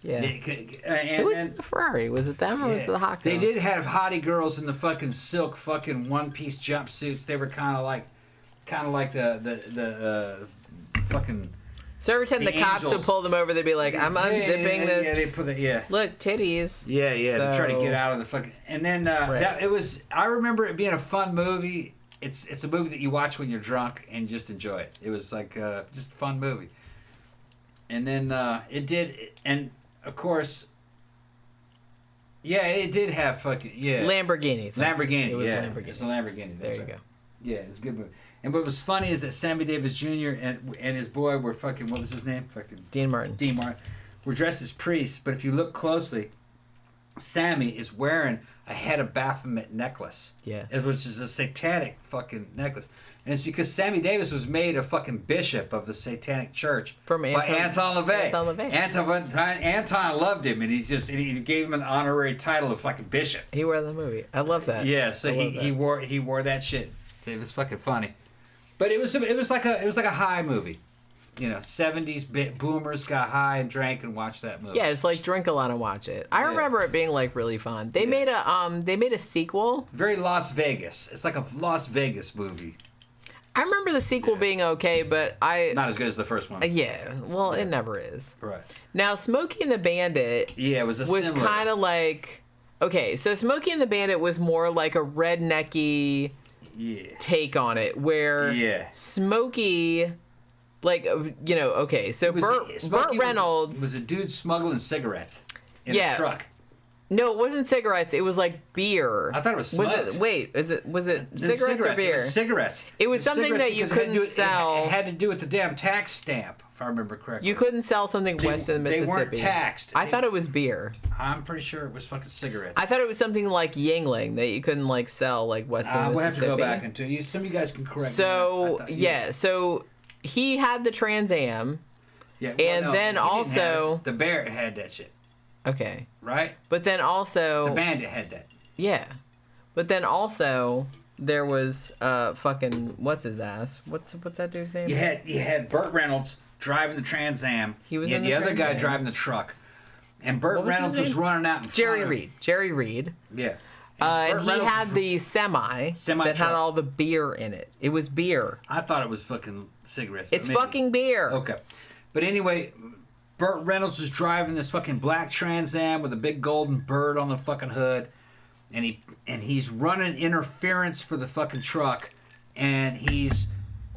Speaker 1: Yeah.
Speaker 2: And,
Speaker 1: Who was in the Ferrari? Was it them or was it the hot girls?
Speaker 2: They did have hottie girls in the fucking silk fucking one-piece jumpsuits. They were kind of like the fucking.
Speaker 1: So every time the cops would
Speaker 2: angels.
Speaker 1: pull them over, they'd be like, "I'm unzipping this.
Speaker 2: Yeah, they put it.
Speaker 1: Look, titties."
Speaker 2: Yeah, to try to
Speaker 1: So-
Speaker 2: get out of the fucking. And then
Speaker 1: Right.
Speaker 2: it was. I remember it being a fun movie. It's a movie that you watch when you're drunk and just enjoy it. It was like just a fun movie. And then it did, and of course. Yeah, it did have fucking
Speaker 1: Lamborghini.
Speaker 2: Lamborghini.
Speaker 1: It was
Speaker 2: yeah,
Speaker 1: Lamborghini.
Speaker 2: It's a Lamborghini.
Speaker 1: There
Speaker 2: That's
Speaker 1: you
Speaker 2: right.
Speaker 1: go.
Speaker 2: Yeah, it's a good movie. And what was funny is that Sammy Davis Jr. and his boy were fucking. What was his name? Fucking
Speaker 1: Dean Martin.
Speaker 2: Dean Martin. Were dressed as priests, but if you look closely, Sammy is wearing a head of Baphomet necklace.
Speaker 1: Yeah.
Speaker 2: Which is a satanic fucking necklace. And it's because Sammy Davis was made a fucking bishop of the Satanic Church
Speaker 1: From
Speaker 2: by
Speaker 1: Anton
Speaker 2: LaVey.
Speaker 1: Anton LaVey.
Speaker 2: Anton loved him, and he gave him an honorary title of fucking bishop.
Speaker 1: He wore the movie. I love that.
Speaker 2: Yeah, so he wore that shit. It was fucking funny, but it was like a high movie, 70s boomers got high and drank and watched that movie.
Speaker 1: Yeah, it's like drink a lot and watch it. I remember it being like really fun. They made a sequel.
Speaker 2: Very Las Vegas. It's like a Las Vegas movie.
Speaker 1: I remember the sequel being okay, but
Speaker 2: Not as good as the first one.
Speaker 1: yeah, well, it never is.
Speaker 2: Right.
Speaker 1: Now, Smokey and the Bandit
Speaker 2: Yeah, it was similar.
Speaker 1: kind of like okay. So Smokey and the Bandit was more like a rednecky take on it, where Smokey, like okay. So Burt Reynolds
Speaker 2: was a dude smuggling cigarettes in a truck.
Speaker 1: No, it wasn't cigarettes. It was like beer.
Speaker 2: I thought it was smokes.
Speaker 1: Was it cigarettes or beer?
Speaker 2: It was cigarettes.
Speaker 1: It was something that you couldn't sell.
Speaker 2: It had to do with the damn tax stamp, if I remember correctly.
Speaker 1: You couldn't sell something west of the Mississippi.
Speaker 2: They weren't taxed.
Speaker 1: I thought it was beer.
Speaker 2: I'm pretty sure it was fucking cigarettes.
Speaker 1: I thought it was something like Yingling that you couldn't like sell like west of the
Speaker 2: We'll have
Speaker 1: Mississippi.
Speaker 2: to go back into it. Some of you guys can correct me.
Speaker 1: So so he had the Trans Am.
Speaker 2: Yeah,
Speaker 1: and then
Speaker 2: he didn't
Speaker 1: also-
Speaker 2: have it. The Bear had that shit,
Speaker 1: Okay.
Speaker 2: right?
Speaker 1: But then also
Speaker 2: The Bandit had that.
Speaker 1: yeah. But then also there was fucking what's his ass? What's that dude's name?
Speaker 2: You had Burt Reynolds driving the Trans Am.
Speaker 1: He was
Speaker 2: you had
Speaker 1: in
Speaker 2: the
Speaker 1: the
Speaker 2: other
Speaker 1: Trans
Speaker 2: guy
Speaker 1: Am.
Speaker 2: driving the truck. And Burt
Speaker 1: What was his
Speaker 2: Reynolds was
Speaker 1: name?
Speaker 2: running out in front
Speaker 1: Jerry
Speaker 2: of him.
Speaker 1: Reed. Jerry Reed.
Speaker 2: Yeah.
Speaker 1: And
Speaker 2: Burt
Speaker 1: he
Speaker 2: Reynolds
Speaker 1: had the semi that had
Speaker 2: truck.
Speaker 1: all the beer in it. It was beer.
Speaker 2: I thought it was fucking cigarettes. but
Speaker 1: It's
Speaker 2: maybe-
Speaker 1: fucking beer.
Speaker 2: Okay. But anyway, Burt Reynolds was driving this fucking black Trans Am with a big golden bird on the fucking hood. And he's running interference for the fucking truck. And he's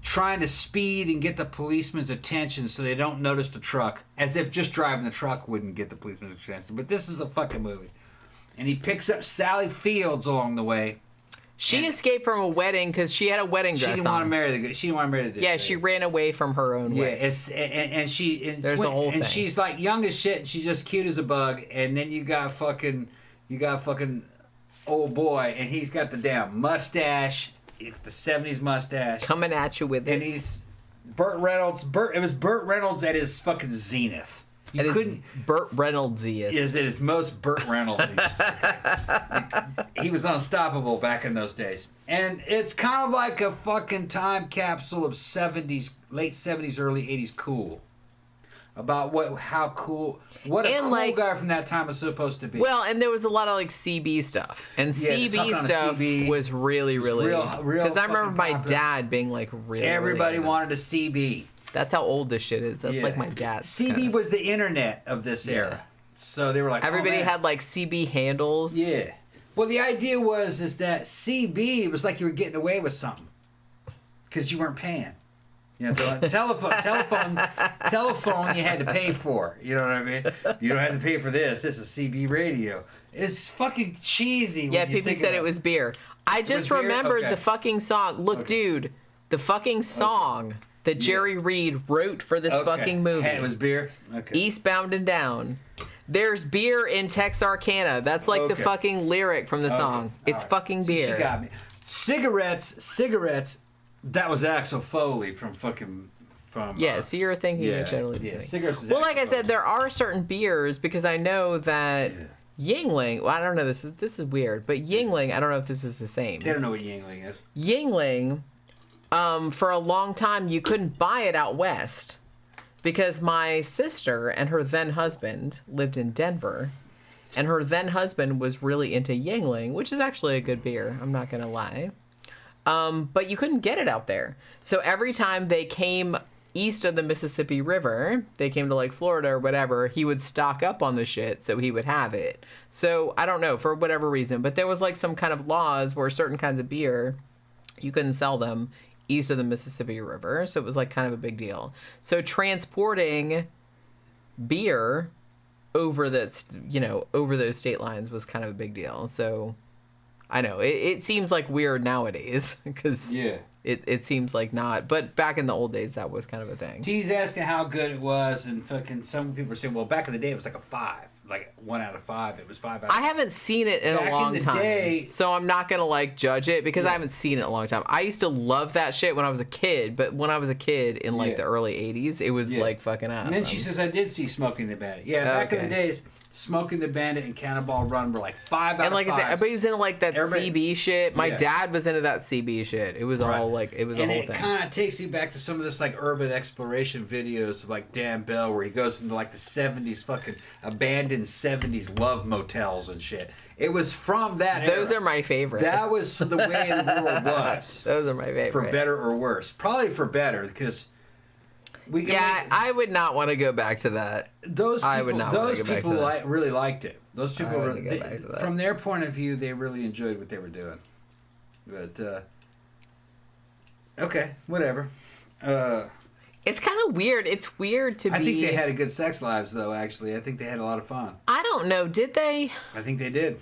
Speaker 2: trying to speed and get the policeman's attention so they don't notice the truck. As if just driving the truck wouldn't get the policeman's attention. But this is a fucking movie. And he picks up Sally Fields along the way.
Speaker 1: She escaped from a wedding because she had a wedding
Speaker 2: She
Speaker 1: dress
Speaker 2: didn't want to
Speaker 1: on.
Speaker 2: marry the. She didn't want to marry the.
Speaker 1: Yeah, she ran away from her own
Speaker 2: Yeah,
Speaker 1: way.
Speaker 2: it's
Speaker 1: There's a whole thing.
Speaker 2: and she's like young as shit, and she's just cute as a bug. And then you got fucking old boy, and he's got the damn mustache, the '70s mustache,
Speaker 1: Coming at you with it.
Speaker 2: and he's Burt Reynolds. It was Burt Reynolds at his fucking zenith. You
Speaker 1: It is
Speaker 2: couldn't.
Speaker 1: Burt Reynolds-iest.
Speaker 2: Is at his most Burt Reynolds. He was unstoppable back in those days. And it's kind of like a fucking time capsule of late 70s, early 80s cool. About how cool, what a
Speaker 1: And,
Speaker 2: cool
Speaker 1: like-
Speaker 2: guy from that time was supposed to be.
Speaker 1: Well, and there was a lot of like CB stuff, and
Speaker 2: Yeah,
Speaker 1: CB
Speaker 2: Talking on a
Speaker 1: stuff
Speaker 2: CB
Speaker 1: was really, really
Speaker 2: real
Speaker 1: because I remember
Speaker 2: fucking
Speaker 1: my
Speaker 2: popular.
Speaker 1: dad being like really.
Speaker 2: Everybody
Speaker 1: really
Speaker 2: wanted a CB.
Speaker 1: That's how old this shit is. That's
Speaker 2: Yeah.
Speaker 1: like my dad's.
Speaker 2: CB
Speaker 1: kinda.
Speaker 2: was the internet of this era. So they were like,
Speaker 1: Everybody
Speaker 2: oh, man.
Speaker 1: had like CB handles.
Speaker 2: Yeah. Well, the idea is that CB was like you were getting away with something because you weren't paying. You know, telephone, you had to pay for. You know what I mean? You don't have to pay for this. This is CB radio. It's fucking cheesy.
Speaker 1: Yeah,
Speaker 2: when you
Speaker 1: people
Speaker 2: think
Speaker 1: said
Speaker 2: about
Speaker 1: it was beer. I just
Speaker 2: beer?
Speaker 1: remembered
Speaker 2: Okay.
Speaker 1: the fucking song. Look, dude, the fucking song that Jerry Reed wrote for this
Speaker 2: Okay.
Speaker 1: fucking movie.
Speaker 2: Hey, it was beer. Okay.
Speaker 1: Eastbound and Down. There's beer in Texarkana. That's like the fucking lyric from the song. It's fucking beer.
Speaker 2: She got me. Cigarettes. That was Axel Foley from.
Speaker 1: Yeah, so you're thinking of generally.
Speaker 2: Yeah, cigarettes.
Speaker 1: Well, like I said, there are certain beers because I know that Yuengling. Well, I don't know. This is weird, but Yuengling. I don't know if this is the same.
Speaker 2: They don't know what Yuengling is.
Speaker 1: Yuengling. For a long time, you couldn't buy it out west because my sister and her then husband lived in Denver, and her then husband was really into Yuengling, which is actually a good beer. I'm not gonna lie. But you couldn't get it out there. So every time they came east of the Mississippi River, they came to like Florida or whatever, he would stock up on the shit so he would have it. So I don't know, for whatever reason, but there was like some kind of laws where certain kinds of beer, you couldn't sell them east of the Mississippi River. So it was like kind of a big deal. So transporting beer over those state lines was kind of a big deal. So I know it seems like weird nowadays because it seems like not, but back in the old days that was kind of a thing.
Speaker 2: T's asking how good it was, and fucking some people are saying, well, back in the day it was like a 5, like 1 out of 5. It was 5 out of 5.
Speaker 1: I haven't seen it in a long time, so I'm not gonna like judge it because I haven't seen it in a long time. I used to love that shit when I was a kid, but when I was a kid in like the early 80s, it was like fucking awesome.
Speaker 2: And then she says, I did see Smoking the Bandit. Yeah, back in the days, Smoking the Bandit and Cannonball Run were like 5 out of 5.
Speaker 1: And like I said, everybody was into like that CB shit. My dad was into that CB shit. It was all like, it was a whole thing. And it kind of takes you back to some of this like urban exploration videos of like Dan Bell where he goes into like the 70s fucking abandoned 70s love motels and shit. It was from that era. Those are my favorite.
Speaker 2: That was the way the world was.
Speaker 1: Those are my favorite.
Speaker 2: For better or worse. Probably for better because...
Speaker 1: I would not want to go back to that.
Speaker 2: Those people really liked it. Those people from their point of view, they really enjoyed what they were doing. But okay, whatever.
Speaker 1: It's kind of weird. It's weird to be.
Speaker 2: I think they had a good sex lives, though. Actually, I think they had a lot of fun.
Speaker 1: I don't know. Did they?
Speaker 2: I think they did.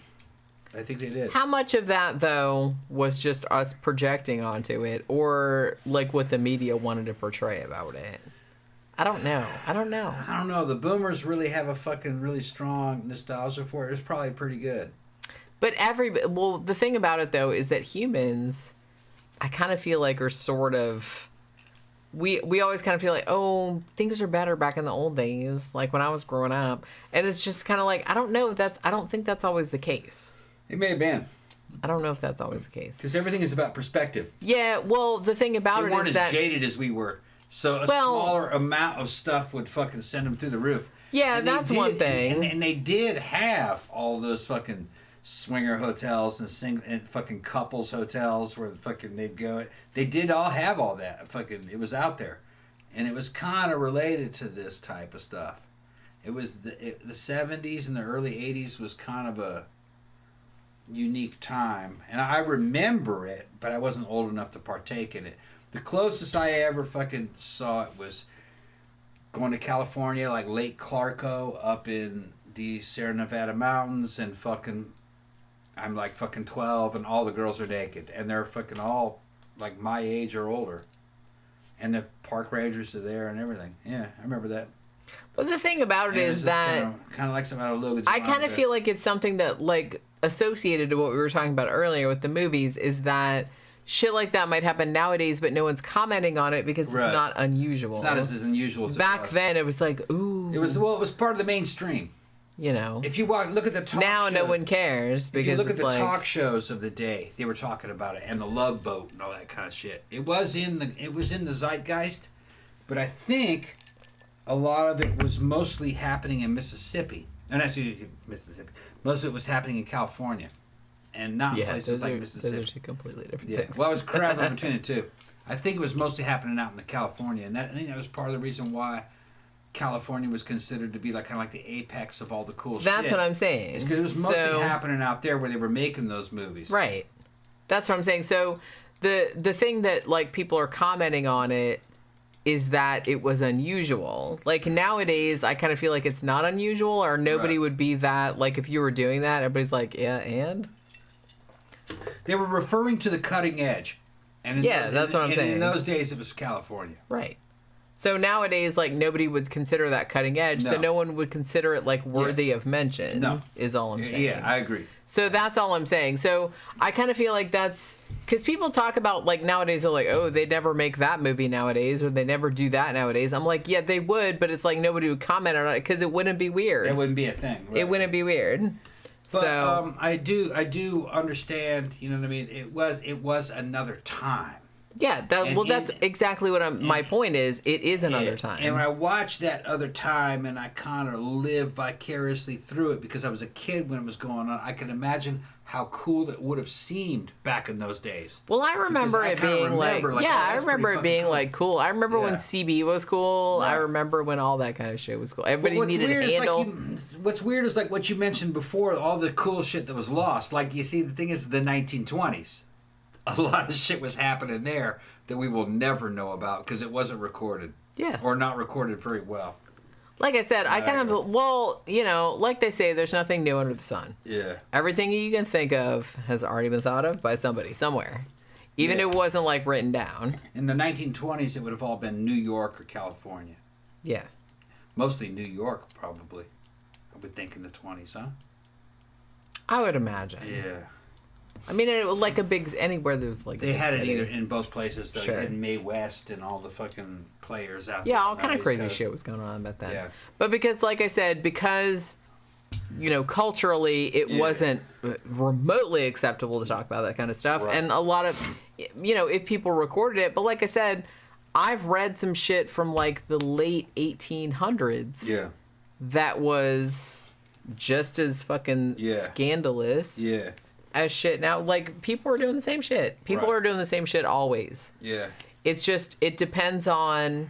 Speaker 1: How much of that, though, was just us projecting onto it, or like what the media wanted to portray about it? I don't know. I don't know.
Speaker 2: The boomers really have a fucking really strong nostalgia for it. It was probably pretty good.
Speaker 1: But the thing about it, though, is that humans, I kind of feel like are sort of... We always kind of feel like, oh, things were better back in the old days, like when I was growing up. And it's just kind of like, I don't think that's always the case.
Speaker 2: It may have been.
Speaker 1: I don't know if that's always the case.
Speaker 2: Because everything is about perspective.
Speaker 1: Yeah, well, the thing about it is that...
Speaker 2: They weren't as jaded as we were. So smaller amount of stuff would fucking send them through the roof.
Speaker 1: Yeah, that's one thing.
Speaker 2: And they did have all those fucking swinger hotels and fucking couples hotels where fucking they'd go. They did all have all that. Fucking, it was out there. And it was kind of related to this type of stuff. It was the 70s and the early 80s was kind of a unique time. And I remember it, but I wasn't old enough to partake in it. The closest I ever fucking saw it was going to California, like Lake Clarko up in the Sierra Nevada mountains, and fucking, I'm like fucking 12, and all the girls are naked, and they're fucking all like my age or older, and the park rangers are there and everything. Yeah, I remember that.
Speaker 1: Well, the thing about it is that
Speaker 2: kind of like something out of Logan's.
Speaker 1: I kind of feel like it's something that like associated to what we were talking about earlier with the movies is that. Shit like that might happen nowadays, but no one's commenting on it because it's not unusual.
Speaker 2: It's not as unusual as
Speaker 1: back then. It was like, ooh.
Speaker 2: It was part of the mainstream.
Speaker 1: You know.
Speaker 2: If you look at the talk
Speaker 1: now, no one cares because
Speaker 2: if you look at the talk shows of the day, they were talking about it and the Love Boat and all that kind of shit. It was in the zeitgeist, but I think a lot of it was mostly happening in Mississippi. And actually, Mississippi. Most of it was happening in California. And not places like Mississippi.
Speaker 1: Those are two completely different things.
Speaker 2: Well, I was traveling between the two. I think it was mostly happening out in the California, and I think that was part of the reason why California was considered to be like kind of like the apex of all the cool shit.
Speaker 1: That's what I'm saying.
Speaker 2: It's because it was mostly happening out there where they were making those movies.
Speaker 1: Right. That's what I'm saying. So the thing that like people are commenting on it is that it was unusual. Like nowadays, I kind of feel like it's not unusual, or nobody would be that like if you were doing that, everybody's like, yeah, and.
Speaker 2: They were referring to the cutting edge. And
Speaker 1: that's what I'm saying.
Speaker 2: In those days, it was California.
Speaker 1: Right. So nowadays, like, nobody would consider that cutting edge, so
Speaker 2: No.
Speaker 1: no one would consider it, like, worthy of mention,
Speaker 2: No.
Speaker 1: is all I'm saying.
Speaker 2: Yeah, I agree.
Speaker 1: So that's all I'm saying. So I kind of feel like that's... Because people talk about, like, nowadays, they're like, oh, they never make that movie nowadays, or they never do that nowadays. I'm like, yeah, they would, but it's like nobody would comment on it because it wouldn't be weird.
Speaker 2: It wouldn't be a thing. Right?
Speaker 1: It wouldn't be weird.
Speaker 2: But,
Speaker 1: So...
Speaker 2: I do understand, you know what I mean? It was another time.
Speaker 1: Yeah, that's exactly what my point is. It is another time.
Speaker 2: And when I watched that other time and I kind of lived vicariously through it because I was a kid when it was going on, I can imagine how cool it would have seemed back in those days.
Speaker 1: Well, I remember it being like, I remember it being like cool. I remember when CB was cool.
Speaker 2: Right.
Speaker 1: I remember when all that kind of shit was cool. Everybody needed a handle.
Speaker 2: What's weird is like what you mentioned before, all the cool shit that was lost. Like, you see, the thing is the 1920s. A lot of shit was happening there that we will never know about because it wasn't recorded.
Speaker 1: Yeah.
Speaker 2: Or not recorded very well.
Speaker 1: Like I said, I kind of, well, you know, like they say, there's nothing new under the sun.
Speaker 2: Yeah.
Speaker 1: Everything you can think of has already been thought of by somebody somewhere. Even if it wasn't, like, written down.
Speaker 2: In the 1920s, it would have all been New York or California.
Speaker 1: Yeah.
Speaker 2: Mostly New York, probably. I would think in the 20s, huh?
Speaker 1: I would imagine.
Speaker 2: Yeah.
Speaker 1: I mean, it was like a big, anywhere there was like a
Speaker 2: They
Speaker 1: big
Speaker 2: had it
Speaker 1: city.
Speaker 2: either in both places. Though.
Speaker 1: Sure.
Speaker 2: They had Mae West and all the fucking players out there.
Speaker 1: Yeah, all
Speaker 2: on
Speaker 1: kind
Speaker 2: the
Speaker 1: of
Speaker 2: East
Speaker 1: crazy
Speaker 2: Coast.
Speaker 1: shit was going on about that.
Speaker 2: Yeah.
Speaker 1: But because, like I said, because, you know, culturally it wasn't remotely acceptable to talk about that kind of stuff.
Speaker 2: Right.
Speaker 1: And a lot of, you know, if people recorded it. But like I said, I've read some shit from like the late 1800s
Speaker 2: Yeah.
Speaker 1: that was just as fucking scandalous as shit now. Like, people are doing the same shit. People
Speaker 2: Right.
Speaker 1: are doing the same shit always.
Speaker 2: Yeah.
Speaker 1: It's just, it depends on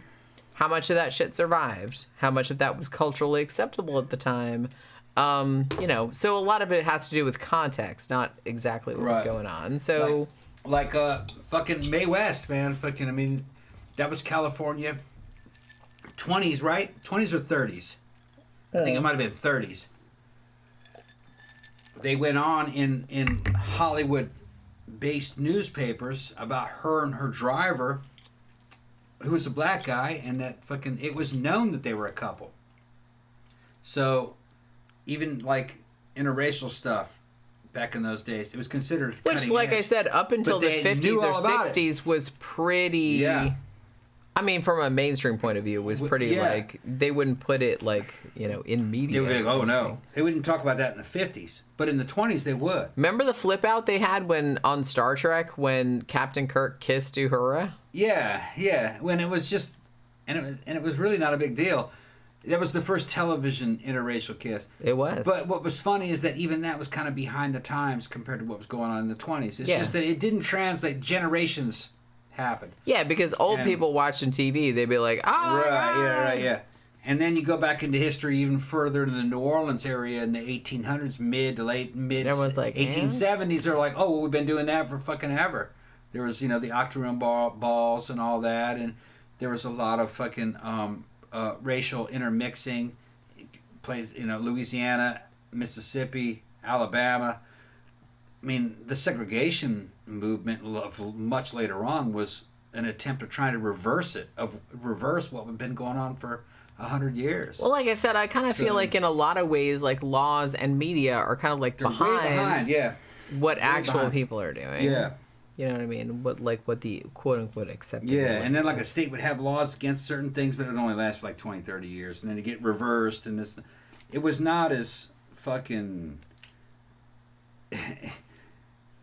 Speaker 1: how much of that shit survived, how much of that was culturally acceptable at the time. You know, so a lot of it has to do with context, not exactly what was going on. So,
Speaker 2: Like fucking Mae West, man. Fucking, I mean, that was California. 20s, right? 20s or 30s? I think it might have been 30s. They went on in Hollywood-based newspapers about her and her driver, who was a black guy, and that fucking, it was known that they were a couple. So, even like interracial stuff back in those days, it was considered
Speaker 1: which,
Speaker 2: cutting
Speaker 1: like
Speaker 2: edge.
Speaker 1: I said, up until
Speaker 2: But
Speaker 1: the
Speaker 2: they
Speaker 1: 50s
Speaker 2: knew
Speaker 1: or
Speaker 2: all about it.
Speaker 1: 60s was pretty...
Speaker 2: Yeah.
Speaker 1: I mean, from a mainstream point of view, it was pretty, like, they wouldn't put it, like, you know, in media.
Speaker 2: They would be like, oh no. They wouldn't talk about that in the 50s. But in the 20s, they would.
Speaker 1: Remember the flip out they had when on Star Trek when Captain Kirk kissed Uhura?
Speaker 2: Yeah, yeah. When it was just, and it was really not a big deal. That was the first television interracial kiss.
Speaker 1: It was.
Speaker 2: But what was funny is that even that was kind of behind the times compared to what was going on in the 20s. It's just that it didn't translate. Generations happened.
Speaker 1: Yeah, because old people watching TV, they'd be like, oh, my God.
Speaker 2: Yeah. And then you go back into history even further in the New Orleans area in the 1800s, mid
Speaker 1: Everyone's like,
Speaker 2: 1870s. They're like, oh, well, we've been doing that for fucking ever. There was, you know, the octagon balls and all that, and there was a lot of fucking racial intermixing. You know, Louisiana, Mississippi, Alabama. I mean, the segregation movement much later on was an attempt to try to reverse what had been going on for 100 years.
Speaker 1: Well, like I said, I kind of feel like in a lot of ways, like laws and media are kind of like behind what actual people are doing.
Speaker 2: Yeah.
Speaker 1: You know what I mean? What the quote unquote acceptable.
Speaker 2: Yeah, and then like a state would have laws against certain things, but it would only last for like 20, 30 years. And then it get reversed, and it was not as fucking...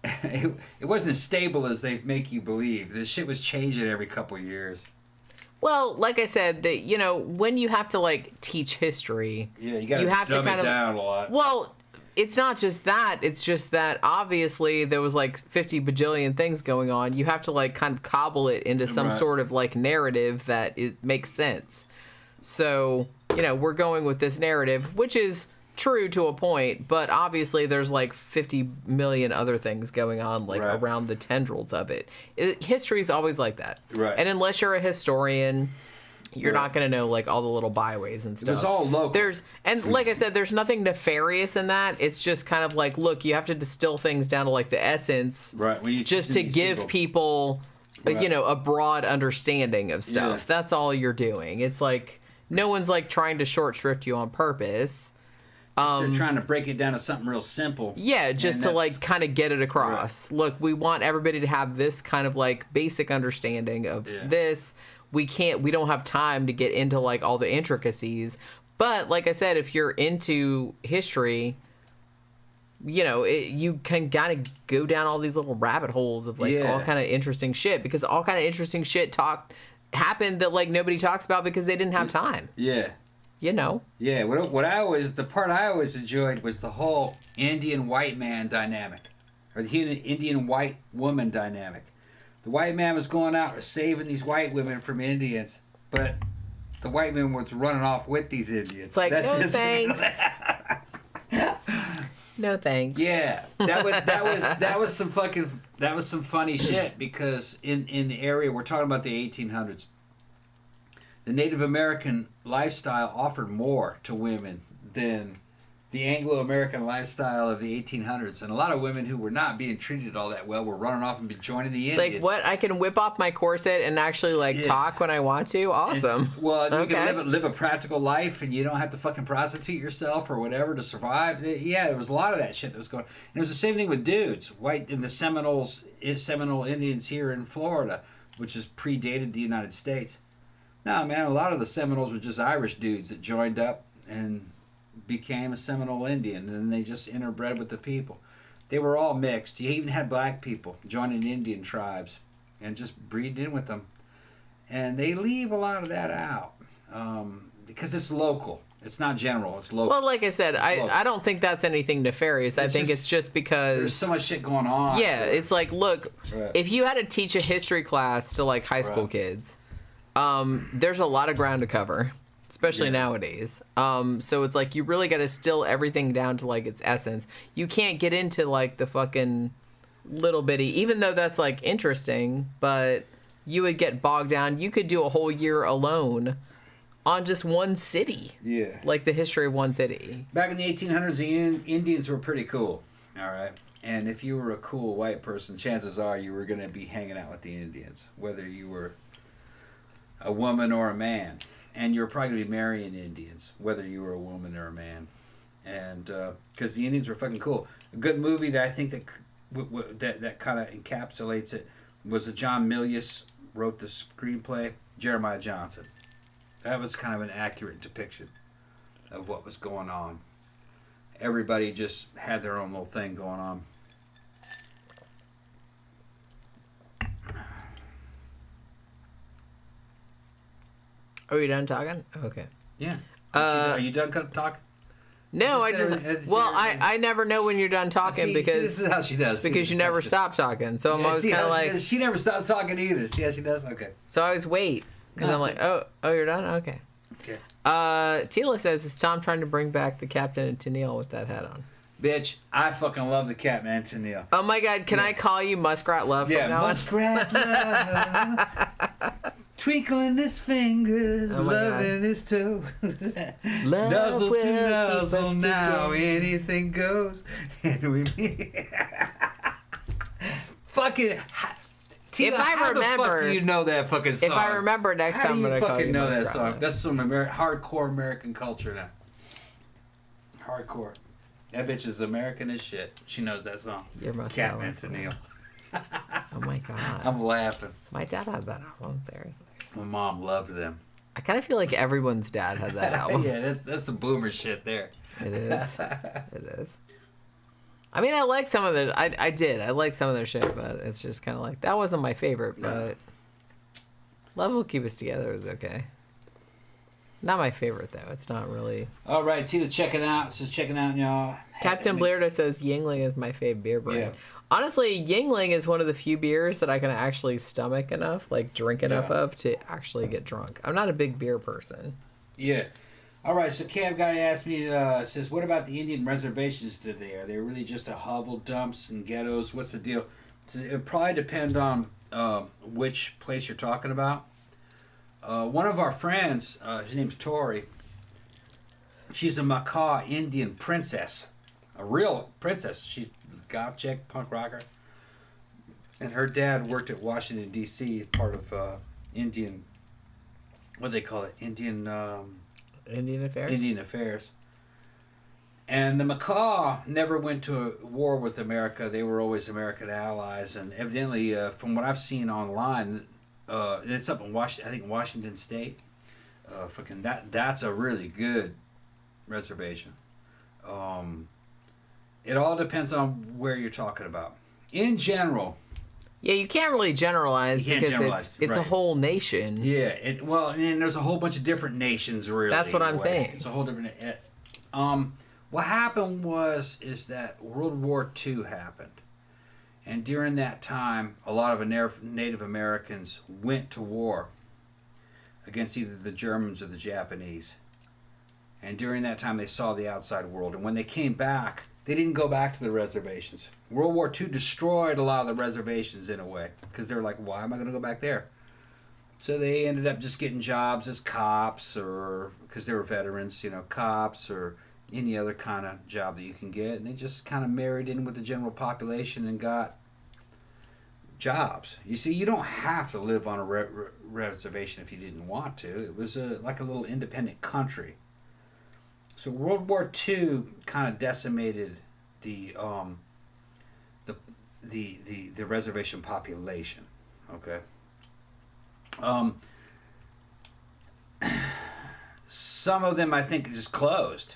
Speaker 2: It wasn't as stable as they make you believe. This shit was changing every couple of years.
Speaker 1: Well, like I said, that, you know, when you have to like teach history,
Speaker 2: you have to dumb it down a lot.
Speaker 1: Well, it's not just that. It's just that obviously there was like 50 bajillion things going on. You have to like kind of cobble it into some sort of like narrative that makes sense. So, you know, we're going with this narrative, which is true to a point, but obviously there's like 50 million other things going on like around the tendrils of it. History's always like that.
Speaker 2: Right.
Speaker 1: And unless you're a historian, you're not going to know like all the little byways and stuff.
Speaker 2: It was all local.
Speaker 1: Like I said, there's nothing nefarious in that. It's just kind of like, look, you have to distill things down to like the essence,
Speaker 2: right?
Speaker 1: Just to give people you know, a broad understanding of stuff.
Speaker 2: Yeah.
Speaker 1: That's all you're doing. It's like no one's like trying to short shrift you on purpose.
Speaker 2: They're trying to break it down to something real simple.
Speaker 1: Yeah, just to like kind of get it across.
Speaker 2: Right.
Speaker 1: Look, we want everybody to have this kind of like basic understanding of this. We don't have time to get into like all the intricacies. But like I said, if you're into history, you know, you can kind of go down all these little rabbit holes of like all kind of interesting shit, because all kind of interesting shit happened that like nobody talks about because they didn't have time.
Speaker 2: Yeah.
Speaker 1: You know.
Speaker 2: Yeah, the part I always enjoyed was the whole Indian white man dynamic, or the Indian white woman dynamic. The white man was going out saving these white women from Indians, but the white man was running off with these Indians.
Speaker 1: It's like, no thanks. No thanks.
Speaker 2: Yeah, that was some funny shit, because in the area we're talking about the 1800s. The Native American lifestyle offered more to women than the Anglo-American lifestyle of the 1800s. And a lot of women who were not being treated all that well were running off and joining the Indians.
Speaker 1: It's like, what? I can whip off my corset and actually like talk when I want to? Awesome.
Speaker 2: You can live a practical life, and you don't have to fucking prostitute yourself or whatever to survive. Yeah, there was a lot of that shit that was going on. And it was the same thing with dudes. White in the Seminole Indians here in Florida, which has predated the United States. No, man, a lot of the Seminoles were just Irish dudes that joined up and became a Seminole Indian, and then they just interbred with the people. They were all mixed. You even had black people joining Indian tribes and just breed in with them. And they leave a lot of that out because it's local. It's not general. It's local.
Speaker 1: Well, like I said, I don't think that's anything nefarious. I think it's just because
Speaker 2: there's so much shit going on.
Speaker 1: Yeah, it's like, look,
Speaker 2: Right.
Speaker 1: if you had to teach a history class to like high school kids, there's a lot of ground to cover, especially nowadays. So it's like you really got to distill everything down to like its essence. You can't get into like the fucking little bitty, even though that's like interesting, but you would get bogged down. You could do a whole year alone on just one city.
Speaker 2: Yeah.
Speaker 1: Like the history of one city.
Speaker 2: Back in the 1800s, the Indians were pretty cool. All right. And if you were a cool white person, chances are you were going to be hanging out with the Indians, whether you were a woman or a man. And you were probably going to be marrying Indians, whether you were a woman or a man. And because the Indians were fucking cool. A good movie that I think that kind of encapsulates it was a John Milius wrote the screenplay, Jeremiah Johnson. That was kind of an accurate depiction of what was going on. Everybody just had their own little thing going on.
Speaker 1: Are you done talking? Okay.
Speaker 2: Yeah. Are you done talking?
Speaker 1: No, I never know when you're done talking because
Speaker 2: this is how she does.
Speaker 1: Because you never stop talking. So I'm always kind of like
Speaker 2: she never stopped talking either. See how she does? Okay.
Speaker 1: So I always wait because I'm like, oh, you're done? Okay.
Speaker 2: Okay.
Speaker 1: Tila says, is Tom trying to bring back the Captain and Tennille with that hat on?
Speaker 2: Bitch, I fucking love the cat, man, Tennille.
Speaker 1: Oh my God, can I call you Muskrat Love from now on?
Speaker 2: Muskrat Love. Twinkling his fingers, loving his toe. Nuzzle to nuzzle now, anything goes. And we fucking. Tina,
Speaker 1: If I
Speaker 2: how
Speaker 1: remember,
Speaker 2: the fuck do you know that fucking song?
Speaker 1: If I remember next time, I'm gonna call you
Speaker 2: know that
Speaker 1: Muskrat
Speaker 2: song?
Speaker 1: Love.
Speaker 2: That's some hardcore American culture now. Hardcore. That bitch is American as shit. She knows that song.
Speaker 1: You're Muskrat
Speaker 2: Catman
Speaker 1: Love.
Speaker 2: Tennille.
Speaker 1: Oh my God.
Speaker 2: I'm laughing.
Speaker 1: My dad had that album, seriously.
Speaker 2: My mom loved them.
Speaker 1: I kind of feel like everyone's dad had that album.
Speaker 2: Yeah, that's some boomer shit there.
Speaker 1: It is. It is. I mean, I like some of their. I did. I like some of their shit, but it's just kind of like that wasn't my favorite. But Love Will Keep Us Together is okay. Not my favorite though. It's not really.
Speaker 2: All right, Tila checking out. So checking out, y'all.
Speaker 1: Captain Blairda says Yingling is my fave beer brand.
Speaker 2: Yeah.
Speaker 1: Honestly, Yingling is one of the few beers that I can actually stomach enough, like drink enough of to actually get drunk. I'm not a big beer person.
Speaker 2: Yeah. All right, so Cam guy asked me, says, what about the Indian reservations today? Are they really just a hovel dumps and ghettos? What's the deal? It would probably depend on which place you're talking about. One of our friends, his name's Tori, she's a Macaw Indian princess. A real princess. She's goth chick, punk rocker. And her dad worked at Washington, D.C., part of Indian, what do they call it? Indian
Speaker 1: Affairs?
Speaker 2: Indian Affairs. And the Macaw never went to a war with America. They were always American allies. And evidently, from what I've seen online, it's up in Washington State. That's a really good reservation. It all depends on where you're talking about. In general...
Speaker 1: Yeah, you can't really generalize it's a whole nation.
Speaker 2: Yeah, and there's a whole bunch of different nations, really.
Speaker 1: That's what I'm saying.
Speaker 2: It's a whole different... what happened is that World War II happened. And during that time, a lot of Native Americans went to war against either the Germans or the Japanese. And during that time, they saw the outside world. And when they came back, they didn't go back to the reservations. World War II destroyed a lot of the reservations in a way. Because they were like, why am I going to go back there? So they ended up just getting jobs as cops, or because they were veterans, cops or any other kind of job that you can get. And they just kind of married in with the general population and got jobs. You see, you don't have to live on a reservation if you didn't want to. It was like a little independent country. So World War II kind of decimated the reservation population. Okay. Some of them I think just closed,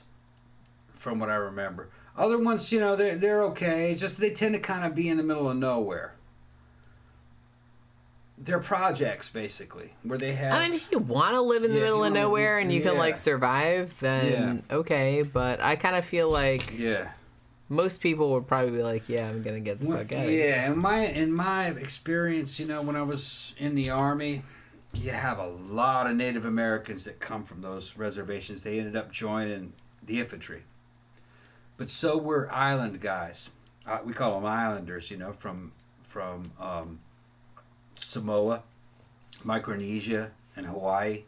Speaker 2: from what I remember. Other ones, they're okay. It's just they tend to kind of be in the middle of nowhere. They're projects, basically, where they have...
Speaker 1: I mean, if you want to live in the middle of nowhere and you can, survive, then okay. But I kind of feel like most people would probably be like, yeah, I'm going to get the fuck out of here.
Speaker 2: Yeah, in my experience, when I was in the Army, you have a lot of Native Americans that come from those reservations. They ended up joining the infantry. But so were island guys. We call them islanders, from Samoa, Micronesia, and Hawaii.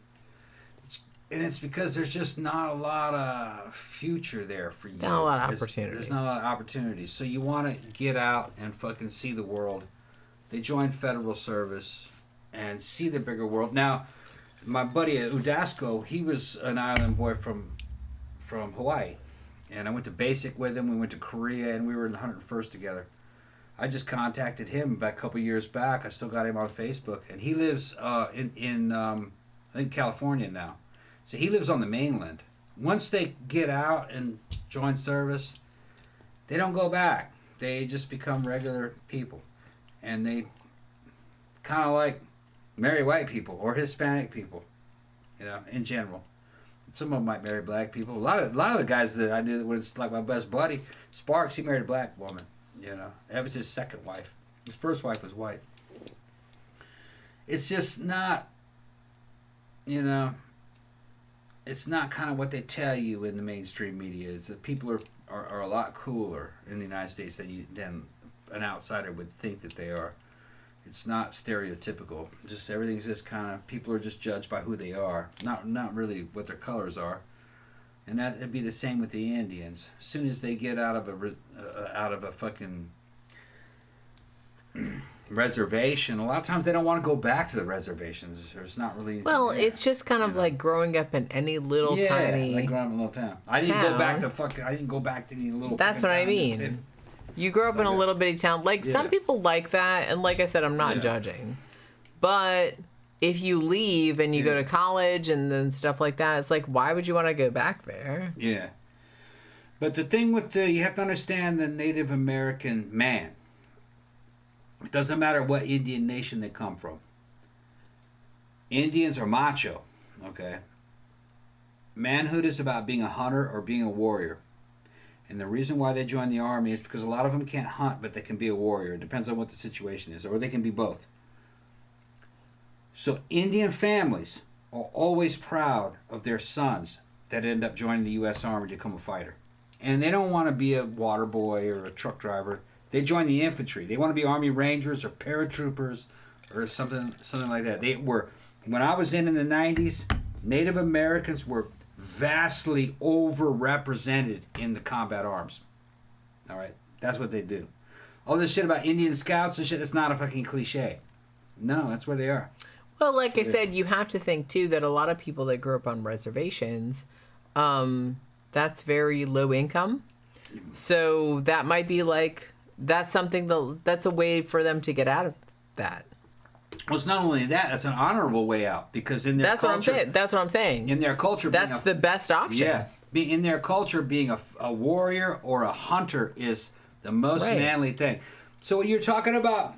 Speaker 2: And it's because there's just not a lot of future there for you.
Speaker 1: Not a lot of opportunities.
Speaker 2: There's not a lot of opportunities. So you want to get out and fucking see the world. They join federal service and see the bigger world. Now, my buddy Udasco, he was an island boy from Hawaii. And I went to basic with him. We went to Korea, and we were in the 101st together. I just contacted him about a couple years back. I still got him on Facebook, and he lives in I think California now. So he lives on the mainland. Once they get out and join service, they don't go back. They just become regular people, and they kind of like marry white people or Hispanic people, in general. Some of them might marry black people. A lot of the guys that I knew that was like my best buddy, Sparks, he married a black woman. That was his second wife. His first wife was white. It's just not, it's not kind of what they tell you in the mainstream media. It's that people are a lot cooler in the United States than an outsider would think that they are. It's not stereotypical. Just everything's just kind of, people are just judged by who they are, not really what their colors are. And that'd be the same with the Indians. As soon as they get out of a fucking reservation, a lot of times they don't want to go back to the reservations. There's not really.
Speaker 1: Well, it's just kind of like growing up in any little tiny.
Speaker 2: Like growing up in a little town. I didn't go back to any little.
Speaker 1: That's what I mean. You grew up in a little bitty town. Some people like that, and like I said, I'm not judging, but. If you leave and you go to college and then stuff like that, it's like, why would you want to go back there?
Speaker 2: Yeah. But the thing with you have to understand the Native American man. It doesn't matter what Indian nation they come from. Indians are macho, okay? Manhood is about being a hunter or being a warrior. And the reason why they join the army is because a lot of them can't hunt, but they can be a warrior. It depends on what the situation is, or they can be both. So Indian families are always proud of their sons that end up joining the U.S. Army to become a fighter. And they don't want to be a water boy or a truck driver. They join the infantry. They want to be Army Rangers or paratroopers or something like that. When I was in the 90s, Native Americans were vastly overrepresented in the combat arms. All right? That's what they do. all this shit about Indian scouts and shit, it's not a fucking cliche. No, that's where they are.
Speaker 1: Well, like I said, you have to think, too, that a lot of people that grew up on reservations, that's very low income. So that might be like, that's something that's a way for them to get out of that.
Speaker 2: Well, it's not only that, it's an honorable way out, because in their culture...
Speaker 1: That's what I'm saying.
Speaker 2: In their culture...
Speaker 1: That's the best option.
Speaker 2: Yeah. In their culture, being a warrior or a hunter is the most manly thing. So what you're talking about...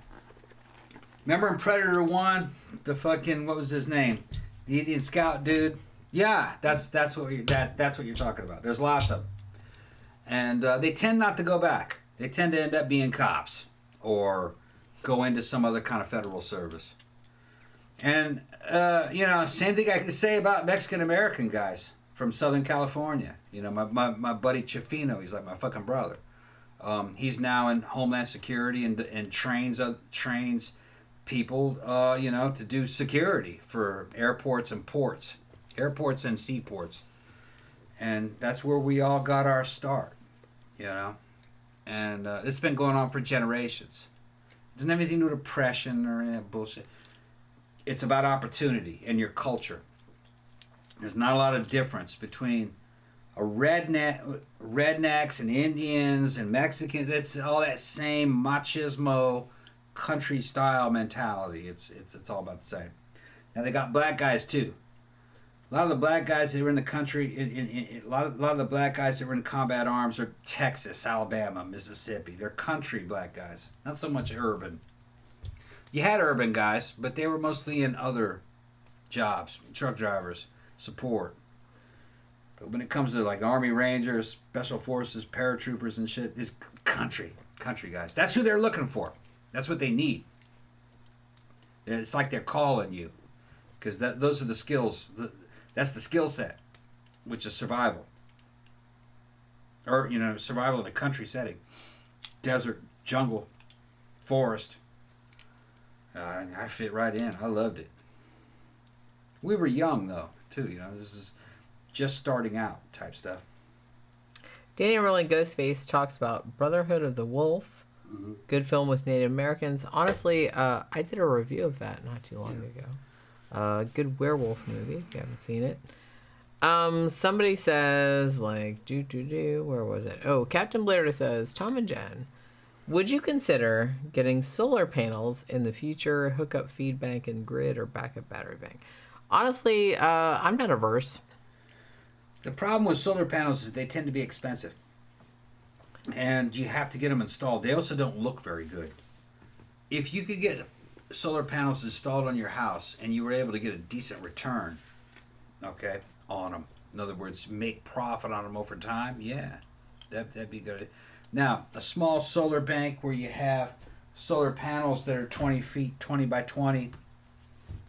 Speaker 2: Remember in Predator 1, the fucking... What was his name? The Indian scout dude? Yeah, that's what you're talking about. There's lots of them. And they tend not to go back. They tend to end up being cops or go into some other kind of federal service. And, same thing I could say about Mexican-American guys from Southern California. You know, my buddy Chifino, he's like my fucking brother. He's now in Homeland Security and trains people, to do security for airports and ports. Airports and seaports. And that's where we all got our start, And it's been going on for generations. It doesn't have anything to do with oppression or any of that bullshit. It's about opportunity and your culture. There's not a lot of difference between a rednecks and Indians and Mexicans. That's all that same machismo, country style mentality. It's all about the same. Now they got black guys too. A lot of the black guys that were in the country, a lot of the black guys that were in combat arms are Texas, Alabama, Mississippi. They're country black guys, not so much urban. You had urban guys, but they were mostly in other jobs, truck drivers, support. But when it comes to like Army Rangers, Special Forces, paratroopers and shit, it's country guys. That's who they're looking for. That's what they need. It's like they're calling you, because those are the skills. That's the skill set, which is survival. Or, survival in a country setting. Desert, jungle, forest. I fit right in. I loved it. We were young, though, too. This is just starting out type stuff.
Speaker 1: Daniel Rolling Ghostface talks about Brotherhood of the Wolf. Mm-hmm. Good film with Native Americans. Honestly, I did a review of that not too long ago. Good werewolf movie if you haven't seen it. Somebody says, where was it? Oh, Captain Blair says, Tom and Jen, would you consider getting solar panels in the future, hook up feed bank and grid, or backup battery bank? Honestly, I'm not averse.
Speaker 2: The problem with solar panels is they tend to be expensive. And you have to get them installed. They also don't look very good. If you could get solar panels installed on your house and you were able to get a decent return, on them. In other words, make profit on them over time, that'd be good. Now, a small solar bank where you have solar panels that are 20 feet, 20 by 20,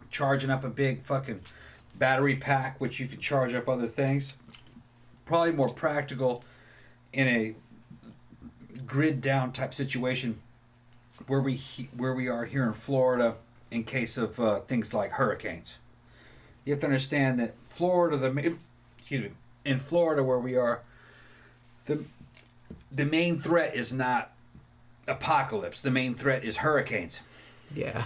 Speaker 2: charging up a big fucking battery pack, which you can charge up other things. Probably more practical in a grid down type situation where we are here in Florida in case of things like hurricanes. You have to understand that in Florida where we are, the main threat is not apocalypse. The main threat is hurricanes.
Speaker 1: Yeah.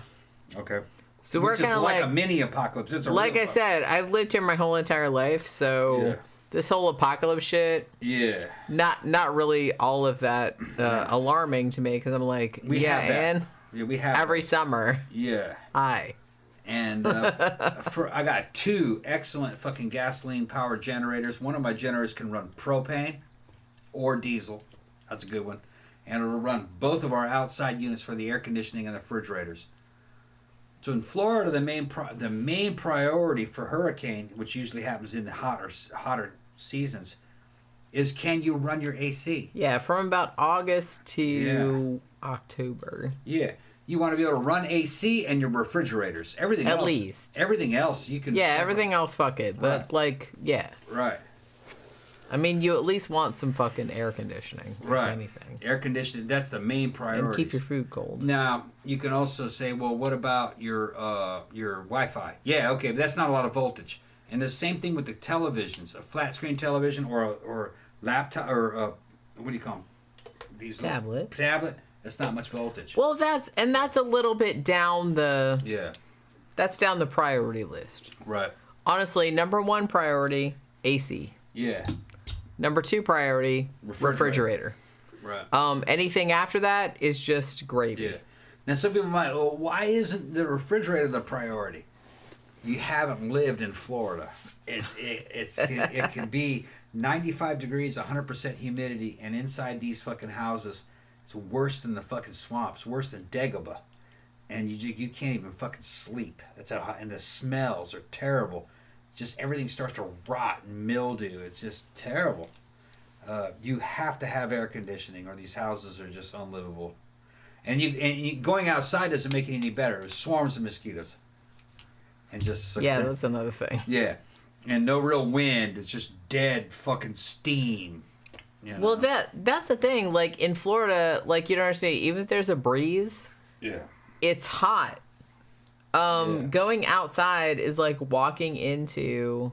Speaker 2: Okay.
Speaker 1: So we're kind of
Speaker 2: like a mini apocalypse. It's
Speaker 1: like I said, I've lived here my whole entire life, so this whole apocalypse shit.
Speaker 2: Yeah.
Speaker 1: Not really all of that alarming to me, because I'm like, and
Speaker 2: we have
Speaker 1: every summer.
Speaker 2: Yeah. And I got 2 excellent fucking gasoline powered generators. One of my generators can run propane or diesel. That's a good one. And it'll run both of our outside units for the air conditioning and the refrigerators. So in Florida, the main priority for hurricane, which usually happens in the hotter seasons, is can you run your AC?
Speaker 1: Yeah, from about August to October.
Speaker 2: Yeah. You want to be able to run AC and your refrigerators. Everything else you can...
Speaker 1: Yeah, everything else, fuck it. But,
Speaker 2: Right.
Speaker 1: I mean, you at least want some fucking air conditioning.
Speaker 2: Right.
Speaker 1: Anything.
Speaker 2: Air conditioning, that's the main priority.
Speaker 1: And keep your food cold.
Speaker 2: Now, you can also say, well, what about your Wi-Fi? Yeah, okay, but that's not a lot of voltage. And the same thing with the televisions. A flat screen television or laptop, or what do you call them?
Speaker 1: Tablet.
Speaker 2: Tablet. It's not much voltage.
Speaker 1: Well, that's a little bit down the.
Speaker 2: Yeah.
Speaker 1: That's down the priority list.
Speaker 2: Right.
Speaker 1: Honestly, number 1 priority, AC.
Speaker 2: Yeah.
Speaker 1: Number 2 priority, refrigerator.
Speaker 2: Right.
Speaker 1: Anything after that is just gravy.
Speaker 2: Yeah. Now, some people might, well, why isn't the refrigerator the priority? You haven't lived in Florida. It can be 95 degrees, 100% humidity, and inside these fucking houses, it's worse than the fucking swamps, worse than Dagobah. And you can't even fucking sleep. That's how hot, and the smells are terrible. Just everything starts to rot and mildew. It's just terrible. You have to have air conditioning, or these houses are just unlivable. And you going outside doesn't make it any better. There's swarms of mosquitoes. And just
Speaker 1: that's another thing.
Speaker 2: Yeah, and no real wind. It's just dead fucking steam. You know?
Speaker 1: Well, that's the thing. Like in Florida, like you don't understand. Even if there's a breeze, it's hot. Going outside is like walking into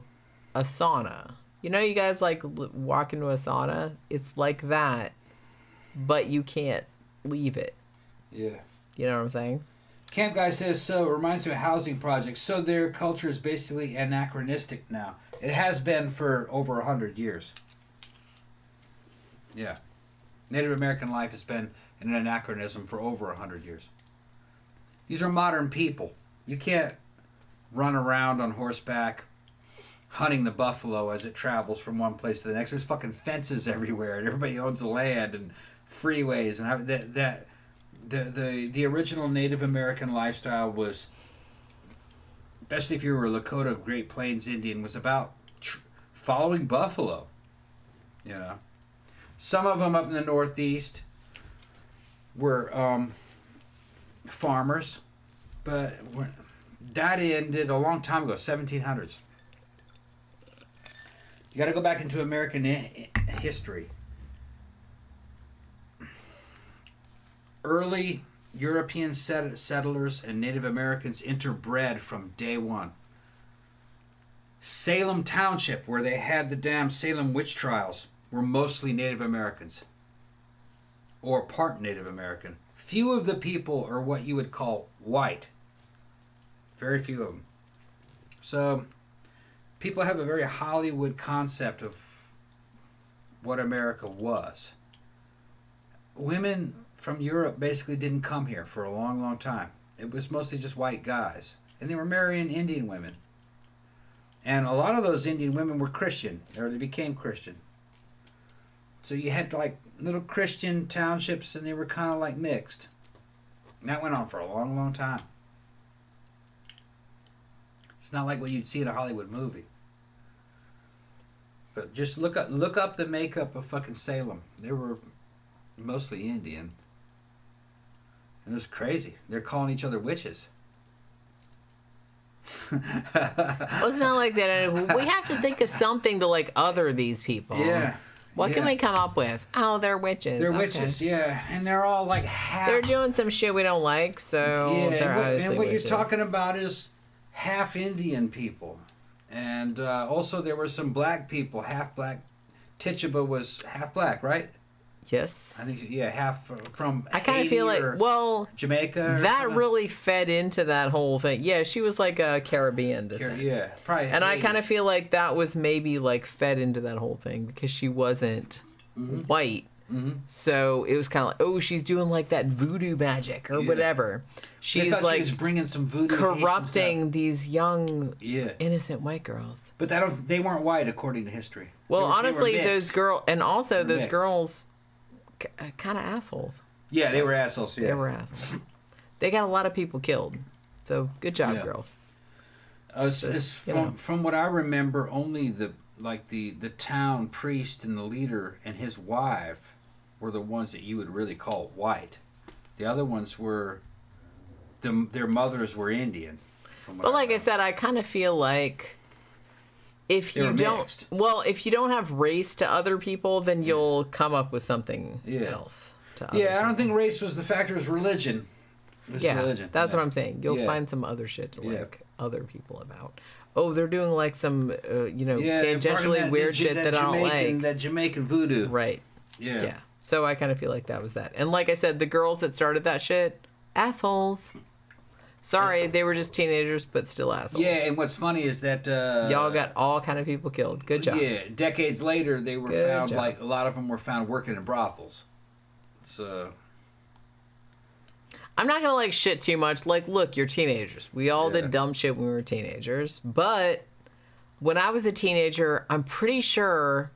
Speaker 1: a sauna. You know, you guys like walk into a sauna. It's like that, but you can't leave it.
Speaker 2: Yeah.
Speaker 1: You know what I'm saying?
Speaker 2: Camp Guy says, so it reminds me of housing projects. So their culture is basically anachronistic now. It has been for over 100 years. Yeah. Native American life has been an anachronism for over 100 years. These are modern people. You can't run around on horseback hunting the buffalo as it travels from one place to the next. There's fucking fences everywhere, and everybody owns the land and freeways, and the original Native American lifestyle was, especially if you were a Lakota Great Plains Indian, was about following buffalo. You know, some of them up in the Northeast were farmers, but that ended a long time ago, 1700s. You got to go back into American history. Early European settlers and Native Americans interbred from day one. Salem Township, where they had the damn Salem witch trials, were mostly Native Americans. Or part Native American. Few of the people are what you would call white. Very few of them. So, people have a very Hollywood concept of what America was. Women from Europe basically didn't come here for a long, long time. It was mostly just white guys. And they were marrying Indian women. And a lot of those Indian women were Christian, or they became Christian. So you had like little Christian townships, and they were kind of like mixed. And that went on for a long, long time. It's not like what you'd see in a Hollywood movie. But just look up the makeup of fucking Salem. They were mostly Indian. And it was crazy. They're calling each other witches.
Speaker 1: Well, it's not like that. We have to think of something to like other these people.
Speaker 2: Yeah.
Speaker 1: What can we come up with? Oh, they're witches.
Speaker 2: They're witches, yeah. And they're all like half...
Speaker 1: They're doing some shit we don't like, so they're obviously
Speaker 2: and what
Speaker 1: witches.
Speaker 2: you're talking about is half Indian people. And also there were some black people, half black. Tituba was half black, right?
Speaker 1: Yes.
Speaker 2: I think, yeah, half from
Speaker 1: I kind of feel like, well,
Speaker 2: Jamaica.
Speaker 1: That really fed into that whole thing. Yeah, she was like a Caribbean descent.
Speaker 2: Yeah, probably.
Speaker 1: And I kind of feel like that was maybe like fed into that whole thing because she wasn't white. Mm-hmm. So it was kind of like, oh, she's doing like that voodoo magic or whatever. She's like
Speaker 2: she was bringing some voodoo
Speaker 1: corrupting these young, innocent white girls.
Speaker 2: But they weren't white according to history.
Speaker 1: Well, honestly, those girls, and also those girls, kind of assholes.
Speaker 2: Yeah, they were assholes. Yeah,
Speaker 1: they were assholes. They got a lot of people killed. So good job, girls.
Speaker 2: From what I remember, only the town priest and the leader and his wife were the ones that you would really call white. The other ones were their mothers were Indian.
Speaker 1: But like I said, I kind of feel like if you don't have race to other people, then you'll come up with something else.
Speaker 2: I don't think race was the factor. It was religion.
Speaker 1: Religion. That's what I'm saying. You'll find some other shit to like other people about. Oh, they're doing like some, tangentially weird shit that I don't like.
Speaker 2: That Jamaican voodoo.
Speaker 1: Right.
Speaker 2: Yeah.
Speaker 1: So I kind of feel like that was that. And like I said, the girls that started that shit, assholes. Sorry, they were just teenagers, but still assholes.
Speaker 2: Yeah, and what's funny is that
Speaker 1: y'all got all kind of people killed. Good job.
Speaker 2: Yeah, decades later, they were found like a lot of them were found working in brothels. So
Speaker 1: I'm not gonna like shit too much. Like, look, you're teenagers. We all did dumb shit when we were teenagers. But when I was a teenager, I'm pretty sure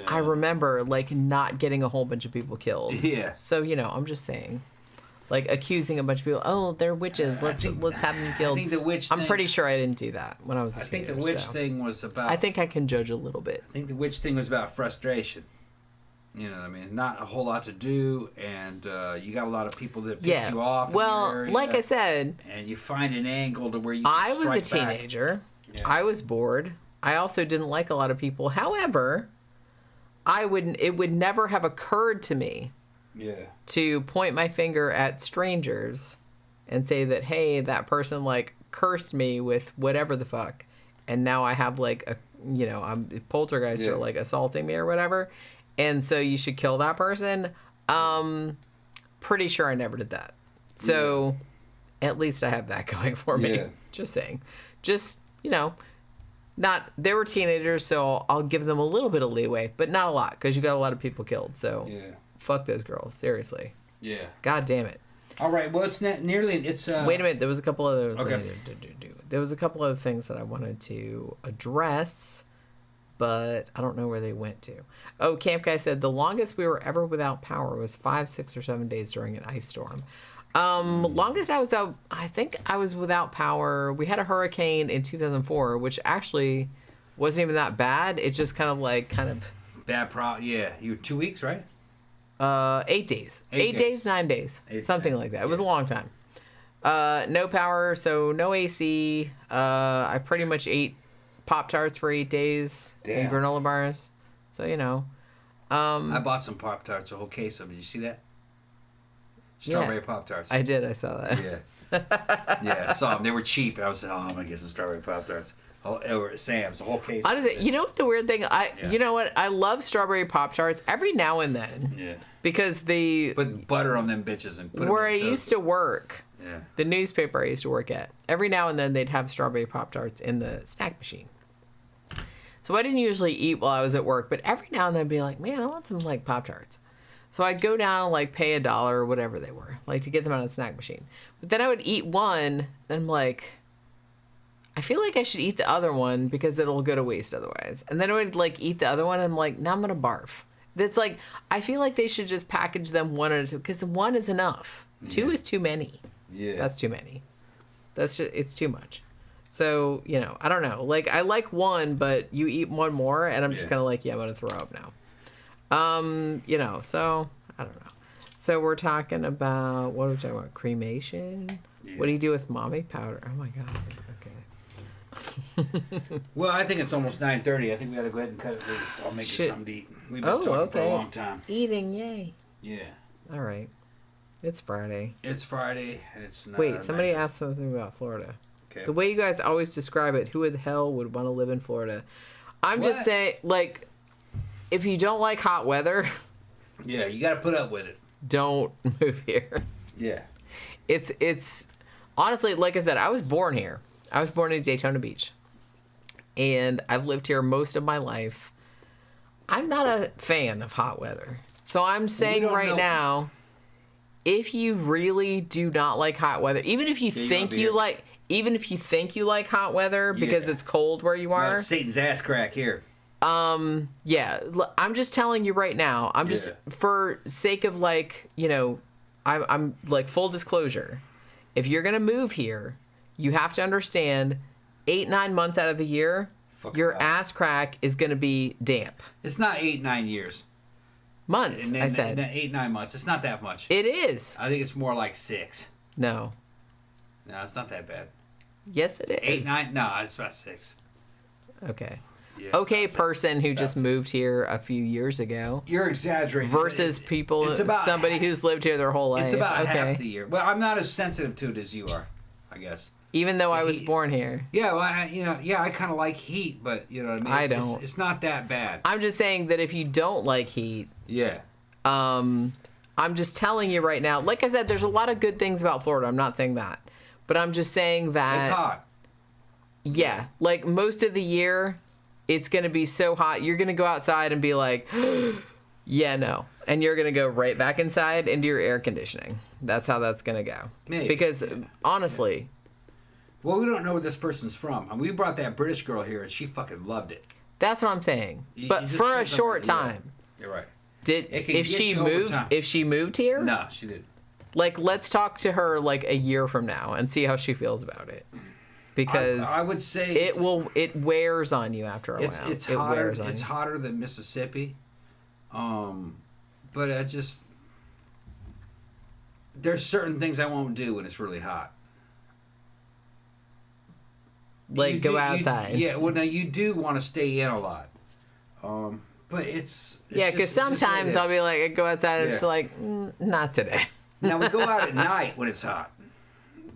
Speaker 1: I remember like not getting a whole bunch of people killed.
Speaker 2: Yeah.
Speaker 1: So I'm just saying. Like accusing a bunch of people, oh, they're witches. Let's have them killed.
Speaker 2: I think the witch
Speaker 1: I'm pretty sure I didn't do that when I was a teenager.
Speaker 2: I think the witch thing was about.
Speaker 1: I think I can judge a little bit.
Speaker 2: I think the witch thing was about frustration. You know what I mean? Not a whole lot to do, and you got a lot of people that piss you off.
Speaker 1: Well,
Speaker 2: in your area,
Speaker 1: like I said,
Speaker 2: and you find an angle to where you.
Speaker 1: I was a
Speaker 2: strike back.
Speaker 1: teenager. Yeah. I was bored. I also didn't like a lot of people. However, it would never have occurred to me.
Speaker 2: Yeah. To
Speaker 1: point my finger at strangers and say that, hey, that person like cursed me with whatever the fuck, and now I have like I'm poltergeist or like assaulting me or whatever, and so you should kill that person. Pretty sure I never did that. So at least I have that going for me. Yeah. Just saying. Just not they were teenagers, so I'll give them a little bit of leeway, but not a lot because you got a lot of people killed. So. Yeah. Fuck those girls, seriously. Yeah. God damn it.
Speaker 2: All right. Well, it's nearly. It's.
Speaker 1: Wait a minute. There was a couple other. Okay. There was a couple other things that I wanted to address, but I don't know where they went to. Oh, Camp Guy said the longest we were ever without power was 5, 6, or 7 days during an ice storm. Longest I was out. I think I was without power. We had a hurricane in 2004, which actually wasn't even that bad. It just kind of.
Speaker 2: Bad Yeah. You were 2 weeks, right?
Speaker 1: 8 days. 8 days, 9 days. Something like that. It was a long time. No power, so no AC. I pretty much ate Pop-Tarts for 8 days and granola bars. So,
Speaker 2: I bought some Pop-Tarts, a whole case of them. Did you see that? Strawberry Pop-Tarts.
Speaker 1: I did. I saw that.
Speaker 2: Yeah. I saw them. They were cheap. I was like, I'm going to get some strawberry Pop-Tarts. Or Sam's, the whole case.
Speaker 1: Honestly, you know what the weird thing? You know what? I love strawberry Pop-Tarts every now and then. Yeah. Because
Speaker 2: put butter on them bitches and put
Speaker 1: where
Speaker 2: them in
Speaker 1: I used to work.
Speaker 2: Yeah.
Speaker 1: The newspaper I used to work at. Every now and then they'd have strawberry Pop-Tarts in the snack machine. So I didn't usually eat while I was at work, but every now and then I'd be like, man, I want some like Pop-Tarts. So I'd go down and like pay $1 or whatever they were, like to get them out of the snack machine. But then I would eat one, then I'm like, I feel like I should eat the other one because it'll go to waste otherwise. And then I would like eat the other one and I'm like, now I'm gonna barf. That's like, I feel like they should just package them one at a time because one is enough. Two is too many. Yeah. That's too many. It's too much. So, I don't know. Like, I like one, but you eat one more and I'm just kind of like, I'm gonna throw up now. So I don't know. So we're talking about, what are we talking about? Cremation? Yeah. What do you do with mommy powder? Oh my God. Okay.
Speaker 2: Well, I think it's almost 9:30. I think we gotta go ahead and cut it loose. I'll make you something to eat. We've been talking for a long time.
Speaker 1: Eating, yay.
Speaker 2: Yeah.
Speaker 1: All right. It's Friday.
Speaker 2: It's Friday, and it's not.
Speaker 1: Wait, somebody asked something about Florida. Okay. The way you guys always describe it, who the hell would want to live in Florida? I'm just saying, like, if you don't like hot weather.
Speaker 2: Yeah, you gotta put up with it.
Speaker 1: Don't move here.
Speaker 2: Yeah.
Speaker 1: It's honestly, like I said, I was born here. I was born in Daytona Beach. And I've lived here most of my life. I'm not a fan of hot weather. So I'm saying now, if you really do not like hot weather, even if you think you like hot weather because it's cold where you are.
Speaker 2: Satan's ass crack here.
Speaker 1: Yeah, I'm just telling you right now. I'm just for sake of I'm like full disclosure. If you're going to move here, you have to understand 8-9 months out of the year, your ass crack is going to be damp.
Speaker 2: It's not 8-9 years.
Speaker 1: Months, I said.
Speaker 2: 8-9 months. It's not that much.
Speaker 1: It is.
Speaker 2: I think it's more like 6.
Speaker 1: No.
Speaker 2: No, it's not that bad.
Speaker 1: Yes, it is.
Speaker 2: 8-9? No, it's about 6.
Speaker 1: Okay. Yeah, okay, person who just moved here a few years ago.
Speaker 2: You're exaggerating.
Speaker 1: Versus somebody who's lived here their whole life.
Speaker 2: It's about half the year. Well, I'm not as sensitive to it as you are, I guess.
Speaker 1: Even though I was born here.
Speaker 2: Yeah, well, I kind of like heat, but you know what I mean?
Speaker 1: I don't.
Speaker 2: It's not that bad.
Speaker 1: I'm just saying that if you don't like heat.
Speaker 2: Yeah.
Speaker 1: I'm just telling you right now. Like I said, there's a lot of good things about Florida. I'm not saying that. But I'm just saying that...
Speaker 2: It's hot.
Speaker 1: Yeah. Like, most of the year, it's going to be so hot. You're going to go outside and be like, yeah, no. And you're going to go right back inside into your air conditioning. That's how that's going to go.
Speaker 2: Maybe.
Speaker 1: Because, honestly...
Speaker 2: Well, we don't know where this person's from. And we brought that British girl here, and she fucking loved it.
Speaker 1: That's what I'm saying.
Speaker 2: You
Speaker 1: But
Speaker 2: just
Speaker 1: for a
Speaker 2: can't
Speaker 1: short
Speaker 2: remember.
Speaker 1: time.
Speaker 2: Yeah. You're right.
Speaker 1: If she moved here?
Speaker 2: No, she didn't.
Speaker 1: Like, let's talk to her like a year from now and see how she feels about it. Because
Speaker 2: I would say
Speaker 1: it wears on you after a while.
Speaker 2: It's
Speaker 1: it
Speaker 2: hotter.
Speaker 1: wears on
Speaker 2: It's
Speaker 1: you.
Speaker 2: hotter than Mississippi. But there's certain things I won't do when it's really hot.
Speaker 1: Like, go outside.
Speaker 2: Yeah, well, now you do want to stay in a lot. But it's
Speaker 1: yeah, because sometimes I'll be like, I go outside and I'm just
Speaker 2: Yeah.
Speaker 1: like, not today.
Speaker 2: Now we go out at night when it's hot,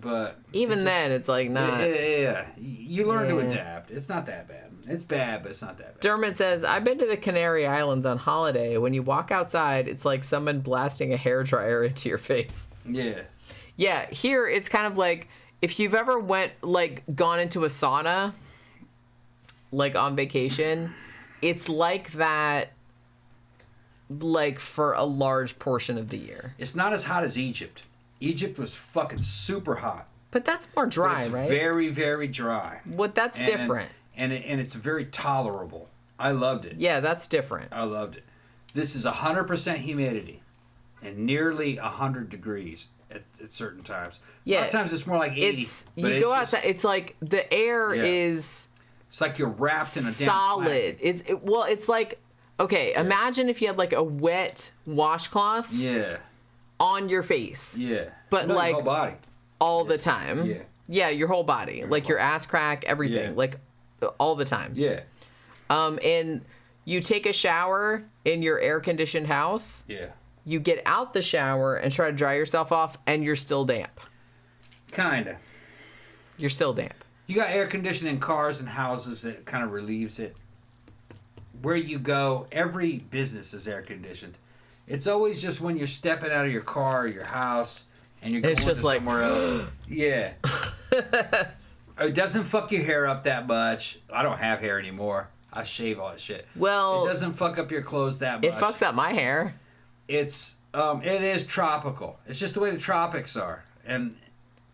Speaker 2: but
Speaker 1: Even then, it's like, not.
Speaker 2: yeah, you learn to
Speaker 1: Yeah.
Speaker 2: adapt. It's not that bad. It's bad, but it's not that bad.
Speaker 1: Dermot says, I've been to the Canary Islands on holiday. When you walk outside, it's like someone blasting a hairdryer into your face.
Speaker 2: Yeah,
Speaker 1: Yeah, here it's kind of like if you've ever gone into a sauna, like on vacation, it's like that, like for a large portion of the year.
Speaker 2: it's not as hot as Egypt. Egypt was fucking super hot.
Speaker 1: But that's more
Speaker 2: But
Speaker 1: dry,
Speaker 2: it's
Speaker 1: right?
Speaker 2: very, very dry.
Speaker 1: That's different.
Speaker 2: And it's very tolerable. I loved it.
Speaker 1: Yeah, that's different.
Speaker 2: I loved it. This is 100% humidity and nearly 100 degrees at certain times.
Speaker 1: Yeah.
Speaker 2: A lot of times it's more like 80.
Speaker 1: It's
Speaker 2: but
Speaker 1: you go
Speaker 2: just-
Speaker 1: outside. It's like the air
Speaker 2: Yeah.
Speaker 1: is
Speaker 2: It's like you're wrapped in a damn
Speaker 1: solid.
Speaker 2: plastic.
Speaker 1: It's like, okay, imagine if you had like a wet washcloth
Speaker 2: Yeah.
Speaker 1: on your face
Speaker 2: Yeah.
Speaker 1: But,
Speaker 2: No,
Speaker 1: like,
Speaker 2: your whole body.
Speaker 1: all the time.
Speaker 2: Yeah.
Speaker 1: Yeah, your whole body, like your ass crack, everything,
Speaker 2: Yeah.
Speaker 1: like all the time.
Speaker 2: Yeah.
Speaker 1: And you take a shower in your air conditioned house.
Speaker 2: Yeah.
Speaker 1: You get out the shower and try to dry yourself off, and you're still damp.
Speaker 2: Kinda.
Speaker 1: You're still damp.
Speaker 2: You got air conditioning in cars and houses that kind of relieves it. Where you go, every business is air conditioned. It's always just when you're stepping out of your car or your house and you're going
Speaker 1: It's just
Speaker 2: to
Speaker 1: like,
Speaker 2: somewhere else. Yeah. It doesn't fuck your hair up that much. I don't have hair anymore. I shave all that shit.
Speaker 1: Well,
Speaker 2: it doesn't fuck up your clothes that much.
Speaker 1: it fucks up my hair.
Speaker 2: It is tropical. It's just the way the tropics are. And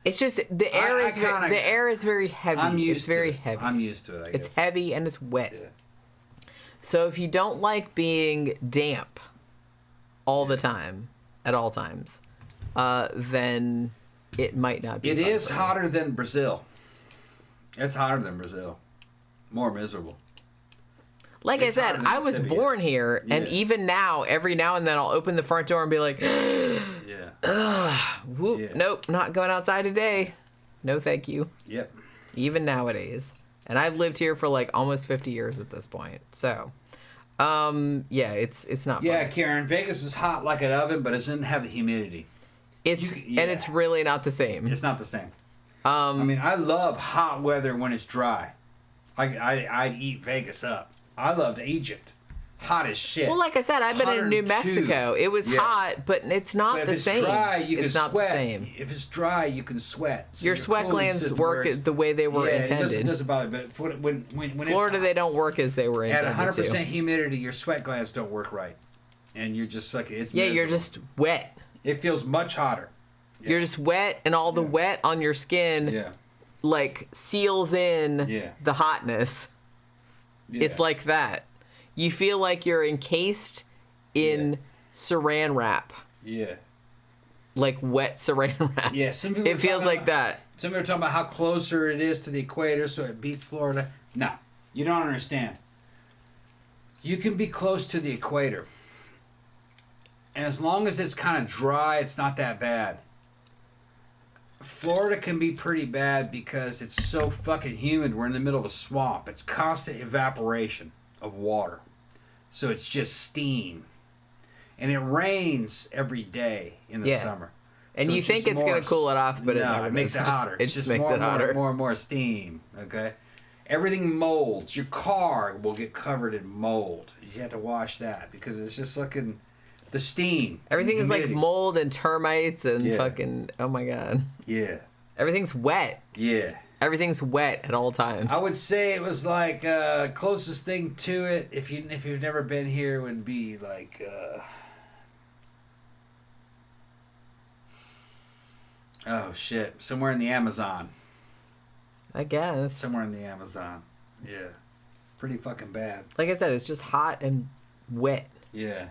Speaker 1: It's just the air
Speaker 2: I
Speaker 1: is
Speaker 2: kinda-
Speaker 1: the air is very heavy.
Speaker 2: I'm used
Speaker 1: It's very
Speaker 2: to it.
Speaker 1: heavy.
Speaker 2: I'm used to it, I guess.
Speaker 1: It's heavy and it's wet.
Speaker 2: Yeah.
Speaker 1: So if you don't like being damp all the time, at all times, then it might not be.
Speaker 2: It
Speaker 1: fun
Speaker 2: is
Speaker 1: for you.
Speaker 2: hotter than Brazil. It's hotter than Brazil. More miserable.
Speaker 1: Like
Speaker 2: It's
Speaker 1: I
Speaker 2: hotter
Speaker 1: said,
Speaker 2: than
Speaker 1: I was
Speaker 2: Mississippi,
Speaker 1: born here, and
Speaker 2: Yeah.
Speaker 1: even now, every now and then, I'll open the front door and be like,
Speaker 2: Yeah.
Speaker 1: "Whoop,
Speaker 2: Yeah.
Speaker 1: nope, not going outside today. No, thank you."
Speaker 2: Yep.
Speaker 1: Even nowadays, and I've lived here for like almost 50 years at this point. So, yeah, it's not.
Speaker 2: Yeah,
Speaker 1: fun.
Speaker 2: Karen, Vegas is hot like an oven, but it doesn't have the humidity.
Speaker 1: It's
Speaker 2: yeah.
Speaker 1: and it's really not the same.
Speaker 2: It's not the same. I mean, I love hot weather when it's dry. I'd eat Vegas up. I loved Egypt. Hot as shit.
Speaker 1: Well, like I said, I've been in New
Speaker 2: 102.
Speaker 1: Mexico. It was
Speaker 2: Yeah.
Speaker 1: hot, but it's not
Speaker 2: But if
Speaker 1: the
Speaker 2: it's
Speaker 1: same.
Speaker 2: dry, you can
Speaker 1: It's not
Speaker 2: sweat.
Speaker 1: the same.
Speaker 2: If it's dry, you can sweat. So
Speaker 1: Your sweat
Speaker 2: cooling
Speaker 1: glands
Speaker 2: system
Speaker 1: work
Speaker 2: works.
Speaker 1: the way they were
Speaker 2: Yeah,
Speaker 1: intended.
Speaker 2: It doesn't bother me. But when
Speaker 1: Florida,
Speaker 2: it's
Speaker 1: they don't work as they were
Speaker 2: at
Speaker 1: intended
Speaker 2: 100%
Speaker 1: to.
Speaker 2: humidity, your sweat glands don't work right, and you're just like it's.
Speaker 1: Yeah, you're
Speaker 2: miserable.
Speaker 1: just wet.
Speaker 2: It feels much hotter.
Speaker 1: You're just wet, and all the wet on your skin
Speaker 2: Yeah.
Speaker 1: like seals in
Speaker 2: Yeah.
Speaker 1: the hotness.
Speaker 2: Yeah.
Speaker 1: It's like that. You feel like you're encased in
Speaker 2: Yeah.
Speaker 1: saran wrap,
Speaker 2: Yeah.
Speaker 1: like wet saran wrap.
Speaker 2: Yeah. Some people.
Speaker 1: It
Speaker 2: are
Speaker 1: feels
Speaker 2: talking
Speaker 1: like
Speaker 2: about-
Speaker 1: that.
Speaker 2: Some people are talking about how closer it is to the equator, so it beats Florida. No, you don't understand. You can be close to the equator, and as long as it's kind of dry, it's not that bad. Florida can be pretty bad because it's so fucking humid. We're in the middle of a swamp. It's constant evaporation of water. So it's just steam. And it rains every day in the
Speaker 1: Yeah.
Speaker 2: summer.
Speaker 1: And
Speaker 2: So
Speaker 1: you
Speaker 2: it's
Speaker 1: think
Speaker 2: just
Speaker 1: it's going
Speaker 2: more
Speaker 1: to cool it off, but it
Speaker 2: no,
Speaker 1: never
Speaker 2: it makes
Speaker 1: does.
Speaker 2: it hotter.
Speaker 1: It
Speaker 2: It's
Speaker 1: just
Speaker 2: just
Speaker 1: makes
Speaker 2: more,
Speaker 1: it hotter.
Speaker 2: More and more steam. Okay? Everything molds. Your car will get covered in mold. You have to wash that because it's just looking The steam.
Speaker 1: Everything is like
Speaker 2: humidity.
Speaker 1: mold and termites and
Speaker 2: Yeah.
Speaker 1: fucking. Oh my god.
Speaker 2: Yeah.
Speaker 1: Everything's wet.
Speaker 2: Yeah.
Speaker 1: Everything's wet at all times.
Speaker 2: I would say it was like closest thing to it. If you've never been here, would be like. Oh shit! Somewhere in the Amazon.
Speaker 1: I guess.
Speaker 2: Somewhere in the Amazon. Yeah. Pretty fucking bad.
Speaker 1: Like I said, it's just hot and wet.
Speaker 2: Yeah.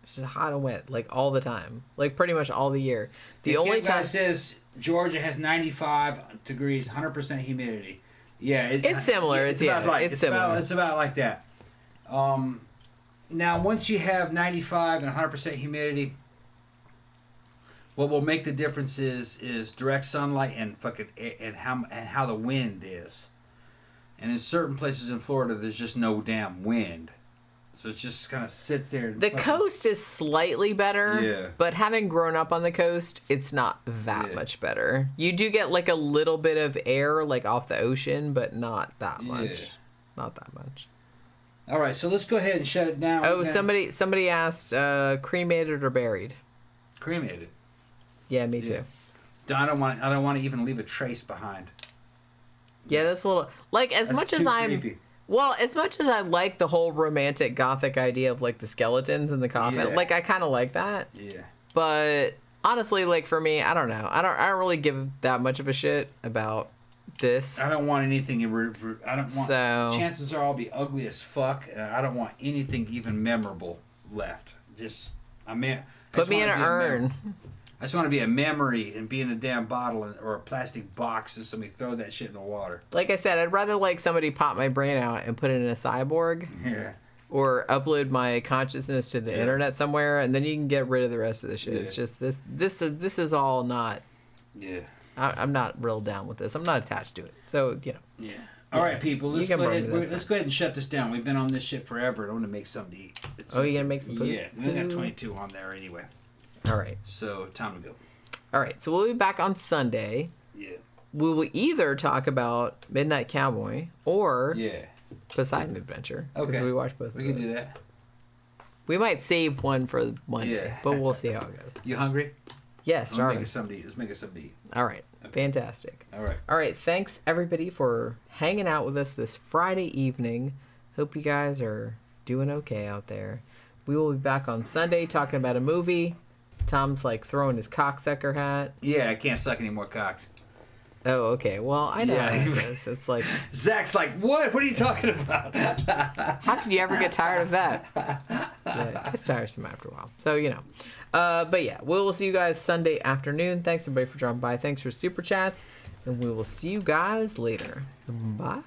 Speaker 1: It's just hot and wet, like all the time, like pretty much all the year. The only time
Speaker 2: says Georgia has 95 degrees, 100% humidity. Yeah,
Speaker 1: It's similar.
Speaker 2: It's
Speaker 1: Yeah,
Speaker 2: about right.
Speaker 1: it's similar.
Speaker 2: It's about like that. Now, once you have 95 and 100% humidity, what will make the difference is direct sunlight and how the wind is. And in certain places in Florida, there's just no damn wind. So it just kind of sits there.
Speaker 1: the coast is slightly better,
Speaker 2: Yeah.
Speaker 1: but having grown up on the coast, it's not that much better. You do get like a little bit of air like off the ocean, but not that much.
Speaker 2: Yeah.
Speaker 1: Not that much.
Speaker 2: All right, so let's go ahead and shut it down.
Speaker 1: Oh, somebody asked cremated or buried.
Speaker 2: Cremated.
Speaker 1: Yeah, me too.
Speaker 2: I don't want to even leave a trace behind.
Speaker 1: Yeah, that's a little like as
Speaker 2: That's
Speaker 1: much as
Speaker 2: too
Speaker 1: I'm
Speaker 2: creepy.
Speaker 1: well, as much as I like the whole romantic gothic idea of like the skeletons in the coffin,
Speaker 2: Yeah.
Speaker 1: like I kind of like that.
Speaker 2: Yeah.
Speaker 1: But honestly, like for me, I don't know. I don't really give that much of a shit about this.
Speaker 2: I don't want anything. I don't want.
Speaker 1: So-
Speaker 2: Chances are I'll be ugly as fuck. And I don't want anything even memorable left. Just
Speaker 1: Put me in an urn.
Speaker 2: I just want to be a memory and be in a damn bottle or a plastic box and somebody throw that shit in the water.
Speaker 1: Like I said, I'd rather like somebody pop my brain out and put it in a cyborg
Speaker 2: Yeah.
Speaker 1: or upload my consciousness to the internet somewhere, and then you can get rid of the rest of the shit.
Speaker 2: Yeah.
Speaker 1: It's just this is all not.
Speaker 2: Yeah.
Speaker 1: I'm not real down with this. I'm not attached to it. So you know.
Speaker 2: Yeah. All right, people. Let's
Speaker 1: can
Speaker 2: go
Speaker 1: burn
Speaker 2: ahead.
Speaker 1: me, that's
Speaker 2: Let's go ahead and shut this down. We've been on this shit forever. I want to make something to eat.
Speaker 1: Oh, you gonna make some food?
Speaker 2: Yeah. We got 22 on there anyway.
Speaker 1: All right.
Speaker 2: So time to go.
Speaker 1: All right. So we'll be back on Sunday.
Speaker 2: Yeah.
Speaker 1: We will either talk about Midnight Cowboy or
Speaker 2: Yeah.
Speaker 1: Poseidon Adventure. Because
Speaker 2: Okay.
Speaker 1: we watched both.
Speaker 2: We
Speaker 1: of
Speaker 2: can
Speaker 1: those.
Speaker 2: do that.
Speaker 1: We might save one for Monday,
Speaker 2: Yeah.
Speaker 1: but we'll see how it goes.
Speaker 2: You hungry?
Speaker 1: Yes,
Speaker 2: Let's make
Speaker 1: starving.
Speaker 2: us something to eat. Let's make us something to eat.
Speaker 1: All right. Fantastic.
Speaker 2: All right.
Speaker 1: All right. Thanks, everybody, for hanging out with us this Friday evening. Hope you guys are doing okay out there. We will be back on Sunday talking about a movie. Tom's like throwing his cocksucker hat.
Speaker 2: Yeah, I can't suck any more cocks.
Speaker 1: Oh, okay. Well, I know
Speaker 2: Yeah.
Speaker 1: how it is. It's like,
Speaker 2: Zach's like, what? What are you talking about?
Speaker 1: how could you ever get tired of that? Yeah, it's tiresome after a while. So, you know. But yeah, we'll see you guys Sunday afternoon. Thanks, everybody, for dropping by. Thanks for super chats. And we will see you guys later. Bye.